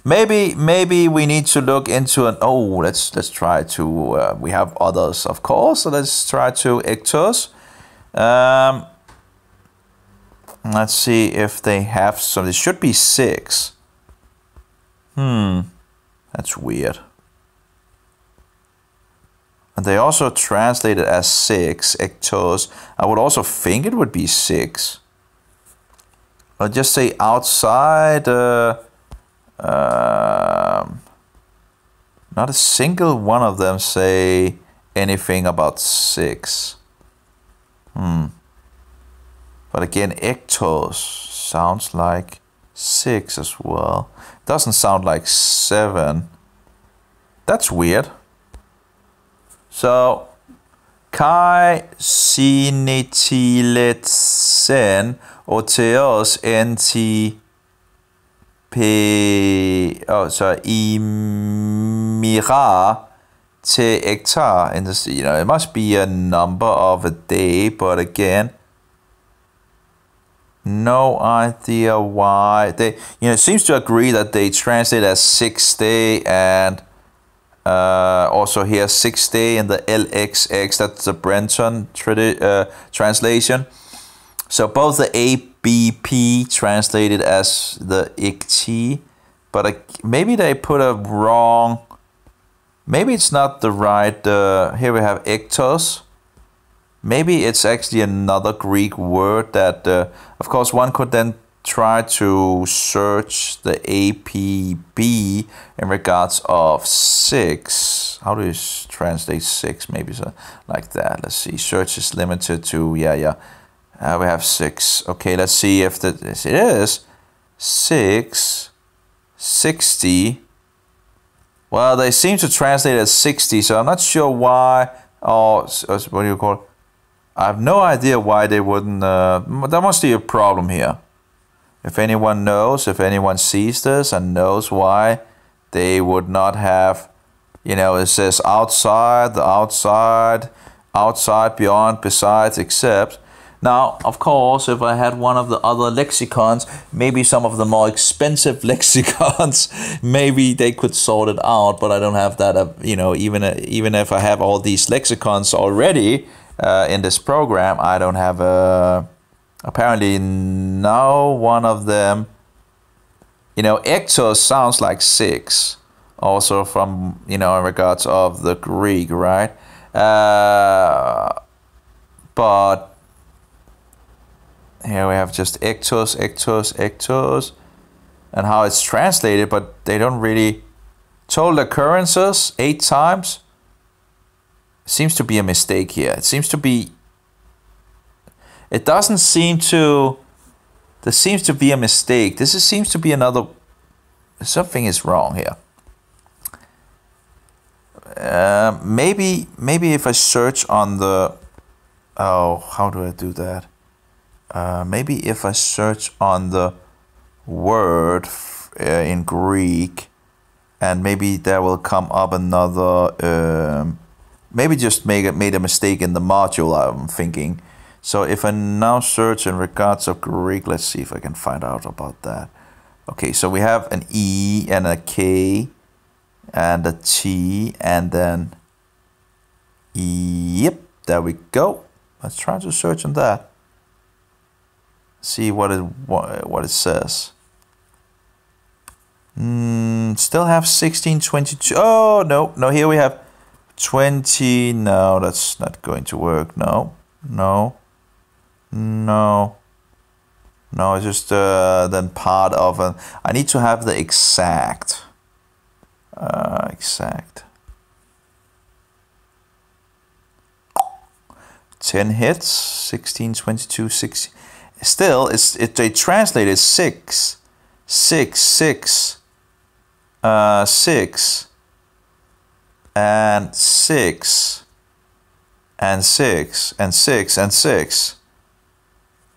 S1: Maybe we need to look into an. Oh, let's try to. We have others, of course. So let's try to hectares. Let's see if they have some. It should be 6. That's weird. And they also translate it as 6 hectares. I would also think it would be 6. I'll just say outside. Not a single one of them say anything about 6. But again, hectares sounds like 6 as well. Doesn't sound like 7. That's weird. So, kai sinitiletsen oteos enti imira te hectare. And this, it must be a number of a day, but again, no idea why they. It seems to agree that they translate as 6 day and. Also here 6 day in the LXX, that's the Brenton translation. So both the ABP translated as the ICT, but maybe they put a wrong, maybe it's not the right, here we have ictos. Maybe it's actually another Greek word that, of course, one could then try to search the APB in regards of 6. How do you translate 6? Maybe so, like that. Let's see. Search is limited to, we have 6. Okay, let's see if it is 660. Well, they seem to translate as 60, so I'm not sure why. Oh, what do you call it? I have no idea why they wouldn't. There must be a problem here. If anyone knows, if anyone sees this and knows why they would not have, it says outside, outside, beyond, besides, except. Now, of course, if I had one of the other lexicons, maybe some of the more expensive lexicons, maybe they could sort it out, but I don't have that, even if I have all these lexicons already in this program, I don't have apparently no one of them. Hectares sounds like 6, also from, in regards of the Greek, right? But here we have just hectares, and how it's translated, but they don't really. Total occurrences 8 times. Seems to be a mistake here. It doesn't seem to. There seems to be a mistake. Seems to be another. Something is wrong here. Maybe if I search on the. Oh, how do I do that? Maybe if I search on the word in Greek, and maybe there will come up another. Maybe just made a mistake in the module, I'm thinking. So if I now search in regards of Greek, let's see if I can find out about that. Okay, so we have an E and a K and a T and then yep, there we go. Let's try to search on that. See what it says. Still have 1622. Oh no, here we have 20. No, that's not going to work. No, it's just then part of a. I need to have the exact. 10 hits, 16, 22, 6. Still, they translated 6, 6, 6, 6, and 6, and 6, and 6, and 6,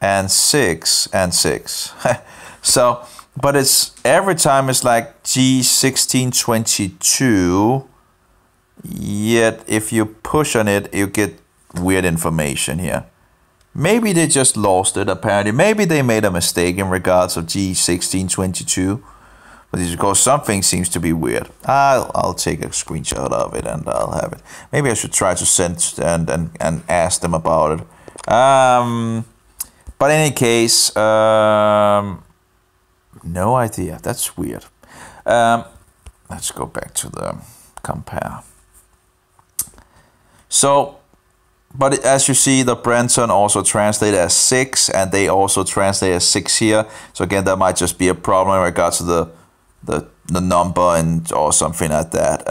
S1: and 6, and 6. So, but it's every time it's like G1622. Yet if you push on it, you get weird information here. maybe they just lost it, apparently. Maybe they made a mistake in regards of G1622. But because something seems to be weird. I'll take a screenshot of it and I'll have it. Maybe I should try to send and ask them about it. But in any case, no idea. That's weird. Let's go back to the compare. So, but as you see, the Brenton also translate as 6, and they also translate as 6 here. So again, that might just be a problem in regards to the number and or something like that.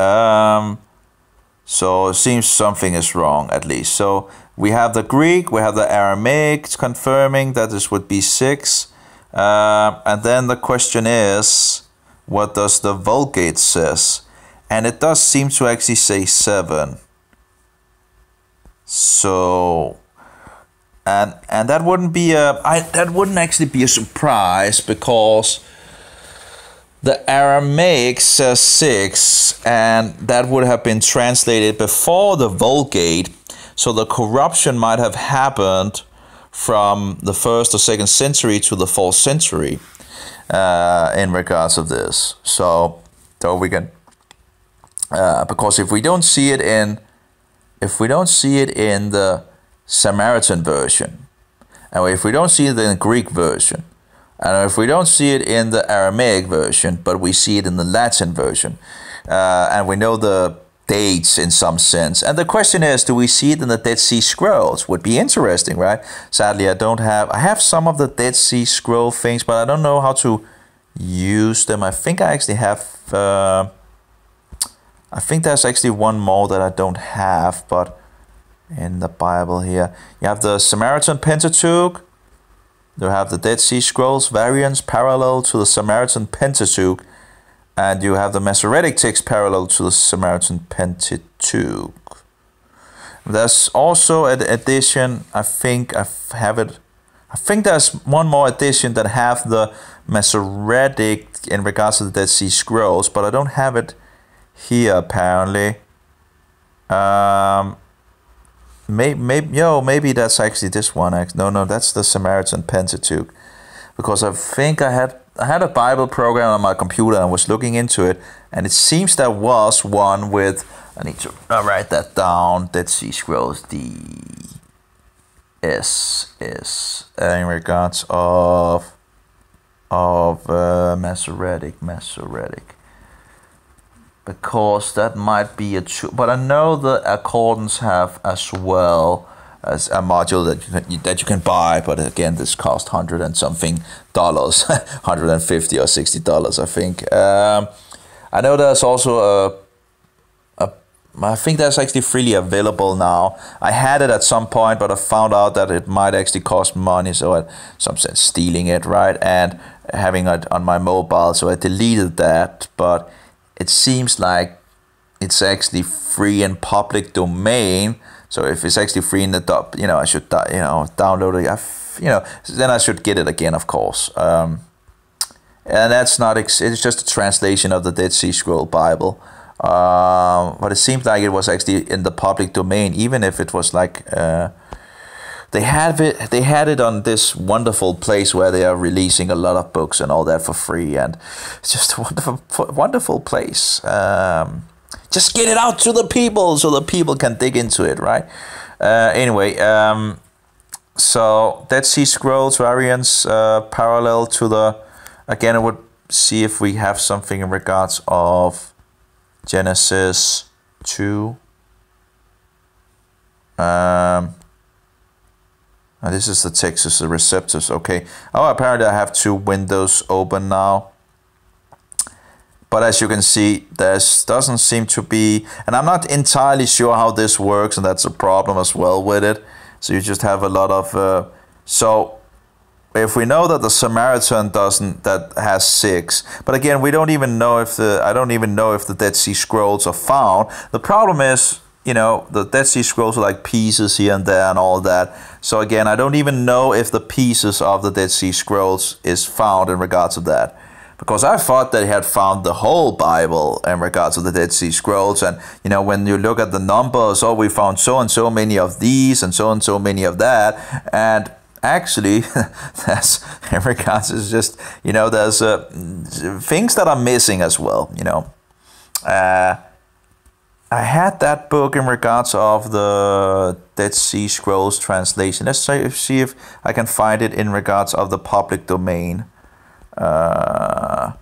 S1: So it seems something is wrong at least. So we have the Greek, we have the Aramaic confirming that this would be 6. And then the question is, what does the Vulgate says? And it does seem to actually say 7. So, and that wouldn't be that wouldn't actually be a surprise, because the Aramaic says 6, and that would have been translated before the Vulgate. So the corruption might have happened from the 1st or 2nd century to the 4th century in regards of this. So we can, because if we don't see it in the Samaritan version, and if we don't see it in the Greek version, and if we don't see it in the Aramaic version, but we see it in the Latin version, and we know the dates in some sense. And the question is, do we see it in the Dead Sea Scrolls? Would be interesting, right? Sadly, I have some of the Dead Sea Scroll things, but I don't know how to use them. I think I actually have, I think there's actually one more that I don't have, but in the Bible here. You have the Samaritan Pentateuch. You have the Dead Sea Scrolls variants parallel to the Samaritan Pentateuch, and you have the Masoretic text parallel to the Samaritan Pentateuch. There's also an edition, I think I have it. I think there's one more edition that have the Masoretic in regards to the Dead Sea Scrolls, but I don't have it here apparently. Maybe that's actually this one. No, that's the Samaritan Pentateuch, because I think I had a Bible program on my computer and was looking into it, and it seems there was one with, I need to write that down, Dead Sea Scrolls DSS in regards of Masoretic, because that might be but I know the Accordance have as well as a module that you can buy, but again, this cost $100 and something, $150 or $60, I think. I know there's also I think that's actually freely available now. I had it at some point, but I found out that it might actually cost money, so in some sense stealing it, right? And having it on my mobile, so I deleted that. But it seems like it's actually free in public domain. So if it's actually free in the I should download it. Then I should get it again, of course. And that's not. It's just a translation of the Dead Sea Scroll Bible. But it seems like it was actually in the public domain, even if it was like they had it on this wonderful place where they are releasing a lot of books and all that for free, and it's just a wonderful place. Just get it out to the people so the people can dig into it, right? Anyway, so Dead Sea Scrolls variants parallel to the, again, I would see if we have something in regards of Genesis 2. This is the text, is the receptors, okay. Oh, apparently I have two windows open now. But as you can see, there doesn't seem to be, and I'm not entirely sure how this works, and that's a problem as well with it. So you just have a lot of, so if we know that the Samaritan that has 6, but again, we don't even know if I don't even know if the Dead Sea Scrolls are found. The problem is, the Dead Sea Scrolls are like pieces here and there and all that. So again, I don't even know if the pieces of the Dead Sea Scrolls is found in regards to that. Because I thought they had found the whole Bible in regards to the Dead Sea Scrolls. And, when you look at the numbers, we found so and so many of these and so many of that. And actually, that's, in regards, it's just, there's things that are missing as well, I had that book in regards of the Dead Sea Scrolls translation. Let's see if I can find it in regards of the public domain. Oh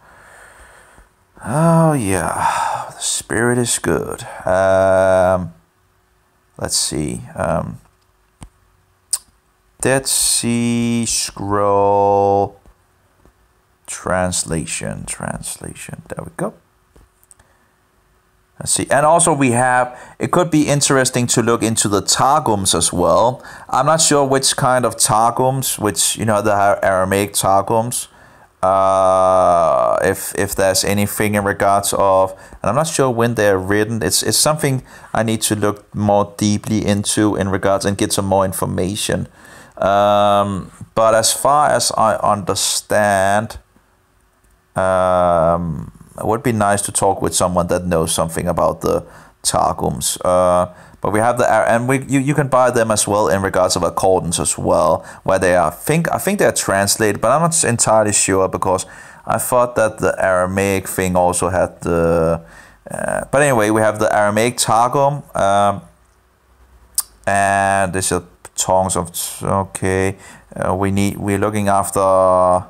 S1: yeah, the Spirit is good. Let's see. Dead Sea Scroll translation. There we go. Let's see. And also it could be interesting to look into the Targums as well. I'm not sure which kind of Targums, the Aramaic Targums, if there's anything in regards of, and I'm not sure when they're written. It's something I need to look more deeply into in regards and get some more information. But as far as I understand, it would be nice to talk with someone that knows something about the Targums. But we have you can buy them as well in regards of accordance as well, where they are. I think they're translated, but I'm not entirely sure because I thought that the Aramaic thing also had the. But anyway, we have the Aramaic Targum, and this is tongues of. Okay, we're looking after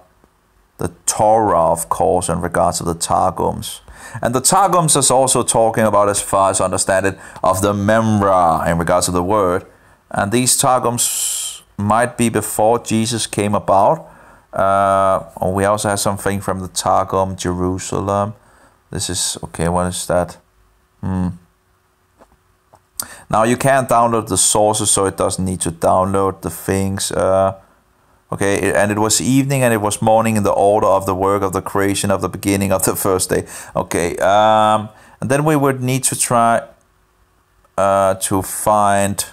S1: the Torah, of course, in regards to the Targums. And the Targums is also talking about, as far as I understand it, of the Memra in regards to the word. And these Targums might be before Jesus came about. We also have something from the Targum, Jerusalem. This is, okay, what is that? Now you can download the sources, so it doesn't need to download the things. Okay, and it was evening and it was morning in the order of the work of the creation of the beginning of the first day. Okay, and then we would need to try to find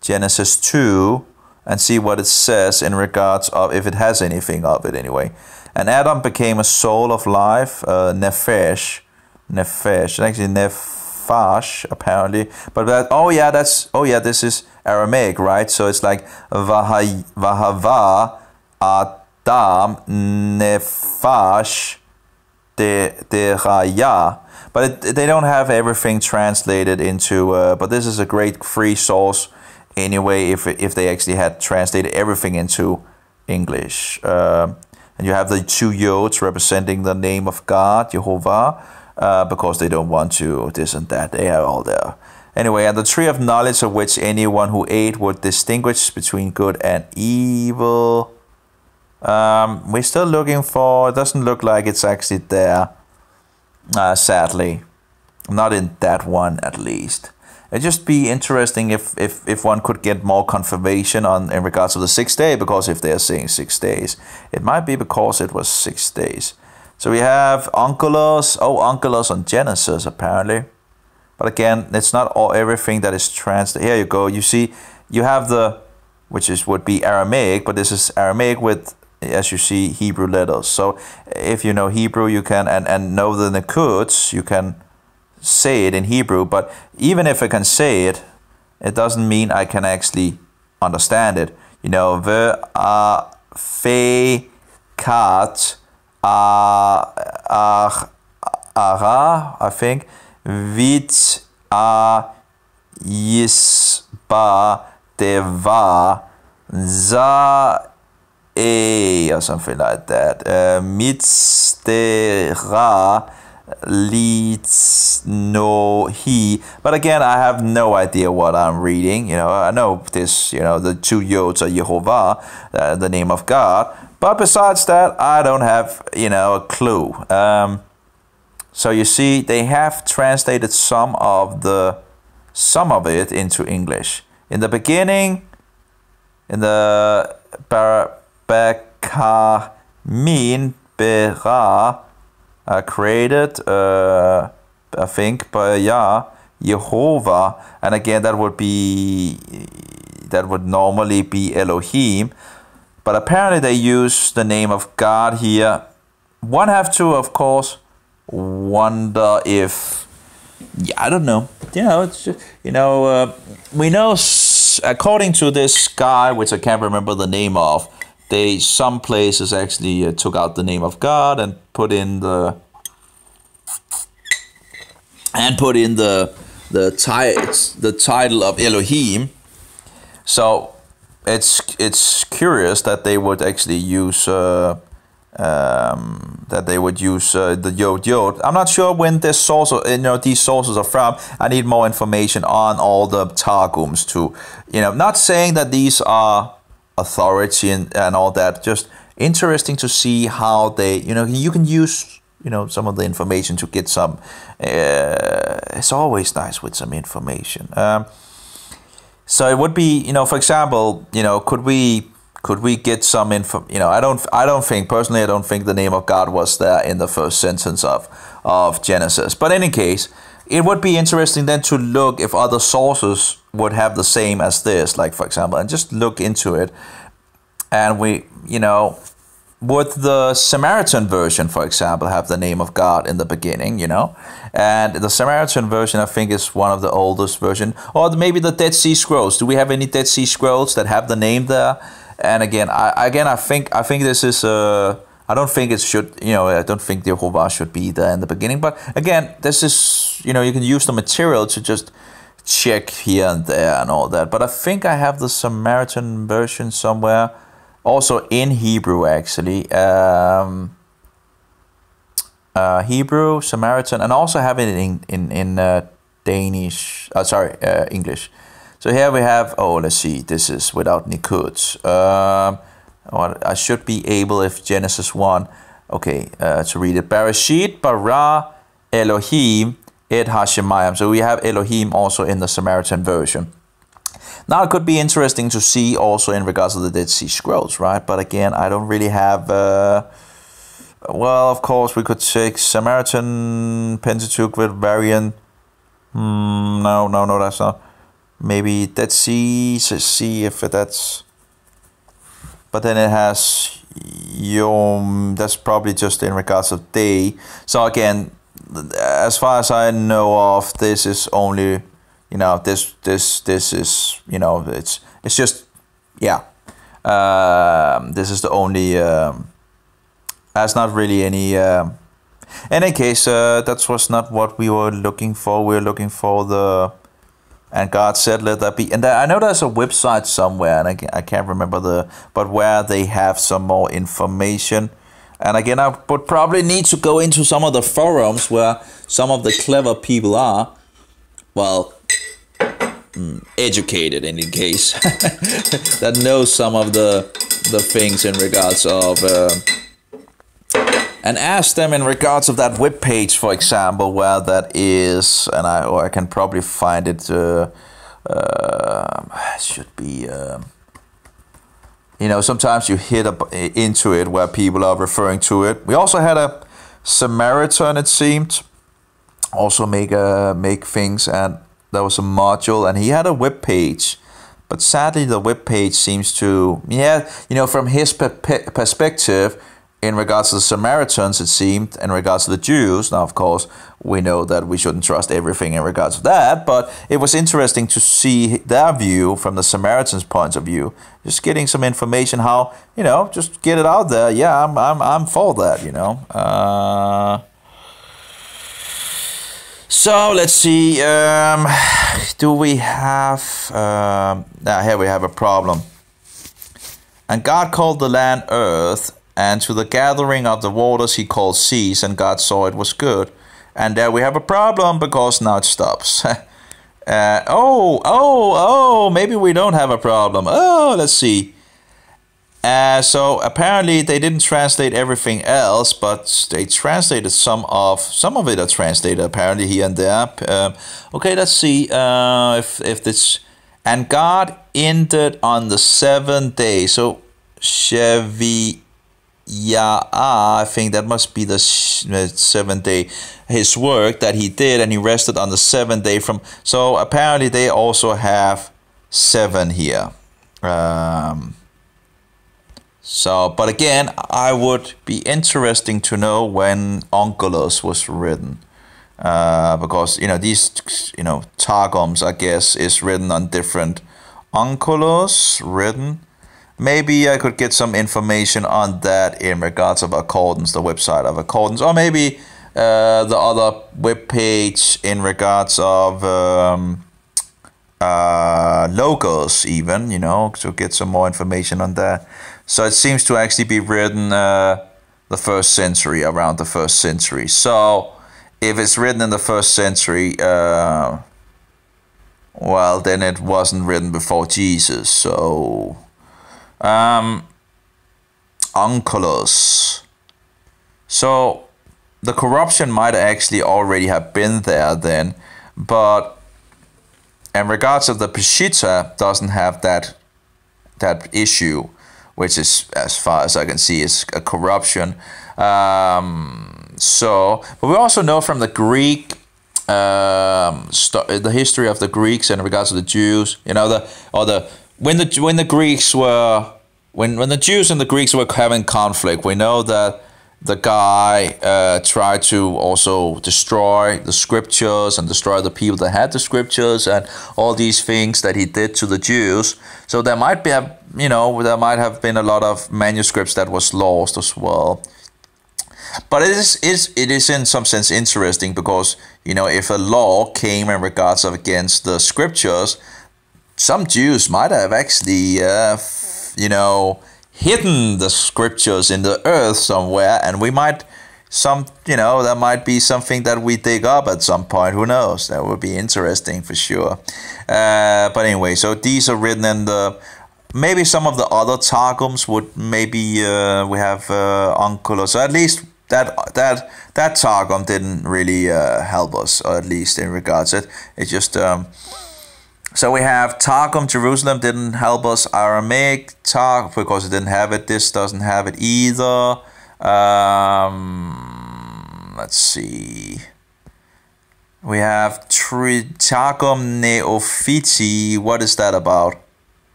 S1: Genesis 2 and see what it says in regards of, if it has anything of it anyway. And Adam became a soul of life, nefesh, actually nefesh apparently. But this is Aramaic, right? So it's like Vahava Adam Nefash Deraya. But they don't have everything translated into. But this is a great free source anyway. If they actually had translated everything into English, and you have the two yods representing the name of God, Jehovah, because they don't want to this and that. They have all there. Anyway, and the tree of knowledge of which anyone who ate would distinguish between good and evil. We're still looking for, it doesn't look like it's actually there, sadly. Not in that one, at least. It'd just be interesting if one could get more confirmation in regards to the 6th day, because if they're saying 6 days, it might be because it was 6 days. So we have Onkelos on Genesis, apparently. But again, it's not everything that is translated. Here you go. You see, you have would be Aramaic, but this is Aramaic with, as you see, Hebrew letters. So if you know Hebrew, you can, and know the Nekuds, you can say it in Hebrew. But even if I can say it, it doesn't mean I can actually understand it. Fe kat ara, I think. Vit a yisba deva za e, or something like that. Mitstera leads no he. But again, I have no idea what I'm reading. I know this. The two yods are Jehovah, the name of God. But besides that, I don't have a clue. So you see, they have translated some of it into English. In the beginning, in the Bekamin Bera created, I think, by Jehovah, and again that would normally be Elohim, but apparently they use the name of God here one have to, of course, wonder if, yeah, I don't know. It's just, we know, according to this guy, which I can't remember the name of, some places actually took out the name of God and put in the title of Elohim. So it's curious that they would actually use the yod. I'm not sure when this source, these sources are from. I need more information on all the targums too. Not saying that these are authority and all that. Just interesting to see how they, you can use, some of the information to get some. It's always nice with some information. So it would be, for example, could we get some info? I don't think the name of God was there in the first sentence of Genesis. But in any case, it would be interesting then to look if other sources would have the same as this, like for example, and just look into it. And would the Samaritan version, for example, have the name of God in the beginning, And the Samaritan version, I think, is one of the oldest version. Or maybe the Dead Sea Scrolls. Do we have any Dead Sea Scrolls that have the name there? And again, I think this is I don't think it should, I don't think the Jehovah should be there in the beginning. But again, this is, you can use the material to just check here and there and all that. But I think I have the Samaritan version somewhere. Also in Hebrew, actually. Hebrew, Samaritan, and also have it in Danish. English. So here we have, let's see, this is without Nikuds. I should be able, if Genesis 1, to read it. Bereshit bara Elohim et Hashemayim. So we have Elohim also in the Samaritan version. Now it could be interesting to see also in regards to the Dead Sea Scrolls, right? But again, I don't really have... well, of course, we could take Samaritan Pentateuch with variant. No, that's not. Maybe Dead Sea, to see if that's... But then it has Yom, that's probably just in regards of day. So again, as far as I know of, this is only, this is, it's just, yeah. This is the only, that's not really any, in any case, that was not what we were looking for. We were looking for the... And God said, let that be. And I know there's a website somewhere, and I can't remember but where they have some more information. And again, I would probably need to go into some of the forums where some of the clever people are, well, educated in any case, that knows some of the things in regards of... and ask them in regards of that web page, for example, where that is, and I can probably find it. Should be, sometimes you hit up into it where people are referring to it. We also had a Samaritan, it seemed, also make things, and there was a module, and he had a web page. But sadly, the web page seems to, from his perspective. In regards to the Samaritans, it seemed, in regards to the Jews, now of course, we know that we shouldn't trust everything in regards to that, but it was interesting to see their view from the Samaritans' point of view. Just getting some information how, just get it out there. Yeah, I'm for that, So let's see, do we have, here we have a problem. And God called the land earth, and to the gathering of the waters he called seas, and God saw it was good. And there we have a problem, because now it stops. Maybe we don't have a problem. Let's see. So apparently they didn't translate everything else, but they translated some of it are translated apparently here and there. Okay, let's see if this... And God ended on the seventh day. So Shevi... I think that must be the seventh day, his work that he did, and he rested on the seventh day from. So apparently they also have 7 here. So, but again, I would be interesting to know when Onkelos was written. Because, these, Targums, I guess, is written on different Onkelos written. Maybe I could get some information on that in regards of Accordance, the website of Accordance, or maybe the other webpage in regards of logos even, to get some more information on that. So it seems to actually be written the first century, around the first century. So if it's written in the first century, well, then it wasn't written before Jesus. So, Onkelos. So the corruption might actually already have been there then, but in regards of the Peshitta doesn't have that issue, which is, as far as I can see, is a corruption. So, but we also know from the Greek, the history of the Greeks in regards to the Jews, when the Greeks were, when the Jews and the Greeks were having conflict, we know that the guy tried to also destroy the scriptures and destroy the people that had the scriptures and all these things that he did to the Jews. So there might have been a lot of manuscripts that was lost as well. But it is in some sense interesting because, if a law came in regards of against the scriptures, some Jews might have actually, hidden the scriptures in the earth somewhere, and there might be something that we dig up at some point. Who knows? That would be interesting for sure. But anyway, so these are written in maybe some of the other Targums would we have Onkelos. So at least that Targum didn't really help us, or at least in regards it just. So we have Targum Jerusalem didn't help us. Aramaic Targum, because it didn't have it. This doesn't have it either. Let's see. We have Targum Neophiti. What is that about?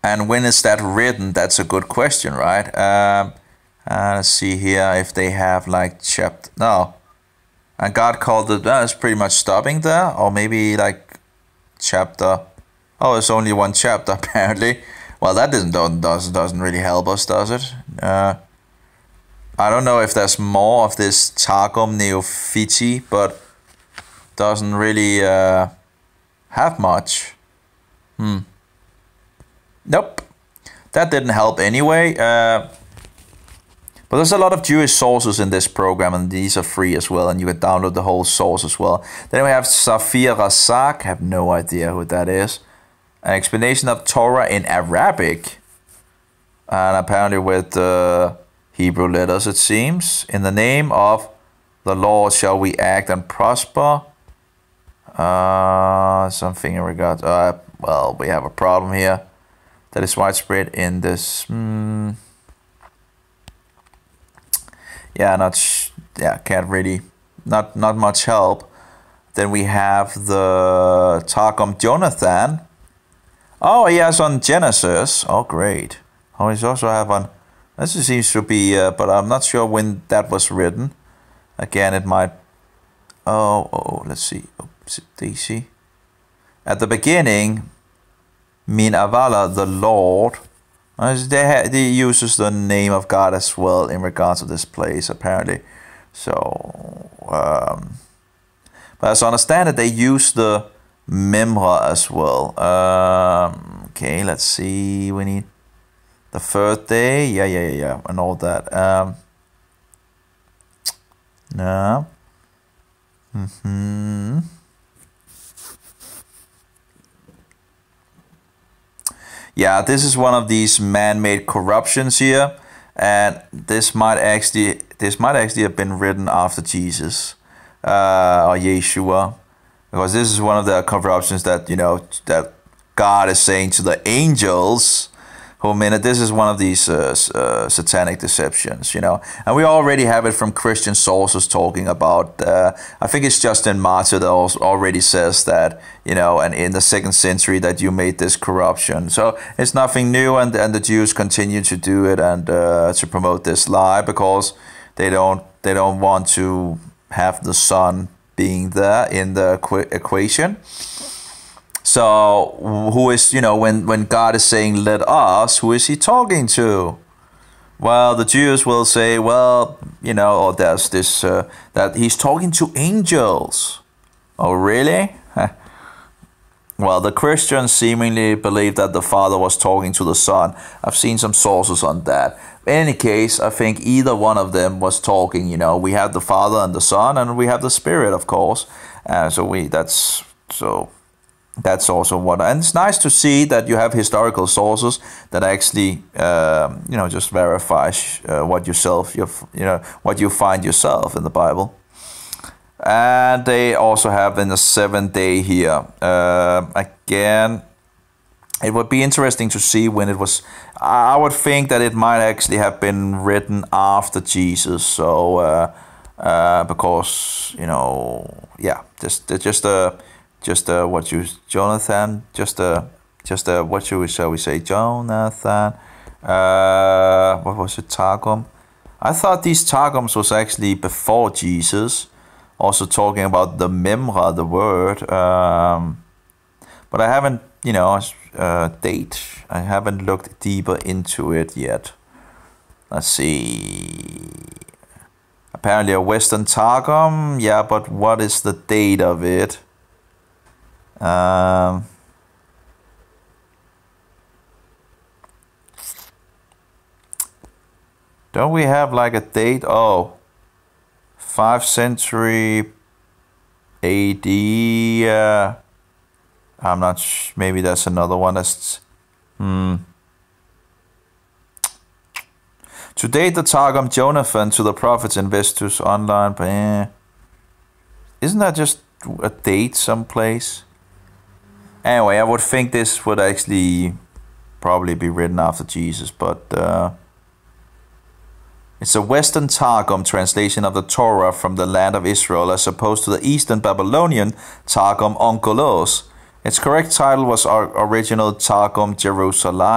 S1: And when is that written? That's a good question, right? Let's see here if they have like chapter. No. And God called it, it's pretty much stopping there. Or maybe like chapter. Oh, it's only one chapter apparently. Well, that doesn't really help us, does it? I don't know if there's more of this Targum Neophiti, but doesn't really have much. Nope. That didn't help anyway. But there's a lot of Jewish sources in this program, and these are free as well, and you can download the whole source as well. Then we have Safir Rasak, have no idea who that is. An explanation of Torah in Arabic, and apparently with Hebrew letters, it seems. In the name of the Lord shall we act and prosper. Something in regards. Well, we have a problem here that is widespread in this. Can't really, not much help. Then we have the Targum Jonathan. Oh, he has on Genesis. Oh, great. Oh, he's also have on. This seems to be, but I'm not sure when that was written. Again, it might. Oh, let's see. Oops, Daisy. At the beginning, Min Avala, the Lord. They uses the name of God as well in regards to this place, apparently. So, but as I understand it, they use the Memra as well. Okay, let's see. We need the third day. Yeah, and all that. No. Yeah, this is one of these man-made corruptions here, and this might actually have been written after Jesus or Yeshua, because this is one of the corruptions that that God is saying to the angels This is one of these satanic deceptions, and we already have it from Christian sources talking about. I think it's Justin Martyr that already says that, and in the 2nd century that you made this corruption. So it's nothing new, and the Jews continue to do it and to promote this lie because they don't want to have the Son being there in the equation. So who is, when God is saying, let us, who is he talking to? Well, the Jews will say, well, or there's this, that he's talking to angels. Oh, really? Well, the Christians seemingly believe that the Father was talking to the Son. I've seen some sources on that. In any case, I think either one of them was talking. We have the Father and the Son, and we have the Spirit, of course. That's also what, and it's nice to see that you have historical sources that actually, just verify what what you find yourself in the Bible. And they also have in the 7th day here. Again, it would be interesting to see when it was. I would think that it might actually have been written after Jesus. So because Jonathan. What was it? Targum. I thought these Targums was actually before Jesus. Also talking about the Memra, the word, but I haven't, date. I haven't looked deeper into it yet. Let's see. Apparently a Western Targum, yeah, but what is the date of it? Don't we have like a date? Oh. 5th century AD. I'm not maybe that's another one. That's To date the Targum Jonathan to the prophets in Vestus online. Isn't that just a date someplace? Anyway, I would think this would actually probably be written after Jesus, but it's a Western Targum translation of the Torah from the land of Israel as opposed to the Eastern Babylonian Targum Onkelos. Its correct title was original Targum Jerusalem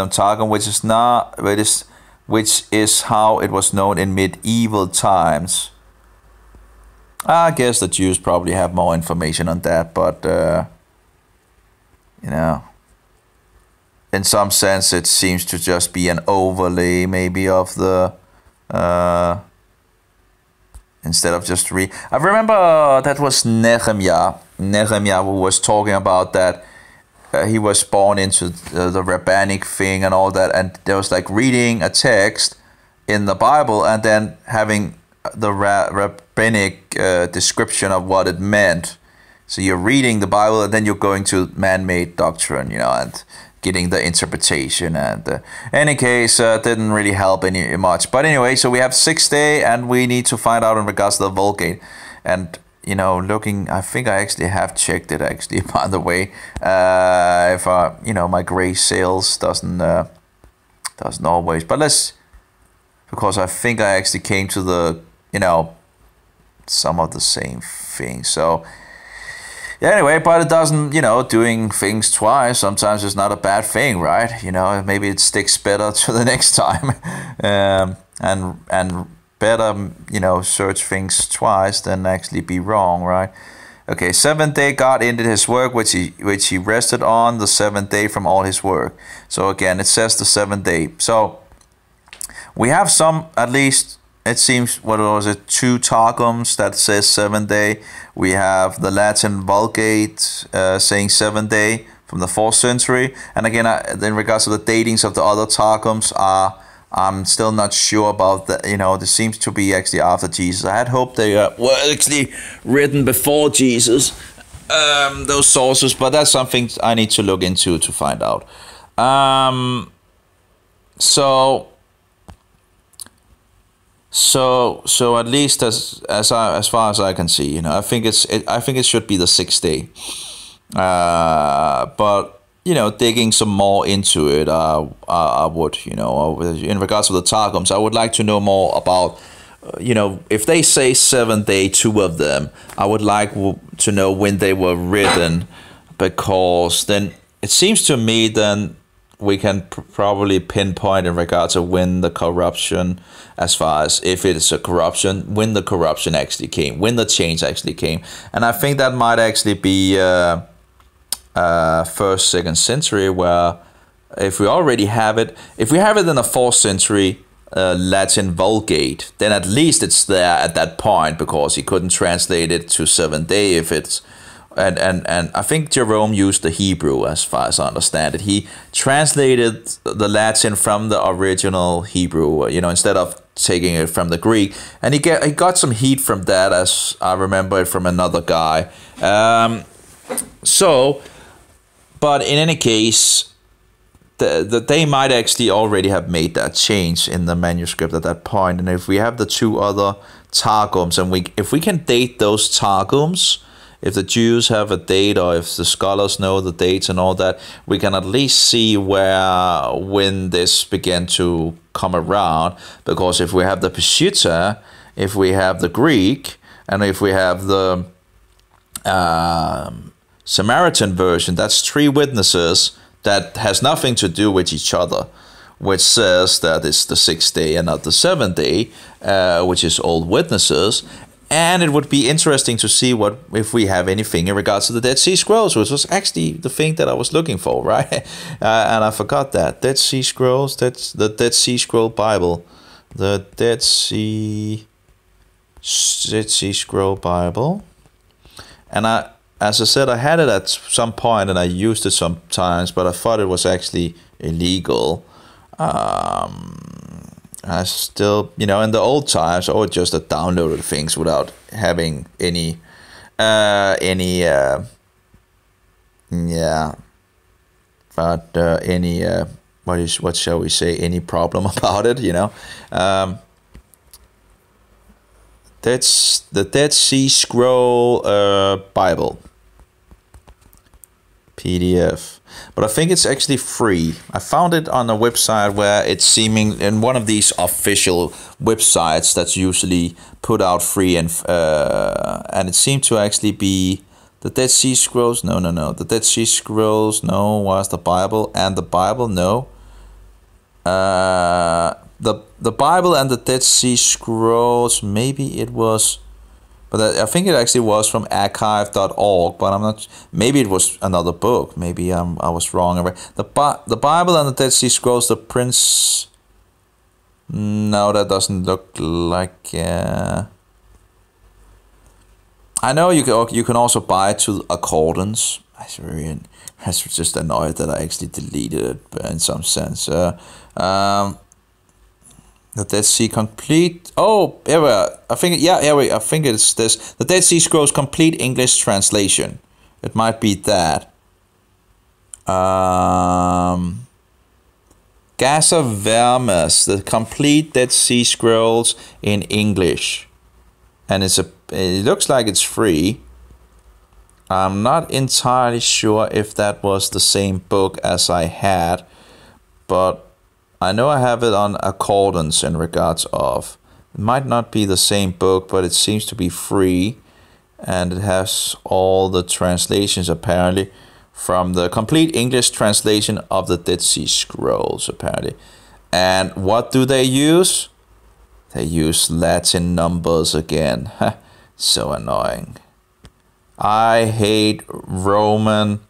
S1: Targum, which is how it was known in medieval times. I guess the Jews probably have more information on that, but in some sense, it seems to just be an overlay, maybe, of the instead of just I remember that was Nehemiah. Nehemiah who was talking about that he was born into the rabbinic thing and all that, and there was like reading a text in the Bible and then having the rabbinic description of what it meant. So you're reading the Bible and then you're going to man-made doctrine, and getting the interpretation, and in any case didn't really help any much. But anyway, so we have 6th day and we need to find out in regards to the Vulgate, and looking, I think I actually have checked it actually, by the way, if my gray sales doesn't always, but because I think I actually came to the some of the same things. So yeah, anyway, but it doesn't, doing things twice, sometimes it's not a bad thing, right? Maybe it sticks better to the next time. And better, search things twice than actually be wrong, right? Okay, 7th day God ended his work, which he rested on the 7th day from all his work. So again, it says the 7th day. So we have some, at least, it seems, what was it, 2 Targums that says 7th day. We have the Latin Vulgate saying 7th day from the 4th century. And again, in regards to the datings of the other Targums, I'm still not sure about that. This seems to be actually after Jesus. I had hoped they were actually written before Jesus, those sources, but that's something I need to look into to find out. So at least as far as I can see, I think it should be the 6th day. But digging some more into it, I would, in regards to the Targums, I would like to know more about, if they say 7th day, 2 of them, I would like to know when they were written, because then it seems to me then we can probably pinpoint in regards to when the corruption, as far as if it is a corruption, when the corruption actually came, when the change actually came. And I think that might actually be 1st, 2nd century, where if we already have it, if we have it in the 4th century Latin Vulgate, then at least it's there at that point, because he couldn't translate it to 7th day if it's. And I think Jerome used the Hebrew, as far as I understand it. He translated the Latin from the original Hebrew, instead of taking it from the Greek. And he got some heat from that, as I remember it from another guy. But in any case, they might actually already have made that change in the manuscript at that point. And if we have the 2 other Targums, and if we can date those Targums, if the Jews have a date, or if the scholars know the dates and all that, we can at least see when this began to come around. Because if we have the Peshitta, if we have the Greek, and if we have the Samaritan version, that's 3 witnesses that has nothing to do with each other, which says that it's the 6th day and not the 7th day, which is old witnesses. And it would be interesting to see if we have anything in regards to the Dead Sea Scrolls, which was actually the thing that I was looking for, right? And I forgot that. Dead Sea Scrolls, that's the Dead Sea Scroll Bible. The Dead Sea Scroll Bible. And as I said, I had it at some point and I used it sometimes, but I thought it was actually illegal. I still, in the old times, I would just have downloaded things without having any what shall we say, any problem about it, That's the Dead Sea Scroll Bible. PDF. But I think it's actually free. I found it on a website where it's seeming in one of these official websites that's usually put out free, and it seemed to actually be the Dead Sea Scrolls. No. The Dead Sea Scrolls. No. Was the Bible and the Bible? No. The Bible and the Dead Sea Scrolls. Maybe it was. But I think it actually was from archive.org, but I'm not. Maybe it was another book. Maybe I was wrong. The Bible and the Dead Sea Scrolls, the Prince. No, that doesn't look like. I know you can also buy it to accordance. I was just annoyed that I actually deleted it in some sense. The Dead Sea Complete. Oh, I think I think it's this. The Dead Sea Scrolls Complete English Translation. It might be that. Gaza Vermes, the Complete Dead Sea Scrolls in English, and it looks like it's free. I'm not entirely sure if that was the same book as I had, but I know I have it on accordance in regards of. It might not be the same book, but it seems to be free. And it has all the translations, apparently, from the Complete English Translation of the Dead Sea Scrolls, apparently. And what do they use? They use Latin numbers again. So annoying. I hate Roman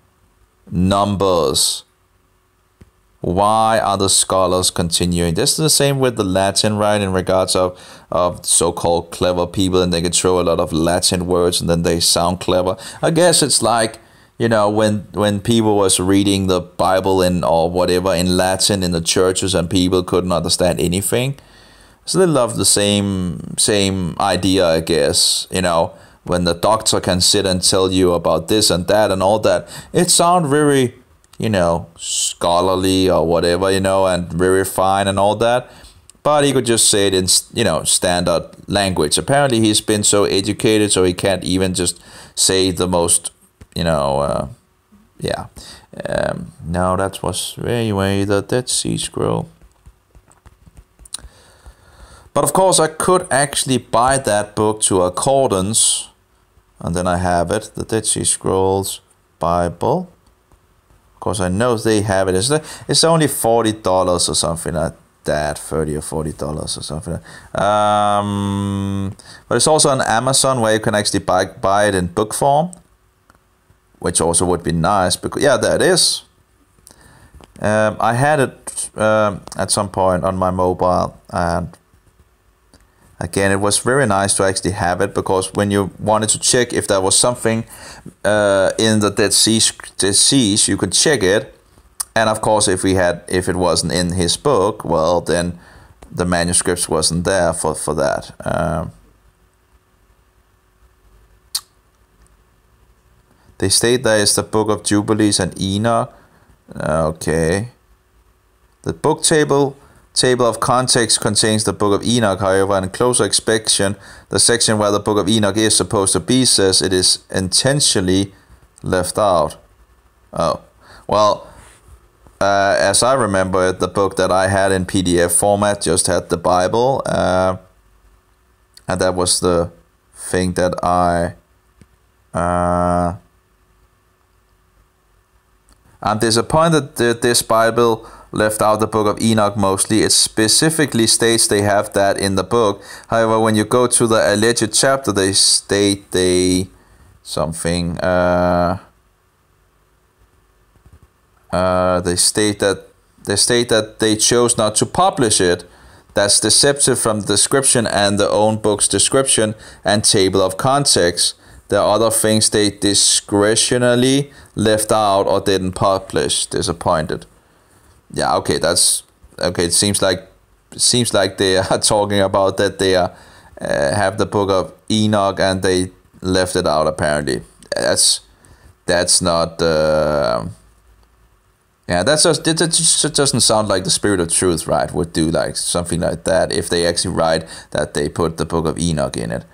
S1: numbers. Why are the scholars continuing? This is the same with the Latin, right? In regards of so-called clever people, and they can throw a lot of Latin words and then they sound clever. I guess it's like, when people was reading the Bible or whatever in Latin in the churches and people couldn't understand anything. It's a little of the same idea, I guess. When the doctor can sit and tell you about this and that and all that, it sounds very, scholarly or whatever, and very fine and all that. But he could just say it in, standard language. Apparently he's been so educated so he can't even just say the most, yeah. No, that was anyway the Dead Sea Scroll. But of course, I could actually buy that book to Accordance, and then I have it, the Dead Sea Scrolls Bible. Of course, I know they have it. It's only $40 or something like that, $30 or $40 or something. But it's also on Amazon where you can actually buy it in book form, which also would be nice because yeah, there it is. I had it at some point on my mobile, and again, it was very nice to actually have it because when you wanted to check if there was something in the Dead Seas, you could check it. And of course, if it wasn't in his book, well, then the manuscripts wasn't there for that. They state there is the Book of Jubilees and Enoch. Okay. The book table of context contains the Book of Enoch, however, in closer inspection, the section where the Book of Enoch is supposed to be says it is intentionally left out. Oh, well, as I remember it, the book that I had in PDF format just had the Bible, and that was the thing that I'm disappointed that this Bible left out the Book of Enoch mostly. It specifically states they have that in the book. However, when you go to the alleged chapter, they state they state that they chose not to publish it. That's deceptive from the description and the own book's description and table of context. There are other things they discretionally left out or didn't publish. Disappointed. Yeah, okay, that's okay. It seems like they are talking about that they have the Book of Enoch and they left it out. Apparently, that's not. Yeah, it just doesn't sound like the Spirit of Truth, right? Would do like something like that if they actually write that they put the Book of Enoch in it.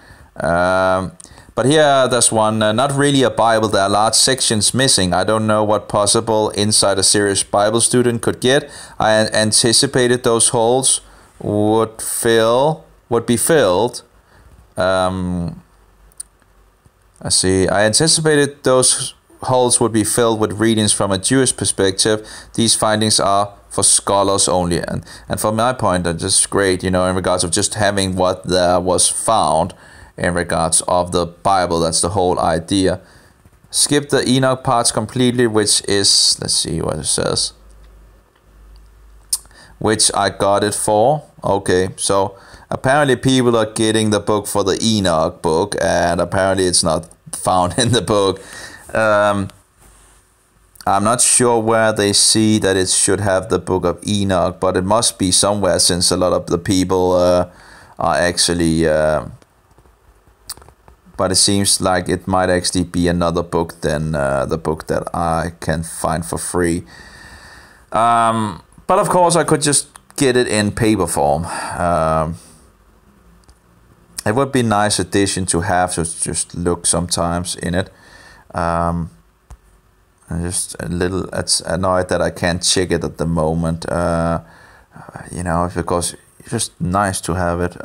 S1: But here, there's one, not really a Bible. There are large sections missing. I don't know what possible insight a serious Bible student could get. I anticipated those holes would be filled. I anticipated those holes would be filled with readings from a Jewish perspective. These findings are for scholars only. And from my point, that's just great, in regards of just having what there was found in regards of the Bible. That's the whole idea. Skip the Enoch parts completely, which is, let's see what it says, which I got it for. Okay, so apparently people are getting the book for the Enoch book, and apparently it's not found in the book. I'm not sure where they see that it should have the Book of Enoch, but it must be somewhere, since a lot of the people are actually but it seems like it might actually be another book than the book that I can find for free. But of course, I could just get it in paper form. It would be a nice addition to have to just look sometimes in it. I'm just a little annoyed that I can't check it at the moment. Because it's just nice to have it.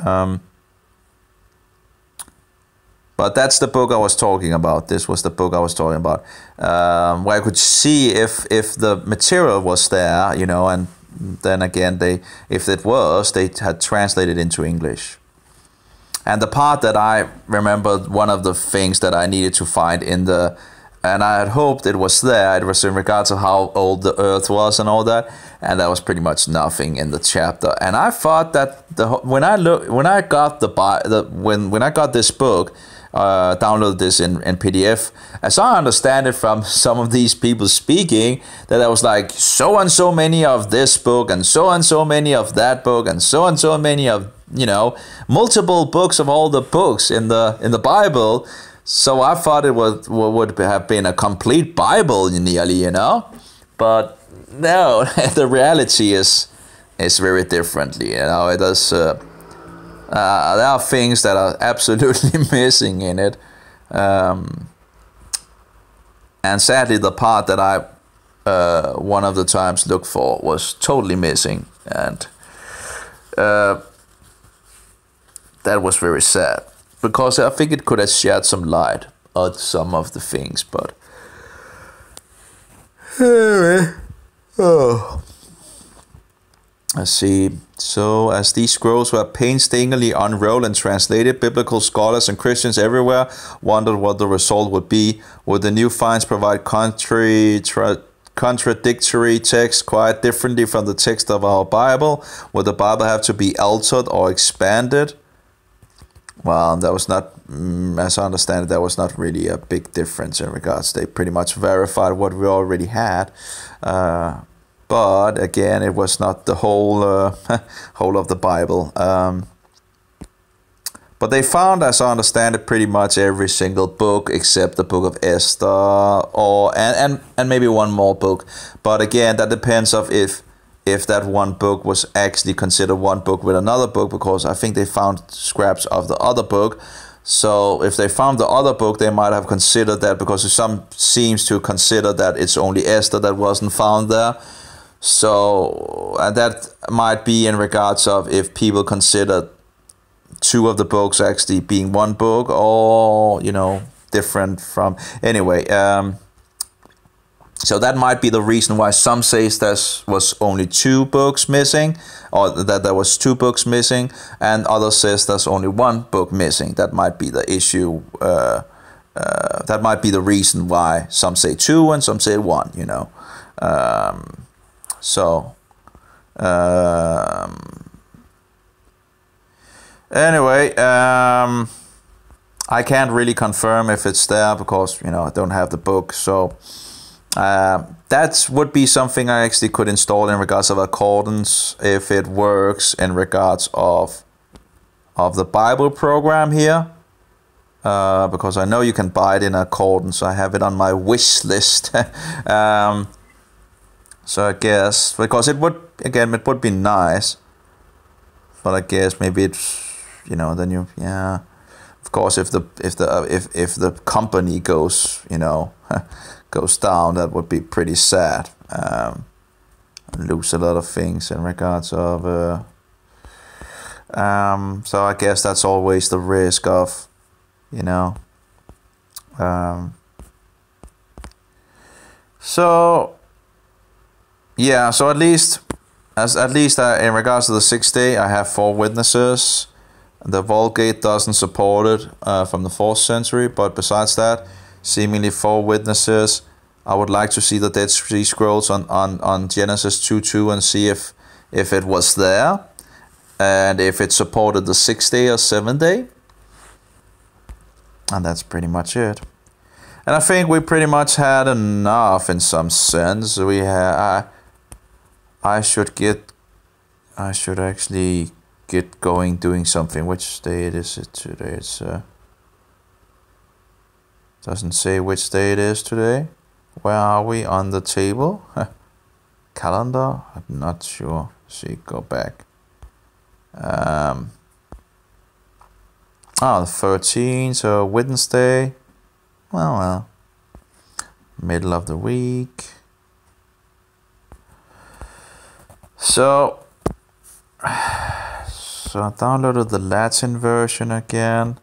S1: But that's the book I was talking about. This was the book I was talking about, where I could see if the material was there, and then again, if it was, they had translated into English. And the part that I remembered, one of the things that I needed to find and I had hoped it was there, it was in regards to how old the earth was and all that, and there was pretty much nothing in the chapter. And I thought that when I got this book, download this in PDF, as I understand it from some of these people speaking, that there was like so and so many of this book and so many of that book and so many of multiple books of all the books in the Bible. So I thought it would have been a complete Bible nearly, but no, the reality is very differently. It does. There are things that are absolutely missing in it, and And sadly, the part that I one of the times looked for was totally missing, and that was very sad, because I think it could have shed some light on some of the things, but anyway, let's see. So, as these scrolls were painstakingly unrolled and translated, biblical scholars and Christians everywhere wondered what the result would be. Would the new finds provide contradictory texts quite differently from the text of our Bible? Would the Bible have to be altered or expanded? Well, that was not, as I understand it, that was not really a big difference in regards. They pretty much verified what we already had. But again, it was not the whole whole of the Bible. But they found, as I understand it, pretty much every single book except the book of Esther, and maybe one more book. But again, that depends of if that one book was actually considered one book with another book, because I think they found scraps of the other book. So if they found the other book, they might have considered that, because some seems to consider that it's only Esther that wasn't found there. So, and that might be in regards of if people consider two of the books actually being one book, or, you know, different from, anyway, so that might be the reason why some says there was only 2 books missing, or that there was 2 books missing, and others says there's only 1 book missing. That might be the issue, that might be the reason why some say 2 and some say 1, you know. So, anyway, I can't really confirm if it's there, because, you know, I don't have the book. So, that would be something I actually could install in regards of accordance, if it works in regards of the Bible program here. Because I know you can buy it in accordance. I have it on my wish list. So I guess, because it would, again, it would be nice, but I guess maybe it's, you know, then you, yeah, of course, if the company goes, you know, goes down, that would be pretty sad. Lose a lot of things in regards of, so I guess that's always the risk of, you know, so. Yeah, so at least in regards to the 6th day, I have 4 witnesses. The Vulgate doesn't support it from the 4th century, but besides that, seemingly 4 witnesses. I would like to see the Dead Sea Scrolls on Genesis 2:2 and see if it was there, and if it supported the 6th day or 7th day. And that's pretty much it. And I think we pretty much had enough in some sense. We had. I should actually get going doing something. Which day is it today? It's doesn't say which day it is today. Where are we on the table? Calendar? I'm not sure. See, go back. The 13th, so Wednesday. Well, middle of the week. So I downloaded the Latin version again.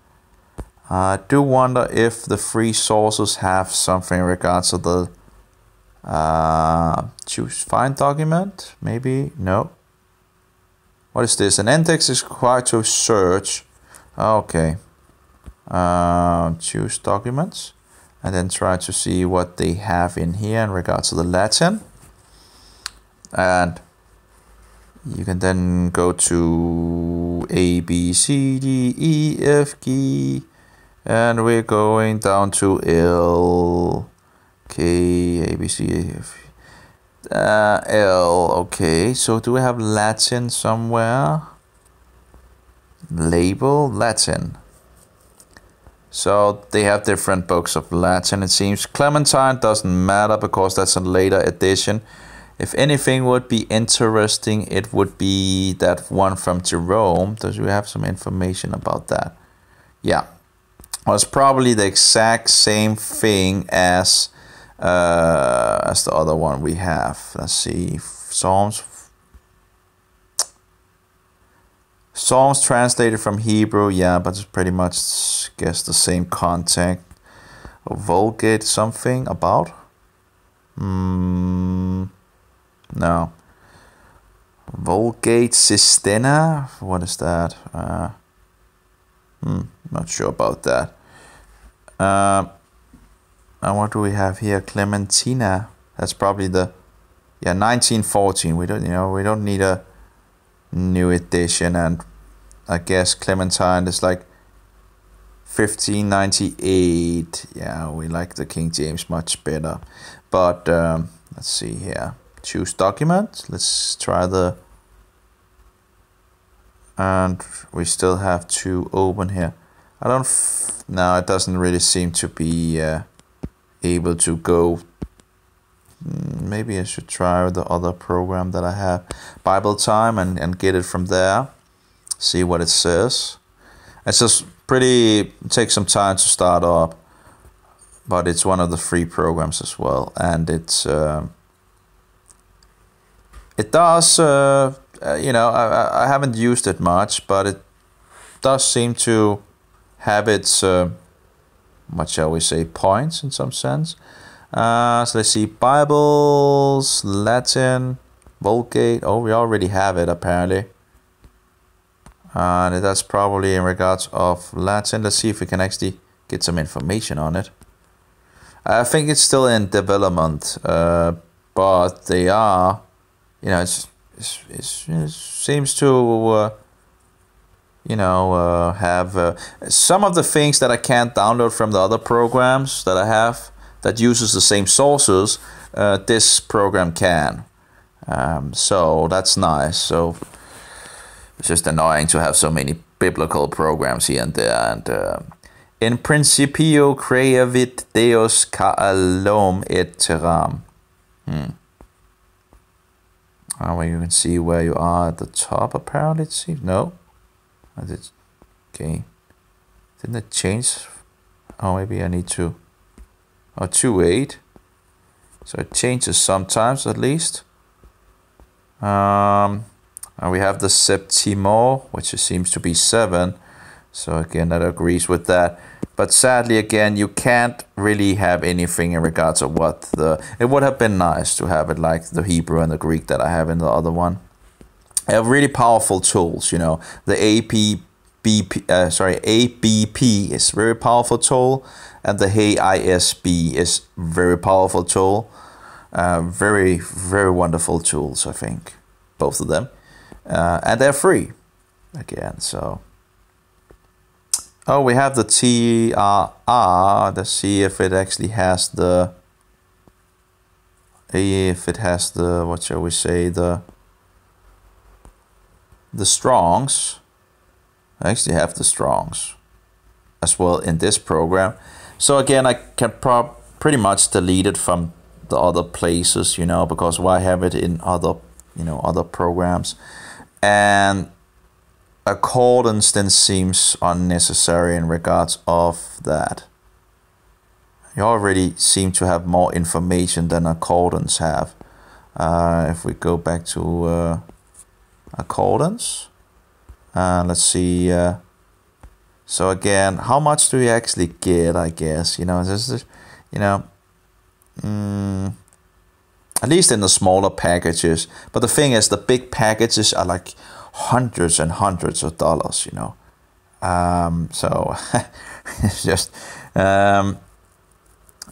S1: I do wonder if the free sources have something in regards to the choose find document. Maybe, no. What is this? An index is required to search. Okay. Choose documents, and then try to see what they have in here in regards to the Latin. And you can then go to A, B, C, D, E, F, G, and we're going down to L, K, A, B, C, F, L. Okay, so do we have Latin somewhere? Label Latin. So they have different books of Latin, it seems. Clementine doesn't matter because that's a later edition. If anything would be interesting, it would be that one from Jerome. Does we have some information about that? Yeah. Well, it's probably the exact same thing as as the other one we have. Let's see, Psalms translated from Hebrew, yeah, but it's pretty much, guess, the same content. Vulgate something about? No. Vulgate Sistina? What is that? Not sure about that. And what do we have here? Clementina. That's probably the 1914. We don't need a new edition, and I guess Clementine is like 1598. Yeah, we like the King James much better. But let's see here. Choose document. Let's try and we still have to open here. No, it doesn't really seem to be able to go. Maybe I should try the other program that I have, Bible Time, and get it from there. See what it says. It's just it takes some time to start up, but it's one of the free programs as well, and it does. I haven't used it much, but it does seem to have its what shall we say, points in some sense. So let's see, Bibles, Latin, Vulgate. Oh, we already have it apparently. And that's probably in regards of Latin. Let's see if we can actually get some information on it. I think it's still in development, but they are, it seems to, have some of the things that I can't download from the other programs that I have that uses the same sources, this program can. So that's nice. So it's just annoying to have so many biblical programs here and there. And in principio creavit Deus caelum et terram. Well, you can see where you are at the top apparently, it seems. No? Okay. Didn't it change? Oh, maybe I need to... Oh, 2.8. So it changes sometimes at least. And we have the Septimo, which seems to be 7. So again, that agrees with that. But sadly, again, you can't really have anything in regards of what it would have been nice to have it like the Hebrew and the Greek that I have in the other one. They have really powerful tools, The ABP is very powerful tool, and the HEISB is very powerful tool. Very, very wonderful tools, I think, both of them. And they're free, again, so... Oh, we have the TRR. Let's see if it actually has the... what shall we say, the Strongs. I actually have the Strongs as well in this program. So again, I can pretty much delete it from the other places, because why have it in other programs? And accordance then seems unnecessary in regards of that. You already seem to have more information than accordance have. If we go back to accordance, let's see. So again, how much do you actually get? I guess at least in the smaller packages. But the thing is, the big packages are like hundreds and hundreds of dollars, so it's just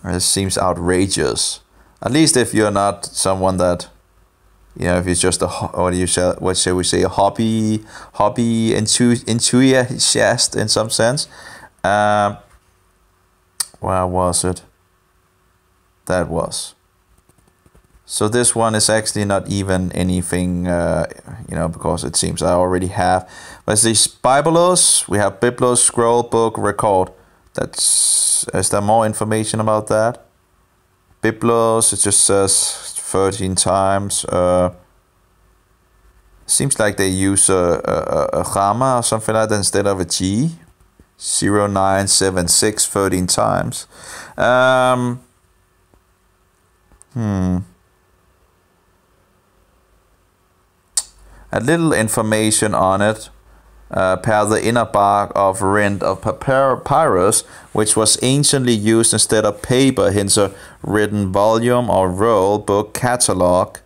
S1: it seems outrageous. At least if you're not someone that, if you're just what shall we say, a hobby enthusiast in some sense. Where was it? That was. So this one is actually not even anything, because it seems I already have. But these Biblos, we have Biblos, scroll, book, record. Is there more information about that? Biblos, it just says 13 times. Seems like they use a gamma or something like that instead of a G. 0976 13 times. A little information on it. Per the inner bark of rind of papyrus, which was anciently used instead of paper, hence a written volume or roll, book, catalog.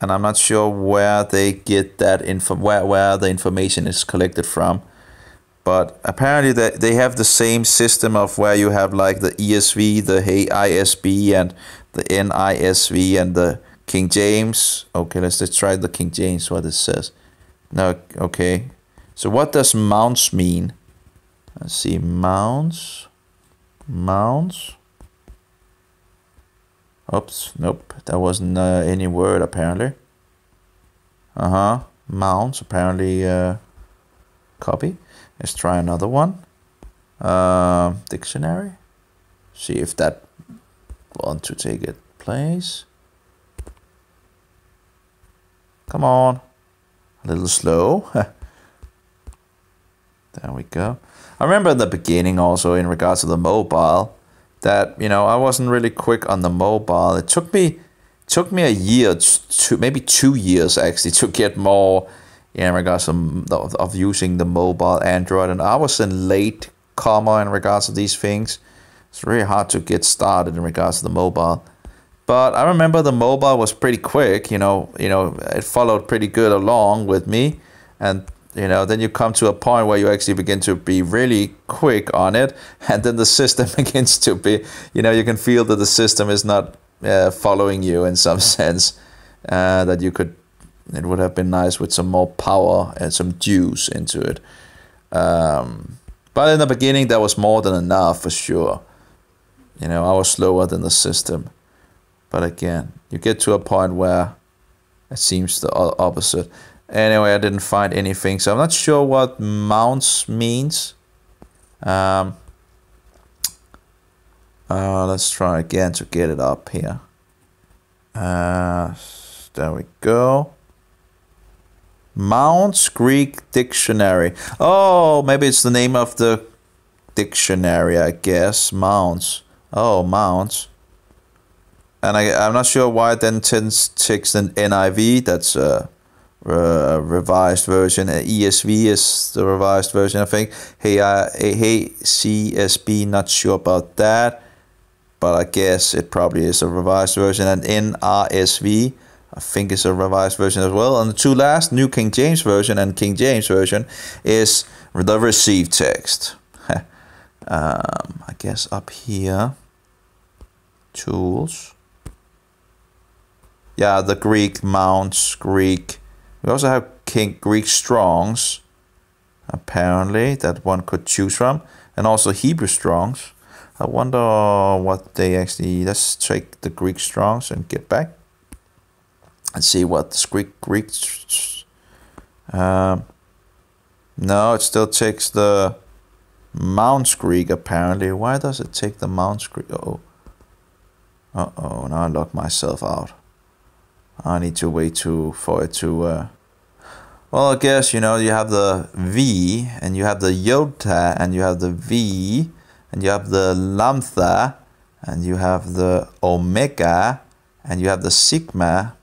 S1: And I'm not sure where they get that where the information is collected from. But apparently they have the same system of where you have like the ESV, the ISB, and the NISV, and the King James. Okay, let's try the King James, what it says. No, okay. So what does mounts mean? Let's see, mounts. Oops, nope, that wasn't any word apparently. Mounts, apparently copy. Let's try another one. Dictionary. See if that want to take it place. Come on. A little slow. There we go. I remember in the beginning also in regards to the mobile that, I wasn't really quick on the mobile. It took me a year, maybe 2 years actually, to get more in regards of using the mobile Android. And I was in late comer in regards to these things. It's really hard to get started in regards to the mobile. But I remember the mobile was pretty quick, it followed pretty good along with me. And then you come to a point where you actually begin to be really quick on it, and then the system begins to be, you can feel that the system is not following you in some sense. That it would have been nice with some more power and some juice into it. But in the beginning, that was more than enough for sure. I was slower than the system. But again, you get to a point where it seems the opposite. Anyway, I didn't find anything, so I'm not sure what mounts means. Let's try again to get it up here. There we go. Mounts Greek Dictionary. Oh, maybe it's the name of the dictionary, I guess. Mounts. Oh, mounts. And I'm not sure why it then takes an NIV. That's a revised version. ESV is the revised version, I think. Hey, CSB, not sure about that. But I guess it probably is a revised version. And NRSV, I think is a revised version as well. And the two last, New King James Version and King James Version, is the received text. I guess up here, tools. Yeah, the Greek mounts, Greek. We also have Greek Strongs, apparently, that one could choose from. And also Hebrew Strongs. I wonder what they actually... Let's take the Greek Strongs and get back. And see what the Greek... no, it still takes the Mounts Greek, apparently. Why does it take the Mounts Greek? Uh-oh, now I locked myself out. I need to wait for it to... Well, I guess, you have the V, and you have the Iota, and you have the V, and you have the Lambda, and you have the Omega, and you have the Sigma.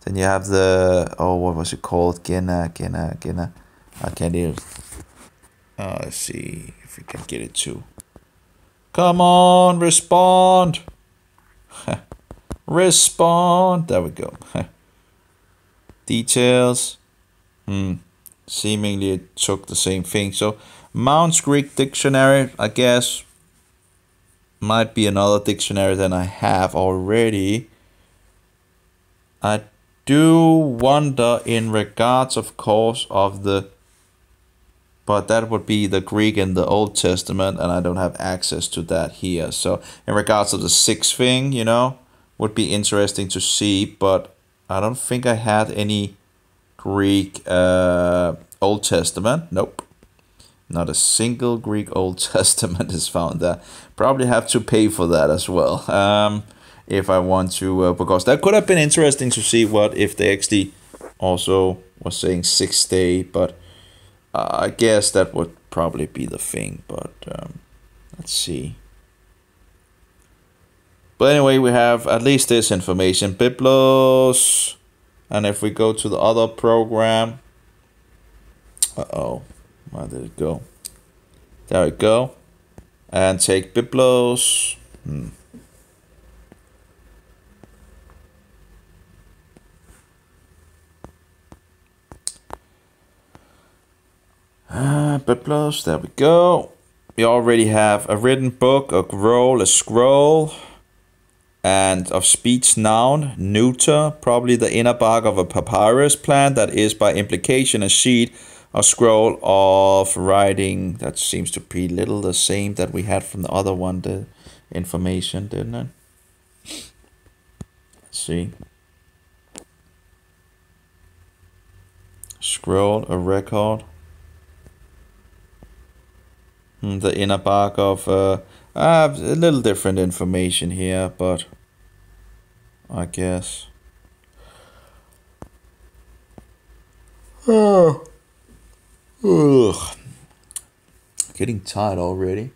S1: Then you have the... Oh, what was it called? Gena. I can't even... let's see if we can get it to... Come on, respond! Respond. There we go. Details. Seemingly it took the same thing. So Mounts Greek Dictionary, I guess, might be another dictionary than I have already. I do wonder in regards, of course, of the... But that would be the Greek in the Old Testament, and I don't have access to that here. So in regards to the sixth thing, would be interesting to see, but I don't think I had any Greek Old Testament. Nope. Not a single Greek Old Testament is found there. Probably have to pay for that as well. If I want to, because that could have been interesting to see what if they actually also was saying 6th day, but I guess that would probably be the thing, but let's see. But anyway, we have at least this information. Biblos. And if we go to the other program. Uh-oh. Where did it go? There we go. And take Biblos. Biblos, there we go. We already have a written book, a roll, a scroll, and of speech noun, neuter, probably the inner bark of a papyrus plant, that is by implication a sheet or scroll of writing. That seems to be little the same that we had from the other one, the information, didn't it? Let's see. Scroll, a record. The inner bark of a little different information here, but I guess. Oh. Ugh. Getting tired already.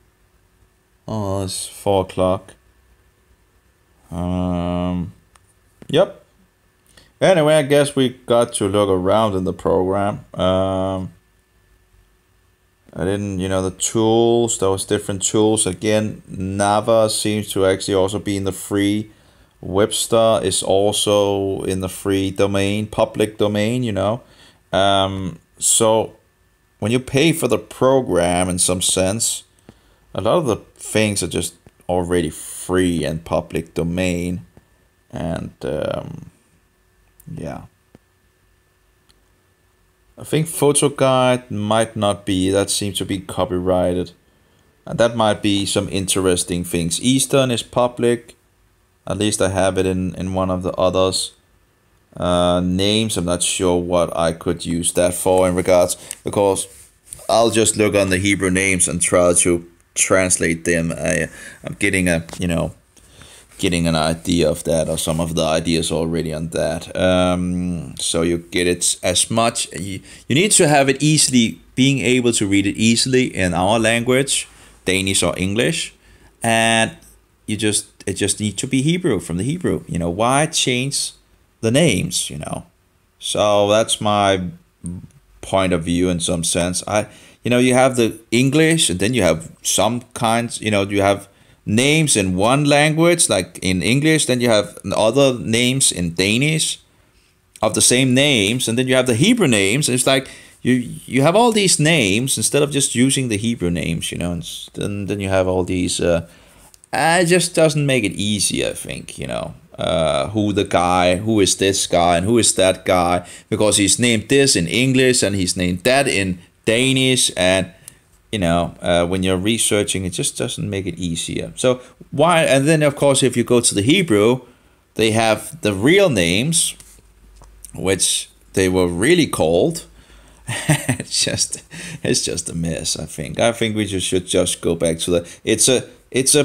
S1: Oh, it's 4 o'clock. Yep. Anyway, I guess we got to look around in the program. I didn't, the tools, there was different tools. Again, Nava seems to actually also be in the free. Webster is also in the free domain, public domain, So when you pay for the program, in some sense, a lot of the things are just already free and public domain. And, yeah. I think Photo Guide might not be. That seems to be copyrighted. And that might be some interesting things. Eastern is public. At least I have it in one of the others. Names, I'm not sure what I could use that for in regards. Because I'll just look on the Hebrew names and try to translate them. I'm getting getting an idea of that, or some of the ideas already on that. So you get it as much. You need to have it easily, being able to read it easily in our language, Danish or English, and it just need to be Hebrew, from the Hebrew. Why change the names? So that's my point of view in some sense. You have the English, and then you have some kinds. You have names in one language, like in English, then you have other names in Danish of the same names, and then you have the Hebrew names. It's like you have all these names instead of just using the Hebrew names, and then you have all these. It just doesn't make it easy, I think, who is this guy and who is that guy, because he's named this in English and he's named that in Danish, and when you're researching, it just doesn't make it easier. So why? And then, of course, if you go to the Hebrew, they have the real names, which they were really called. it's just a mess. I think we should just go back to the. It's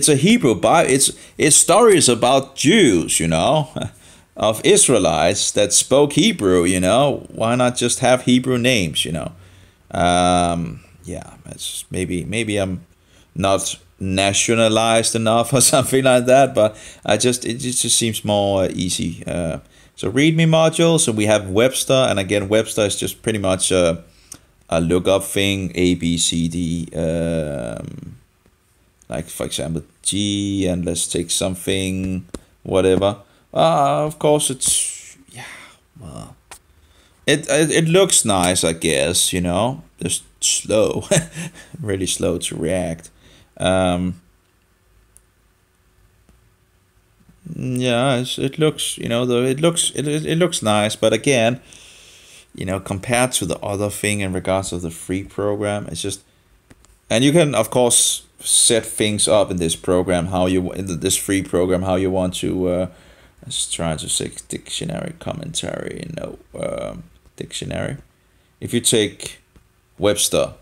S1: a Hebrew Bible. It's stories about Jews, of Israelites that spoke Hebrew. Why not just have Hebrew names? Yeah, it's maybe I'm not nationalized enough or something like that, but it just seems more easy. So README module. So we have Webster, and again, Webster is just pretty much a lookup thing, A, B, C, D. Like for example G, and let's take something, whatever. Of course, it's well. It looks nice, I guess, just slow, really slow to react. Yeah, it looks, it looks nice, but again, compared to the other thing in regards of the free program, it's just, and you can of course set things up in this program this free program how you want to. Let's try to say dictionary commentary. No. Dictionary. If you take Webster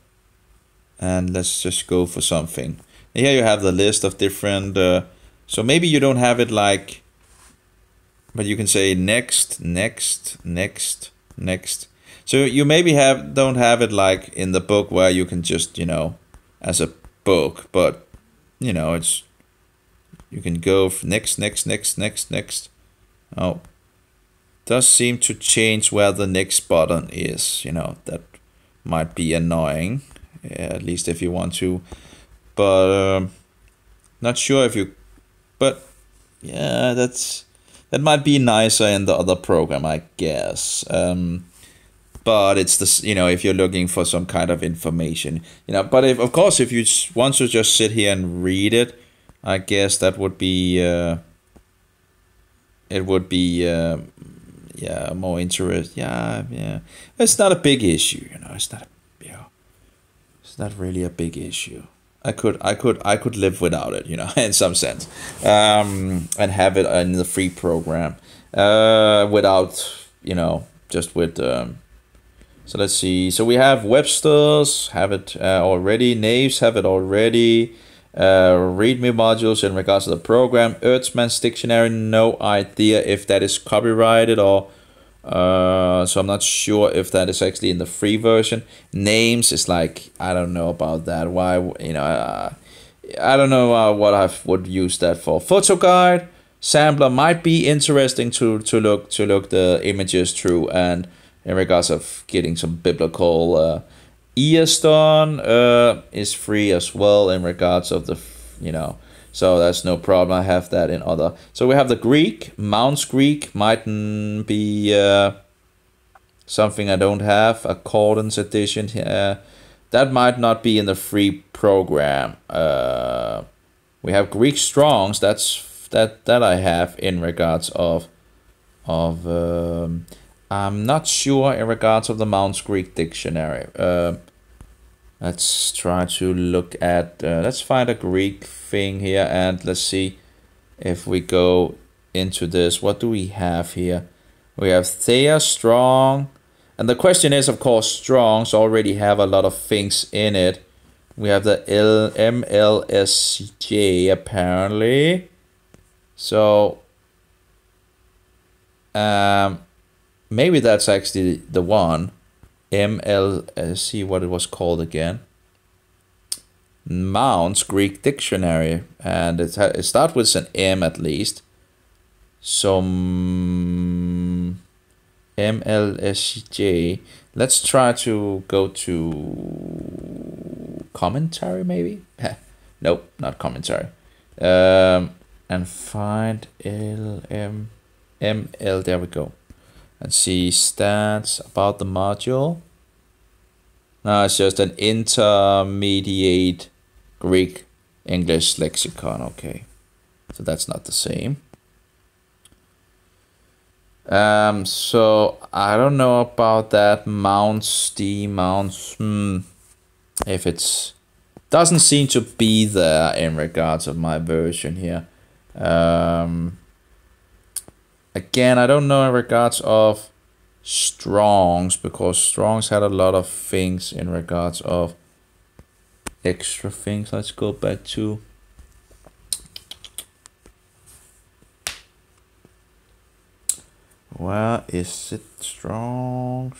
S1: and let's just go for something. Here you have the list of different. So maybe you don't have it like, but you can say next. So you maybe don't have it like in the book where you can just as a book, but it's You can go next. Oh, does seem to change where the next button is. You know, that might be annoying, at least if you want to. But not sure if you. But yeah, that might be nicer in the other program, I guess. But it's this, you know, if you're looking for some kind of information, you know. But if, of course, if you want to just sit here and read it, I guess that would be. It would be. Yeah, more interest. Yeah. It's not a big issue, you know. It's not. It's not really a big issue. I could live without it, you know, in some sense, and have it in the free program, without, you know, just with. So let's see. So we have Webster's, have it already. Naves, have it already. README modules in regards to the program. Earthman's dictionary, no idea if that is copyrighted or. So I'm not sure if that is actually in the free version. Names is like, I don't know about that. Why, you know, I don't know what I would use that for. Photo guide sampler might be interesting to look the images through, and in regards of getting some biblical. Easton is free as well in regards of the, you know. So that's no problem. I have that in other. So we have the Greek. Mounts Greek might be something I don't have. Accordance edition. That might not be in the free program. We have Greek Strongs. That I have in regards of I'm not sure in regards of the Mounts Greek dictionary. Let's try to look at, let's find a Greek thing here, and let's see if we go into this. What do we have here? We have Thea Strong, and the question is, of course, Strongs already have a lot of things in it. We have the MLSJ apparently. So, maybe that's actually the one. See what it was called again. Mounts Greek Dictionary, and it starts with an M at least. So MLSJ. Let's try to go to commentary maybe. Nope, not commentary. And find ML. There we go. And see stats about the module. No, it's just an intermediate Greek English lexicon. Okay, so that's not the same. So I don't know about that mounts. If it's doesn't seem to be there in regards of my version here. Again, I don't know in regards of Strongs, because Strongs had a lot of things in regards of extra things. Let's go back to where is it? Strong.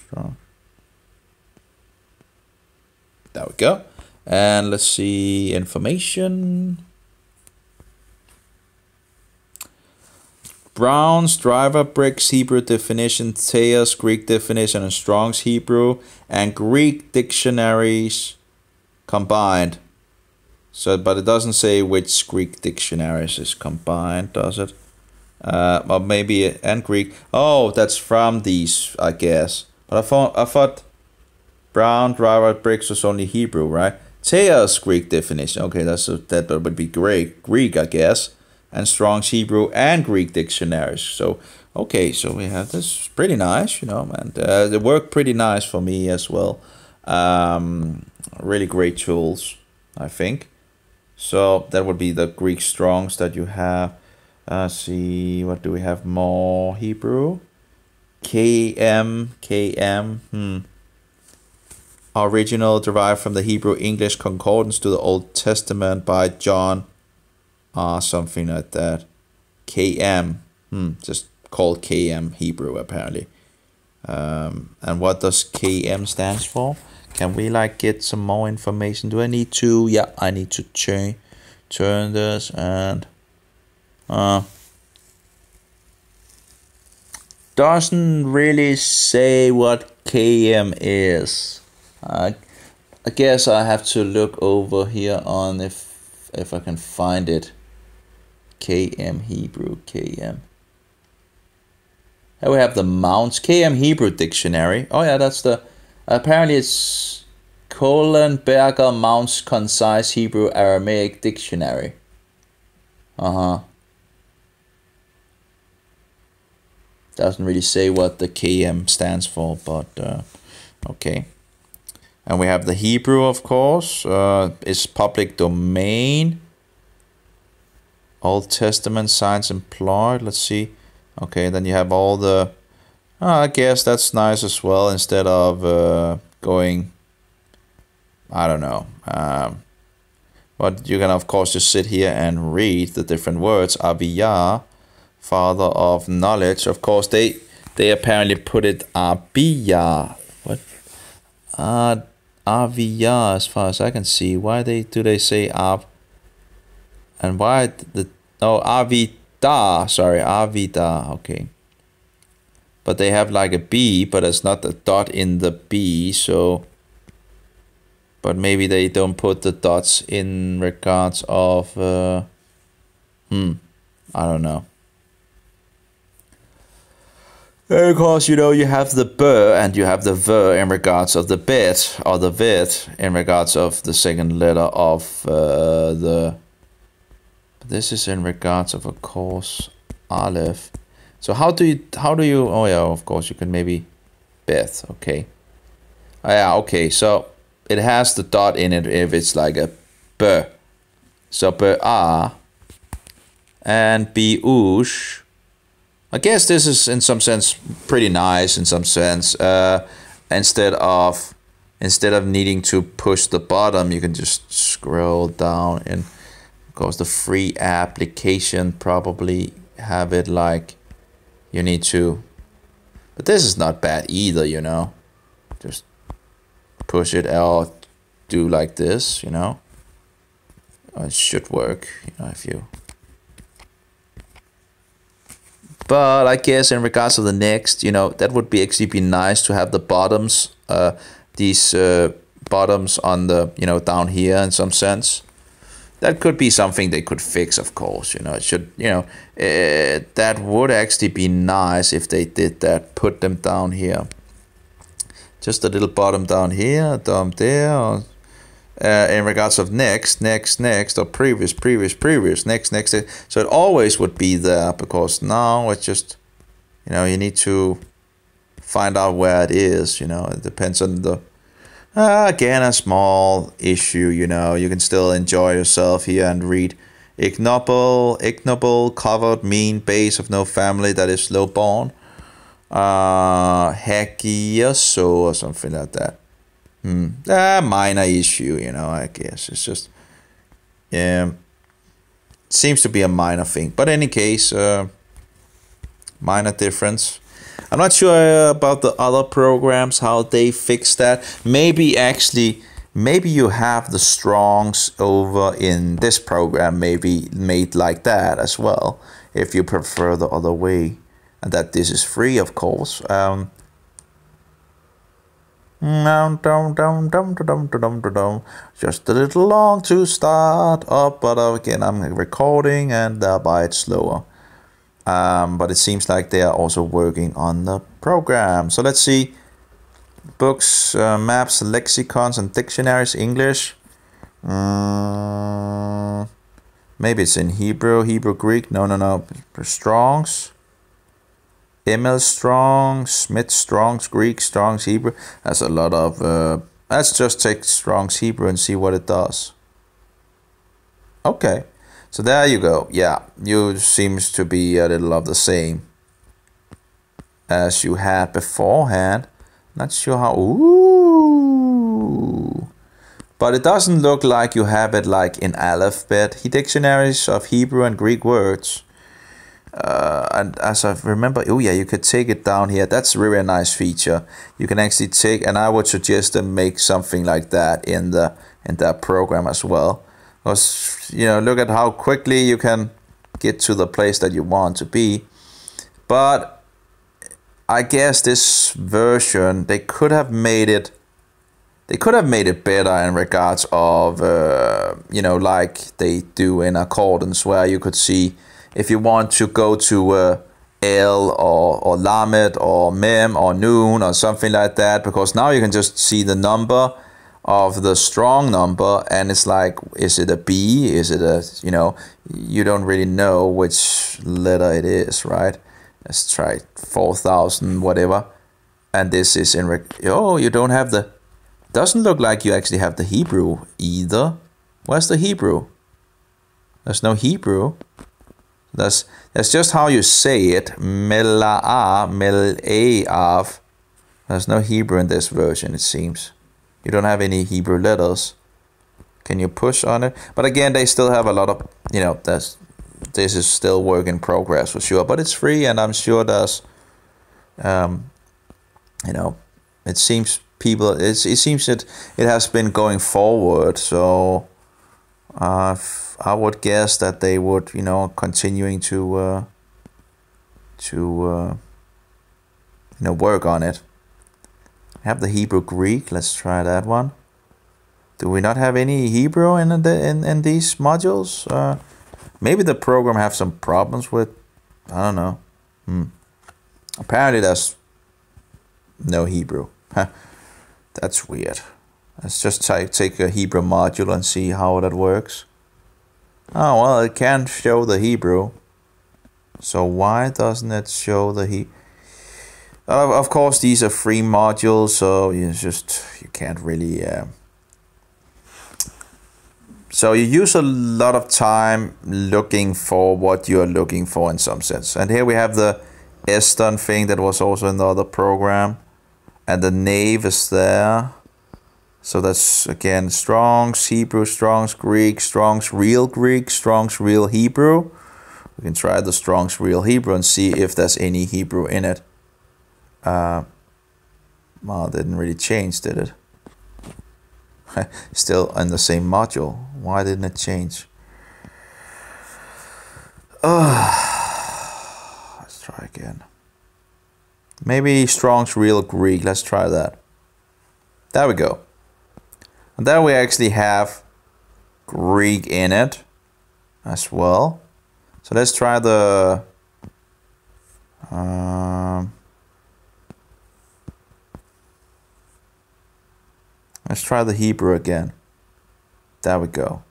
S1: There we go. And let's see information. Brown's Driver Briggs Hebrew definition, Thayer's Greek definition, and Strong's Hebrew and Greek dictionaries combined. So, but it doesn't say which Greek dictionaries is combined, does it? Or maybe and Greek. Oh, that's from these, I guess. But I thought Brown Driver Briggs was only Hebrew, right? Thayer's Greek definition. Okay, that would be Greek, I guess. And Strong's Hebrew and Greek dictionaries. So, okay, so we have this pretty nice, you know, and they work pretty nice for me as well. Really great tools, I think. So that would be the Greek Strongs that you have. See, what do we have more? Hebrew. KM. Original derived from the Hebrew English concordance to the Old Testament by John. Something like that. KM. Just called KM Hebrew apparently. And what does KM stands for? Can we get some more information? Do I need to? Yeah, I need to turn this, and Doesn't really say what KM is. I guess I have to look over here on if I can find it. KM Hebrew, KM. Here we have the Mounts KM Hebrew Dictionary. Oh yeah, that's the, apparently it's Kohlenberger Mounts Concise Hebrew Aramaic Dictionary. Doesn't really say what the KM stands for, but okay. And we have the Hebrew, of course, is public domain. Old Testament signs employed. Let's see. Okay, then you have all the... I guess that's nice as well, instead of going... I don't know. But you can, of course, just sit here and read the different words. Abiyah, father of knowledge. Of course, they apparently put it Abiyah. What? Aviyah, as far as I can see. Why do they say Av? And why the... Oh, Avida. Sorry, Avida. Okay. But they have like a B, but it's not a dot in the B, so... But maybe they don't put the dots in regards of... I don't know. Of course, you know, you have the b and you have the v in regards of the bit, or the vid in regards of the second letter of the... This is in regards of, course, Aleph. So how do you... Oh yeah, of course, you can maybe... Beth, okay. Oh, yeah, okay, so... It has the dot in it if it's like a b. So b-a. And b-ush. I guess this is in some sense pretty nice in some sense. Instead of needing to push the bottom, you can just scroll down. And of course the free application probably have it like you need to. But this is not bad either, you know. Just push it out, do like this, you know. It should work, you know, if you... But I guess in regards to the next, you know, that would be actually be nice to have the bottoms, these bottoms on the, you know, down here in some sense. That could be something they could fix, of course, you know. It should, you know, that would actually be nice if they did that, put them down here. Just a little bottom down here, down there, or, in regards of next, or previous, next. So it always would be there, because now it's just, you know, you need to find out where it is, you know. It depends on the, again, a small issue, you know. You can still enjoy yourself here and read ignoble, covered, mean, base of no family, that is low born. Hackiaso or something like that. Minor issue, you know, I guess. It's just, seems to be a minor thing. But in any case, minor difference. I'm not sure about the other programs, how they fix that. Maybe you have the strongs over in this program, maybe made like that as well, if you prefer the other way. And that this is free, of course. Just a little long to start up, but again, I'm recording and thereby it's slower. But it seems like they are also working on the program. So let's see. Books, maps, lexicons, and dictionaries, English. Maybe it's in Hebrew, Greek. No. Strongs. Emil Strong's, Smith Strong's, Greek Strong's, Hebrew. That's a lot of... let's just take Strong's Hebrew and see what it does. Okay. So there you go. Yeah, you seems to be a little of the same as you had beforehand. Not sure how... Ooh. But it doesn't look like you have it like in alphabet. Dictionaries of Hebrew and Greek words. And as I remember, oh yeah, you could take it down here. That's really a nice feature. You can actually take, and I would suggest them make something like that in that program as well. Because, you know, look at how quickly you can get to the place that you want to be. But I guess this version, they could have made it better in regards of, like they do in accordance, where you could see if you want to go to El or Lamed or Mem or Noon or something like that, because now you can just see the number of the strong number, and it's like, is it a B? Is it a, you don't really know which letter it is, right? Let's try 4,000, whatever. And this is you don't have the, doesn't look like you actually have the Hebrew either. Where's the Hebrew? There's no Hebrew. That's just how you say it. Mela'a, mel'av. There's no Hebrew in this version, it seems. You don't have any Hebrew letters. Can you push on it? But again, they still have a lot of, this is still work in progress for sure. But it's free, and I'm sure there's, it seems it seems that it has been going forward. So I would guess that they would, continuing to work on it. Have the Hebrew Greek. Let's try that one. Do we not have any Hebrew in these modules? Maybe the program have some problems with, I don't know. Apparently there's no Hebrew. That's weird. Let's just take a Hebrew module and see how that works. Oh, well, it can't show the Hebrew. So why doesn't it show the Hebrew? Of course, these are free modules, so you can't really... So you use a lot of time looking for what you're looking for in some sense. And here we have the Eastern thing that was also in the other program. And the Nave is there. So that's, again, Strong's Hebrew, Strong's Greek, Strong's Real Greek, Strong's Real Hebrew. We can try the Strong's Real Hebrew and see if there's any Hebrew in it. Well, it didn't really change, did it? Still in the same module. Why didn't it change? Let's try again. Maybe Strong's Real Greek. Let's try that. There we go. And there we actually have Greek in it as well. So let's try the... let's try the Hebrew again. There we go.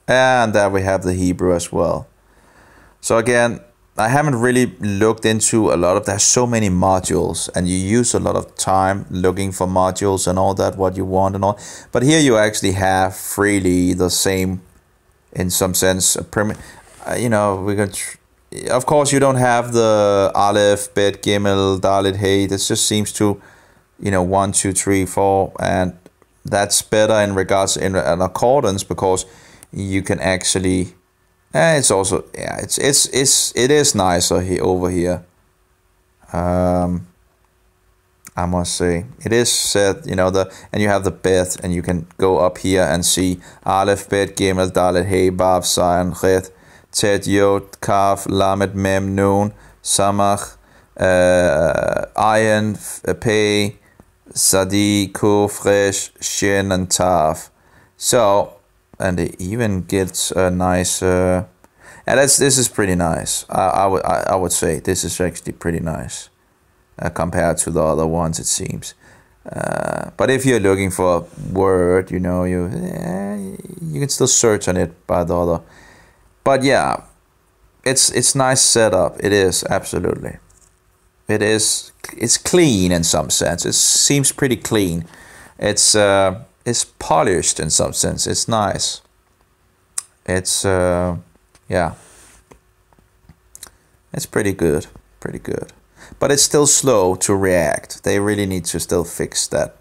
S1: And there we have the Hebrew as well. So again, I haven't really looked into a lot of, there's so many modules, and you use a lot of time looking for modules and all that, what you want and all. But here you actually have freely the same, in some sense, of course you don't have the Aleph, Bet, Gimel, Dalet, Hey. This just seems to, 1, 2, 3, 4, and that's better in regards in accordance, because you can actually, it's also, yeah, it is nicer here over here. I must say it is set, and you have the bet, and you can go up here and see Aleph, Bet, Gimel, Dalet, Hey, Bab, Zayin, Chet, Tet, Yod, Kaf, Lamed, Mem, Nun, Samach, Ayin, Pei, Sadi, Kuf, Resh, Shin, and Tav. So, and it even gets a nice, and this is pretty nice. I would say this is actually pretty nice compared to the other ones, it seems. But if you're looking for a word, you can still search on it by the other. But yeah, it's nice setup. It is, absolutely. It's clean in some sense. It seems pretty clean. It's polished in some sense. It's nice. It's yeah. It's pretty good. Pretty good. But it's still slow to react. They really need to still fix that,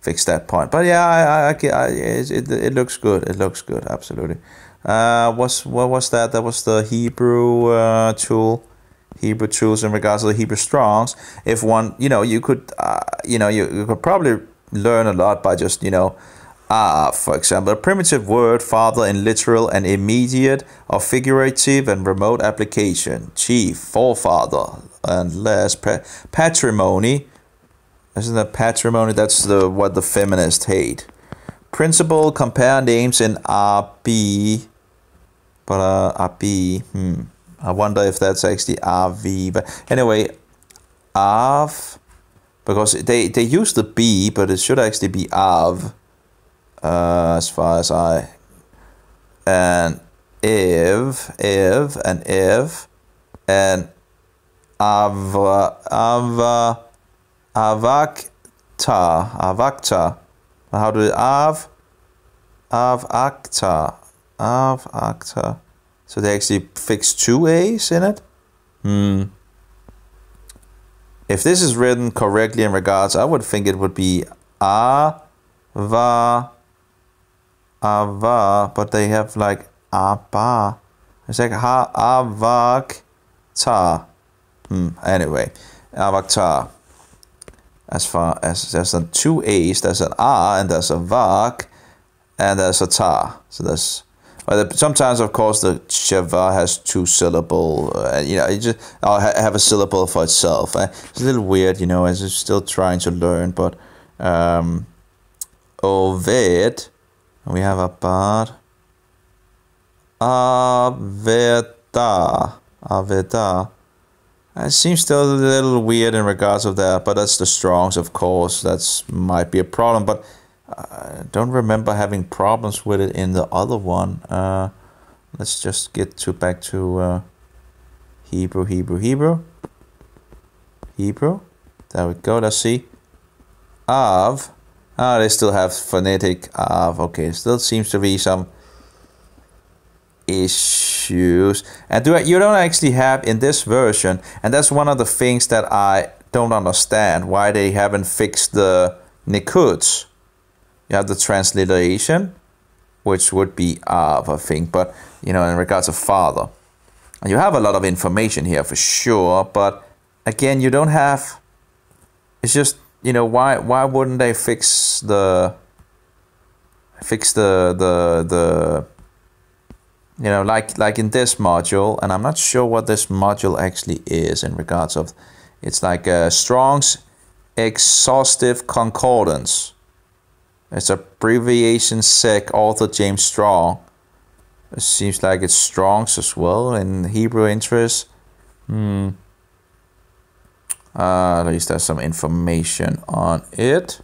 S1: fix that point. But yeah, it looks good. It looks good, absolutely. What was that? That was the Hebrew tool. Hebrew tools in regards to the Hebrew Strongs. If one, you could, you could probably learn a lot by just, For example, a primitive word, father in literal and immediate or figurative and remote application. Chief, forefather, and less patrimony. Isn't that patrimony? That's what the feminists hate. Principal, compare names in RB. But RB, I wonder if that's actually RV. But anyway, Av, because they use the B, but it should actually be Av. As far as and if and avakta. How do it avakta? So they actually fixed 2 A's in it. If this is written correctly in regards, I would think it would be ava, but they have like abba. It's like avakta. Anyway, avakta. As far as there's 2 A's, there's an A and there's a vak and there's a ta. So there's sometimes, of course, the sheva has 2 syllable. It just have a syllable for itself. It's a little weird, as I'm still trying to learn. But oved, we have a bad aveda. It seems still a little weird in regards of that, but that's the Strongs, of course. That might be a problem, but I don't remember having problems with it in the other one. Let's just get back to Hebrew. There we go. Let's see. Av. They still have phonetic Av. Okay, still seems to be some issues. And you don't actually have in this version, and that's one of the things that I don't understand, why they haven't fixed the nikuds. You have the transliteration, which would be Av, I think, but in regards to father, and you have a lot of information here for sure, but again, you don't have. It's just why wouldn't they fix the like in this module, and I'm not sure what this module actually is in regards of. It's like a Strong's Exhaustive Concordance. It's abbreviation sec, author James Strong. It seems like it's Strong's as well in Hebrew interest. At least there's some information on it.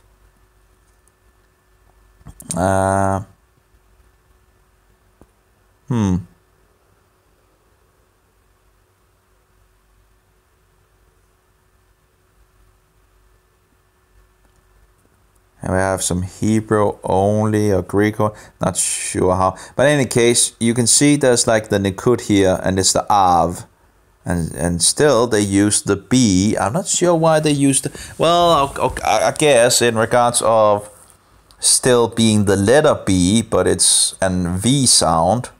S1: And we have some Hebrew only or Greek, not sure how. But in any case, you can see there's like the Nikud here, and it's the Av. And still they use the B. I'm not sure why they used I guess in regards of still being the letter B, but it's an V sound.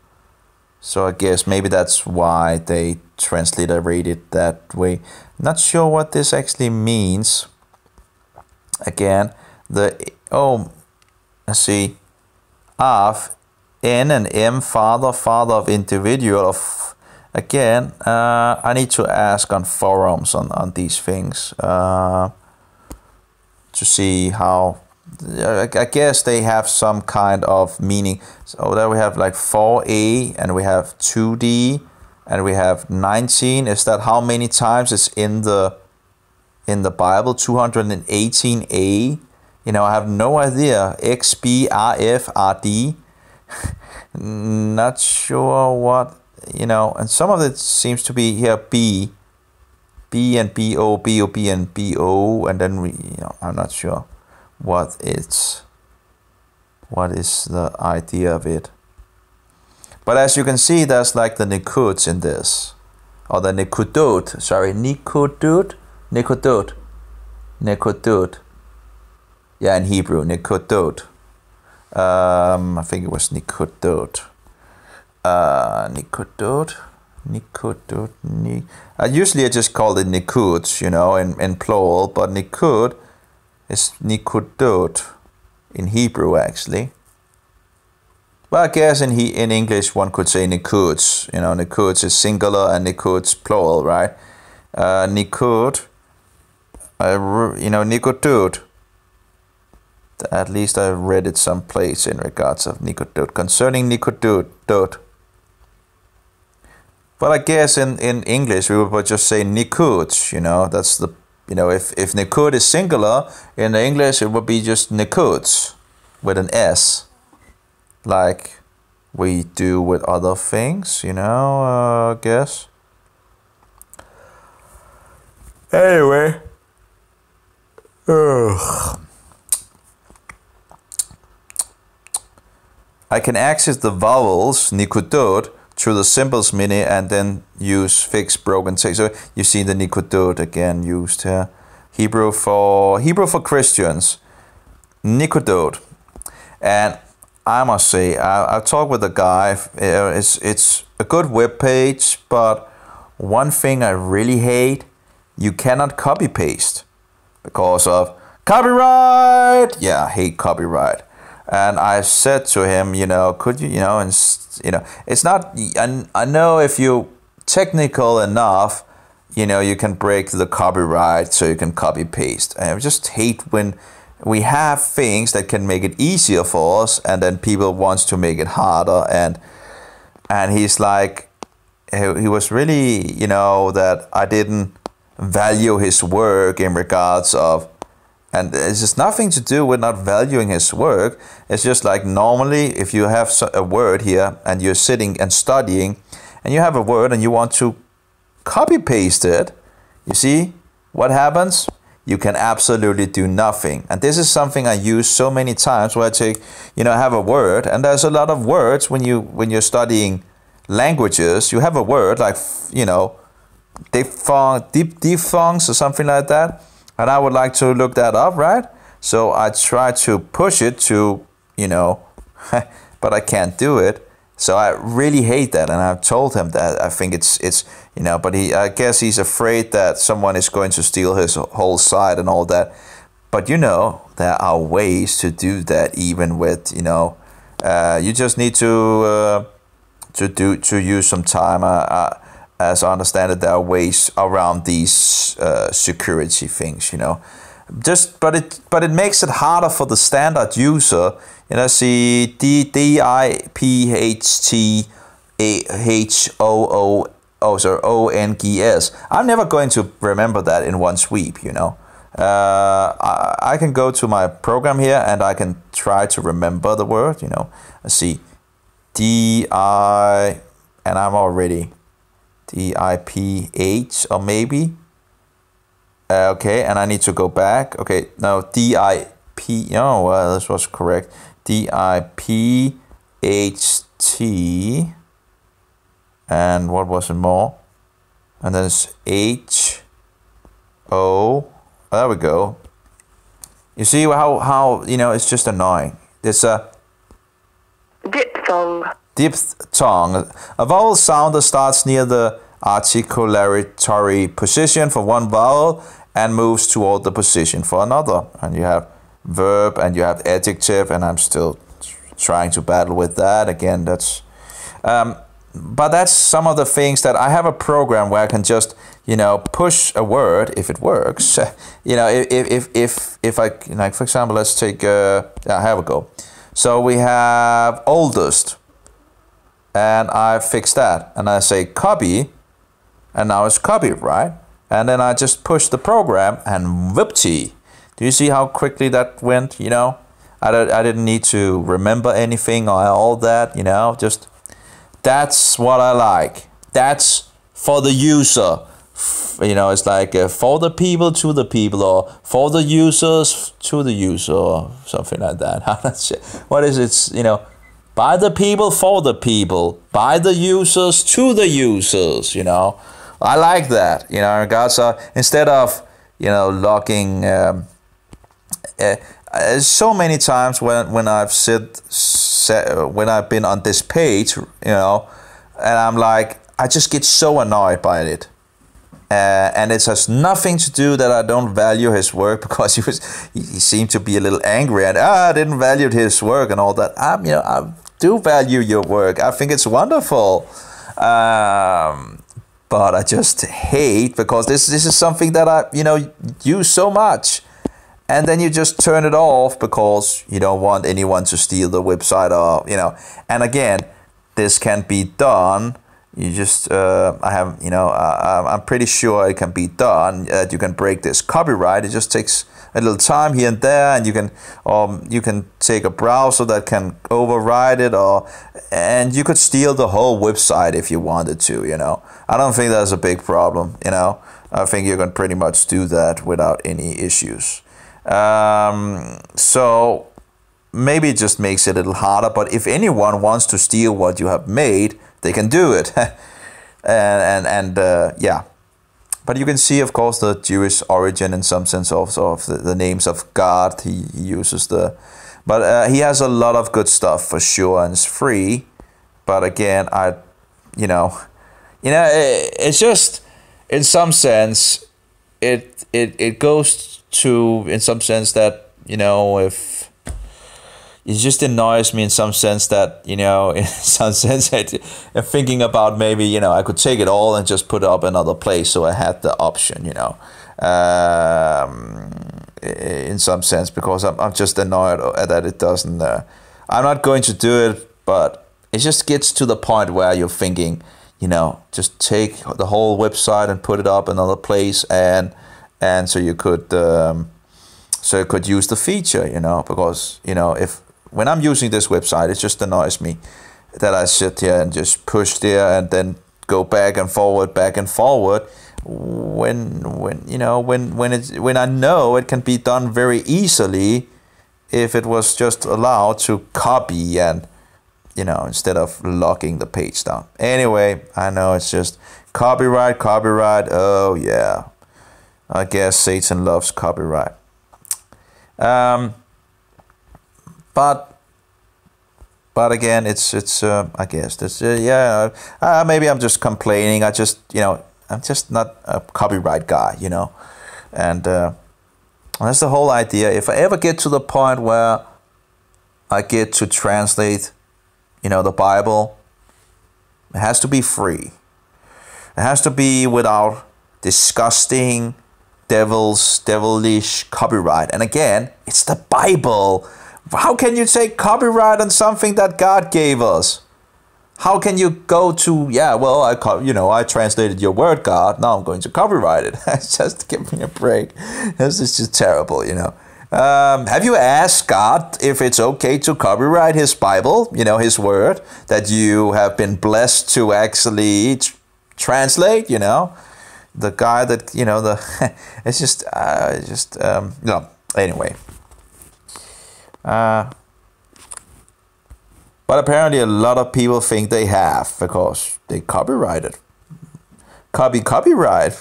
S1: So I guess maybe that's why they transliterated that way. Not sure what this actually means. Again, let's see. Av, N and M, father of individual. Again, I need to ask on forums on these things to see how. I guess they have some kind of meaning. So there we have like 4a, and we have 2d, and we have 19. Is that how many times it's in the Bible? 218a. I have no idea. X, B, R, F, R, D. Not sure what. And some of it seems to be here B and BO, BOB and BO, and then I'm not sure what is the idea of it. But as you can see, there's like the nikuds in this, or the nikudot. Sorry, nikudot. Yeah, in Hebrew, nikudot. I think it was nikudot. Usually I just call it nikuds, in plural, but nikud is nikudot. in Hebrew actually. Well, I guess in English one could say nikuds. You know, nikuds is singular and nikuds plural, right? Nikud, nikudud. At least I read it someplace in regards of nikudud. Concerning nikudud. But I guess in English we would just say nikuds. You know, that's the, you know, if nikud is singular in English, it would be just nikuds with an S, like we do with other things. You know, I guess. Anyway. Ugh. I can access the vowels nikudod through the symbols menu and then use fixed broken text. So you see the nikudod again used here. Hebrew for Christians, nikudod. And I must say, I've talked with a guy. It's a good web page, but one thing I really hate, you cannot copy paste because of copyright. Yeah, I hate copyright. And I said to him, you know, could you, you know, and you know, it's not. I know if you technical enough, you know, you can break the copyright, so you can copy paste. And I just hate when we have things that can make it easier for us, and then people wants to make it harder. And he's like, he was really, you know, that I didn't value his work in regards of. And it's just nothing to do with not valuing his work. It's just like normally if you have a word here and you're sitting and studying and you have a word and you want to copy paste it, you see what happens? You can absolutely do nothing. And this is something I use so many times where I take, you know, I have a word, and there's a lot of words when you're studying languages. You have a word like, you know, diphthongs or something like that. And I would like to look that up, right? So I try to push it to, you know, but I can't do it. So I really hate that. And I've told him that I think it's you know, but I guess he's afraid that someone is going to steal his whole site and all that. But, you know, there are ways to do that even with, you know, you just need to use some time. As I understand it, there are ways around these security things, you know. But it makes it harder for the standard user. You know, see DIPHTHOONGS. I'm never going to remember that in one sweep, you know. I can go to my program here and I can try to remember the word, you know. Let's see, DI, and I'm already DIPH or maybe. Okay, and I need to go back. Okay, no, DIP. Oh, well, this was correct. DIPHT. And what was it more? And then it's HO. There we go. You see how you know, it's just annoying. It's a
S2: diphthong.
S1: Diphthong. A vowel sound that starts near the articulatory position for one vowel and moves toward the position for another. And you have verb and you have adjective, and I'm still trying to battle with that. Again, that's but that's some of the things that I have a program where I can just, you know, push a word if it works. You know, if I, like, for example, let's take here we go. So we have oldest, and I fix that, and I say copy, and now it's copied, right? And then I just push the program, and whoopty. Do you see how quickly that went? You know, I didn't need to remember anything or all that, you know, just, that's what I like. That's for the user. You know, it's like for the people to the people, or for the users to the user, or something like that. What is it? You know, by the people for the people, by the users to the users. You know, I like that. You know, in regards instead of, you know, logging. So many times when I've when I've been on this page, you know, and I'm like, I just get so annoyed by it. and it has nothing to do that I don't value his work, because he seemed to be a little angry and I didn't value his work and all that. I do value your work. I think it's wonderful, but I just hate, because this is something that I use so much, and then you just turn it off because you don't want anyone to steal the website, or and again, this can be done. You just, I'm pretty sure it can be done. You can break this copyright. It just takes a little time here and there, and you can take a browser that can override it, and you could steal the whole website if you wanted to. I don't think that's a big problem. I think you can pretty much do that without any issues. So maybe it just makes it a little harder. But if anyone wants to steal what you have made, they can do it. and yeah. But you can see, of course, the Jewish origin in some sense also of the names of God. He uses but he has a lot of good stuff for sure, and it's free. But again, it's just, in some sense, it goes to, in some sense, that, if it just annoys me in some sense that, in some sense, I'm thinking about maybe, I could take it all and just put it up another place, so I had the option, in some sense, because I'm just annoyed that it doesn't, I'm not going to do it, but it just gets to the point where you're thinking, just take the whole website and put it up another place, and so you could use the feature, because, when I'm using this website, it just annoys me that I sit here and just push there and then go back and forward, when I know it can be done very easily if it was just allowed to copy and, instead of locking the page down. Anyway, I know it's just copyright. Oh yeah, I guess Satan loves copyright. But again, it's I guess this maybe I'm just complaining. I'm just not a copyright guy, and that's the whole idea. If I ever get to the point where I get to translate, the Bible, it has to be free. It has to be without disgusting, devilish copyright. And again, it's the Bible. How can you take copyright on something that God gave us? How can you go to, I translated your word, God, now I'm going to copyright it. Just give me a break. This is just terrible, Have you asked God if it's okay to copyright his Bible, his word, that you have been blessed to actually translate, The guy that, it's just, anyway. But apparently a lot of people think they have, because they copyright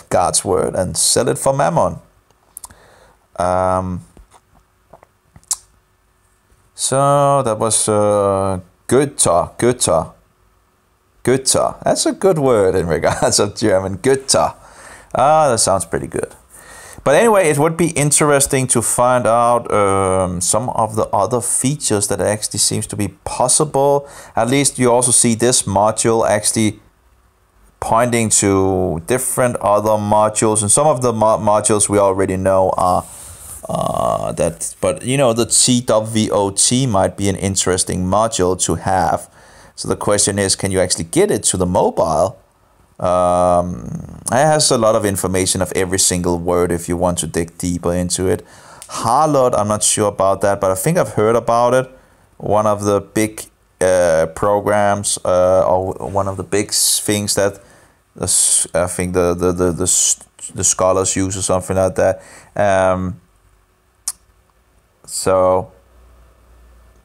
S1: God's word and sell it for mammon. So that was Goethe. That's a good word in regards of German. Goethe. That sounds pretty good. But anyway, it would be interesting to find out some of the other features that actually seems to be possible. At least you also see this module actually pointing to different other modules, and some of the modules we already know are that. But the TWOT might be an interesting module to have. So the question is, can you actually get it to the mobile? It has a lot of information of every single word if you want to dig deeper into it. Harlot, I'm not sure about that, but I think I've heard about it. One of the big programs, or one of the big things that I think the scholars use or something like that. So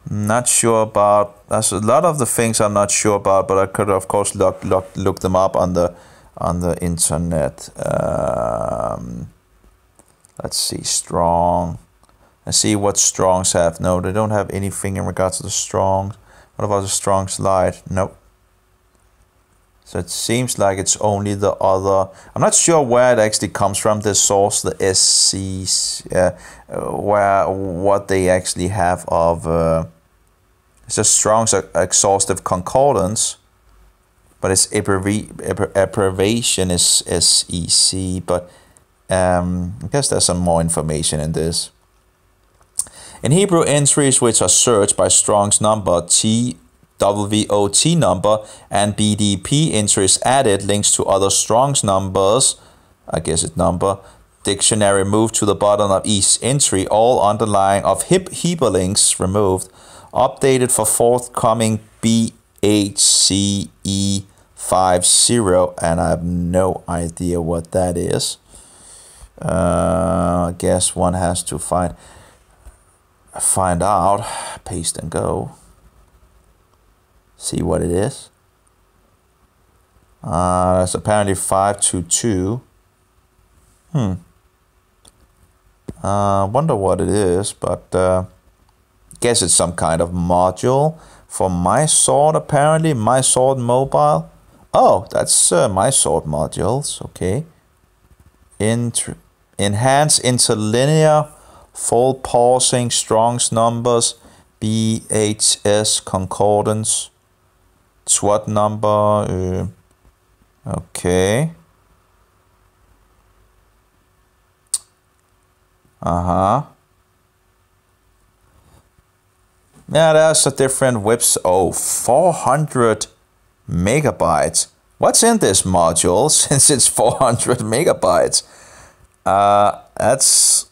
S1: not sure about. There's a lot of the things I'm not sure about, but I could of course look them up on the internet. Let's see, strong. Let's see what Strongs have. No, they don't have anything in regards to the Strongs. What about the Strong's Light? Nope. So it seems like it's only the other. I'm not sure where it actually comes from, this source, the SC, what they actually have of. It's a Strong's exhaustive concordance, but its abbreviation is SEC. But I guess there's some more information in this. In Hebrew, entries which are searched by Strong's number, TWOT number, and BDP entries added, links to other Strong's numbers, I guess it's number, dictionary moved to the bottom of each entry, all underlying of hyperlinks removed, updated for forthcoming BHCE50, and I have no idea what that is. I guess one has to find out, paste and go, see what it is. It's apparently 522. Wonder what it is, but guess it's some kind of module for MySword, apparently. MySword Mobile. Oh, that's MySword modules, okay. Enhance interlinear, full parsing, Strong's numbers, BHS concordance, SWOT number, okay. Yeah, there's a different webs. Oh, 400 megabytes. What's in this module since it's 400 megabytes? That's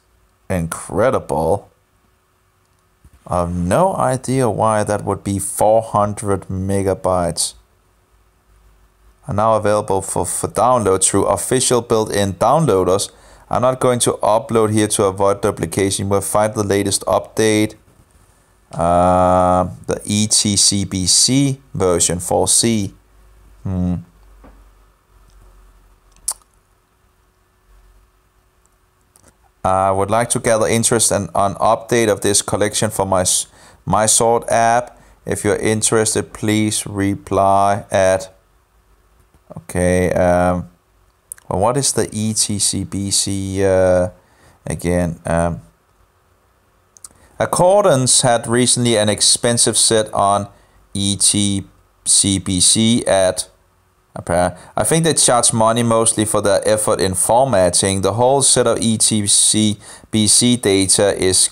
S1: incredible. I have no idea why that would be 400 megabytes. Are now available for download through official built-in downloaders. I'm not going to upload here to avoid duplication. We'll find the latest update. The ETCBC version 4C. I would like to gather interest on update of this collection for my MySword app. If you're interested, please reply at. Okay. Well, what is the ETCBC again? Accordance had recently an expensive set on ETCBC at. I think they charge money mostly for their effort in formatting. The whole set of ETCBC data is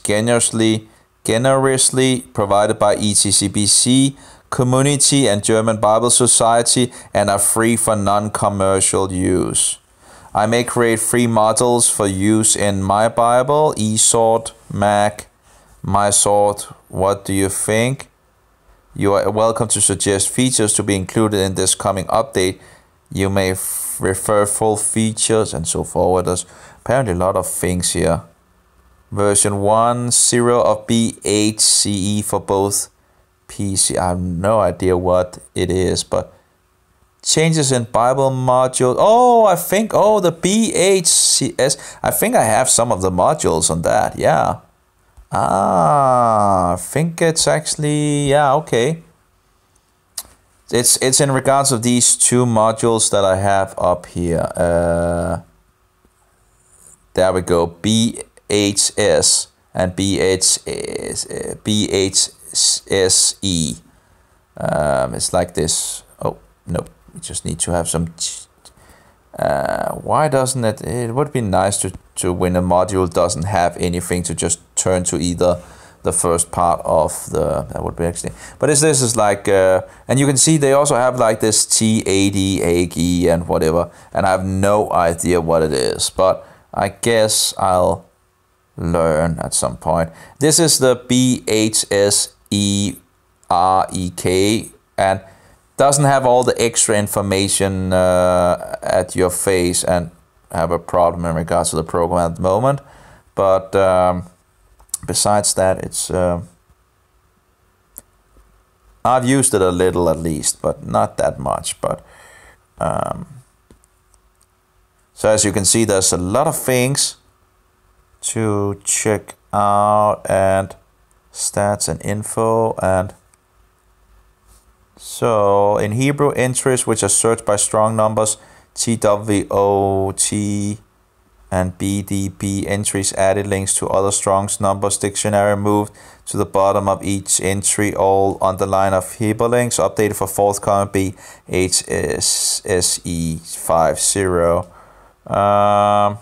S1: generously provided by ETCBC Community and German Bible Society and are free for non-commercial use. I may create free models for use in my Bible, eSword, Mac, MySword. What do you think? You are welcome to suggest features to be included in this coming update. You may refer full features and so forward. There's apparently a lot of things here. Version 1.0 of BHCE for both PC. I have no idea what it is, but changes in Bible module. Oh, I think, the BHCS. I think I have some of the modules on that, yeah. I think it's actually, yeah, okay. It's in regards of these two modules that I have up here. There we go, BHS and BHSE. It's like this. Oh, no, we just need to have some. Why doesn't it? It would be nice to when a module doesn't have anything to just turn to either the first part of the. That would be actually. But this is like, and you can see they also have like this TAD, AG, and whatever, and I have no idea what it is. But I guess I'll learn at some point. This is the BHSEREK and doesn't have all the extra information at your face and have a problem in regards to the program at the moment. But besides that, it's I've used it a little at least, but not that much. But so as you can see, there's a lot of things to check out, and stats and info, and So in Hebrew, entries which are searched by strong numbers TWOT and BDB, entries added links to other Strong's numbers dictionary, moved to the bottom of each entry, all underline of hyperlinks, updated for forthcoming BHSSE50.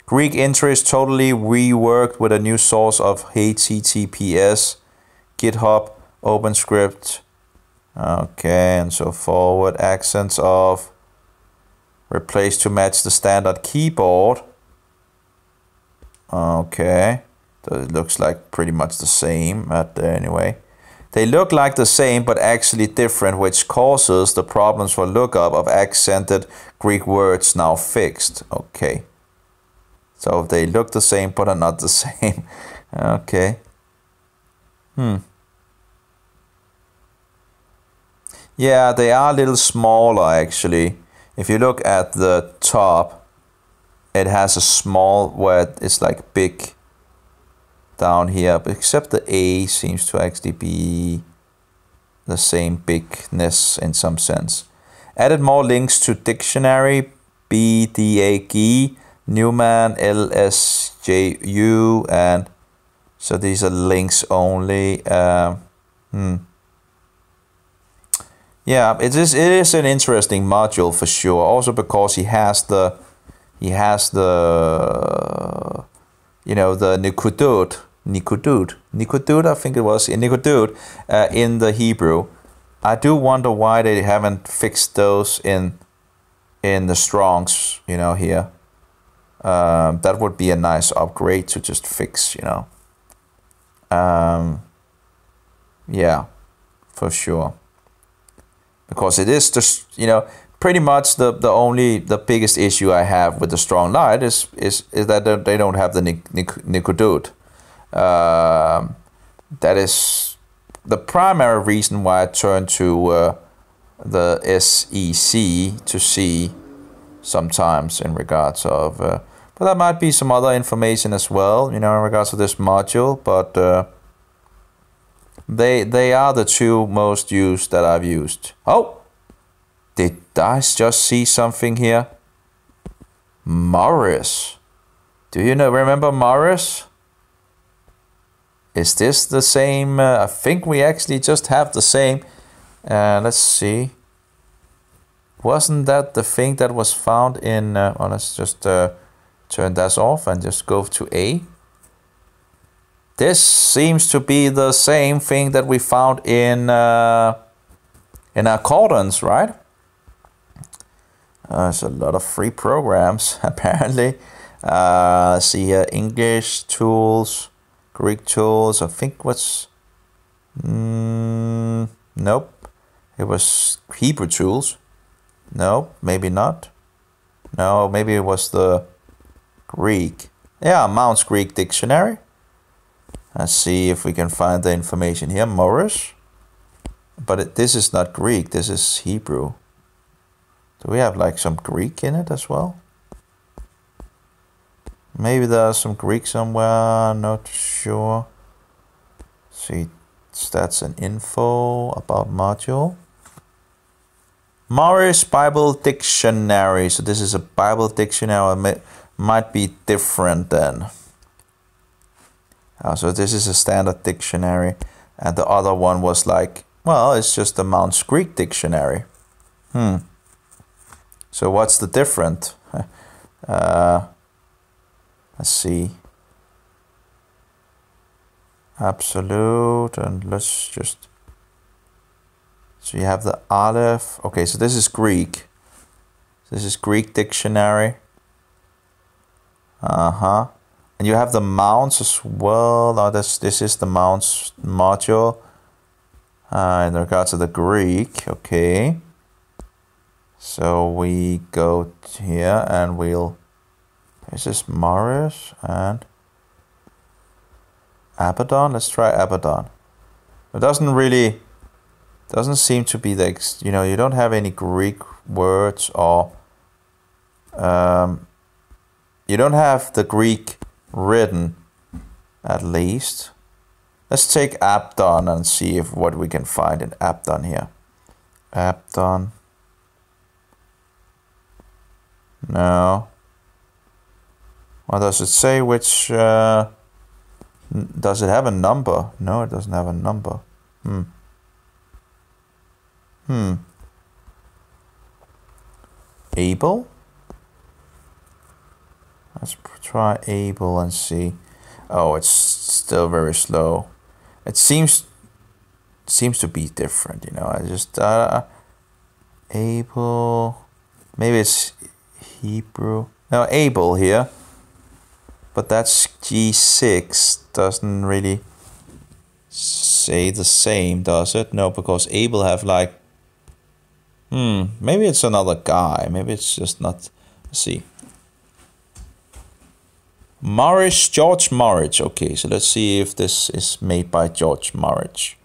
S1: Greek entries totally reworked with a new source of HTTPS, GitHub, OpenScript, okay, and so forward. Accents of replaced to match the standard keyboard. Okay, so it looks like pretty much the same, but anyway. They look like the same but actually different, which causes the problems for lookup of accented Greek words now fixed. Okay. So they look the same but are not the same. Okay. Yeah, they are a little smaller actually. If you look at the top, it has a small where it's like big down here, but except the A seems to actually be the same bigness in some sense. Added more links to dictionary, BDAG, Newman, LSJU, and so these are links only. Yeah, it is an interesting module for sure. Also because he has the you know, the Nikudut, I think it was in Nikudut in the Hebrew. I do wonder why they haven't fixed those in the Strongs, you know, here. That would be a nice upgrade to just fix, you know. Yeah, for sure. Because it is just, you know, pretty much the biggest issue I have with the Strong Light is that they don't have the Nikudut. That is the primary reason why I turned to the SEC to see sometimes in regards of, but there might be some other information as well, you know, in regards to this module, but they are the two most used that I've used. Oh, did I just see something here? Morris. Do you remember Morris? Is this the same? I think we actually just have the same. Let's see. Wasn't that the thing that was found in... well, let's just turn that off and just go to A. This seems to be the same thing that we found in accordance, right? There's a lot of free programs, apparently. Let's see here, English tools, Greek tools, I think what's... nope. It was Hebrew tools. No, maybe not. No, maybe it was the Greek. Yeah, Mount's Greek Dictionary. Let's see if we can find the information here. Morris. But this is not Greek, this is Hebrew. Do we have like some Greek in it as well? Maybe there's some Greek somewhere, not sure. Let's see, stats and info about module. Morris Bible Dictionary. So this is a Bible dictionary. Might be different then. So this is a standard dictionary, and the other one was like, well, it's just the Mount's Greek Dictionary. So what's the difference? Let's see. Absolute, and let's just... So you have the Aleph. Okay, so this is Greek. This is Greek Dictionary. And you have the Mounts as well. Now this is the Mounts module. In regards to the Greek, okay. So we go here and we'll... This is Morris and Abaddon. Let's try Abaddon. It doesn't seem to be the... You know, you don't have any Greek words or... you don't have the Greek written, at least. Let's take Abdon and see if what we can find in Abdon here. Abdon. No. What does it say? Which does it have a number? No, it doesn't have a number. Able? Let's try Able and see. Oh, it's still very slow. It seems to be different, you know. I just Able. Maybe it's Hebrew. No, Able here. But that's G6. Doesn't really say the same, does it? No, because Able have like... maybe it's another guy. Maybe it's just not... Let's see. George Morridge. Okay, so let's see if this is made by George Morridge.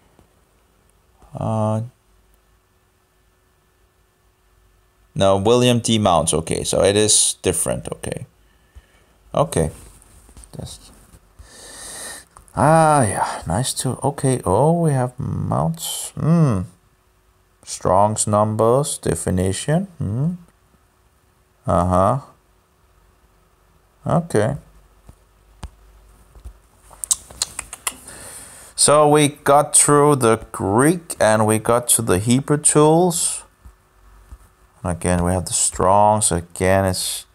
S1: No, William D. Mounts. Okay, so it is different. Okay. Okay. Just... yeah, nice to... Okay, oh, we have Mounts. Strong's numbers, definition. Okay. So we got through the Greek and we got to the Hebrew tools. Again, we have the Strong's. Again, it's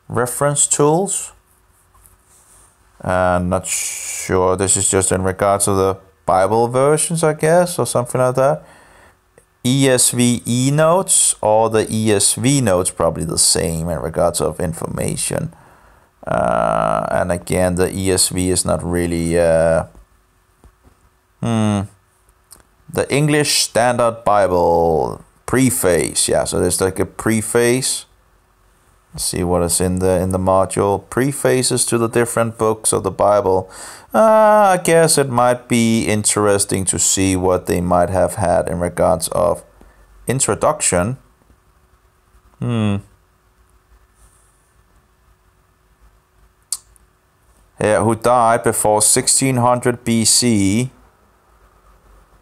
S1: reference tools. Not sure. This is just in regards to the Bible versions, I guess, or something like that. ESV e-notes, or the ESV notes, probably the same in regards of information. And again, the ESV is not really... The English Standard Bible preface. Yeah, so there's like a preface. Let's see what is in the module. Prefaces to the different books of the Bible. I guess it might be interesting to see what they might have had in regards of introduction. Yeah, who died before 1600 BC.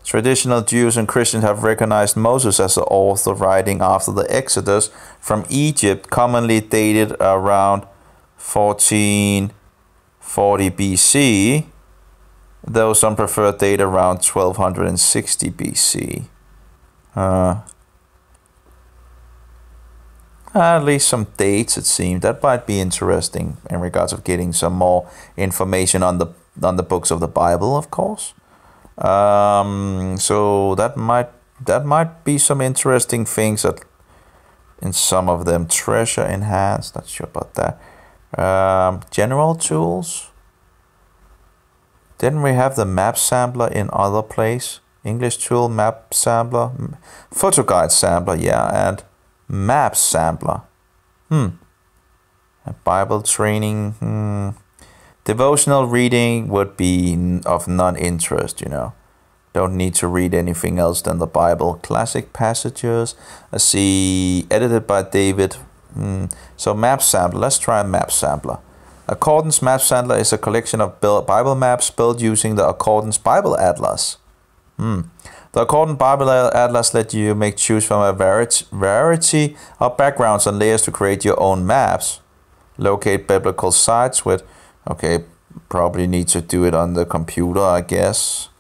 S1: Traditional Jews and Christians have recognized Moses as the author, writing after the Exodus from Egypt, commonly dated around 1440 BC, though some prefer date around 1260 BC. At least some dates, it seemed. That might be interesting in regards of getting some more information on the books of the Bible, of course. So that might be some interesting things that in some of them. Treasure enhanced, not sure about that. General tools. Didn't we have the map sampler in other place? English tool, map sampler, photo guide sampler, yeah, and map sampler. Bible training. Devotional reading would be of non-interest, you know. Don't need to read anything else than the Bible. Classic passages. I see, edited by David. So map sampler. Let's try a map sampler. Accordance map sampler is a collection of Bible maps built using the Accordance Bible Atlas. The Accordance Bible Atlas let you choose from a variety of backgrounds and layers to create your own maps. Locate biblical sites with... Okay, probably need to do it on the computer, I guess.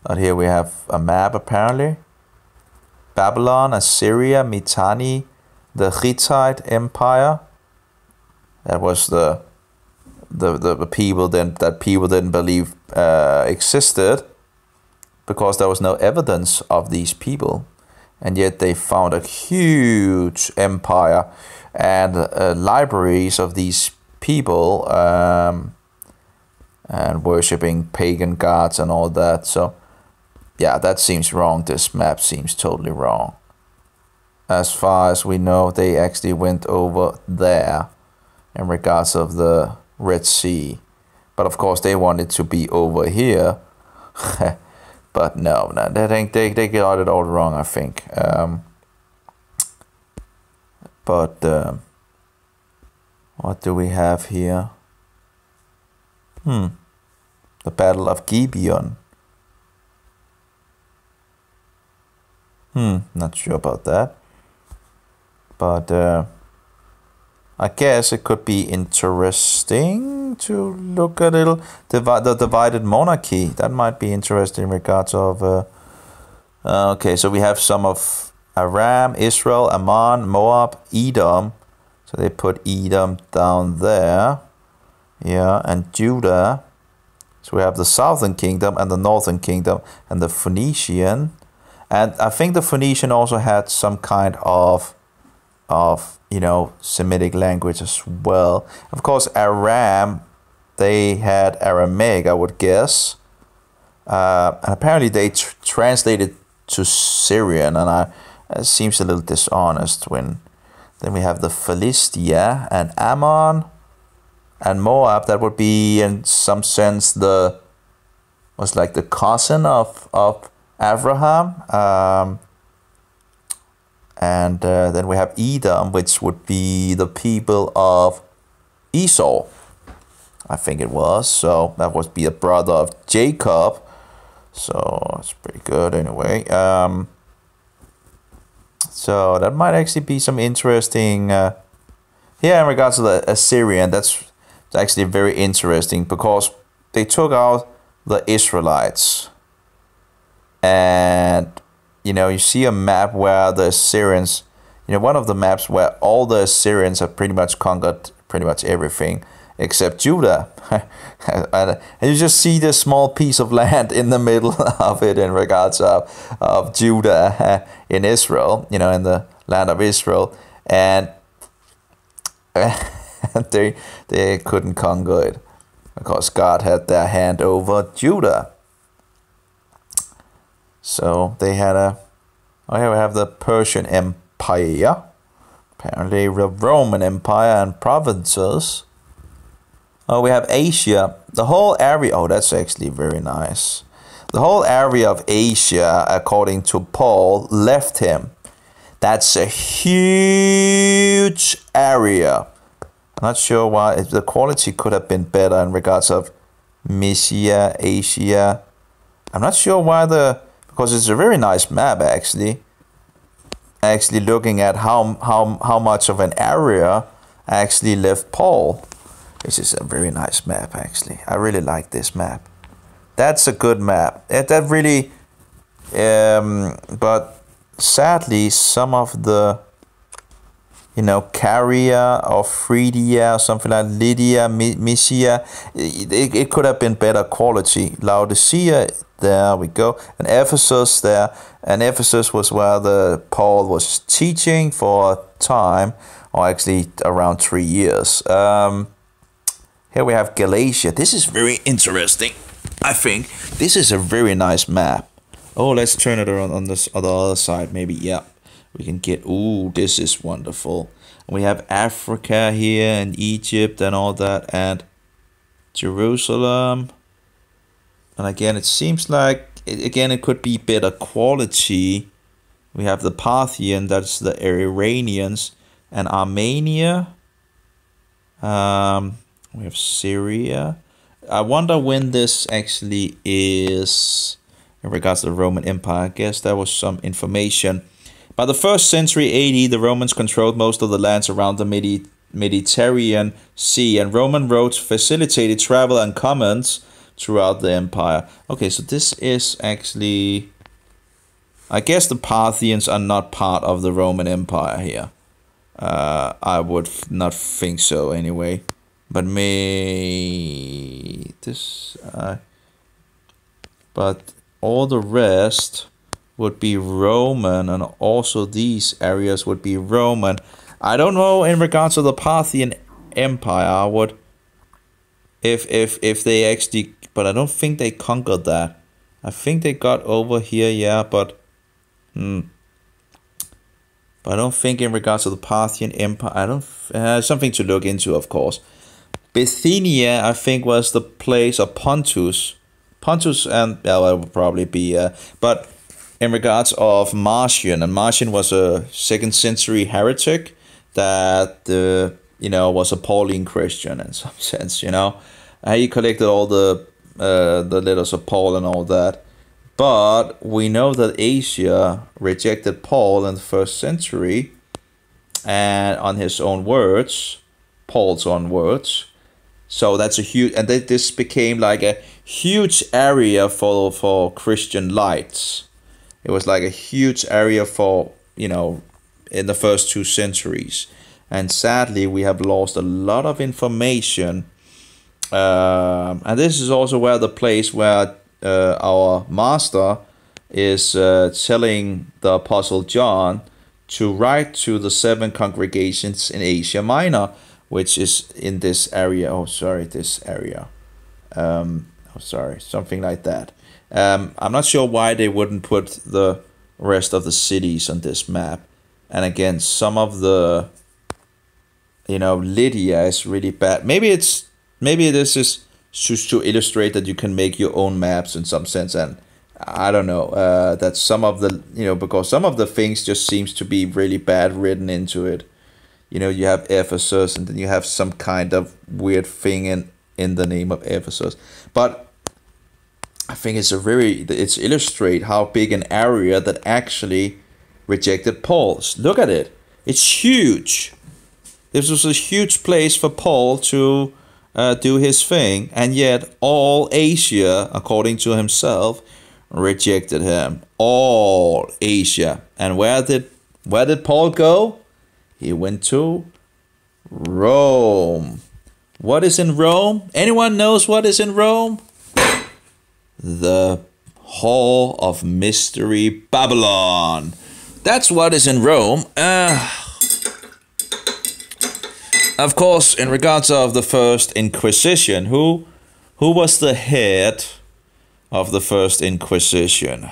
S1: But here we have a map, apparently. Babylon, Assyria, Mitanni, the Hittite Empire. That was the people that people didn't believe existed, because there was no evidence of these people, and yet they found a huge empire and libraries of these people and worshipping pagan gods and all that. So yeah, that seems wrong. This map seems totally wrong. As far as we know, they actually went over there in regards of the Red Sea, but of course they wanted to be over here. But no, they got it all wrong, I think. What do we have here? The Battle of Gibeon. Not sure about that. But I guess it could be interesting to look at the divided monarchy. That might be interesting in regards of... okay, so we have some of Aram, Israel, Ammon, Moab, Edom. So they put Edom down there. Yeah, and Judah. So we have the southern kingdom and the northern kingdom and the Phoenician. And I think the Phoenician also had some kind of Semitic language as well. Of course, Aram, they had Aramaic, I would guess. And apparently they translated to Syrian, and it seems a little dishonest when... Then we have the Philistia and Ammon and Moab. That would be in some sense was like the cousin of Abraham. And then we have Edom, which would be the people of Esau, I think it was. So that would be a brother of Jacob. So it's pretty good anyway. So that might actually be some interesting... in regards to the Assyrian, that's actually very interesting because they took out the Israelites. And, you see a map where the Assyrians... one of the maps where all the Assyrians have pretty much conquered pretty much everything except Judah. And you just see this small piece of land in the middle of it in regards of Judah in Israel, in the land of Israel. And they couldn't conquer it because God had their hand over Judah. So they had here we have the Persian Empire, apparently the Roman Empire and provinces. We have Asia, the whole area. Oh, that's actually very nice. The whole area of Asia, according to Paul, left him. That's a huge area. I'm not sure why. The quality could have been better in regards of Mysia, Asia. I'm not sure why because it's a very nice map actually. Actually looking at how much of an area actually left Paul. This is a very nice map, actually. I really like this map. That's a good map. That really... but sadly, some of the... Caria or Phrygia or something like Lydia, Mysia, it could have been better quality. Laodicea, there we go. And Ephesus there. And Ephesus was where Paul was teaching for a time, or actually around 3 years. Here we have Galatia. This is very interesting, I think. This is a very nice map. Oh, let's turn it around on the other side, maybe. Yeah, we can get... Ooh, this is wonderful. We have Africa here and Egypt and all that. And Jerusalem. And again, it seems like... it could be better quality. We have the Parthian, that's the Iranians. And Armenia. We have Syria. I wonder when this actually is in regards to the Roman Empire. I guess there was some information. By the 1st century AD, the Romans controlled most of the lands around the Mediterranean Sea, and Roman roads facilitated travel and commerce throughout the empire. Okay, so this is actually... I guess the Parthians are not part of the Roman Empire here. I would not think so anyway. But but all the rest would be Roman, and also these areas would be Roman. I don't know in regards to the Parthian Empire. I would, if they actually, but I don't think they conquered that. I think they got over here, yeah, but I don't think in regards to the Parthian Empire. I don't. Something to look into, of course. Bithynia, I think, was the place of Pontus. And well, it would probably be. But in regards of Marcion, and Marcion was a 2nd century heretic that was a Pauline Christian in some sense. He collected all the the letters of Paul and all that. But we know that Asia rejected Paul in the first century, and on his own words, Paul's own words. So that's a huge, and this became like a huge area for Christian lights. It was like a huge area for, in the first 2 centuries. And sadly, we have lost a lot of information. And this is also where the place where our master is telling the Apostle John to write to the 7 congregations in Asia Minor, which is in this area. Something like that. I'm not sure why they wouldn't put the rest of the cities on this map. And again, some of the, Lydia is really bad. Maybe this is just to illustrate that you can make your own maps in some sense. And I don't know, that some of the, because some of the things just seems to be really bad written into it. You have Ephesus, and then you have some kind of weird thing in the name of Ephesus. But I think it's illustrate how big an area that actually rejected Paul's. Look at it. It's huge. This was a huge place for Paul to do his thing, and yet all Asia, according to himself, rejected him. All Asia. And where did Paul go? He went to Rome. What is in Rome? Anyone knows what is in Rome? The Hall of Mystery Babylon. That's what is in Rome. Of course, in regards of the First Inquisition, who was the head of the First Inquisition?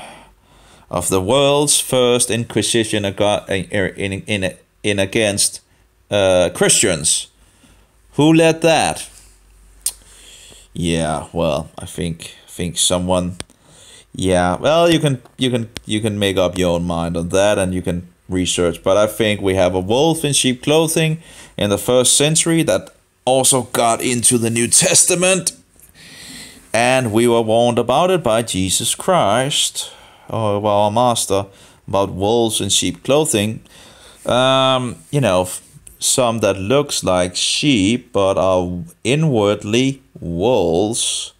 S1: Of the world's first Inquisition in against Christians. Who led that? Yeah, well, I think someone. Yeah, well, you can make up your own mind on that, and you can research. But I think we have a wolf in sheep clothing in the first century that also got into the New Testament, and we were warned about it by Jesus Christ, or our Master, about wolves in sheep clothing. Some that looks like sheep but are inwardly wolves.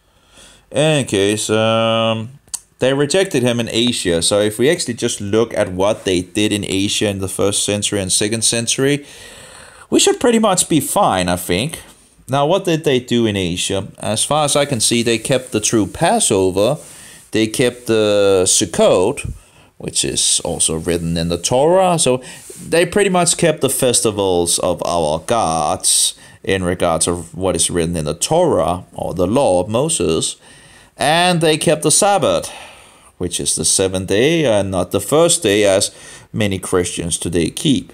S1: In any case, they rejected him in Asia. So if we actually just look at what they did in Asia in the first century and second century, we should pretty much be fine, I think. Now, what did they do in Asia? As far as I can see, they kept the true Passover. They kept the Sukkot, which is also written in the Torah. So they pretty much kept the festivals of our gods in regards of what is written in the Torah, or the law of Moses. And they kept the Sabbath, which is the 7th day and not the first day, as many Christians today keep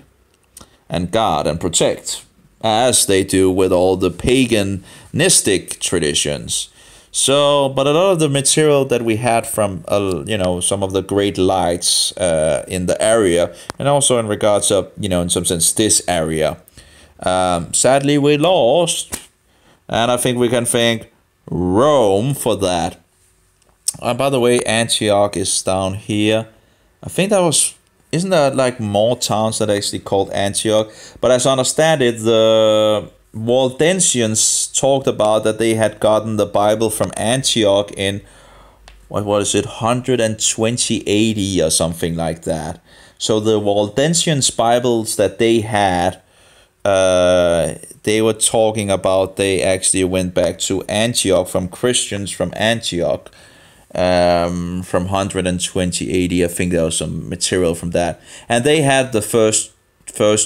S1: and guard and protect, as they do with all the paganistic traditions. So, but a lot of the material that we had from, some of the great lights in the area, and also in regards of, in some sense, this area, sadly we lost. And I think we can thank Rome for that. By the way, Antioch is down here. I think isn't there like more towns that are actually called Antioch? But as I understand it, the Waldensians talked about that they had gotten the Bible from Antioch in, what was it, 120 AD or something like that. So the Waldensians Bibles that they had, they were talking about they actually went back to Antioch from Christians from Antioch, from 120 AD. I think there was some material from that, and they had the first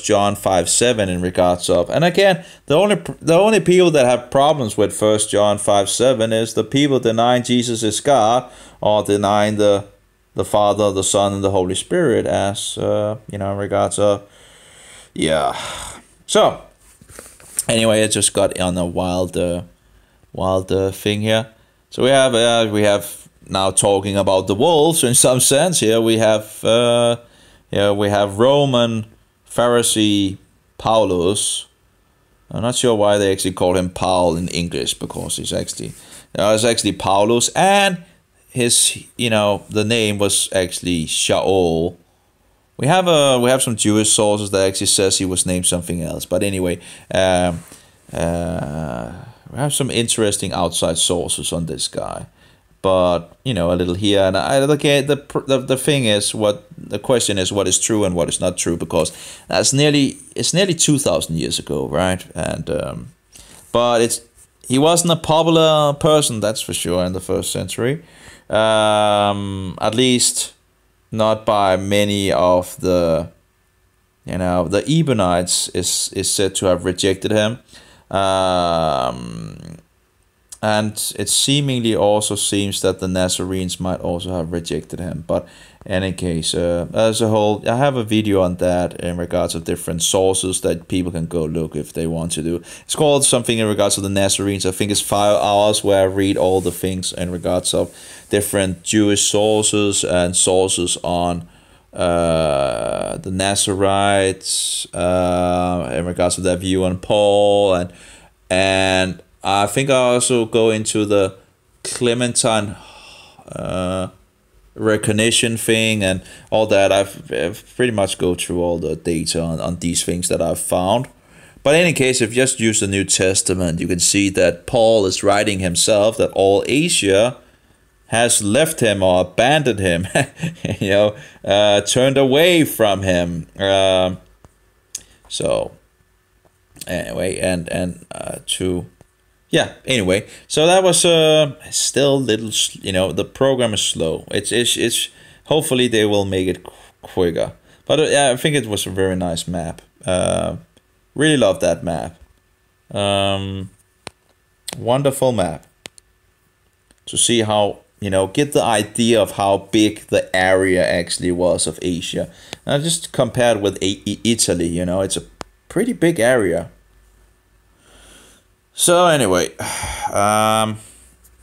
S1: John 5:7 in regards of, and again, the only people that have problems with 1 John 5:7 is the people denying Jesus is God, or denying the Father, the Son, and the Holy Spirit as in regards of, yeah. So anyway, I just got on a wild thing here. So we have now talking about the wolves in some sense. Here we have Roman Pharisee Paulus. I'm not sure why they actually call him Paul in English, because he's actually It's actually Paulus, and his, the name was actually Shaul. We have some Jewish sources that actually says he was named something else, but anyway, we have some interesting outside sources on this guy. But a little here and the thing is, the question is what is true and what is not true, because it's nearly 2,000 years ago, right? And but he wasn't a popular person, that's for sure, in the first century. At least not by many of the Ebionites is said to have rejected him. And it seemingly also seems that the Nazarenes might also have rejected him. But in any case, as a whole, I have a video on that in regards of different sources that people can go look if they want to do. It's called something in regards to the Nazarenes. I think it's 5 hours where I read all the things in regards of different Jewish sources and sources on the Nazarites, in regards to their view on Paul, and I think I also go into the Clementine recognition thing and all that. I've pretty much go through all the data on these things that I've found. But in any case, if you just use the New Testament, you can see that Paul is writing himself that all Asia has left him or abandoned him, turned away from him. So anyway, anyway, so that was still little, the program is slow. It's hopefully they will make it quicker. But I think it was a very nice map. Really love that map. Wonderful map. To see how, get the idea of how big the area actually was of Asia. And just compared with Italy, it's a pretty big area. So anyway, and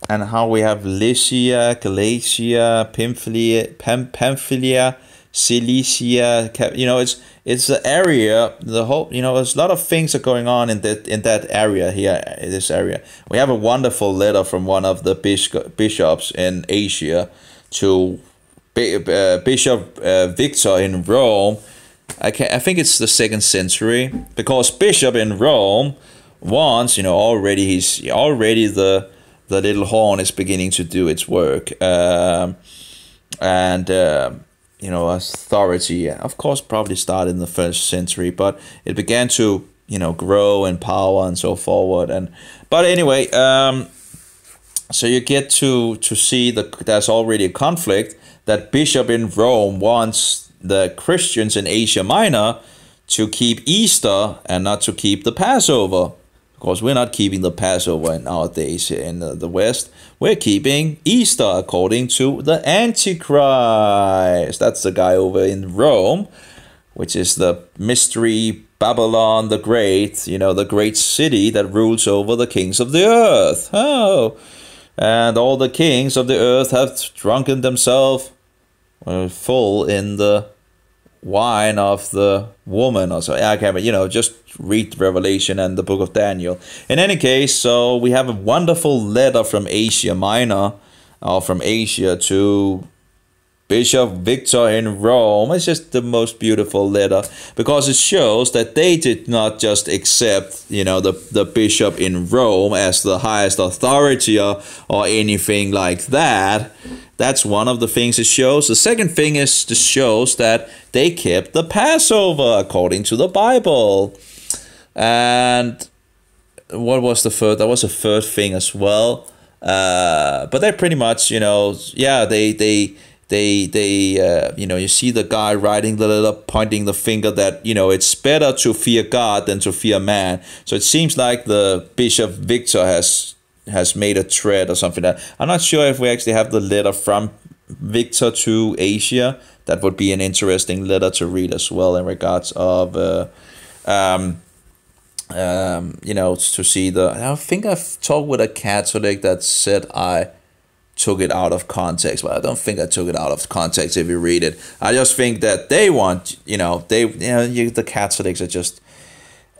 S1: how we have Lycia, Galatia, Pamphylia, Cilicia, it's the area, the whole, there's a lot of things are going on in that area here, in this area. We have a wonderful letter from one of the bishops in Asia to Bishop Victor in Rome. I think it's the 2nd century, because Bishop in Rome once, already the little horn is beginning to do its work, authority, of course, probably started in the 1st century, but it began to grow in power and so forward. But anyway, so you get to see there's already a conflict that Bishop in Rome wants the Christians in Asia Minor to keep Easter and not to keep the Passover. Of course, we're not keeping the Passover nowadays in the West. We're keeping Easter according to the Antichrist. That's the guy over in Rome, which is the mystery Babylon the Great, the great city that rules over the kings of the earth. Oh, and all the kings of the earth have drunken themselves full in the wine of the woman, or so. I can't, just read Revelation and the book of Daniel. In any case, so we have a wonderful letter from Asia Minor, or from Asia, to Bishop Victor in Rome. It's just the most beautiful letter, because it shows that they did not just accept, the bishop in Rome as the highest authority or anything like that. That's one of the things it shows. The second thing is it shows that they kept the Passover according to the Bible. And what was the third? That was a third thing as well. But they pretty much, they you see the guy writing the letter, pointing the finger that, it's better to fear God than to fear man. So it seems like the Bishop Victor has made a thread or something like that. I'm not sure if we actually have the letter from Victor to Asia. That would be an interesting letter to read as well, in regards of to see I think I've talked with a Catholic that said I took it out of context, but I don't think I took it out of context if you read it. I just think that they want, the Catholics are just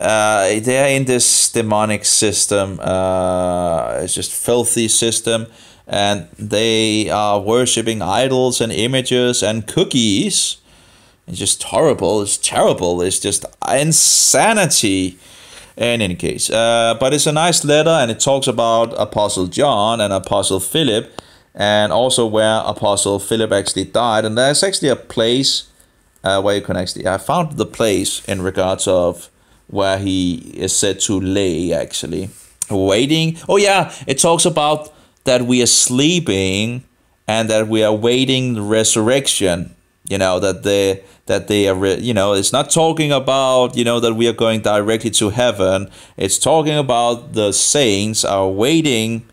S1: they're in this demonic system. It's just filthy system, and they are worshipping idols and images and cookies. It's just horrible. It's terrible. It's just insanity. In any case, but it's a nice letter, and it talks about Apostle John and Apostle Philip, and also where Apostle Philip actually died. And there's actually a place where you can actually, I found the place in regards of where he is said to lay, actually waiting. Oh yeah, it talks about that we are sleeping and that we are waiting the resurrection. You know, that they are, you know, it's not talking about, you know, that we are going directly to heaven. It's talking about the saints are waiting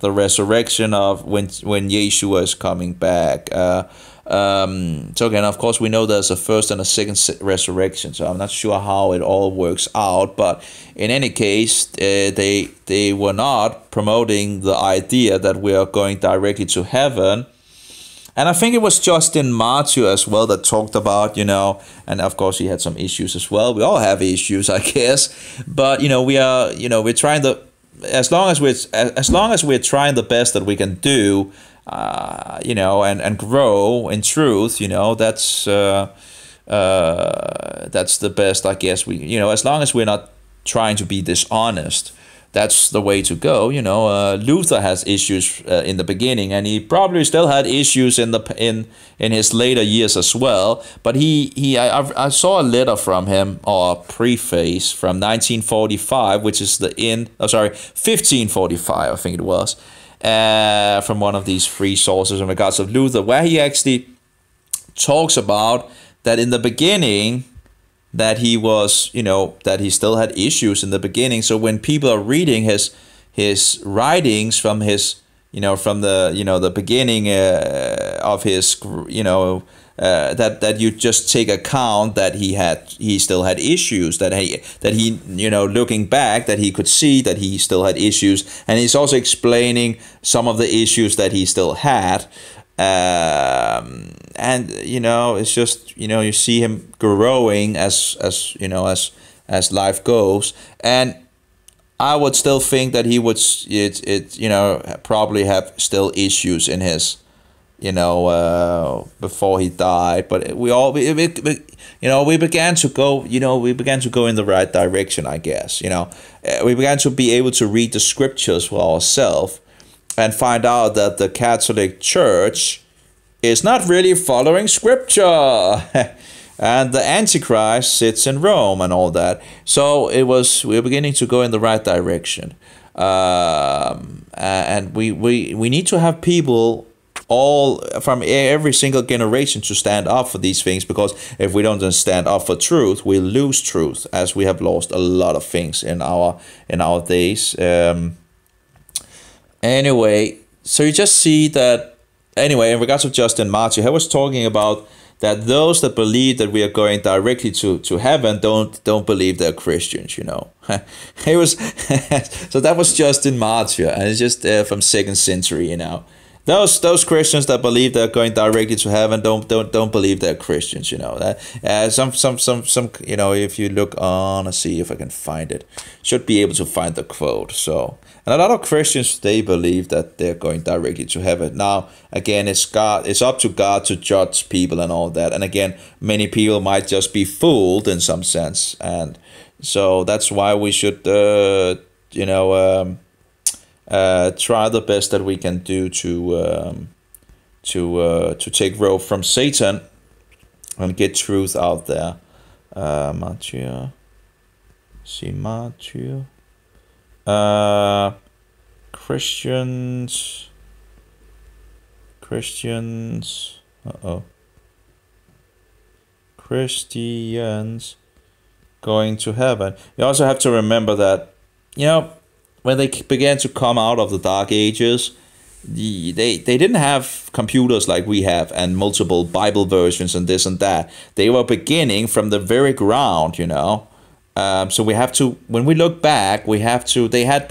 S1: the resurrection of when Yeshua is coming back. So again, of course, we know there's a first and a second resurrection, so I'm not sure how it all works out. But in any case, they were not promoting the idea that we are going directly to heaven. And I think it was Justin Martyr as well that talked about, you know, and of course he had some issues as well. We all have issues, I guess. But, you know, we're trying to, as long as we're trying the best that we can do, you know, and grow in truth, you know, that's the best, I guess. We, you know, as long as we're not trying to be dishonest, that's the way to go. You know, Luther has issues in the beginning, and he probably still had issues in his later years as well. But I saw a letter from him, or a preface from 1945, which is the end. Oh, sorry, 1545, I think it was, from one of these free sources in regards of Luther, where he actually talks about that in the beginning, that he was, you know, that he still had issues in the beginning. So when people are reading his writings from his, you know, from the, you know, the beginning of his, you know, that you just take account that he still had issues, that he, you know, looking back, that he could see that he still had issues, and he's also explaining some of the issues that he still had. And you know, it's just, you know, you see him growing as you know, as life goes, and I would still think that he would you know, probably have still issues in his, you know, before he died. But we you know, we began to go in the right direction, I guess. You know, we began to be able to read the scriptures for ourselves and find out that the Catholic Church is not really following scripture. And the Antichrist sits in Rome and all that. So we're beginning to go in the right direction. And we need to have people all from every single generation to stand up for these things, because if we don't stand up for truth, we lose truth, as we have lost a lot of things in our days. Anyway, so you just see that, anyway, in regards to Justin Martyr, he was talking about that those that believe that we are going directly to heaven don't believe they're Christians, you know. It was so that was Justin Martyr, and it's just from 2nd century, you know. Those Christians that believe they're going directly to heaven don't believe they're Christians, you know. Some you know, if you look on, let's see if I can find it. Should be able to find the quote. So, and a lot of Christians, they believe that they're going directly to heaven. Now, again, it's up to God to judge people and all that. And again, many people might just be fooled in some sense, and so that's why we should you know, try the best that we can do to take rope from Satan and get truth out there. Matthew, see Matthew. Christians. Christians going to heaven. You also have to remember that, you know, when they began to come out of the Dark Ages, they didn't have computers like we have and multiple Bible versions and this and that. They were beginning from the very ground, you know. So we have to, when we look back, we have to, they had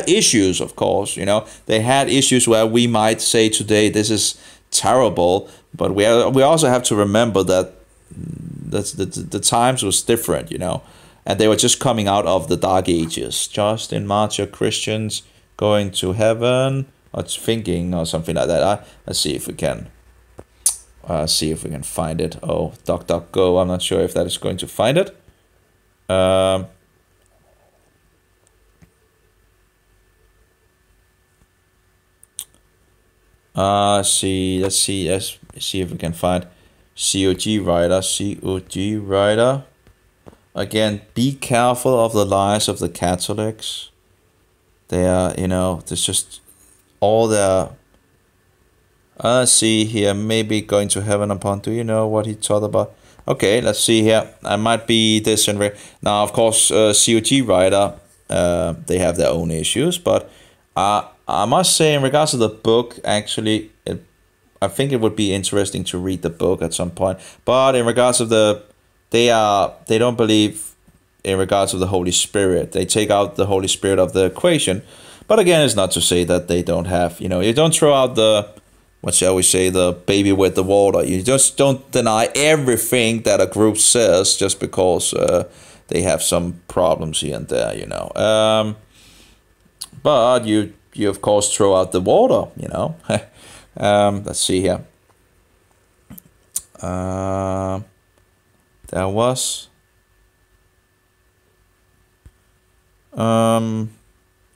S1: issues, of course, you know. They had issues where we might say today, this is terrible, but we also have to remember that the times was different, you know. and they were just coming out of the Dark Ages. Justin Martyr, Christians going to heaven, or thinking, or something like that. Let's see if we can. See if we can find it. Oh, DuckDuckGo. I'm not sure if that is going to find it. Let's see if we can find COG writer. Again, be careful of the lies of the Catholics. They are, there's just all their. Let's see here, maybe going to heaven upon. Do you know what he taught about? Okay, let's see here. I might be this and now, of course, COG writer. They have their own issues, but I must say, in regards to the book, actually, I think it would be interesting to read the book at some point. But in regards of they don't believe in regards of the Holy Spirit. They take out the Holy Spirit of the equation. But again, it's not to say that they don't have, you don't throw out the, what shall we say, the baby with the water. You just don't deny everything that a group says just because they have some problems here and there, but you of course throw out the water, let's see here. There was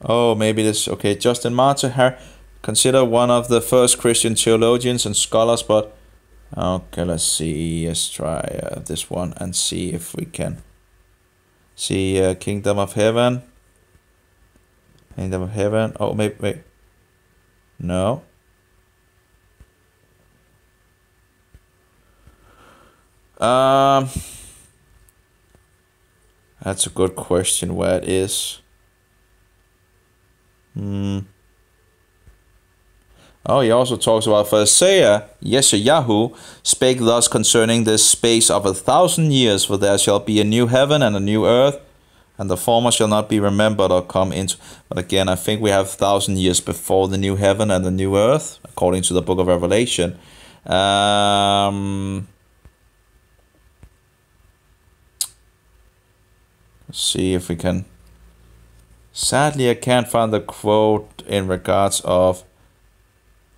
S1: oh, maybe this, okay, Justin Martyr, consider one of the first Christian theologians and scholars, but okay, let's see, let's try this one and see if we can see Kingdom of Heaven. Kingdom of Heaven. Oh, wait. No. That's a good question where it is. Oh, he also talks about, for Isaiah, Yeshayahu spake thus concerning this space of 1,000 years, for there shall be a new heaven and a new earth, and the former shall not be remembered or come into. But again, I think we have 1,000 years before the new heaven and the new earth, according to the book of Revelation. Let's see if we can. Sadly, I can't find the quote in regards of.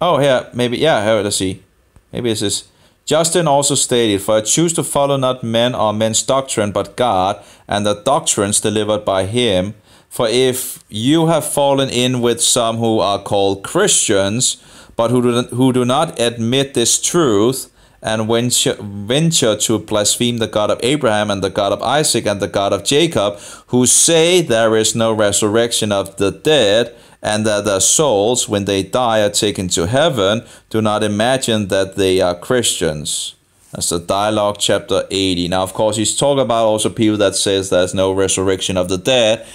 S1: Oh, here, maybe, yeah, here, let's see. Maybe this is. Justin also stated, for I choose to follow not men or men's doctrine, but God, and the doctrines delivered by him. For if you have fallen in with some who are called Christians, but who do not admit this truth, and venture to blaspheme the God of Abraham, and the God of Isaac, and the God of Jacob, who say there is no resurrection of the dead, and that their souls, when they die, are taken to heaven, do not imagine that they are Christians. That's the Dialogue, chapter 80. Now, of course, he's talking about also people that says there's no resurrection of the dead.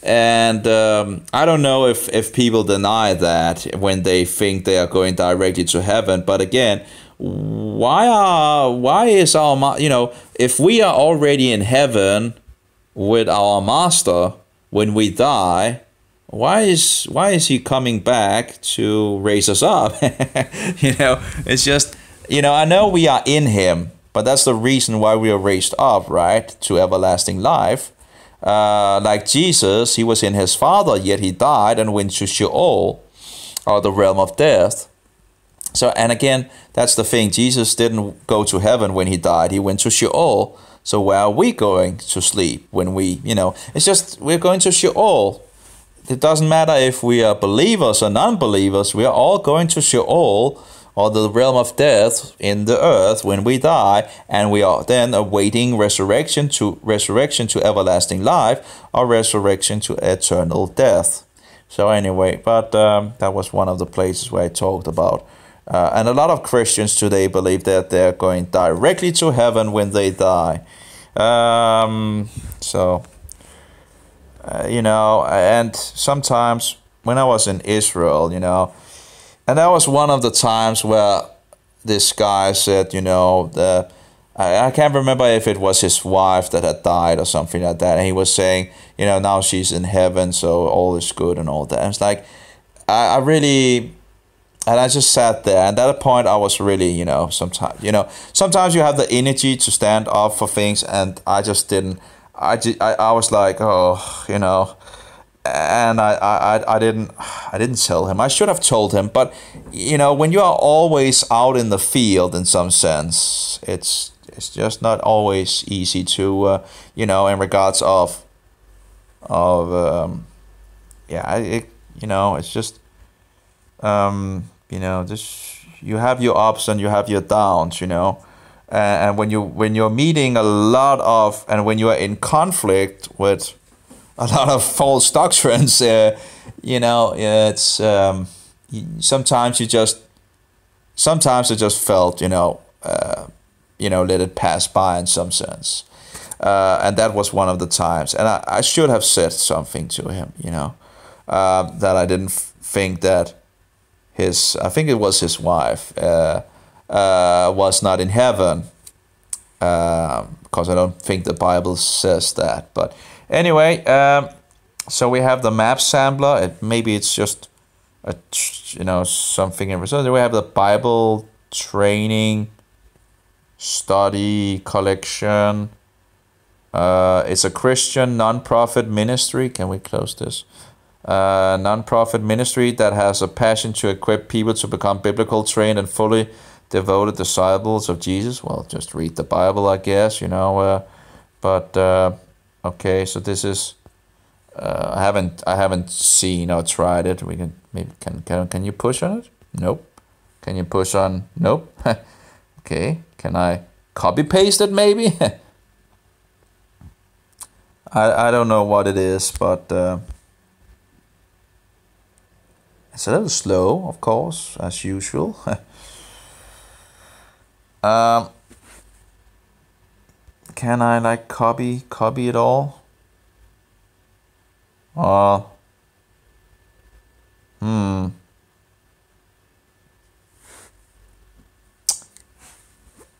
S1: And I don't know if people deny that when they think they are going directly to heaven. But again, why is our, if we are already in heaven with our master when we die, why is he coming back to raise us up? It's just, I know we are in him, but that's the reason why we are raised up, right? To everlasting life. Like Jesus, he was in his Father, yet he died and went to Sheol, or the realm of death. So, and again, that's the thing. Jesus didn't go to heaven when he died. He went to Sheol. So where are we going to sleep when we, it's just, we're going to Sheol. It doesn't matter if we are believers or non-believers. We are all going to Sheol, or the realm of death in the earth when we die, and we are then awaiting resurrection to everlasting life, or resurrection to eternal death. So anyway, but that was one of the places where I talked about. And a lot of Christians today believe that they're going directly to heaven when they die. And sometimes when I was in Israel, and that was one of the times where this guy said, I can't remember if it was his wife that had died or something like that. And he was saying, now she's in heaven, so all is good and all that. And it's like, I really, and I just sat there. And at that point, I was really, sometimes you have the energy to stand up for things. And I just didn't. I was like, oh, you know, and I didn't tell him. I should have told him, but you know, when you are always out in the field, in some sense, it's just not always easy to you know, in regards of yeah, you know, it's just you know, just you have your ups and you have your downs, you know. And when you're meeting a lot of, and when you are in conflict with a lot of false doctrines, you know, it's sometimes I just felt, you know, let it pass by in some sense, and that was one of the times, and I should have said something to him, you know, that I didn't think that I think it was his wife, was not in heaven, because I don't think the Bible says that. But anyway, so we have the map sampler. Maybe it's just you know, something in result. We have the Bible training study collection. It's a Christian non-profit ministry. Can we close this? Non-profit ministry that has a passion to equip people to become biblical trained and fully devoted disciples of Jesus. Well, just read the Bible, I guess, you know. But okay, so this is I haven't seen or tried it. We can maybe can you push on it? Nope. Can you push on? Nope. Okay. Can I copy paste it maybe? I don't know what it is, but it's a little slow, of course, as usual. Can I like copy it all?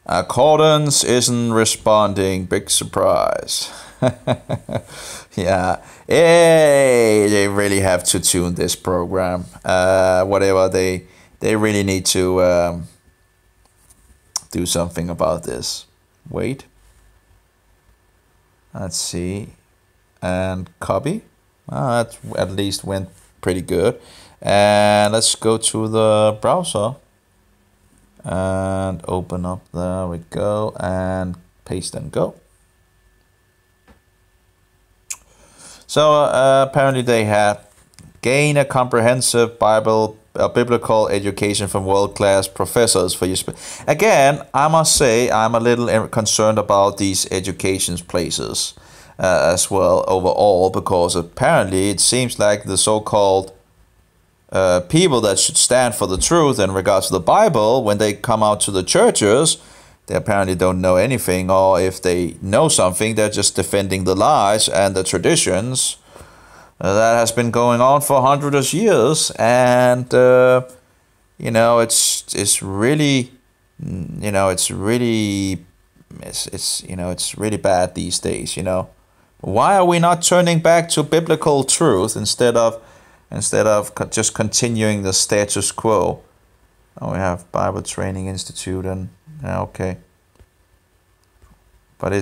S1: Accordance isn't responding. Big surprise. Yeah. Hey, they really have to tune this program. Whatever, they really need to do something about this. Wait. Let's see. And copy. That at least went pretty good. And let's go to the browser. And open up. There we go. And paste and go. So apparently they had gain a comprehensive biblical education from world-class professors for your again, I must say I'm a little concerned about these education places as well overall, because apparently it seems like the so-called people that should stand for the truth in regards to the Bible, when they come out to the churches, they apparently don't know anything, or if they know something, they're just defending the lies and the traditions that has been going on for hundreds of years. And you know, it's really, you know, it's really bad these days. You know, why are we not turning back to biblical truth instead of just continuing the status quo? Oh, we have Bible Training Institute, and okay, but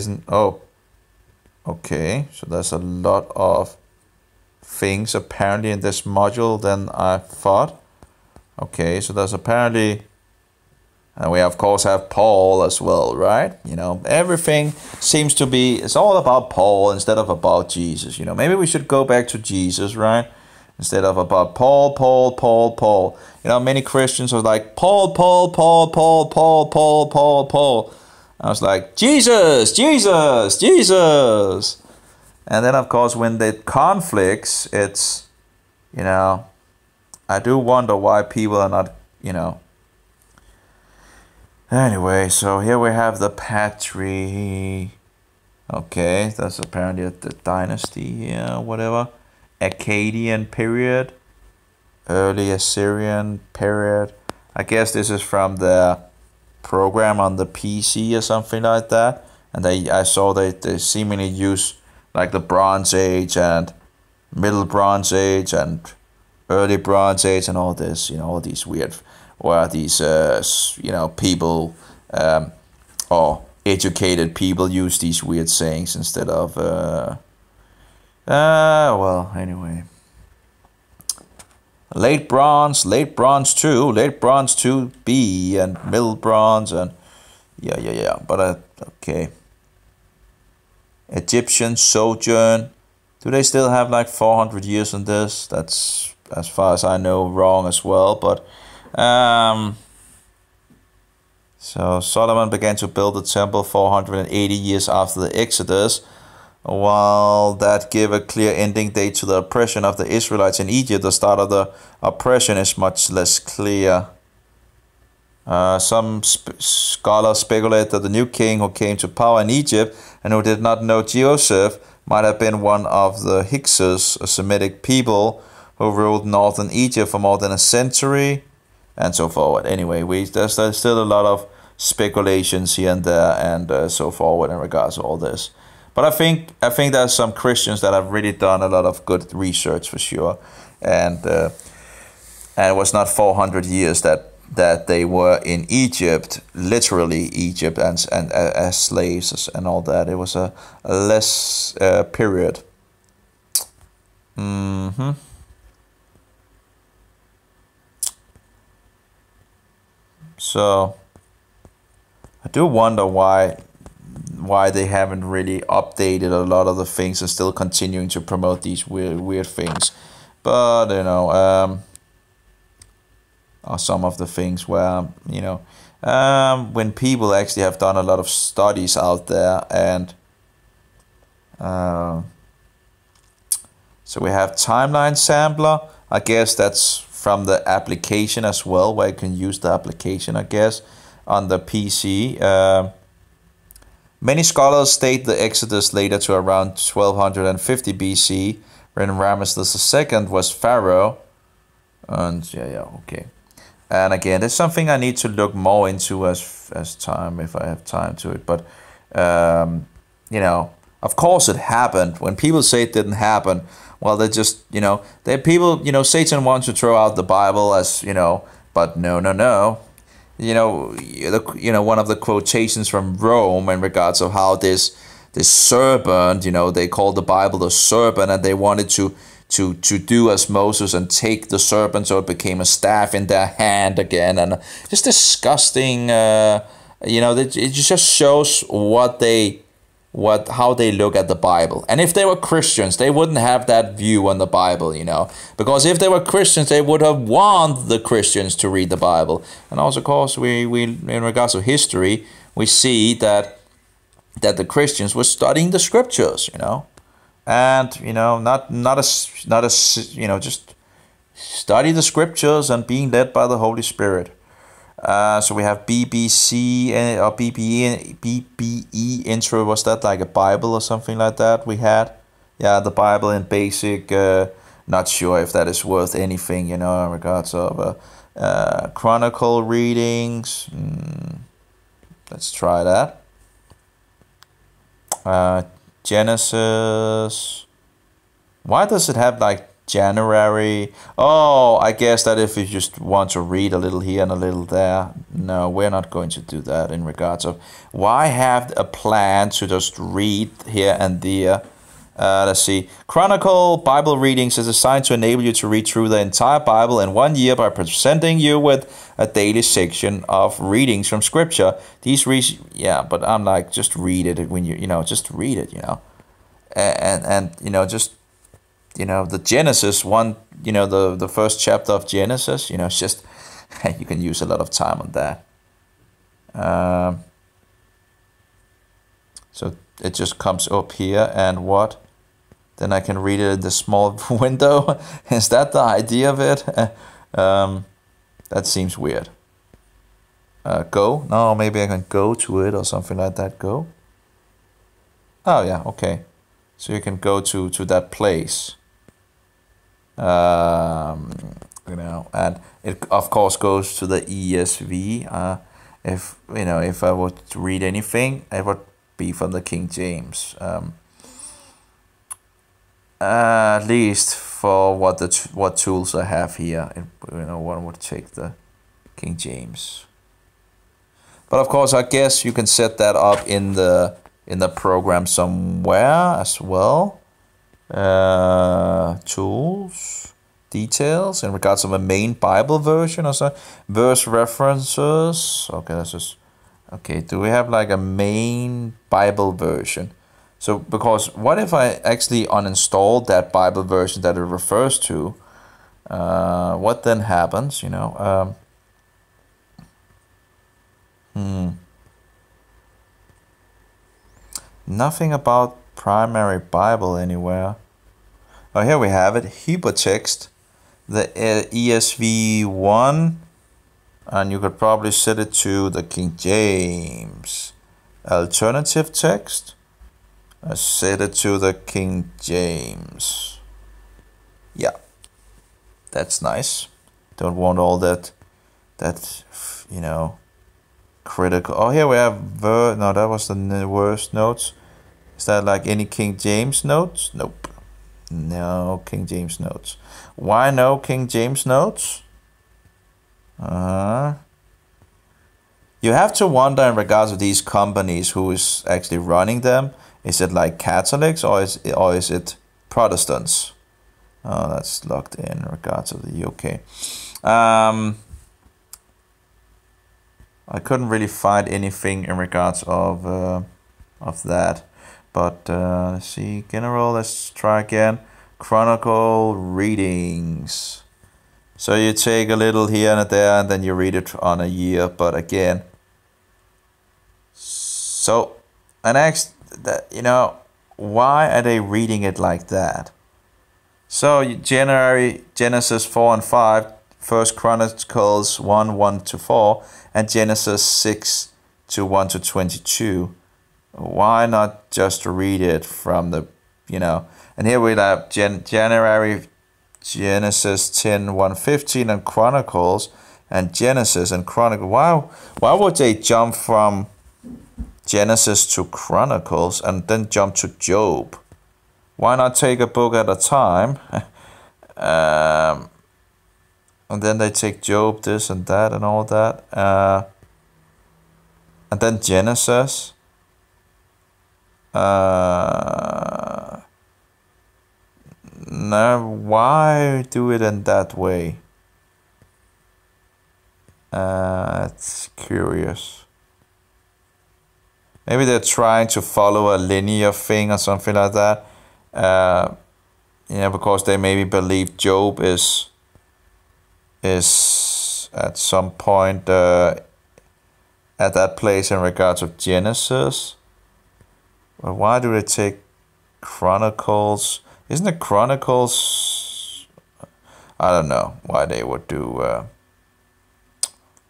S1: okay, so there's a lot of things apparently in this module than I thought. Okay, so there's apparently, and we of course have Paul as well, right? You know, everything seems to be, it's all about Paul instead of about Jesus. You know, maybe we should go back to Jesus, right? Instead of about Paul. You know, many Christians are like, Paul. I was like, Jesus. And then, of course, when it conflicts, it's, you know, I do wonder why people are not, you know. Anyway, so here we have the Patri. Okay, that's apparently the dynasty here, whatever. Akkadian period, early Assyrian period. I guess this is from the program on the PC or something like that. And I saw they seemingly use like the Bronze Age and Middle Bronze Age and Early Bronze Age and all this, you know, all these weird, or these, you know, people or educated people use these weird sayings instead of well, anyway. Late Bronze 2, Late Bronze 2B, and Middle Bronze, and yeah. But okay. Egyptian sojourn. Do they still have like 400 years on this? That's, as far as I know, wrong as well. But so Solomon began to build the temple 480 years after the Exodus. While that gave a clear ending date to the oppression of the Israelites in Egypt, the start of the oppression is much less clear. Some scholars speculate that the new king who came to power in Egypt and who did not know Joseph might have been one of the Hyksos, a Semitic people who ruled northern Egypt for more than a century, and so forward. Anyway, there's still a lot of speculations here and there, and so forward in regards to all this. But I think there's some Christians that have really done a lot of good research for sure, and it was not 400 years that they were in Egypt, literally Egypt, and as slaves and all that. It was a less period. So I do wonder why they haven't really updated a lot of the things and still continuing to promote these weird things. But are some of the things where when people actually have done a lot of studies out there, and so we have timeline sampler. I guess that's from the application as well, where you can use the application, I guess, on the PC. Many scholars state the Exodus later to around 1250 BC, when Ramesses II was pharaoh. And okay. And again, there's something I need to look more into as time, if I have time to it. But of course it happened. When people say it didn't happen, well, they're just they're people. Satan wants to throw out the Bible as but no. One of the quotations from Rome in regards of how this serpent, they called the Bible the serpent, and they wanted to do as Moses and take the serpent so it became a staff in their hand again, and just disgusting. It just shows how they look at the Bible. And if they were Christians, they wouldn't have that view on the Bible, because if they were Christians, they would have wanted the Christians to read the Bible. And also, of course, we in regards to history, we see that the Christians were studying the scriptures, and not just study the scriptures and being led by the Holy Spirit. So we have BBC or BBE intro. Was that like a Bible or something like that we had? Yeah, the Bible in basic. Not sure if that is worth anything, in regards of chronicle readings. Let's try that. Genesis. Why does it have like January? Oh, I guess that if you just want to read a little here and a little there. No, we're not going to do that in regards of why have a plan to just read here and there. Let's see. Chronicle Bible readings is designed to enable you to read through the entire Bible in 1 year by presenting you with a daily section of readings from Scripture. These but I'm like, just read it when just read it, and just the Genesis one, the first chapter of Genesis, it's just you can use a lot of time on that. So it just comes up here, and what? Then I can read it in the small window. Is that the idea of it? That seems weird. Go? No, maybe I can go to it or something like that. Go? Oh, yeah, okay. So you can go to that place. And it, of course, goes to the ESV. If I would read anything, it would be from the King James. At least for what tools I have here, one would take the King James. But of course, I guess you can set that up in the program somewhere as well. Tools, details in regards of a main Bible version or so. Verse references. Okay, that's just okay. Do we have like a main Bible version? So because what if I actually uninstalled that Bible version that it refers to? What then happens? You know. Nothing about primary Bible anywhere. Oh, here we have it. Hebrew text, the ESV 1, and you could probably set it to the King James. Alternative text, I set it to the King James. Yeah, that's nice. Don't want all that you know, critical. Oh, here we have no, that was the worst notes. Is that like any King James notes? Nope. No King James notes. Why no King James notes? You have to wonder in regards to these companies who is actually running them. Is it like Catholics or is it Protestants? Oh, that's locked in regards to the UK. I couldn't really find anything in regards of that. But let's see, general, let's try again. Chronicle readings. So you take a little here and there and then you read it on a year. But again, so, and ask that, you know, why are they reading it like that? So January, Genesis 4 and 5, 1 Chronicles 1, 1 to 4, and Genesis 6 to 1 to 22. Why not just read it from the, you know, and here we have January, Genesis 10, 1, 15, and Chronicles, and Genesis and Chronicles. Why would they jump from Genesis to Chronicles and then jump to Job? Why not take a book at a time? And then they take Job, this and that and all that. And then Genesis. No, why do it in that way? It's curious. Maybe they're trying to follow a linear thing or something like that. Because they maybe believe Job is at some point at that place in regards of Genesis. But why do they take Chronicles? Isn't it Chronicles? I don't know why they would do.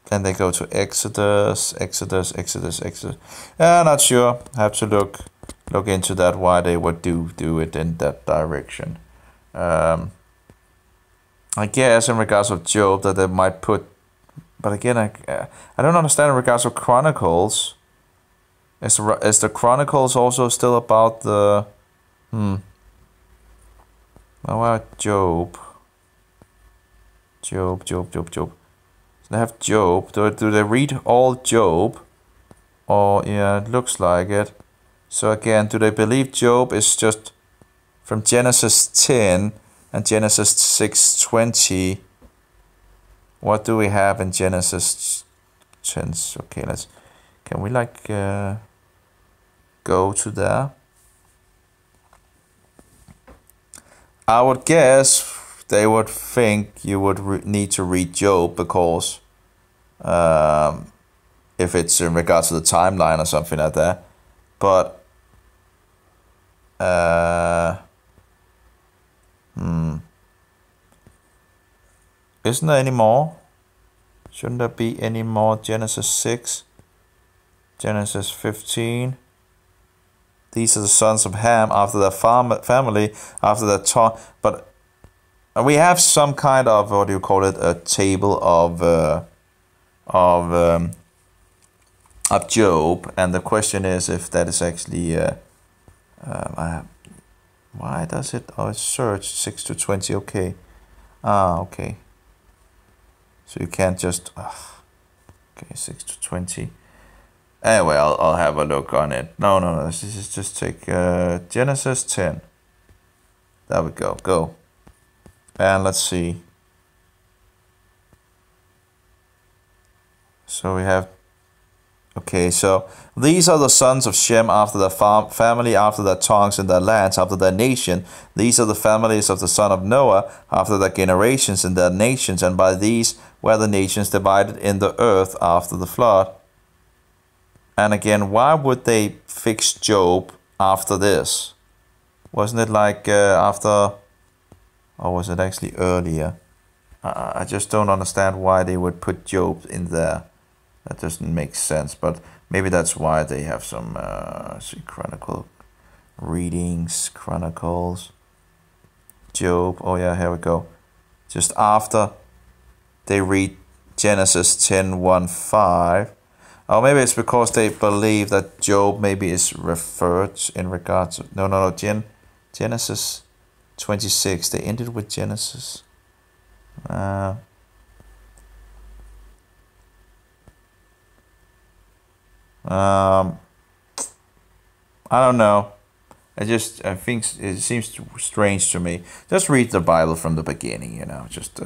S1: Then they go to Exodus. Not sure. I have to look into that. Why they would do it in that direction. I guess in regards of Job that they might put, but again I don't understand in regards of Chronicles. Is the Chronicles also still about the What about Job? Job. So they have Job. Do they read all Job? Or yeah, it looks like it. So again, do they believe Job is just from Genesis 10 and Genesis 6:20? What do we have in Genesis 10? Okay, can we go to there? I would guess they would think you would need to read Job because if it's in regards to the timeline or something like that. But isn't there any more? Shouldn't there be any more? Genesis 6, Genesis 15. These are the sons of Ham after their family, after their tongue. But we have some kind of, what do you call it, a table of Job, and the question is if that is actually why does it? Oh, it's searched 6 to 20. Okay, okay. So you can't just okay, 6 to 20. Anyway, I'll have a look on it. No. This is just take Genesis 10. There we go. Go. And let's see. So we have. Okay, so these are the sons of Shem after their family, after their tongues and their lands, after their nation. These are the families of the son of Noah, after their generations and their nations, and by these were the nations divided in the earth after the flood. And again, why would they fix Job after this? Wasn't it like after, or was it actually earlier? I just don't understand why they would put Job in there. That doesn't make sense, but maybe that's why they have some chronicle readings, chronicles, Job. Oh yeah, here we go. Just after they read Genesis 10:1-5. Oh, maybe it's because they believe that Job maybe is referred in regards to... No. Genesis 26. They ended with Genesis. I don't know. I think it seems strange to me. Just read the Bible from the beginning, just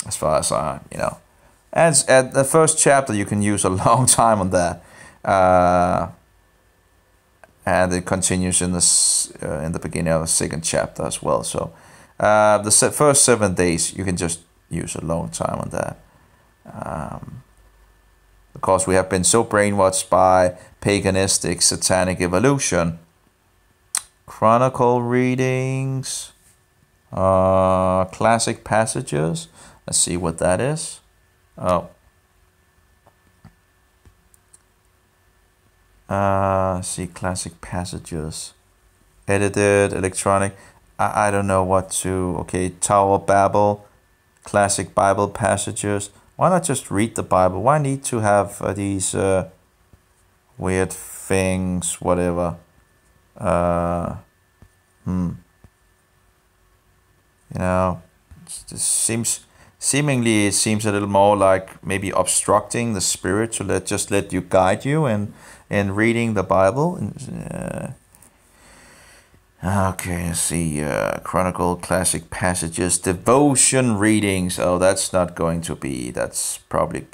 S1: as far as And at the first chapter, you can use a long time on that. And it continues in the beginning of the second chapter as well. So the first 7 days, you can just use a long time on that. Because we have been so brainwashed by paganistic, satanic evolution. Chronicle readings. Classic passages. Let's see what that is. Oh. See, classic passages. Edited, electronic. I don't know what to... Okay, Tower of Babel. Classic Bible passages. Why not just read the Bible? Why need to have these weird things, whatever? Seemingly it seems a little more like maybe obstructing the Spirit to let you guide you in reading the Bible. Okay, let's see. Chronicle, classic passages, devotion readings. Oh, that's not going to be. That's probably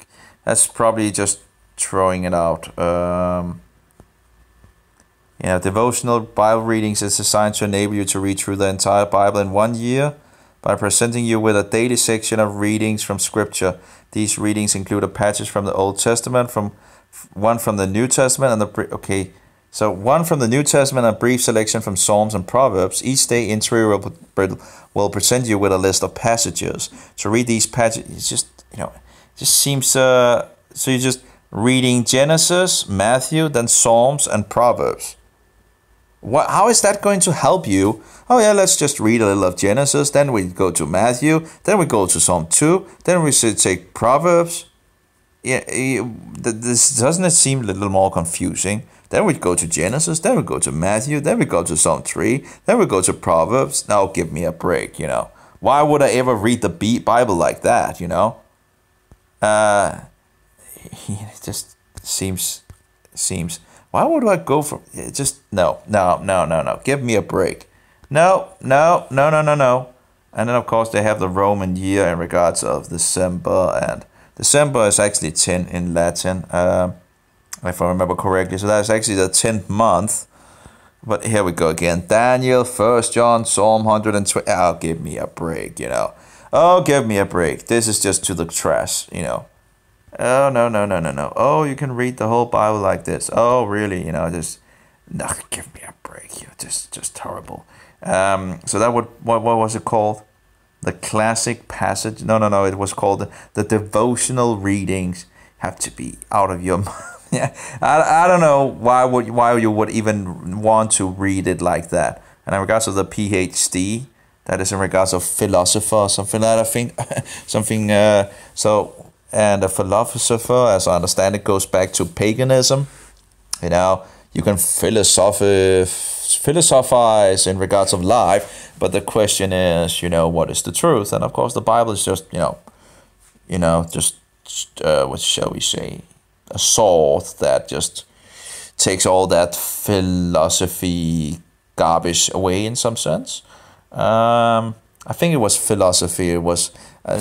S1: just throwing it out. Devotional Bible readings is designed to enable you to read through the entire Bible in 1 year by presenting you with a daily section of readings from Scripture. These readings include a passage from the Old Testament, one from the New Testament, and one from the New Testament, a brief selection from Psalms and Proverbs. Each day, Interior will present you with a list of passages. To read these passages, it just seems... so you're just reading Genesis, Matthew, then Psalms and Proverbs. How is that going to help you? Oh yeah, let's just read a little of Genesis, then we go to Matthew, then we go to Psalm 2, then we should take Proverbs. This doesn't it seem a little more confusing? Then we go to Genesis, then we go to Matthew, then we go to Psalm 3, then we go to Proverbs. Now give me a break, Why would I ever read the Bible like that, It just seems... Why would I go for... Just... No. Give me a break. No. And then, of course, they have the Roman year in regards of December. And December is actually 10 in Latin. If I remember correctly. So that's actually the 10th month. But here we go again. Daniel, 1 John, Psalm 120. Oh, give me a break, Oh, give me a break. This is just to the trash, Oh, no. Oh, you can read the whole Bible like this. Oh, really? Just... No, give me a break. Just horrible. So that what was it called? The classic passage? No. It was called the devotional readings. Have to be out of your mind. Yeah, I don't know why you would even want to read it like that. And in regards to the PhD, that is in regards of philosopher or something like that. I think something. And a philosopher, as I understand it, goes back to paganism. You can philosophize in regards of life, but the question is, what is the truth? And of course, the Bible is just, what shall we say? a sword that just takes all that philosophy garbage away in some sense. I think it was philosophy. It was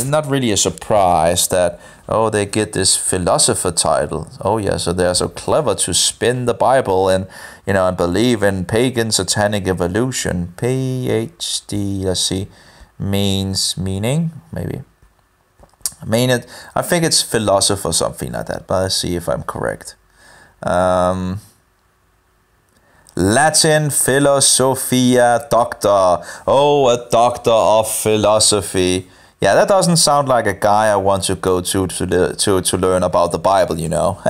S1: not really a surprise that, oh, they get this philosopher title. Oh yeah, so they're so clever to spin the Bible and, you know, and believe in pagan satanic evolution. PhD, let's see, means meaning, maybe. I think it's philosopher or something like that, but let's see if I'm correct. Latin philosophia doctor. Oh, a doctor of philosophy. Yeah, that doesn't sound like a guy I want to go to learn about the Bible, you know.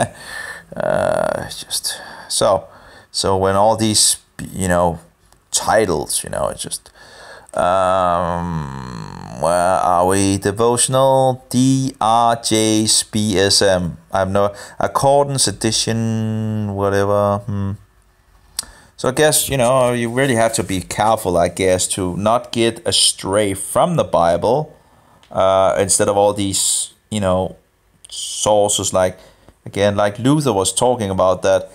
S1: Just so when all these, you know, titles, you know, it's just where are we? Devotional DRJs I have no accordance edition, whatever. So I guess, you know, you really have to be careful, I guess, to not get astray from the Bible, instead of all these, you know, sources like Luther was talking about that.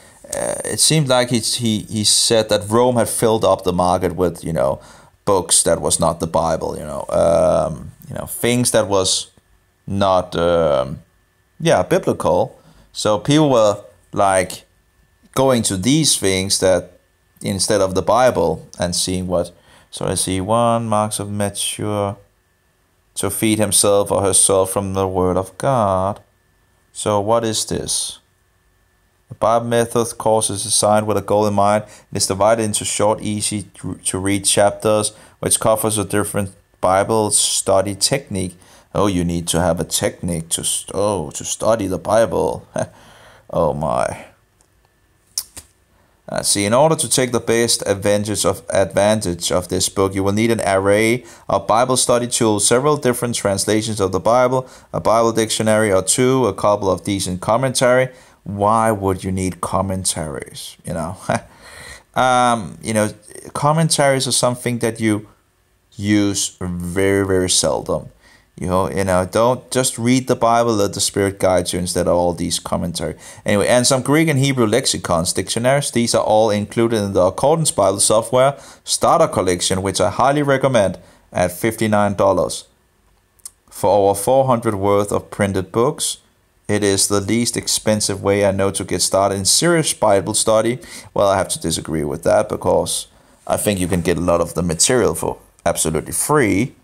S1: It seemed like he said that Rome had filled up the market with, you know, books that was not the Bible, you know, things that was not, biblical. So people were like going to these things that instead of the Bible and seeing what. So I see one marks of mature to feed himself or herself from the word of God. So what is this? The Bible method course is designed with a goal in mind. It is divided into short, easy to read chapters, which covers a different Bible study technique. Oh, you need to have a technique to study the Bible. Oh my. See, in order to take the best advantage of this book, you will need an array of Bible study tools, several different translations of the Bible, a Bible dictionary or two, a couple of decent commentary. Why would you need commentaries? You know, commentaries are something that you use very, very seldom. You know, don't just read the Bible, let the Spirit guide you instead of all these commentary. Anyway, and some Greek and Hebrew lexicons, dictionaries, these are all included in the Accordance Bible Software Starter Collection, which I highly recommend at $59. For over 400 worth of printed books, it is the least expensive way I know to get started in serious Bible study. Well, I have to disagree with that because I think you can get a lot of the material for absolutely free.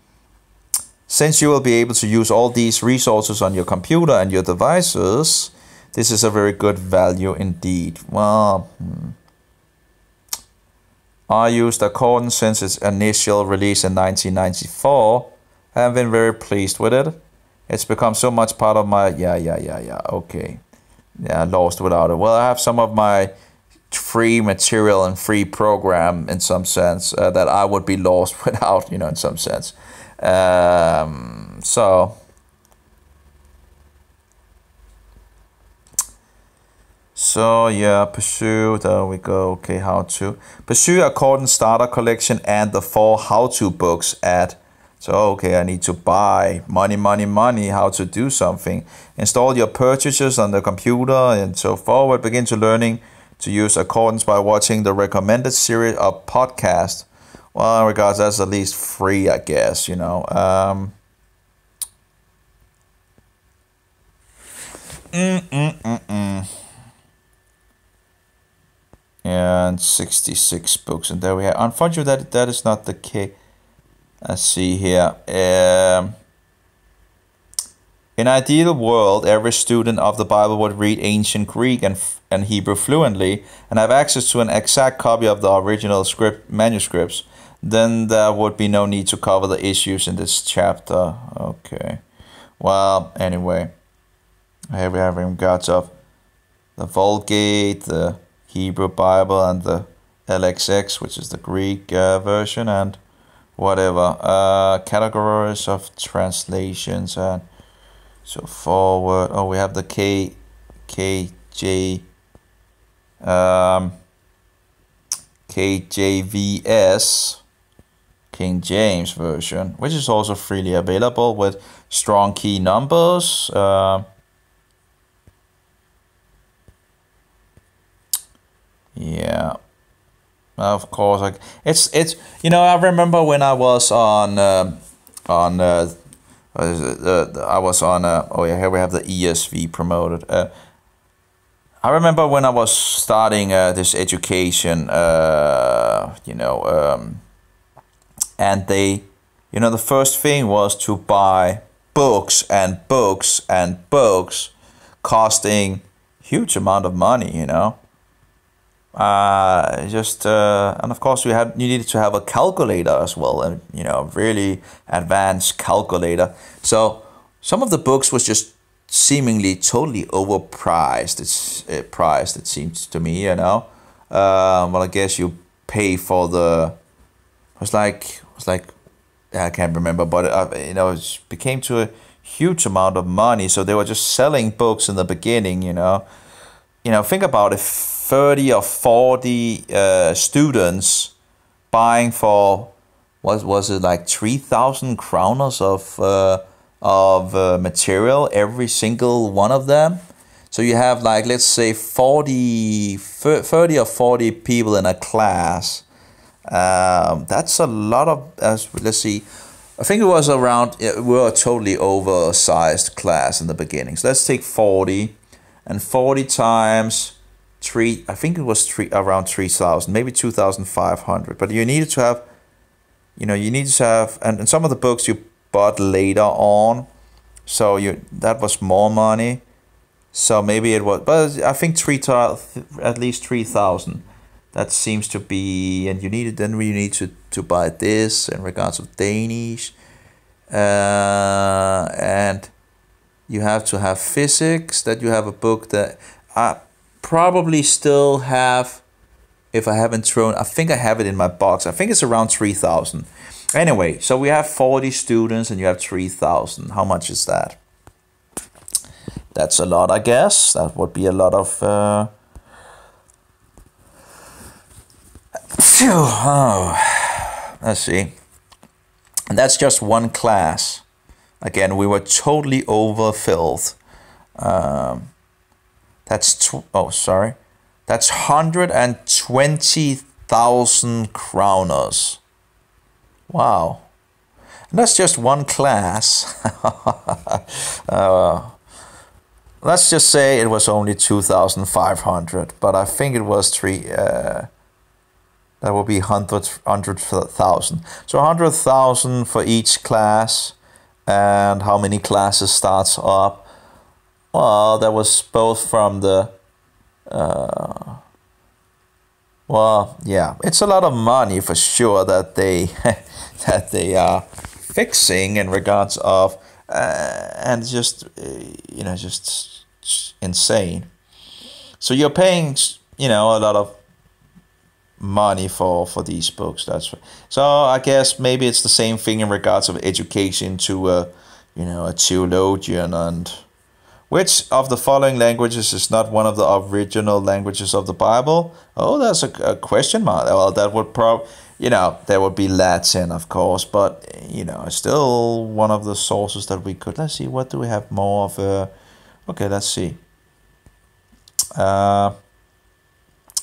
S1: Since you will be able to use all these resources on your computer and your devices, this is a very good value indeed. Well, I used Accordance since its initial release in 1994. I have been very pleased with it. It's become so much part of my... okay. Yeah, lost without it. Well, I have some of my free material and free program in some sense that I would be lost without, you know, in some sense. So yeah, pursue, there we go. Okay, how to pursue Accordance Starter Collection and the 4 how-to books at. So okay, I need to buy money, how to do something. Install your purchases on the computer and so forward. Begin to learning to use Accordance by watching the recommended series of podcasts. Well, in regards, that's at least free, I guess, you know. And 66 books, and there we have. Unfortunately, that is not the case. Let's see here. In an ideal world, every student of the Bible would read ancient Greek and Hebrew fluently and have access to an exact copy of the original manuscripts. Then there would be no need to cover the issues in this chapter. Okay. Well, anyway. Here we have regards of the Vulgate, the Hebrew Bible, and the LXX, which is the Greek version, and whatever. Categories of translations and so forward. Oh, we have the KJVS, King James Version, which is also freely available with strong key numbers. Yeah. Of course, like it's I remember when I was I was on oh yeah, here we have the ESV promoted. I remember when I was starting this education, and they, the first thing was to buy books and books and books, costing huge amount of money, and of course you needed to have a calculator as well, and really advanced calculator. So some of the books was just seemingly totally overpriced. It seems to me, well, I guess you pay for the, it was like I can't remember, but it became to a huge amount of money. So they were just selling books in the beginning, think about it, 30 or 40 students buying for, what was it, like 3,000 kroners of material, every single one of them. So you have, like, let's say 30 or 40 people in a class. That's a lot of, let's see, I think it was around, we were a totally oversized class in the beginning. So let's take 40, and 40 times 3, I think it was around 3,000, maybe 2,500. But you needed to have, and some of the books you bought later on, so that was more money. So maybe it was, but I think at least 3,000. That seems to be, and you need to buy this in regards of Danish, and you have to have physics. That you have a book that I probably still have, if I haven't thrown, I think I have it in my box. I think it's around 3,000. Anyway, so we have 40 students and you have 3,000. How much is that? That's a lot, I guess. That would be a lot of... let's see. And that's just one class. Again, we were totally overfilled. That's 120,000 kroners. Wow. And that's just one class. Let's just say it was only 2,500, but I think it was that would be 100,000. So 100,000 for each class. And how many classes starts up? Well, that was both from the... it's a lot of money for sure that they are fixing in regards of... and just insane. So you're paying, a lot of money for these books. So I guess maybe it's the same thing in regards of education to a theologian. And which of the following languages is not one of the original languages of the Bible? Oh, that's a question mark. Well, that would there would be Latin, of course, but it's still one of the sources that we could. Let's see, what do we have more of? Okay, let's see.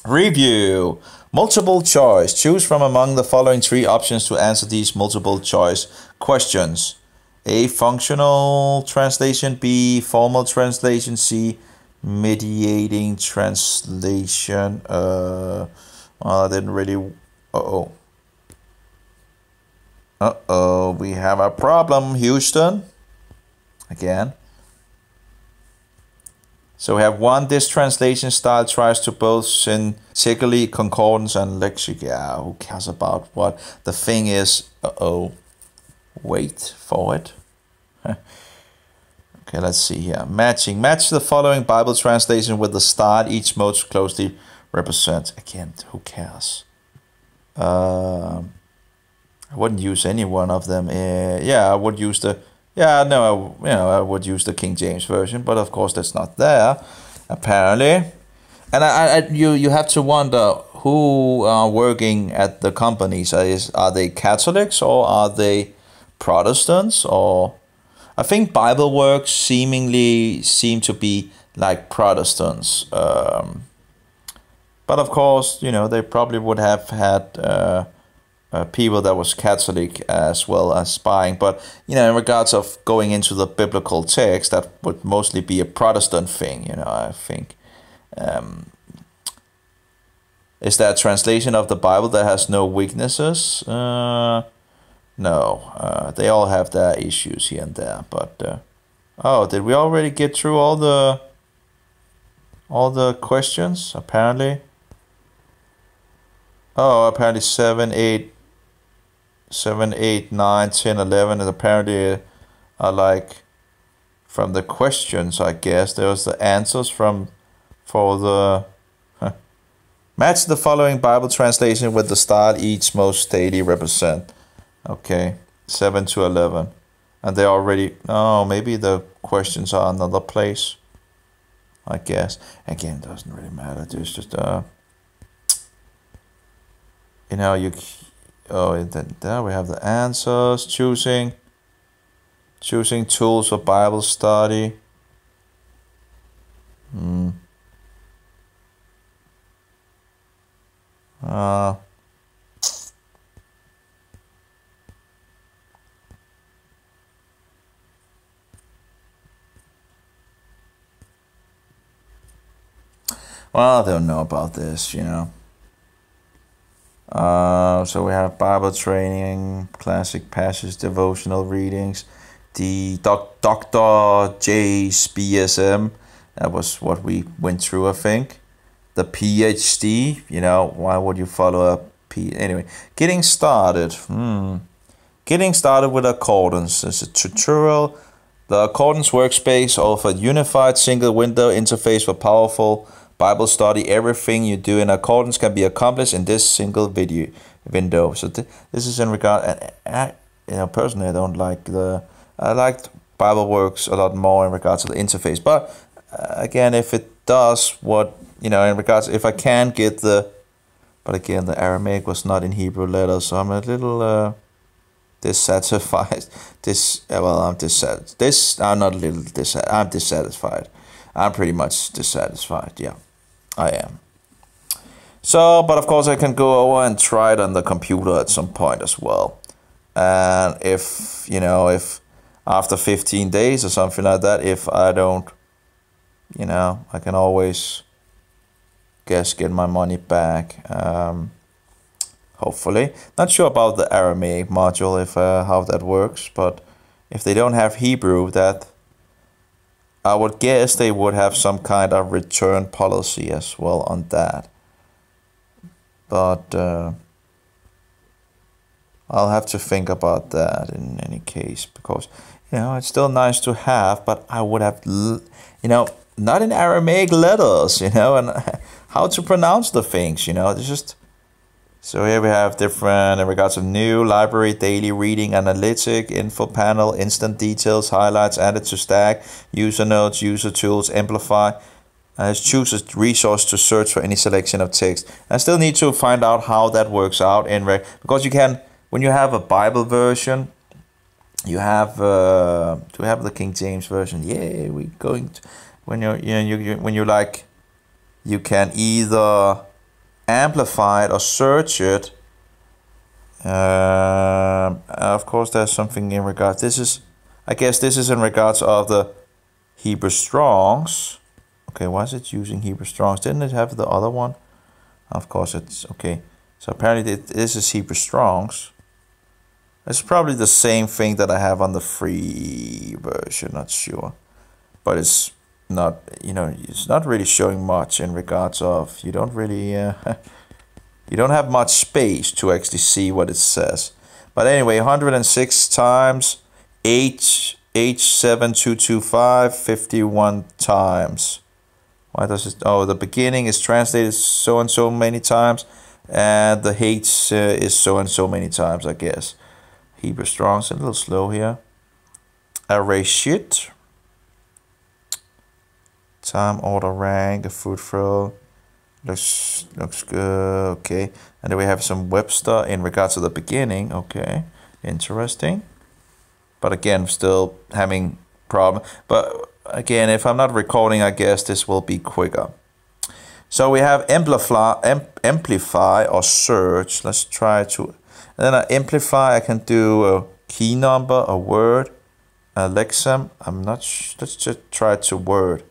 S1: Review. Multiple choice. Choose from among the following 3 options to answer these multiple choice questions. A. Functional translation. B. Formal translation. C. Mediating translation. I didn't really... we have a problem, Houston. Again. So we have 1, this translation style tries to both syntactically concordance and lexic. Yeah, who cares about what? The thing is, wait for it. Okay, let's see here. Matching. Match the following Bible translation with the style each most closely represents. Again, who cares? I wouldn't use any one of them. I would use the... I would use the King James Version, but of course that's not there, apparently. And you have to wonder who are working at the companies. Are they Catholics or are they Protestants? Or I think Bible Works seem to be like Protestants. But of course, they probably would have had people that was Catholic as well as spying. But, in regards of going into the biblical text, that would mostly be a Protestant thing, I think. Is that translation of the Bible that has no weaknesses? No. They all have their issues here and there. But, did we already get through all the questions? Apparently. Oh, apparently 7, 8, 9, 10, 11, and apparently are like from the questions, I guess. There was the answers for the... Match the following Bible translation with the style each most daily represent. Okay, 7 to 11. And they already... Oh, maybe the questions are another place, I guess. Again, it doesn't really matter. There's just... there we have the answers. Choosing tools for Bible study. Well, I don't know about this, So we have Bible training, classic passage, devotional readings, the Dr. J's BSM. That was what we went through, I think. The PhD, why would you follow up? Anyway, getting started. Getting started with Accordance. It's a tutorial. The Accordance workspace offers a unified single window interface for powerful Bible study. Everything you do in Accordance can be accomplished in this single window. So this is in regard, and personally, I liked Bible Works a lot more in regards to the interface. But again, if it does what in regards, if I can get but again, the Aramaic was not in Hebrew letters, so I'm a little dissatisfied. I'm dissatisfied. I'm not a little dissatisfied. I'm dissatisfied. I'm pretty much dissatisfied. Yeah, I am. So, but of course I can go over and try it on the computer at some point as well. And if after 15 days or something like that, if I don't, I can always get my money back. Hopefully. Not sure about the Aramaic module, if how that works, but if they don't have Hebrew, that I would guess they would have some kind of return policy as well on that. But I'll have to think about that in any case, because it's still nice to have, but I would have not in Aramaic letters, and how to pronounce the things, it's just. So here we have different in regards of new library, daily reading, analytic, info panel, instant details, highlights, added to stack, user notes, user tools, amplify. Choose a resource to search for any selection of text. I still need to find out how that works out because you can, when you have a Bible version, you have to have the King James version. Yeah, we're going to, when you can either amplify it or search it. Of course, there's something in regards. I guess this is in regards of the Hebrew Strongs. Okay, why is it using Hebrew Strongs? Didn't it have the other one? Of course, it's okay. So apparently this is Hebrew Strongs. It's probably the same thing that I have on the free version, not sure. But it's not, it's not really showing much in regards of, you don't really, you don't have much space to actually see what it says. But anyway, 106 times, H7225, 51 times. Why does it, the beginning is translated so and so many times, and the H is so and so many times, I guess. Hebrew Strong's a little slow here. Array shit. Time, order, rank, a food throw. Looks good. Okay. And then we have some Webster in regards to the beginning. Okay. Interesting. But again, still having problem. But again, if I'm not recording, I guess this will be quicker. So we have amplify or search. Let's try to. And then I amplify. I can do a key number, a word, a lexem. I'm not. Let's just try to word.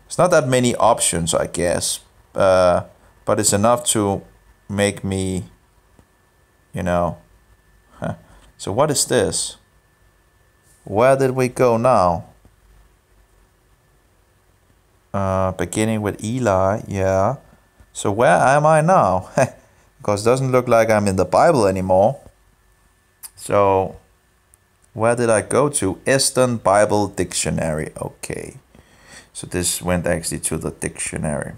S1: It's not that many options, I guess, but it's enough to make me, you know. So what is this? Where did we go now? Beginning with Eli, yeah. So where am I now? Because it doesn't look like I'm in the Bible anymore. So where did I go to? Eastern Bible Dictionary. Okay. So this went actually to the dictionary.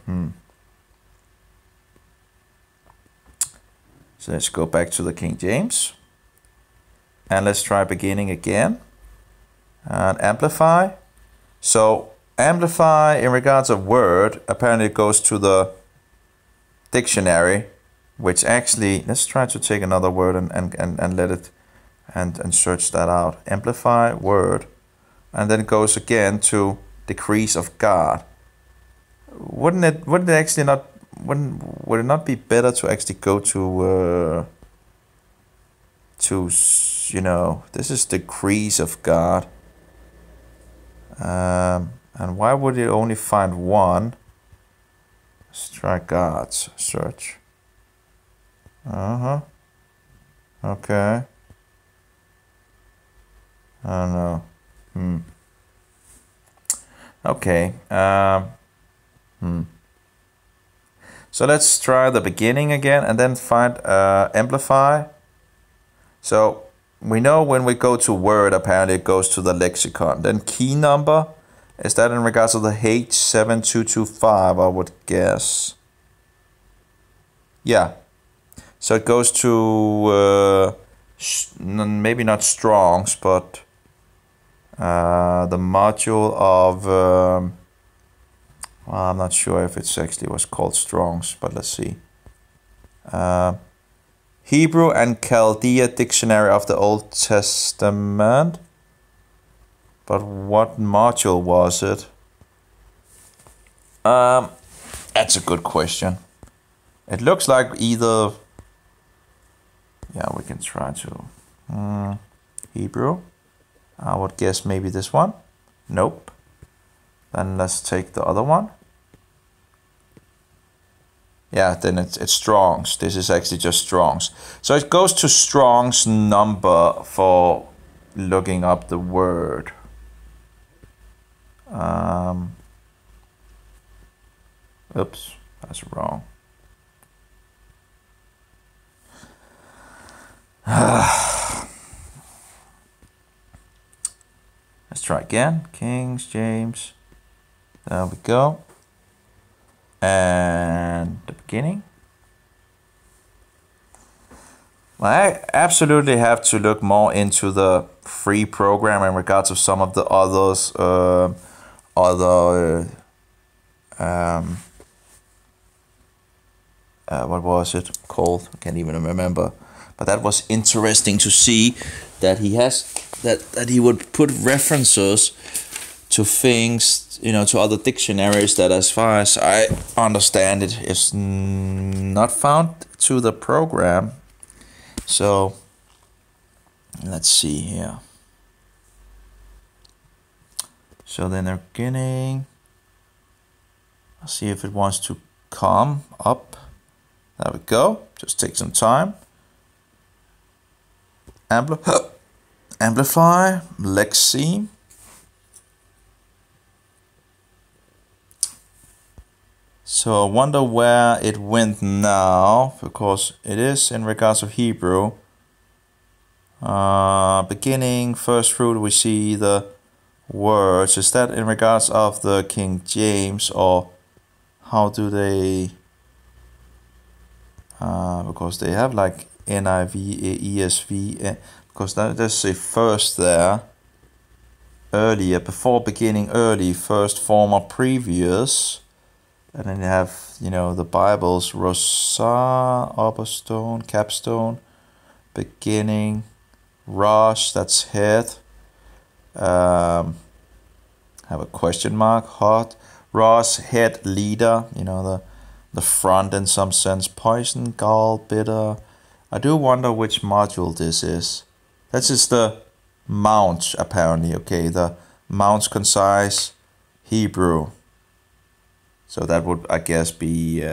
S1: So let's go back to the King James. And let's try beginning again. And amplify. So amplify in regards of word, apparently it goes to the dictionary, which actually, let's try to take another word and let it and search that out. Amplify word, and then it goes again to decrees of God. Would it actually not, would it not be better to actually go to you know, this is decrees of God. And why would it only find one? Let's try God's search. Okay. I don't know. Okay. So let's try the beginning again and then find amplify. So we know when we go to word, apparently it goes to the lexicon. Then key number, is that in regards to the H7225, I would guess. Yeah. So it goes to maybe not Strong's, but the module of well, I'm not sure if it's actually was called Strong's, but let's see. Hebrew and Chaldea Dictionary of the Old Testament. But what module was it? That's a good question. It looks like either. Yeah, we can try to Hebrew. I would guess maybe this one. Nope. Then let's take the other one. Yeah, then it's Strong's. This is actually just Strong's. So it goes to Strong's number for looking up the word. Oops, that's wrong. Let's try again. King James. There we go. And the beginning. Well, I absolutely have to look more into the free program in regards of some of the others, what was it called? I can't even remember. But that was interesting to see that he has that he would put references to things, you know, to other dictionaries that, as far as I understand it, is not found to the program. So let's see here. So then the beginning. I'll see if it wants to come up. There we go. Just take some time. Amplify, Lexi. So I wonder where it went now, because it is in regards of Hebrew. Beginning, first fruit, we see the words. Is that in regards of the King James, or how do they? Because they have like NIV, ESV, because there's a first there, earlier, before beginning, early, first, former, previous, and then you have, you know, the Bibles, Rosa, upper stone, capstone, beginning, Rosh, that's head, have a question mark, hot, Ross, head, leader, you know, the front in some sense. Poison, gall, bitter. I do wonder which module this is. This is the Mount, apparently. Okay, the Mount's concise Hebrew. So that would, I guess, be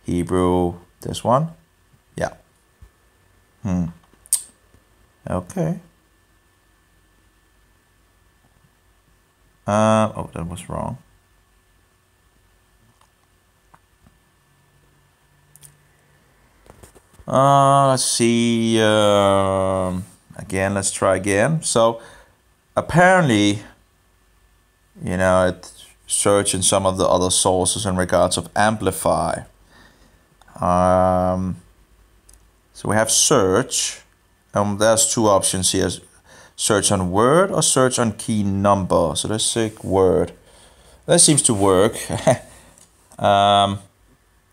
S1: Hebrew, this one. Yeah. Okay. Oh, that was wrong. Let's see. Again, let's try again. So apparently, you know, it's searching some of the other sources in regards of amplify. So we have search. There's two options here. Search on word or search on key number. So let's say word. That seems to work.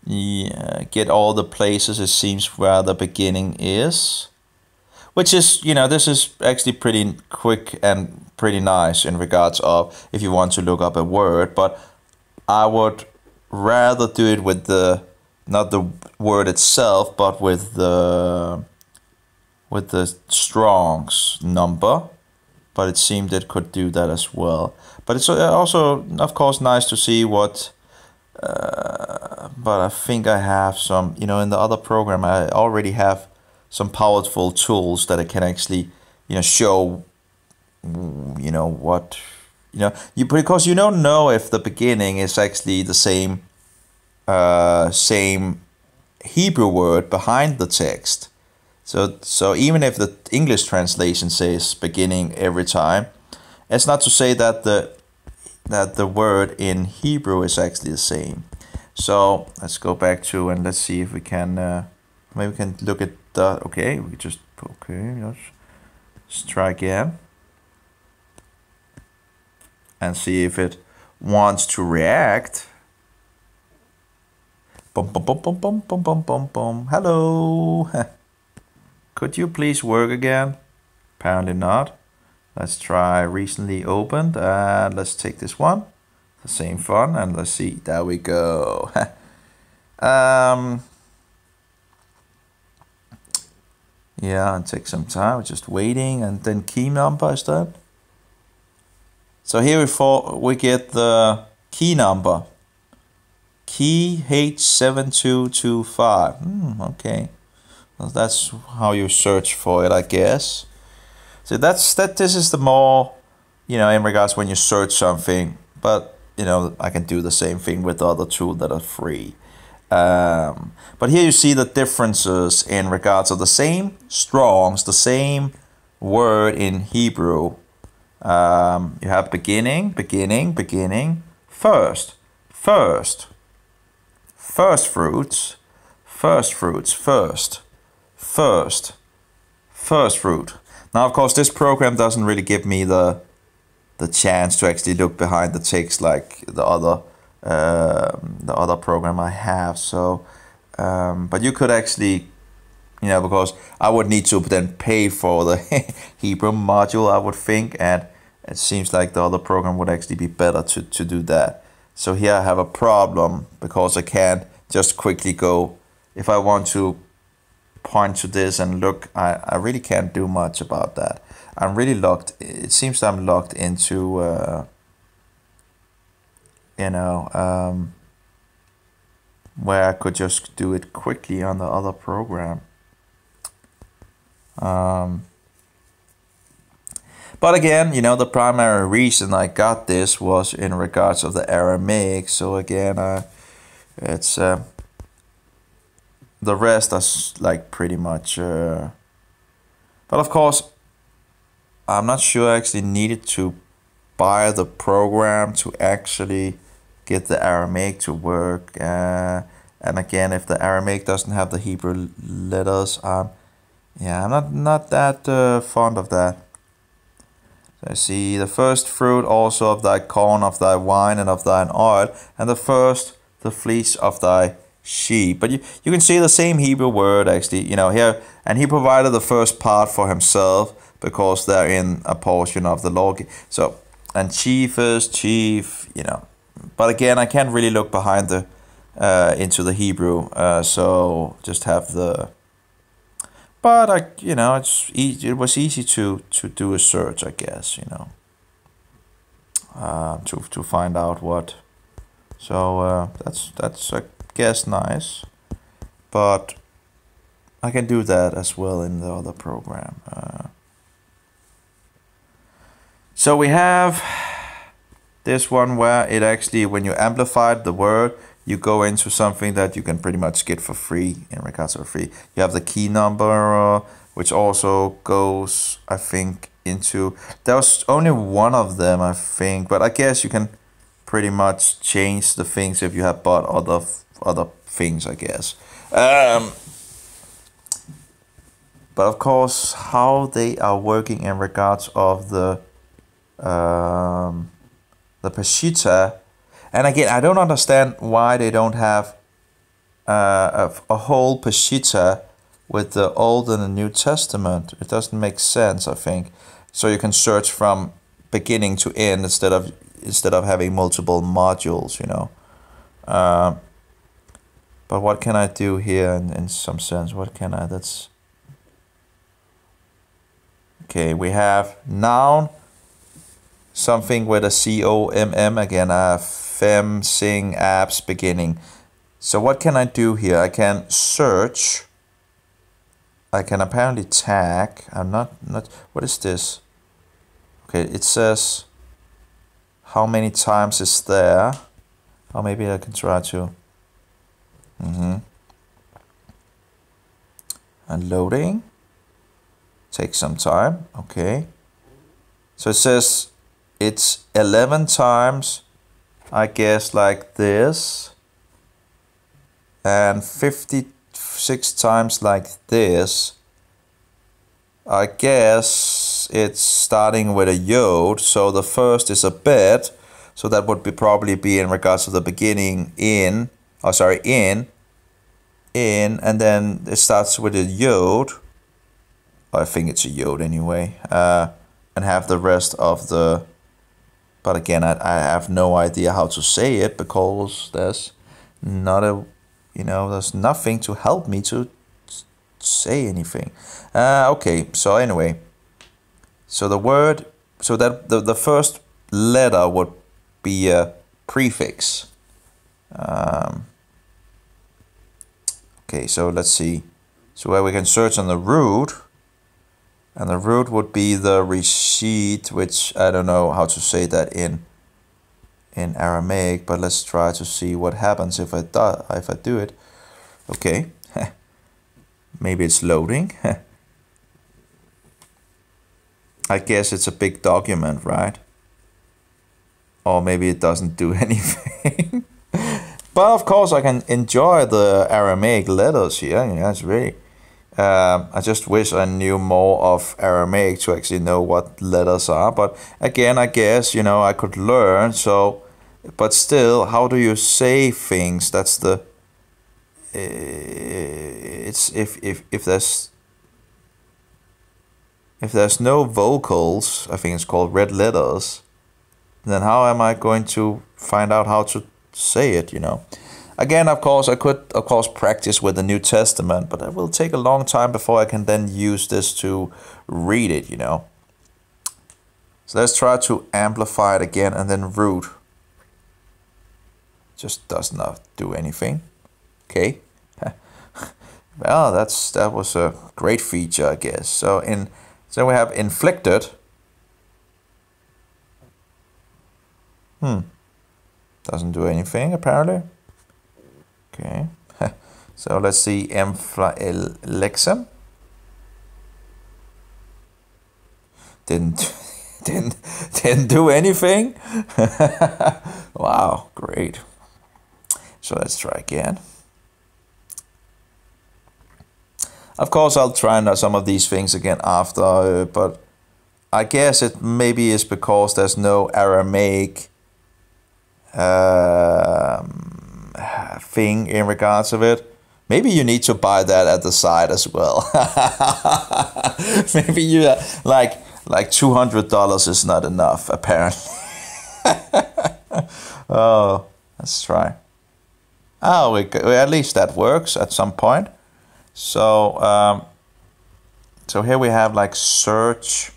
S1: Yeah, get all the places it seems where the beginning is. Which is, you know, this is actually pretty quick and pretty nice in regards of if you want to look up a word. But I would rather do it with the, not the word itself, but with the Strong's number. But it seemed it could do that as well. But it's also, of course, nice to see what... but I think I have some, you know, in the other program, I already have some powerful tools that I can actually, you know, show, you know, what, you know, because you don't know if the beginning is actually the same Hebrew word behind the text. So even if the English translation says beginning every time, it's not to say that the word in Hebrew is actually the same. So let's go back to and let's see if we can maybe we can look at the okay, we just okay, let's try again and see if it wants to react. Boom boom boom boom boom boom boom boom boom. Hello. Could you please work again? Apparently not. Let's try recently opened and let's take this one. The same fun and let's see. There we go. Yeah, and take some time. We're just waiting and then key number is that. So here we get the key number. Key H7225. Okay. Well, that's how you search for it, I guess. So this is the more, you know, in regards when you search something, but you know, I can do the same thing with the other two that are free. But here you see the differences in regards of the same Strongs, the same word in Hebrew. You have beginning, beginning, beginning, first, first, first fruits, first fruits, first, first, first fruit. Now, of course, this program doesn't really give me the chance to actually look behind the text like the other program I have. So, but you could actually, you know, because I would need to then pay for the Hebrew module, I would think, and it seems like the other program would actually be better to do that. So here I have a problem because I can't just quickly go, if I want to point to this and look, I really can't do much about that. I'm really locked. It seems I'm locked into, you know, where I could just do it quickly on the other program. But again, you know, the primary reason I got this was in regards of the Aramaic. So again, it's the rest is like pretty much. But of course, I'm not sure I actually needed to buy the program to actually get the Aramaic to work. And again, if the Aramaic doesn't have the Hebrew letters, yeah, I'm not that fond of that. So I see the first fruit also of thy corn, of thy wine, and of thine oil, and the first the fleece of thy sheep. But you can see the same Hebrew word actually, you know, here, and he provided the first part for himself because they're in a portion of the law. So, and chief is chief, you know, but again, I can't really look behind the into the Hebrew, so just have the. But it was easy to do a search, I guess, to find out what. So that's I guess nice, but I can do that as well in the other program. So we have this one where it actually, when you amplified the word, you go into something that you can pretty much get for free in regards to free. You have the key number, which also goes, I think, into. There was only one of them, I think, but I guess you can pretty much change the things if you have bought other things, I guess. But of course, how they are working in regards of the Peshitta. And again, I don't understand why they don't have a whole Peshitta with the Old and the New Testament. It doesn't make sense, I think. So you can search from beginning to end instead of having multiple modules, But what can I do here in some sense? That's... Okay, we have noun, something with a COMM, again, fem, sing, abs, beginning. So what can I do here? I can search. I can apparently tag. I'm not, what is this? Okay, it says how many times is there. Or maybe I can try to. And loading. Take some time. Okay. So it says it's 11 times, I guess, like this, and 56 times like this. I guess it's starting with a yod, so the first is a bet, so that would probably be in regards to the beginning in, and then it starts with a yod. I think it's a yod anyway, and have the rest of the. But again, I have no idea how to say it because there's there's nothing to help me to say anything. Okay, so anyway, so the word, so that the first letter would be a prefix. Okay, so let's see. So where we can search on the root. And the root would be the reshit, which I don't know how to say that in Aramaic, but let's try to see what happens if I do it. Okay, maybe it's loading. I guess it's a big document, right? Or maybe it doesn't do anything. But of course, I can enjoy the Aramaic letters here. It's really. I just wish I knew more of Aramaic to actually know what letters are. But again, I guess, I could learn. So, but still, how do you say things? That's the. It's if there's no vocals, I think it's called red letters. Then how am I going to find out how to say it? Again, of course, I could, practice with the New Testament, but it will take a long time before I can then use this to read it, So let's try to amplify it again and then root. Just does not do anything. Okay. Well, that was a great feature, I guess. So we have inflicted. Doesn't do anything apparently. Okay, so let's see lexem. Didn't do anything. Wow, great. So let's try again. Of course, I'll try some of these things again after, but I guess it maybe is because there's no Aramaic thing in regards of it. Maybe you need to buy that at the site as well. Maybe you like $200 is not enough apparently. Oh, let's try. Oh, at least that works at some point. So, so here we have like search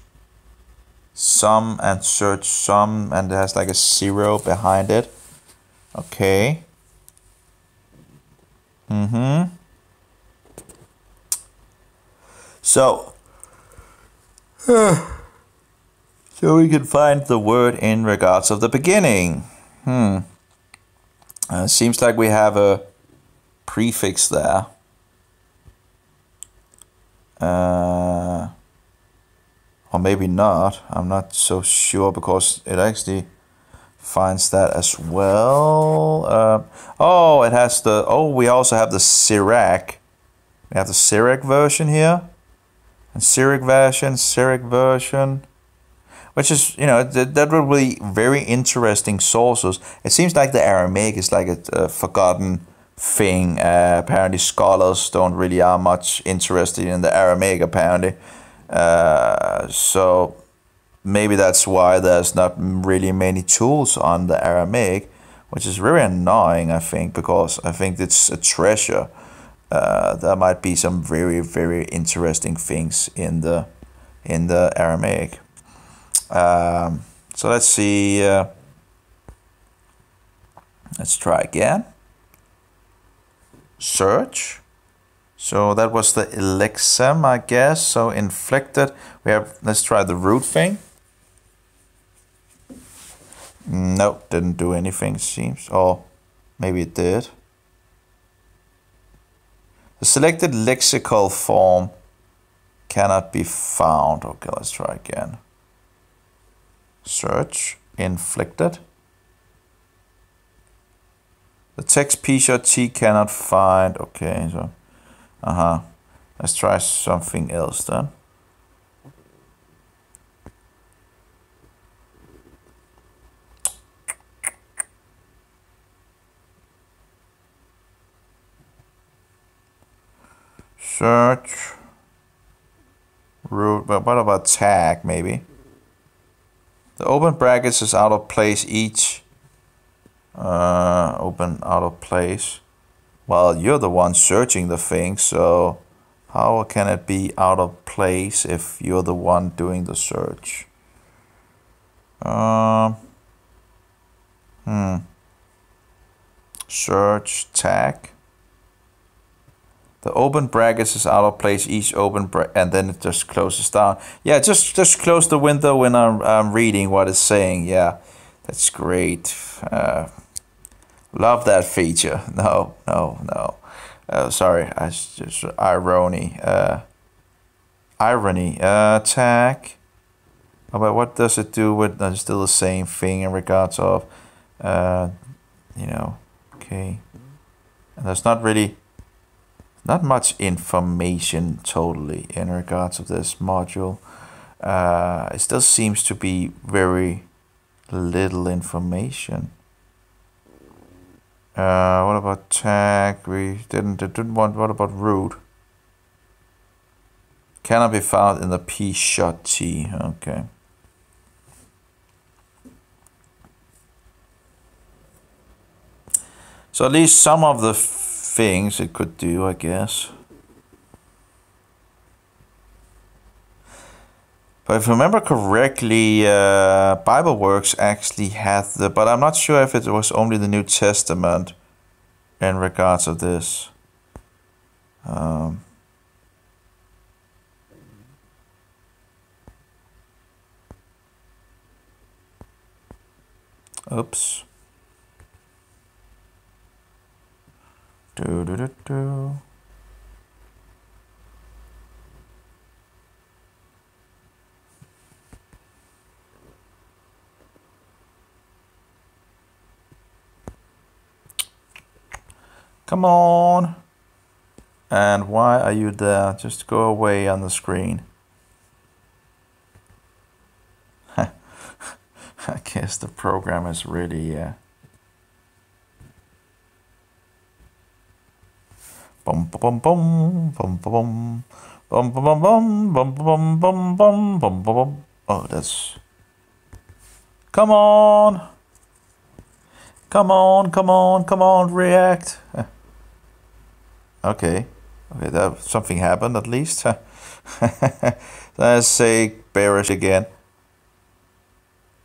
S1: sum and search sum, and it has like a 0 behind it. Okay. So, so we can find the word in regards of the beginning. Seems like we have a prefix there. Or maybe not. I'm not so sure, because it actually finds that as well. Oh, it has the... Oh, we also have the Syriac. We have the Syriac version here. And Syriac version. Which is, you know, that would be very interesting sources. It seems like the Aramaic is like a forgotten thing. Apparently scholars don't really are much interested in the Aramaic, apparently. So maybe that's why there's not really many tools on the Aramaic, which is very annoying, I think, because I think it's a treasure. There might be some very, very interesting things in the Aramaic. So let's see. Let's try again. Search. So that was the elixem, I guess. So inflicted. We have. Let's try the root thing. Nope, didn't do anything. Seems. Or maybe it did. The selected lexical form cannot be found. Okay, let's try again. Search, inflicted. The text P-T cannot find. Okay, so, let's try something else then. Search. Root, but what about tag, maybe? The open brackets is out of place each. Open out of place. Well, you're the one searching the thing, so how can it be out of place if you're the one doing the search? Search tag. The open brackets is out of place each open and then it just closes down. Yeah, just close the window when I'm reading what it's saying. Yeah, that's great. Love that feature. No. Sorry, I just irony. Tag. Oh, but what does it do with? Still the same thing in regards of, you know. Okay, and there's not really. Not much information totally in regards of this module. It still seems to be very little information. What about tag? We didn't want. What about root? Cannot be found in the P-T. Okay. So at least some of the things it could do, I guess. But if I remember correctly, BibleWorks actually had the, but I'm not sure if it was only the New Testament in regards of this. Oops. Do. Come on. And why are you there? Just go away on the screen. I guess the program is really bum bum bum bum bum bum bum bum bum bum bum bum bum bum. Oh, that's. Come on. Come on, come on, come on, react. Okay. Okay, that something happened at least. Let's say bearish again.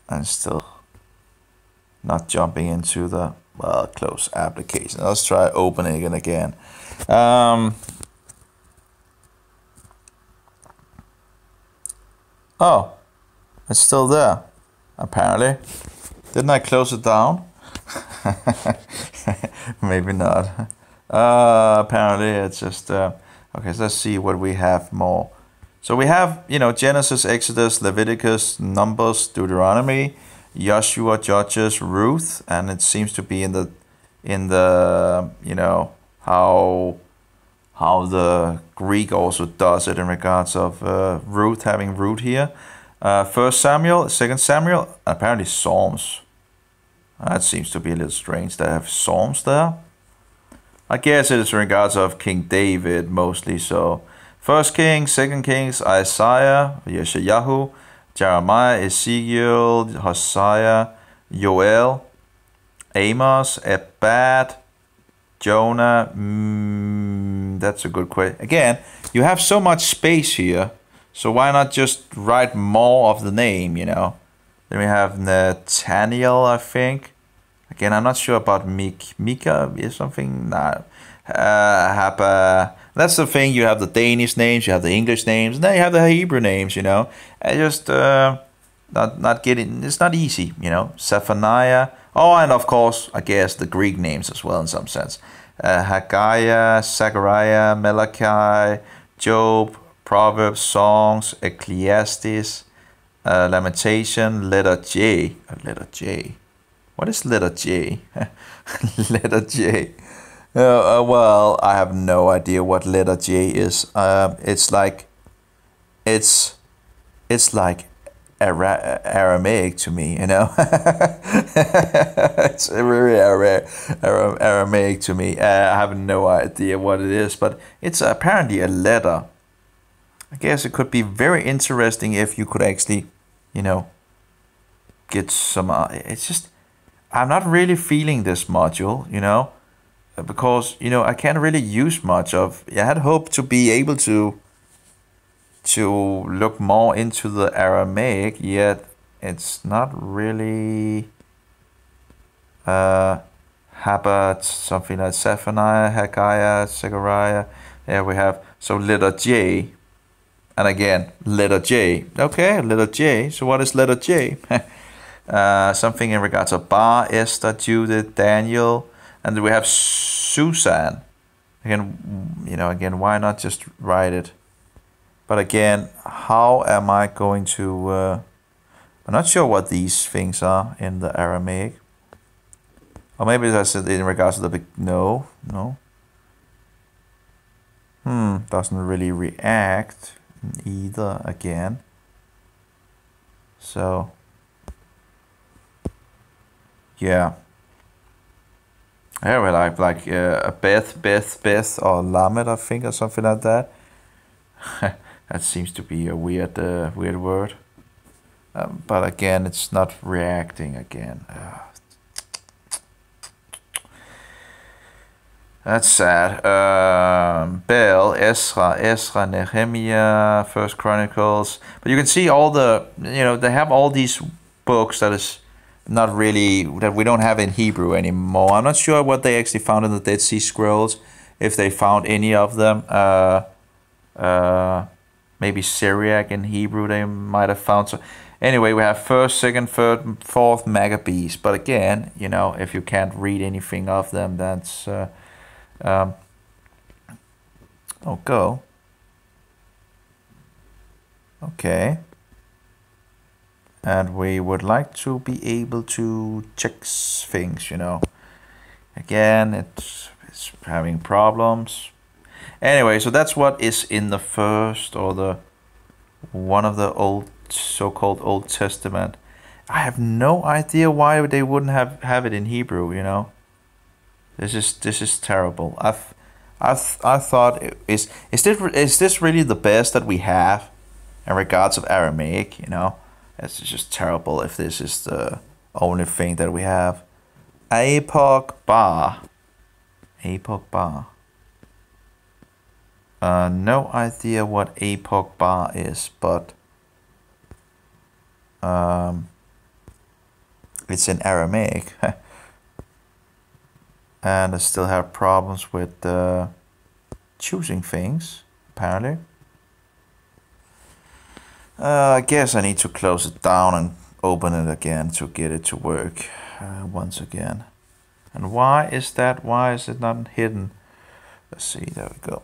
S1: And still not jumping into the close application. Let's try opening it again. Oh, it's still there, apparently. Didn't I close it down? Maybe not. Apparently it's just okay, so let's see what we have more. So we have, Genesis, Exodus, Leviticus, Numbers, Deuteronomy, Joshua, Judges, Ruth, and it seems to be in the how the Greek also does it in regards of Ruth having root here. 1 Samuel, 2 Samuel, apparently Psalms. That seems to be a little strange to have Psalms there. I guess it is in regards of King David mostly. So 1 Kings, 2 Kings, Isaiah, Yeshayahu, Jeremiah, Ezekiel, Hosea, Joel, Amos, Abad, Jonah. That's a good question. Again, you have so much space here, so why not just write more of the name, Then we have Nathaniel, I think. Again, I'm not sure about Mika is something. Nah. That's the thing. You have the Danish names, you have the English names, and then you have the Hebrew names. I just not getting. It's not easy. Zephaniah. Oh, and of course, I guess the Greek names as well in some sense. Haggai, Zechariah, Malachi, Job, Proverbs, Songs, Ecclesiastes, Lamentation, letter J. Letter J. What is letter J? Letter J. Well, I have no idea what letter J is. It's like Aramaic to me, It's very Aramaic to me. I have no idea what it is, but it's apparently a letter. I guess it could be very interesting if you could actually, get some. It's just, I'm not really feeling this module, because I can't really use much of. I had hoped to be able to look more into the Aramaic, yet it's not really Habbat, something like Zephaniah, Haggai, Zechariah. There we have, so letter J, and again, letter J. Okay, letter J. So what is letter J? Something in regards of Bar, Esther, Judith, Daniel, and then we have Susan. Again, why not just write it? But again, how am I going to... I'm not sure what these things are in the Aramaic. Or maybe that's in regards to the... No. Doesn't really react either again. So... yeah. Yeah, we like Beth, or Lamed, I think, or something like that. That seems to be a weird word. But again, it's not reacting again. That's sad. Bel, Ezra, Nehemiah, First Chronicles. But you can see all the, they have all these books that is not really, that we don't have in Hebrew anymore. I'm not sure what they actually found in the Dead Sea Scrolls, if they found any of them. Maybe Syriac in Hebrew they might have found. So anyway, we have 1st, 2nd, 3rd, 4th Maccabees. But again, if you can't read anything of them, that's go. Okay. And we would like to be able to check things, Again, it's having problems. Anyway, so that's what is in the first, or the one of the old, so-called Old Testament. I have no idea why they wouldn't have it in Hebrew, This is terrible. I thought, is this really the best that we have in regards of Aramaic, It's just terrible if this is the only thing that we have. Epoch bar. Epoch bar. No idea what epoch bar is, but it's in Aramaic. And I still have problems with choosing things, apparently. I guess I need to close it down and open it again to get it to work once again. And why is that? Why is it not hidden? Let's see, there we go.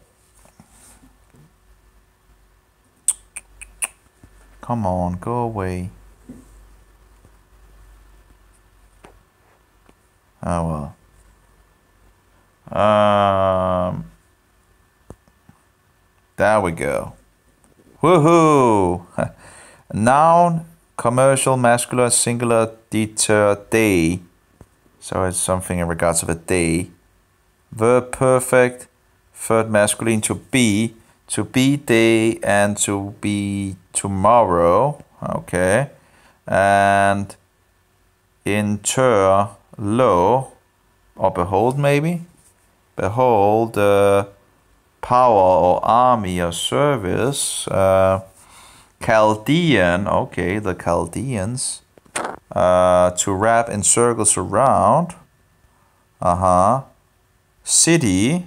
S1: Come on, go away. Oh well. There we go. Woohoo! Noun, commercial, masculine, singular, deter, day. So it's something in regards of a day. Verb perfect, third masculine, to be day, and to be tomorrow. Okay. And inter, lo, or behold maybe. Behold, power or army or service. Chaldean, okay, the Chaldeans. To wrap, encircle, surround. City,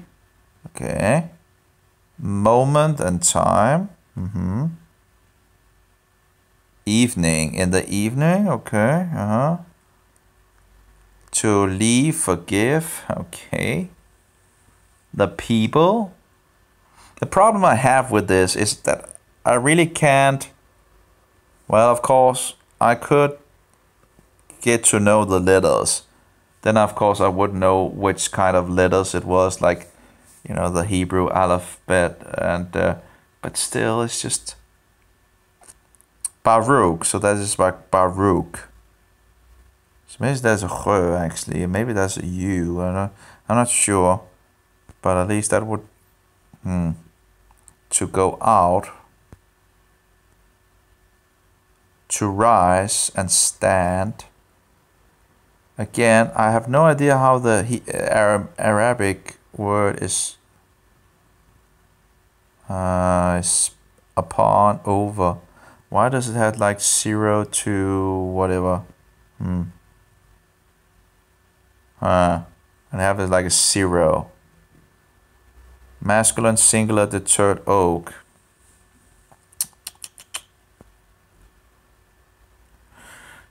S1: okay. Moment and time. Evening, in the evening, okay. To leave, forgive, okay. The people. The problem I have with this is that I really can't. Well, of course, I could get to know the letters. Then, of course, I would know which kind of letters it was, like, you know, the Hebrew alphabet, and but still, it's just Baruch. So that is like Baruch. So maybe there's a H actually, maybe there's a U. I'm not sure, but at least that would to go out, to rise and stand. Again, I have no idea how the Arabic word is upon, over. Why does it have like 0 to whatever? And have it like a 0. Masculine, singular, deterred, oak.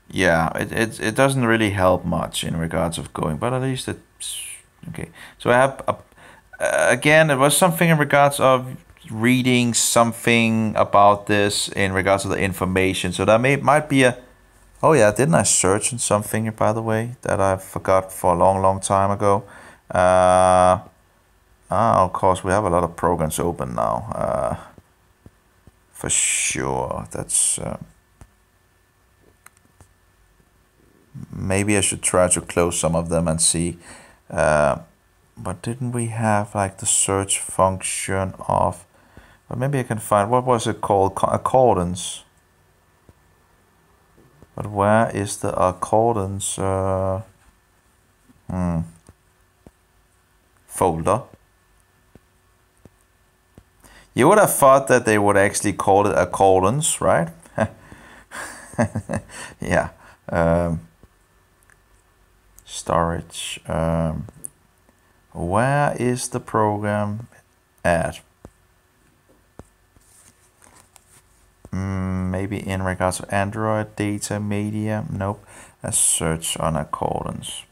S1: Yeah, it doesn't really help much in regards of going, but at least it's okay. So I have again, it was something in regards of reading something about this in regards to the information. So that might be a. Oh yeah, didn't I search on something, by the way, that I forgot for a long time ago? Of course, we have a lot of programs open now. For sure, that's. Maybe I should try to close some of them and see. But didn't we have like the search function of? But maybe I can find, what was it called? Accordance. But where is the accordance folder? You would have thought that they would actually call it accordance, right? Yeah. Storage. Where is the program at? Maybe in regards to Android, data, media. Nope. A search on accordance.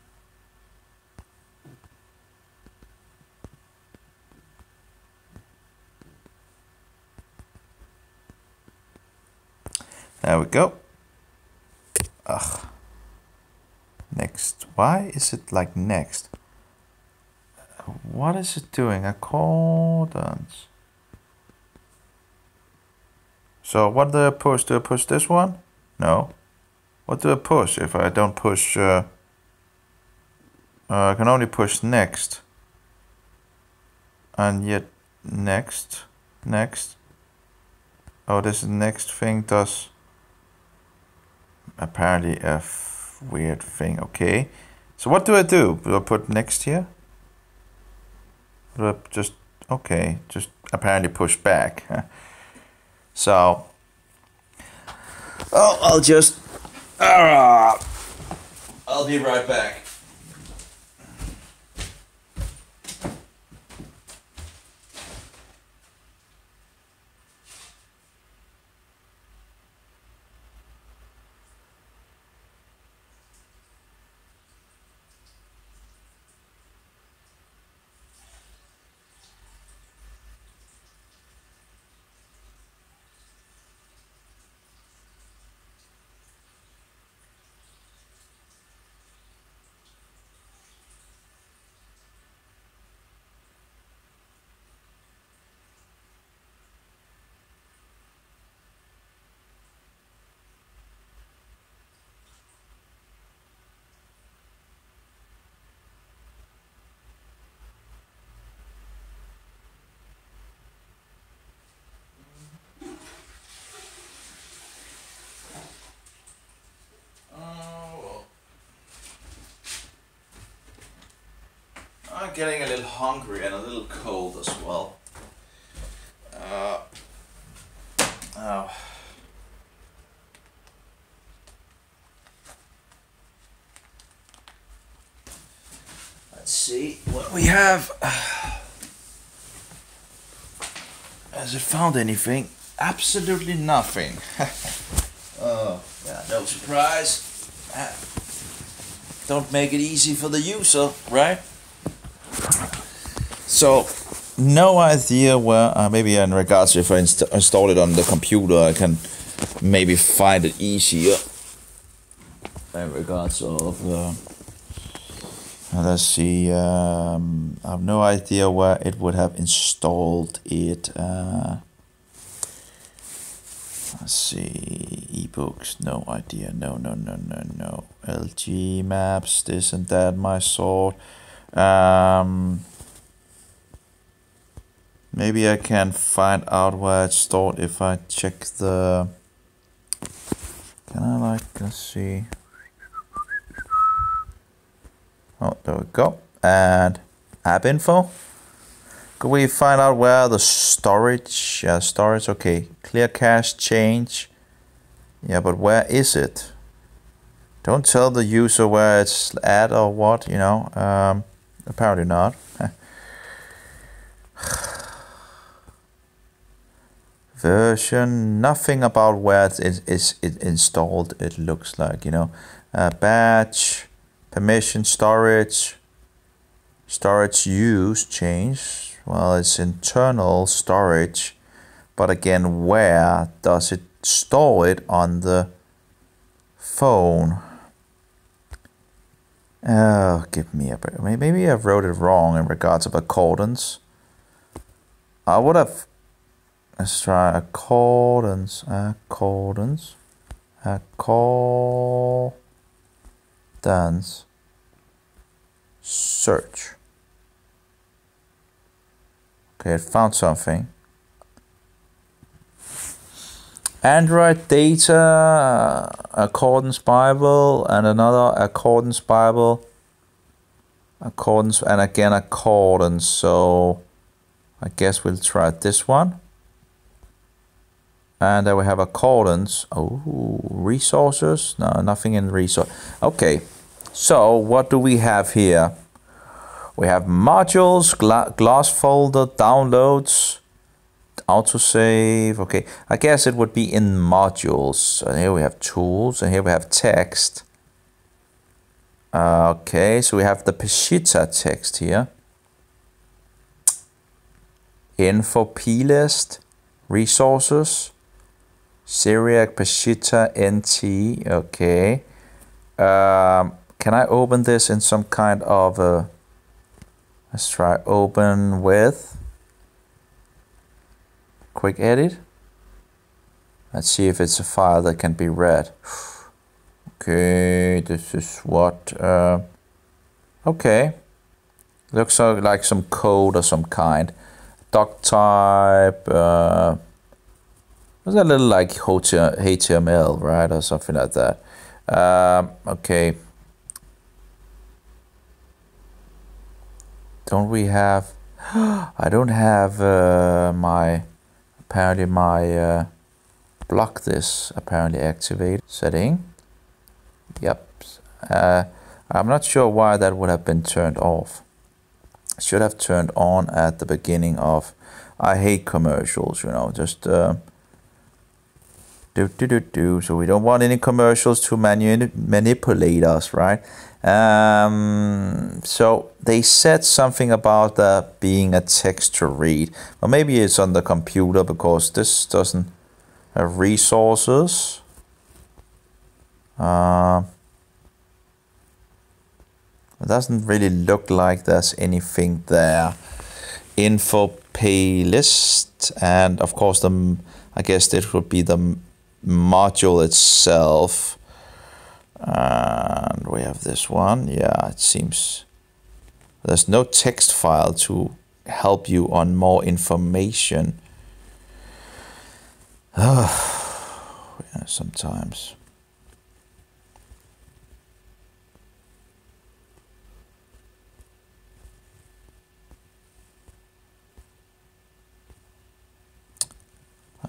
S1: There we go. Ugh. Next. Why is it like next? What is it doing? Accordance. So what do I push? Do I push this one? No. What do I push if I don't push? I can only push next. And yet next. Oh, this next thing does apparently a weird thing. Okay. So what do I do? Do I put next here? Do I just, okay, just apparently push back. So, oh, I'll just, I'll be right back. I'm getting a little hungry and a little cold as well. Oh. Let's see what we have. Has it found anything? Absolutely nothing. Oh, yeah, no surprise. Don't make it easy for the user, right? So, no idea where, maybe in regards to if I install it on the computer, I can maybe find it easier. In regards of, let's see, I have no idea where it would have installed it. Let's see, ebooks, no idea, no. LG maps, this and that, my sort. Maybe I can find out where it's stored if I check the... Can I let's see. Oh, there we go. And app info. Could we find out where the storage, storage, okay. Clear cache change. Yeah, but where is it? Don't tell the user where it's at or what, you know. Apparently not. Version, nothing about where it is installed, it looks like, you know. Batch, permission, storage use, change. Well, it's internal storage, but again, where does it store it on the phone? Oh, give me a break. Maybe I wrote it wrong in regards of accordance. I would have... Let's try accordance. Search. Okay, it found something. Android data, accordance Bible, and another accordance Bible. Accordance, and again accordance. So I guess we'll try this one. And then we have accordance. Oh, resources. No, nothing in resource. Okay, so what do we have here? We have modules, glass folder, downloads, autosave. Okay, I guess it would be in modules. And here we have tools, and here we have text. Okay, so we have the Peshitta text here. Info plist, resources. Syriac Peshitta NT, okay. Can I open this in some kind of a... Let's try open with. Quick edit. Let's see if it's a file that can be read. Okay, this is what... okay. Looks like some code of some kind. Doc type... was a little like HTML, right, or something like that. Okay. don't we have... I don't have my... Apparently my... block this apparently activated. Setting. Yep. I'm not sure why that would have been turned off. It should have turned on at the beginning of... I hate commercials, you know, just... So we don't want any commercials to manipulate us, right? So they said something about being a text to read. Or maybe it's on the computer because this doesn't have resources. It doesn't really look like there's anything there. Info playlist, and of course I guess this would be the module itself. And we have this one. Yeah, it seems there's no text file to help you on more information. Yeah, sometimes.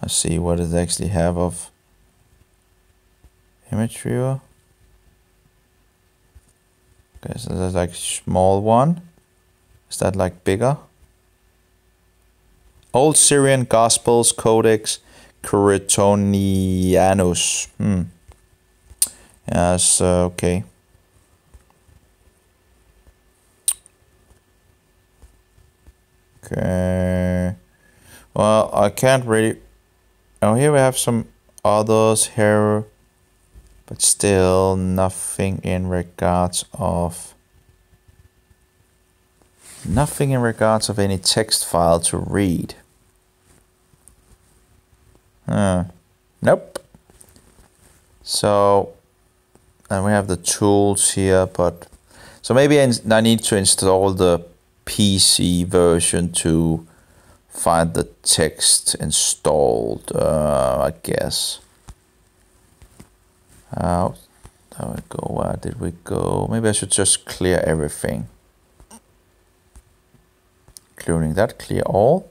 S1: Let's see what it actually have of image viewer. Okay, so that's like small one. Is that like bigger? Old Syrian Gospels Codex Curetonianus. Yes, okay. Okay. Well, I can't really... Oh, here we have some others here, but still nothing in regards of... Nothing in regards of any text file to read. Nope. So, and we have the tools here, but... So maybe I need to install the PC version to find the text installed, I guess. There we go. Where did we go? Maybe I should just clear everything. Including that. Clear all.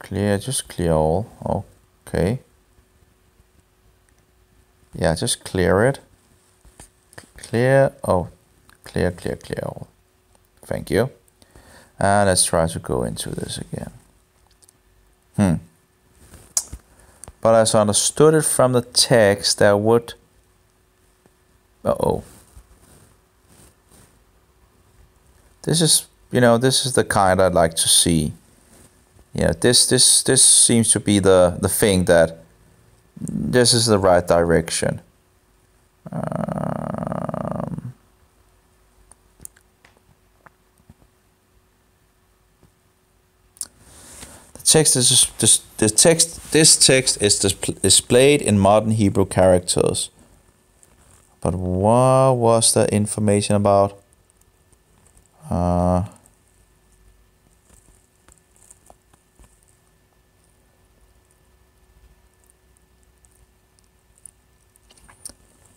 S1: Just clear all. Okay. Yeah, just clear it. Clear all. Thank you. And let's try to go into this again. But as I understood it from the text, there would... This is, this is the kind I'd like to see. Yeah, this seems to be the thing that this is the right direction. This text is displayed in modern Hebrew characters. But what was the information about?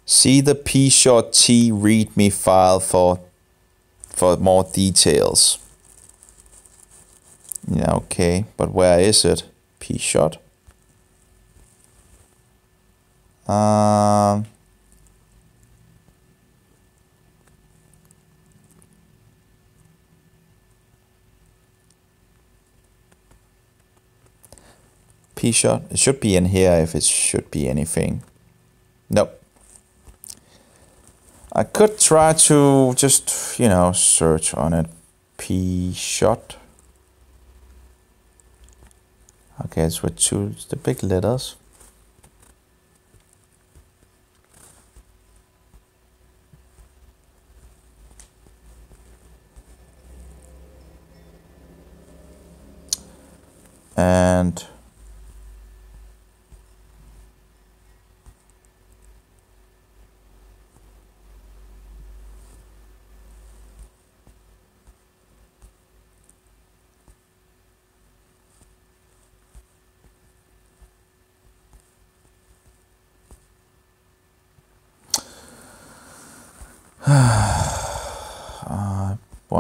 S1: See the p-short-t readme file for more details. Yeah, okay, but where is it? P-shot. P-shot. It should be in here if it should be anything. Nope. I could try to just, search on it. P-shot. Okay, it's with the big letters. And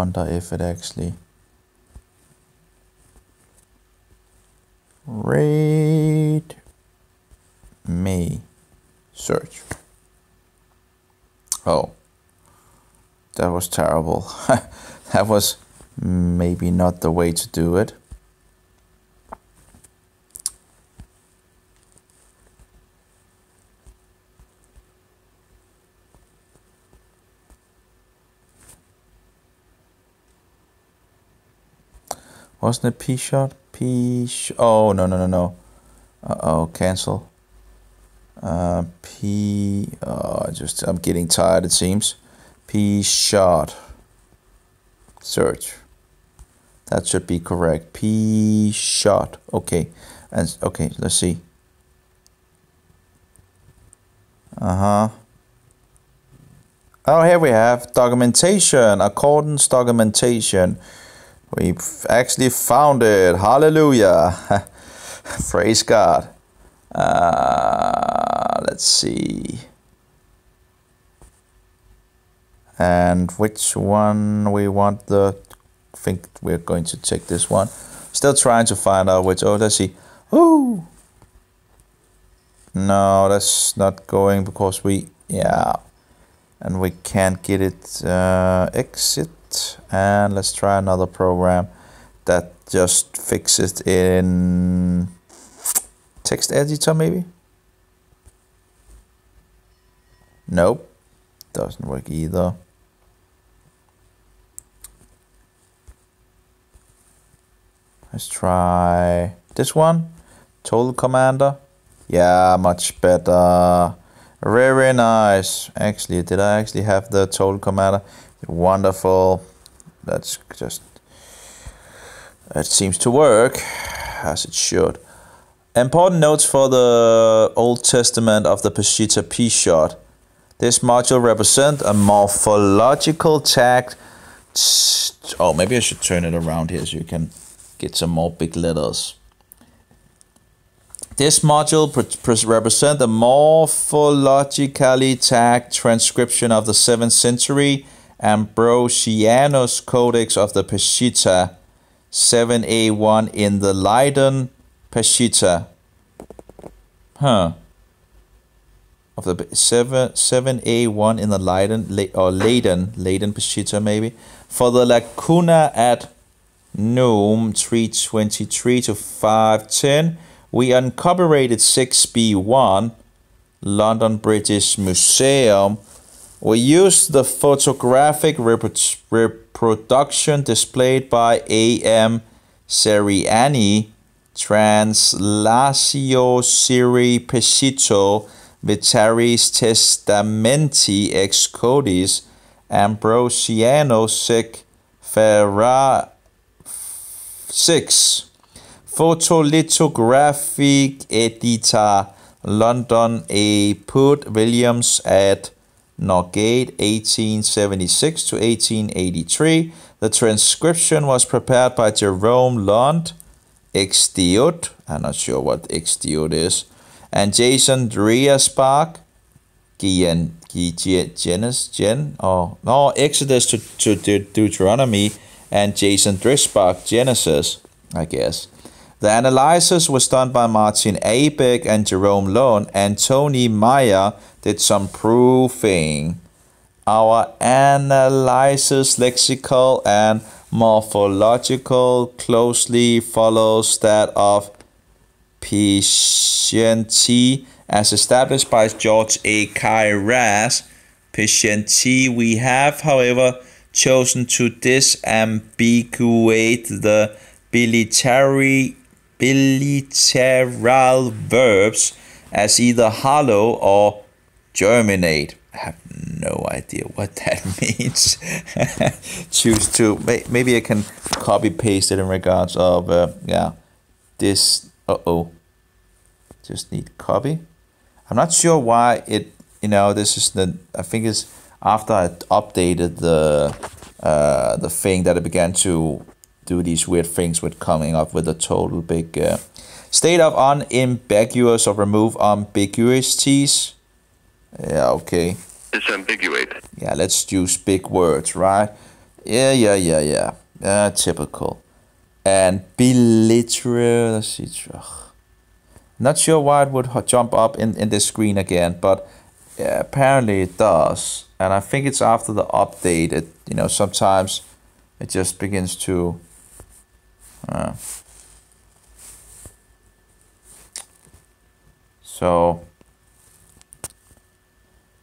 S1: wonder if it actually... Read me search. Oh, that was terrible. That was maybe not the way to do it. Wasn't it P-shot? Oh, no. Uh-oh, cancel. I'm getting tired, it seems. P-shot. Search. That should be correct. P-shot. Okay. And okay, let's see. Oh, here we have documentation. Accordance documentation. We've actually found it. Hallelujah. Praise God. Let's see. And which one we want I think we're going to take this one. Still trying to find out which. Oh, let's see. Oh. No, that's not going because and we can't get it. Exit. And let's try another program that just fixes it in text editor maybe. Nope, doesn't work either. Let's try this one. Total Commander. Yeah, much better. Very nice. Actually, did I actually have the Total Commander? Wonderful. That's just... It seems to work as it should. Important notes for the Old Testament of the Peshitta P-shot. This module represents a morphological tag. Oh, maybe I should turn it around here so you can get some more big letters. This module represents a morphologically tagged transcription of the 7th century Ambrosianus Codex of the Peshitta, 7A1 in the Leiden Peshitta. Of the 7A1 in the Leiden Peshitta maybe. For the Lacuna at Nome 323 to 510, we incorporated 6B1, London British Museum. We used the photographic reproduction displayed by A.M. Seriani, Translatio Siri Pesito, Vitaris Testamenti ex Codis, Ambrosiano Sec Ferra 6. Photolithographic editor, London A. Put Williams at Norgate 1876 to 1883. The transcription was prepared by Jerome Lund, Exdiot, I'm not sure what Exdiot is, and Jason Driasbach, Exodus to Deuteronomy, and Jason Driasbach, Genesis, I guess. The analysis was done by Martin Abeck and Jerome Lund, and Tony Meyer did some proofing. Our analysis, lexical and morphological, closely follows that of Peshitta as established by George A. Kairas. Peshitta we have, however, chosen to disambiguate the biliteral verbs as either hollow or germinate. I have no idea what that means. Choose to, maybe I can copy paste it in regards of, this, just need copy. I'm not sure why it, this is I think it's after I updated the thing that it began to do these weird things with coming up with a total big state of unambiguous or remove ambiguities. Yeah, okay.
S4: Disambiguate.
S1: Yeah, let's use big words, right? Yeah. Typical. And beliterate. Let's see. Not sure why it would jump up in this screen again, but yeah, apparently it does. And I think it's after the update. Sometimes it just begins to. So,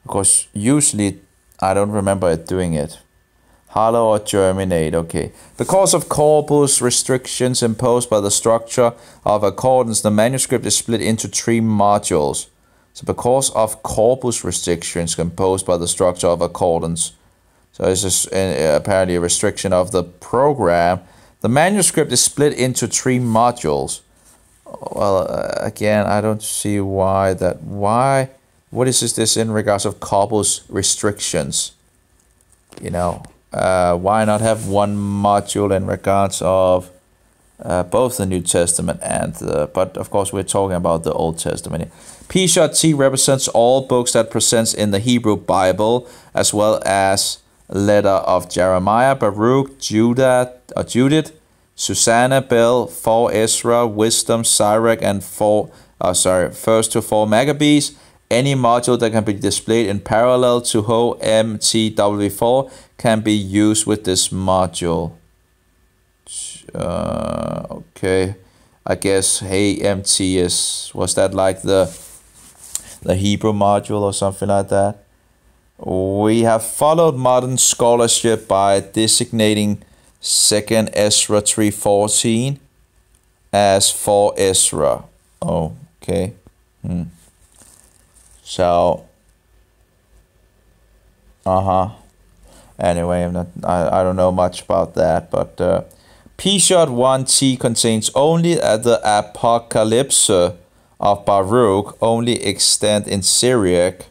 S1: of course, usually I don't remember it doing it. Hollow or germinate, okay. Because of corpus restrictions imposed by the structure of accordance, the manuscript is split into 3 modules. So because of corpus restrictions imposed by the structure of accordance, so this is apparently a restriction of the program, the manuscript is split into 3 modules. Well, again, I don't see why. What is this in regards of corpus restrictions? Why not have one module in regards of both the New Testament but of course we're talking about the Old Testament. P-T represents all books that presents in the Hebrew Bible, as well as letter of Jeremiah, Baruch, Judith, Susanna, Bel, 4 Ezra, Wisdom, Sirach, and 1st to 4 Maccabees. Any module that can be displayed in parallel to HOMTW4 can be used with this module. Okay, I guess HMT was that like the Hebrew module or something like that? We have followed modern scholarship by designating 2nd Ezra 3:14 as 4 Ezra. Oh, okay. So, anyway, I don't know much about that, but P-1T contains only the Apocalypse of Baruch, only extant in Syriac.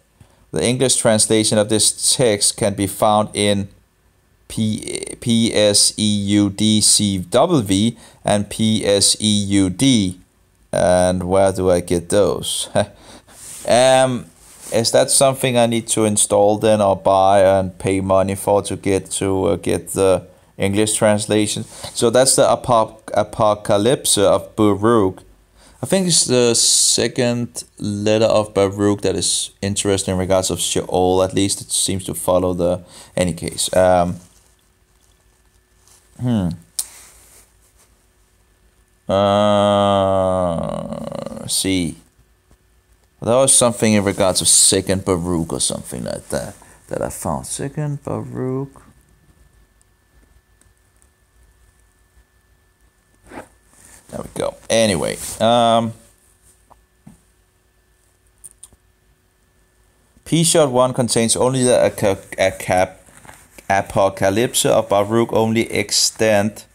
S1: The English translation of this text can be found in PSEUDCW and PSEUD. And where do I get those? Is that something I need to install then, or buy and pay money for to get the English translation? So that's the Apocalypse of Baruch. I think it's the 2nd letter of Baruch that is interesting in regards of Sheol. At least it seems to follow the. Any case. See. There was something in regards of 2nd Baruch or something like that I found. 2nd Baruch. There we go. Anyway, P-1 contains only the Apocalypse of Baruch, only extant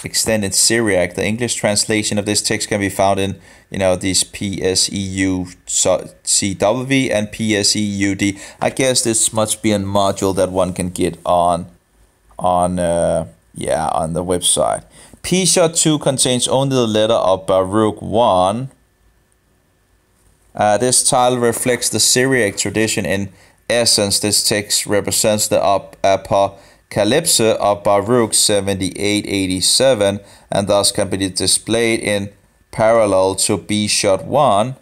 S1: in Syriac. The English translation of this text can be found in these PSEUCW and PSEUD. I guess this must be a module that one can get on the website. P-2 contains only the letter of Baruch 1. This title reflects the Syriac tradition. In essence, this text represents the Apocalypse of Baruch 78-87, and thus can be displayed in parallel to B-1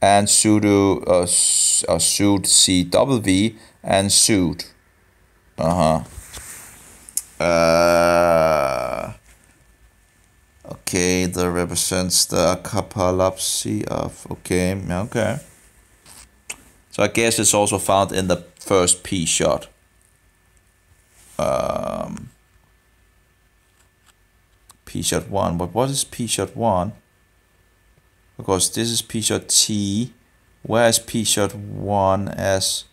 S1: and Sud CW and Sud. Okay, that represents the Apocalypse of. Okay. So I guess it's also found in the first P-shot. P-shot 1. But what is P-shot 1? Because this is P-shot T. Where is P-shot 1 as?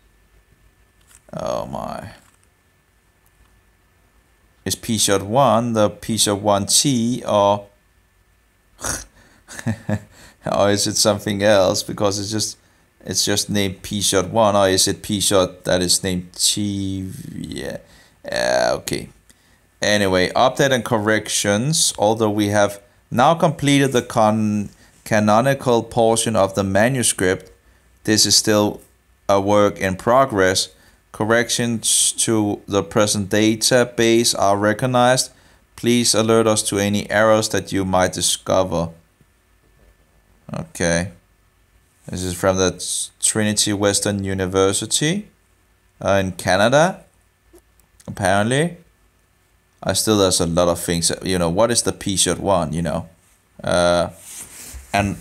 S1: Oh my. Is P-shot 1 the P-shot 1T, or or is it something else? Because it's just named P-shot 1, or is it P-shot that is named T? Yeah. Okay. Anyway, update and corrections. Although we have now completed the canonical portion of the manuscript, this is still a work in progress. corrections to the present database are recognized. Please alert us to any errors that you might discover. Okay. This is from the Trinity Western University in Canada, apparently. There's a lot of things. What is the P-shirt one, and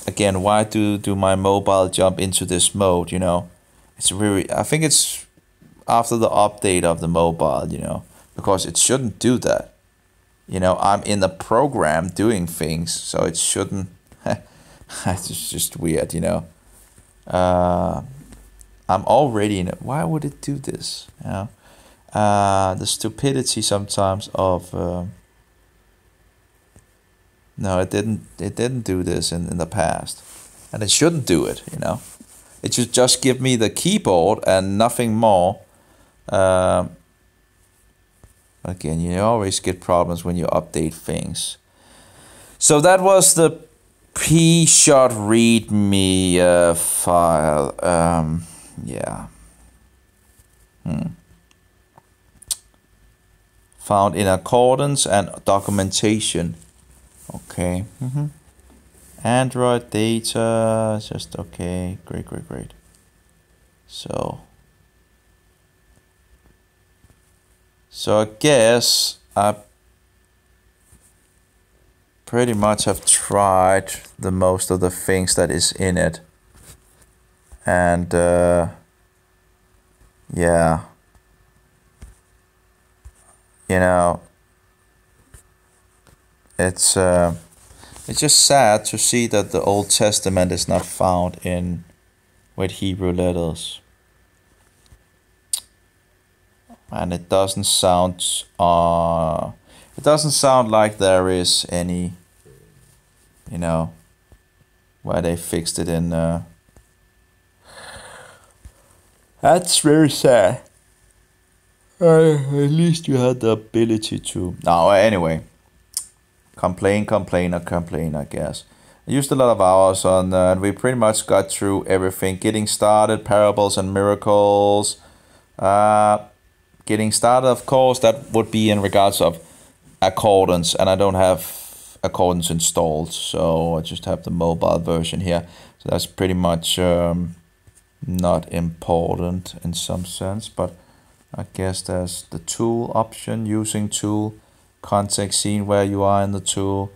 S1: again, why do my mobile jump into this mode, It's really, I think it's after the update of the mobile, because it shouldn't do that. I'm in the program doing things, so it shouldn't. It's just weird, I'm already in it. Why would it do this? The stupidity sometimes of no, it didn't do this in the past, and it shouldn't do it. It should just give me the keyboard and nothing more. Again, you always get problems when you update things. So that was the P-shot readme file. Yeah. Found in accordance and documentation. Okay. Android data. Just okay. Great. So I guess I pretty much have tried the most of the things that is in it, and yeah, it's just sad to see that the Old Testament is not found in with Hebrew letters, and it doesn't sound like there is any, where they fixed it in. That's very sad. At least you had the ability to. No, anyway. Complain, I guess. I used a lot of hours on and we pretty much got through everything. Getting started, parables and miracles. Getting started, of course, that would be in regards of accordance, and I don't have accordance installed, so I just have the mobile version here. So that's pretty much not important in some sense, but I guess there's the tool option, using tool, context, seeing where you are in the tool.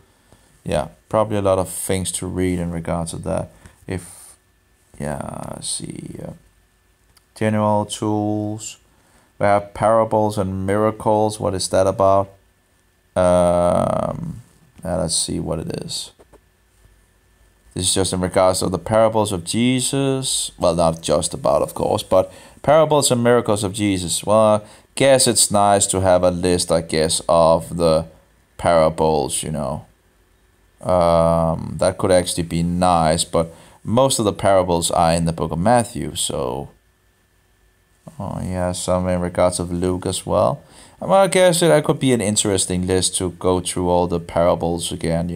S1: Yeah, probably a lot of things to read in regards to that. General tools. We have parables and miracles. What is that about? Let's see what it is. This is just in regards to the parables of Jesus. Well, not just about, of course, but parables and miracles of Jesus. Well, I guess it's nice to have a list, I guess, of the parables, that could actually be nice, but most of the parables are in the book of Matthew, so... Oh, yeah, some in regards of Luke as well. Well, I guess that could be an interesting list to go through all the parables again,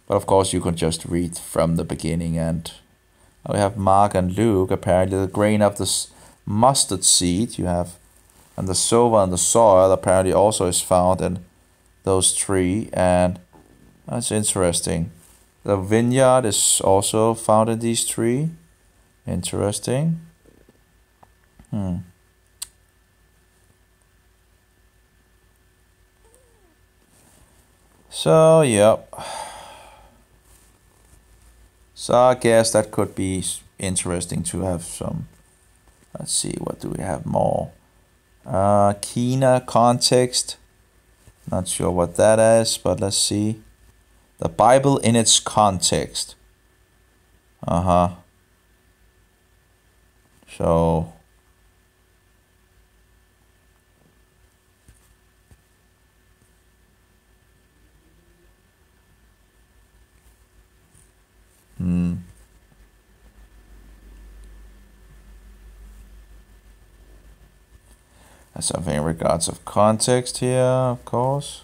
S1: But of course, you can just read from the beginning. And we have Mark and Luke. Apparently, the grain of the mustard seed you have, and the sower and the soil apparently also is found in those three. And that's interesting. The vineyard is also found in these three. Interesting. So, yep. So I guess that could be interesting to have some. Let's see, what do we have more? Kina context. Not sure what that is, but let's see. The Bible in its context. So... That's something in regards of context here, of course.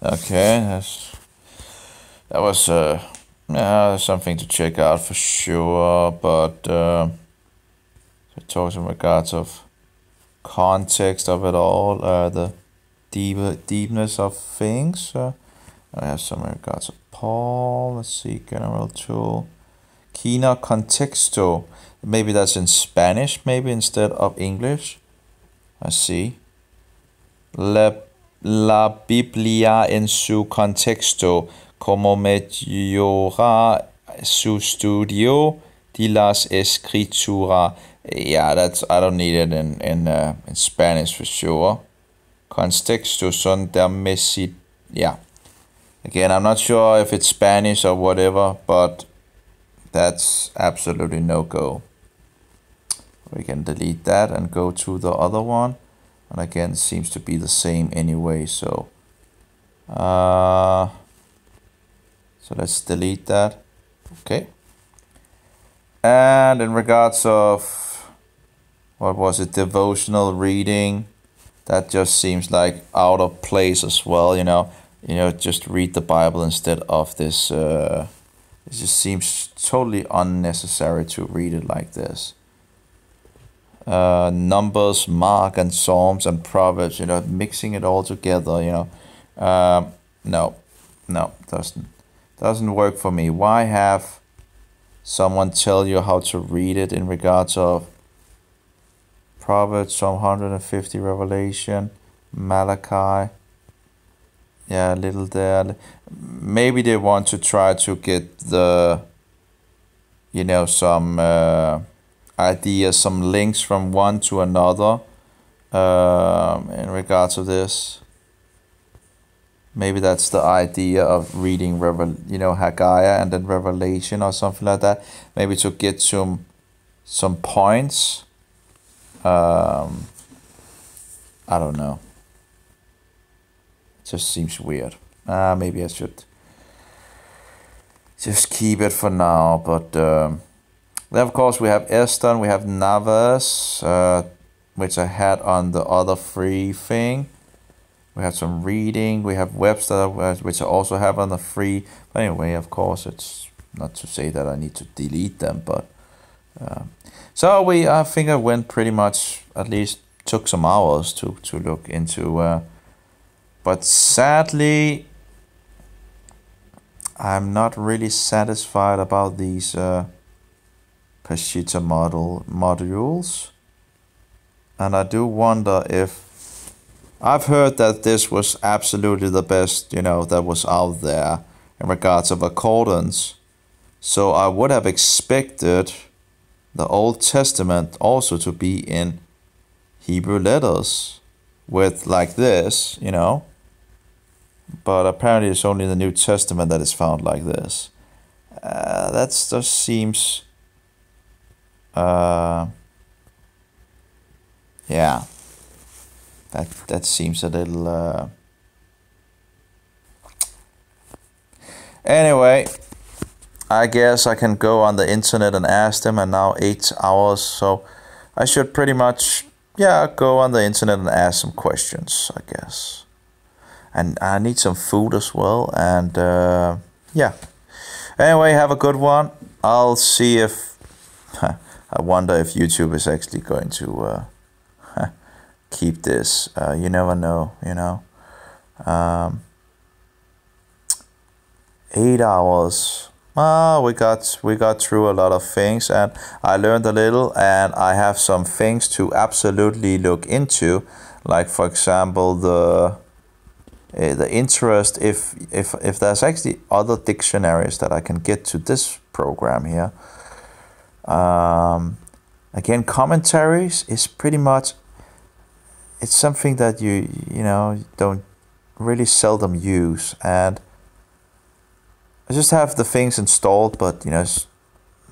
S1: Okay, that was something to check out for sure, but it talks in regards of context of it all, the deepness of things. I have some in regards of Paul. Let's see, general tool. Kina contexto. Maybe that's in Spanish, maybe instead of English. I see. La Biblia en su contexto, como mejora su estudio de las escrituras. Yeah, I don't need it in Spanish for sure. Contexto son der yeah. Again, I'm not sure if it's Spanish or whatever, but that's absolutely no go. We can delete that and go to the other one. And again, it seems to be the same anyway, so let's delete that. Okay. And in regards of, what was it, devotional reading, that just seems like out of place as well, you know, just read the Bible instead of this. It just seems totally unnecessary to read it like this. Numbers, Mark, and Psalms and Proverbs, mixing it all together, no, doesn't work for me. Why have someone tell you how to read it in regards of Proverbs, Psalm 150, Revelation, Malachi? Yeah, a little there. Maybe they want to try to get the, some ideas, some links from one to another in regards to this. Maybe that's the idea of reading Haggai and then Revelation or something like that. Maybe to get some points. I don't know. It just seems weird. Maybe I should just keep it for now. But then of course we have Esther and we have Navas, which I had on the other free thing. We have some reading. We have Webster, which I also have on the free. But anyway, of course, it's not to say that I need to delete them. But so I think I went pretty much, at least took some hours to look into. But sadly, I'm not really satisfied about these Peshitta modules. And I do wonder if I've heard that this was absolutely the best, that was out there in regards of accordance. So I would have expected the Old Testament also to be in Hebrew letters with like this, But apparently it's only the New Testament that is found like this. That just seems... yeah. That seems a little... Anyway, I guess I can go on the internet and ask them, and now 8 hours, so I should pretty much, go on the internet and ask some questions, I guess. And I need some food as well, and Anyway, have a good one. I'll see if... I wonder if YouTube is actually going to... keep this. You never know, 8 hours. We got through a lot of things, and I learned a little, and I have some things to absolutely look into, like for example the interest if there's actually other dictionaries that I can get to this program here. Again, commentaries is pretty much, it's something that you don't really seldom use, and I just have the things installed, but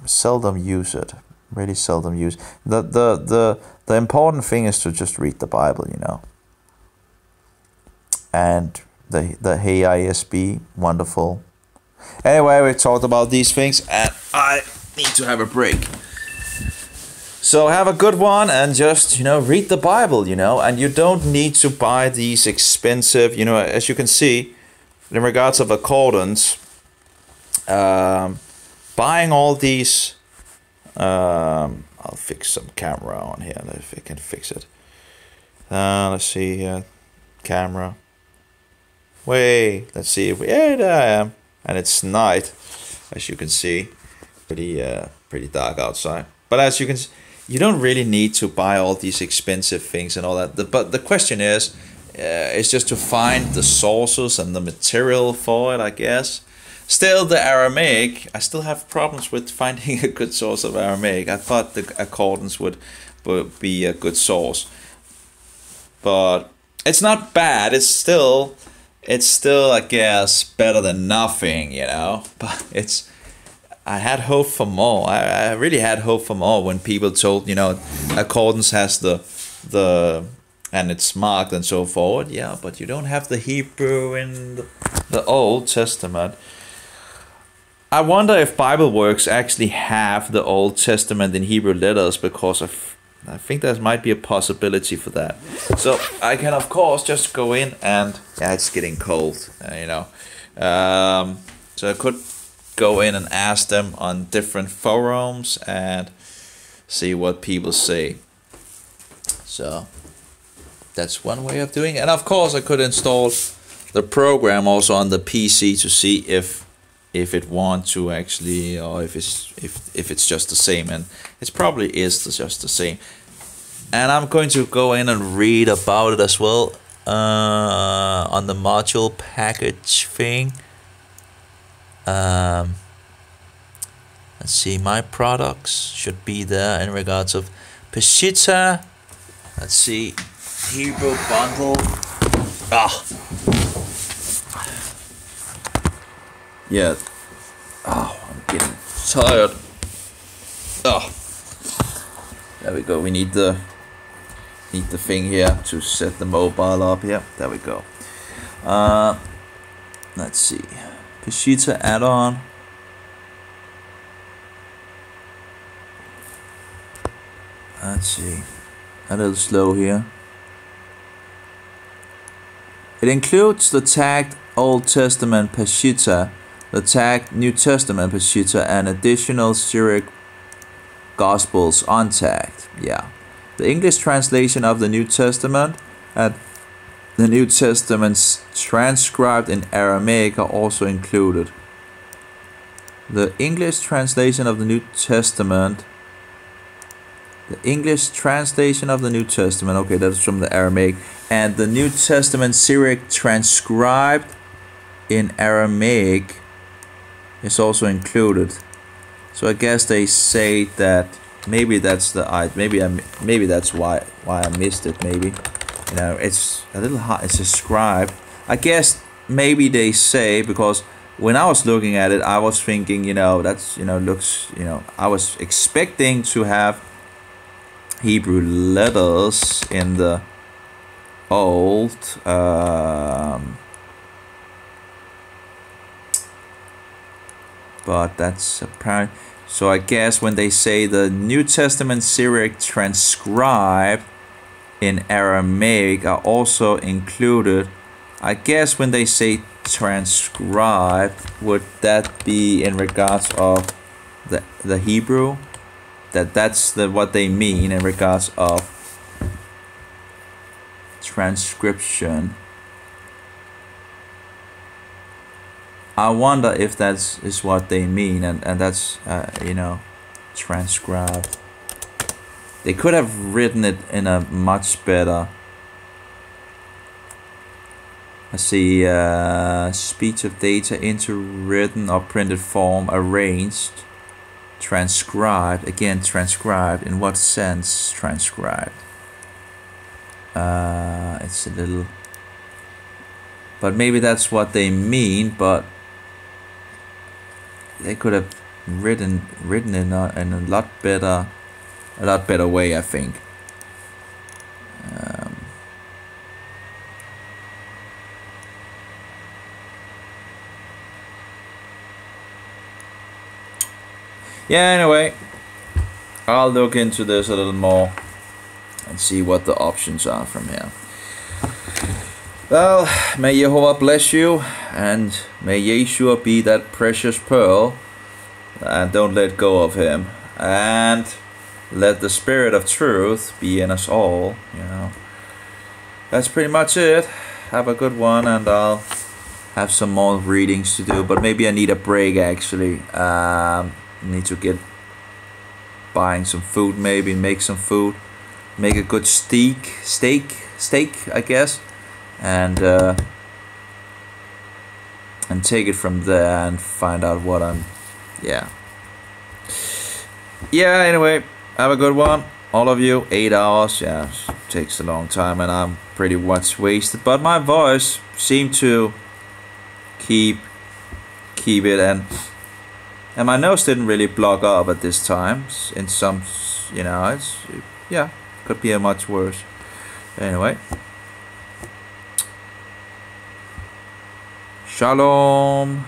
S1: seldom use it. Really seldom use. The important thing is to just read the Bible, and the Hey ISB, wonderful. Anyway, we talked about these things, and I need to have a break. So have a good one, and just read the Bible, and you don't need to buy these expensive, as you can see, in regards of accordance, buying all these. I'll fix some camera on here if I can fix it. Let's see here, camera. Wait, let's see if there I am, and it's night, as you can see, pretty dark outside. But as you can, you don't really need to buy all these expensive things and all that. But the question is just to find the sources and the material for it, I guess. Still, the Aramaic, I still have problems with finding a good source of Aramaic. I thought the accordance would be a good source, but it's not bad. It's still, I guess, better than nothing, But I had hope for more. I really had hope for more when people told, accordance has the and it's marked and so forth. Yeah, but you don't have the Hebrew in the Old Testament. I wonder if Bible Works actually have the Old Testament in Hebrew letters, because I think there might be a possibility for that. So I can, of course, just go in and, it's getting cold, So I could go in and ask them on different forums and see what people say. So that's one way of doing it. And of course, I could install the program also on the PC to see if it wants to actually, or if it's just the same, and it probably is just the same. And I'm going to go in and read about it as well on the module package thing. Let's see, my products should be there in regards of Peshitta. Let's see, Hebrew bundle. Yeah. I'm getting tired. There we go. We need the thing here to set the mobile up here. There we go. Let's see. Peshitta add-on. Let's see. A little slow here. It includes the tagged Old Testament Peshitta, the tagged New Testament Peshitta, and additional Syriac Gospels untagged. Yeah. The English translation of the New Testament and the New Testaments transcribed in Aramaic are also included. The English translation of the New Testament. Okay, that's from the Aramaic. And the New Testament Syriac transcribed in Aramaic is also included. So I guess they say that maybe that's maybe that's why I missed it. Maybe it's a little hard. It's a scribe. I guess maybe they say, because when I was looking at it, I was thinking, that's looks, I was expecting to have Hebrew letters in the old, but that's apparent. So I guess when they say the New Testament Syriac transcribed in Aramaic are also included, I guess when they say transcribe, would that be in regards of the Hebrew? That's what they mean in regards of transcription. I wonder if is what they mean, and that's transcribed. They could have written it in a much better. I see speech of data into written or printed form, arranged, transcribed. Again, transcribed. In what sense transcribed? It's a little. But maybe that's what they mean. But they could have written in a lot better way, I think. Yeah, anyway, I'll look into this a little more and see what the options are from here. Well, may Jehovah bless you, and may Yeshua be that precious pearl, and don't let go of him, and let the Spirit of truth be in us all. That's pretty much it. Have a good one, and I'll have some more readings to do, but maybe I need a break actually. Need to get buying some food, maybe make some food, make a good steak I guess, and take it from there and find out what I'm anyway, have a good one, all of you. 8 hours, takes a long time, and I'm pretty much wasted, but my voice seemed to keep it, and my nose didn't really block up at this time. In some, it's could be a much worse. Anyway, shalom.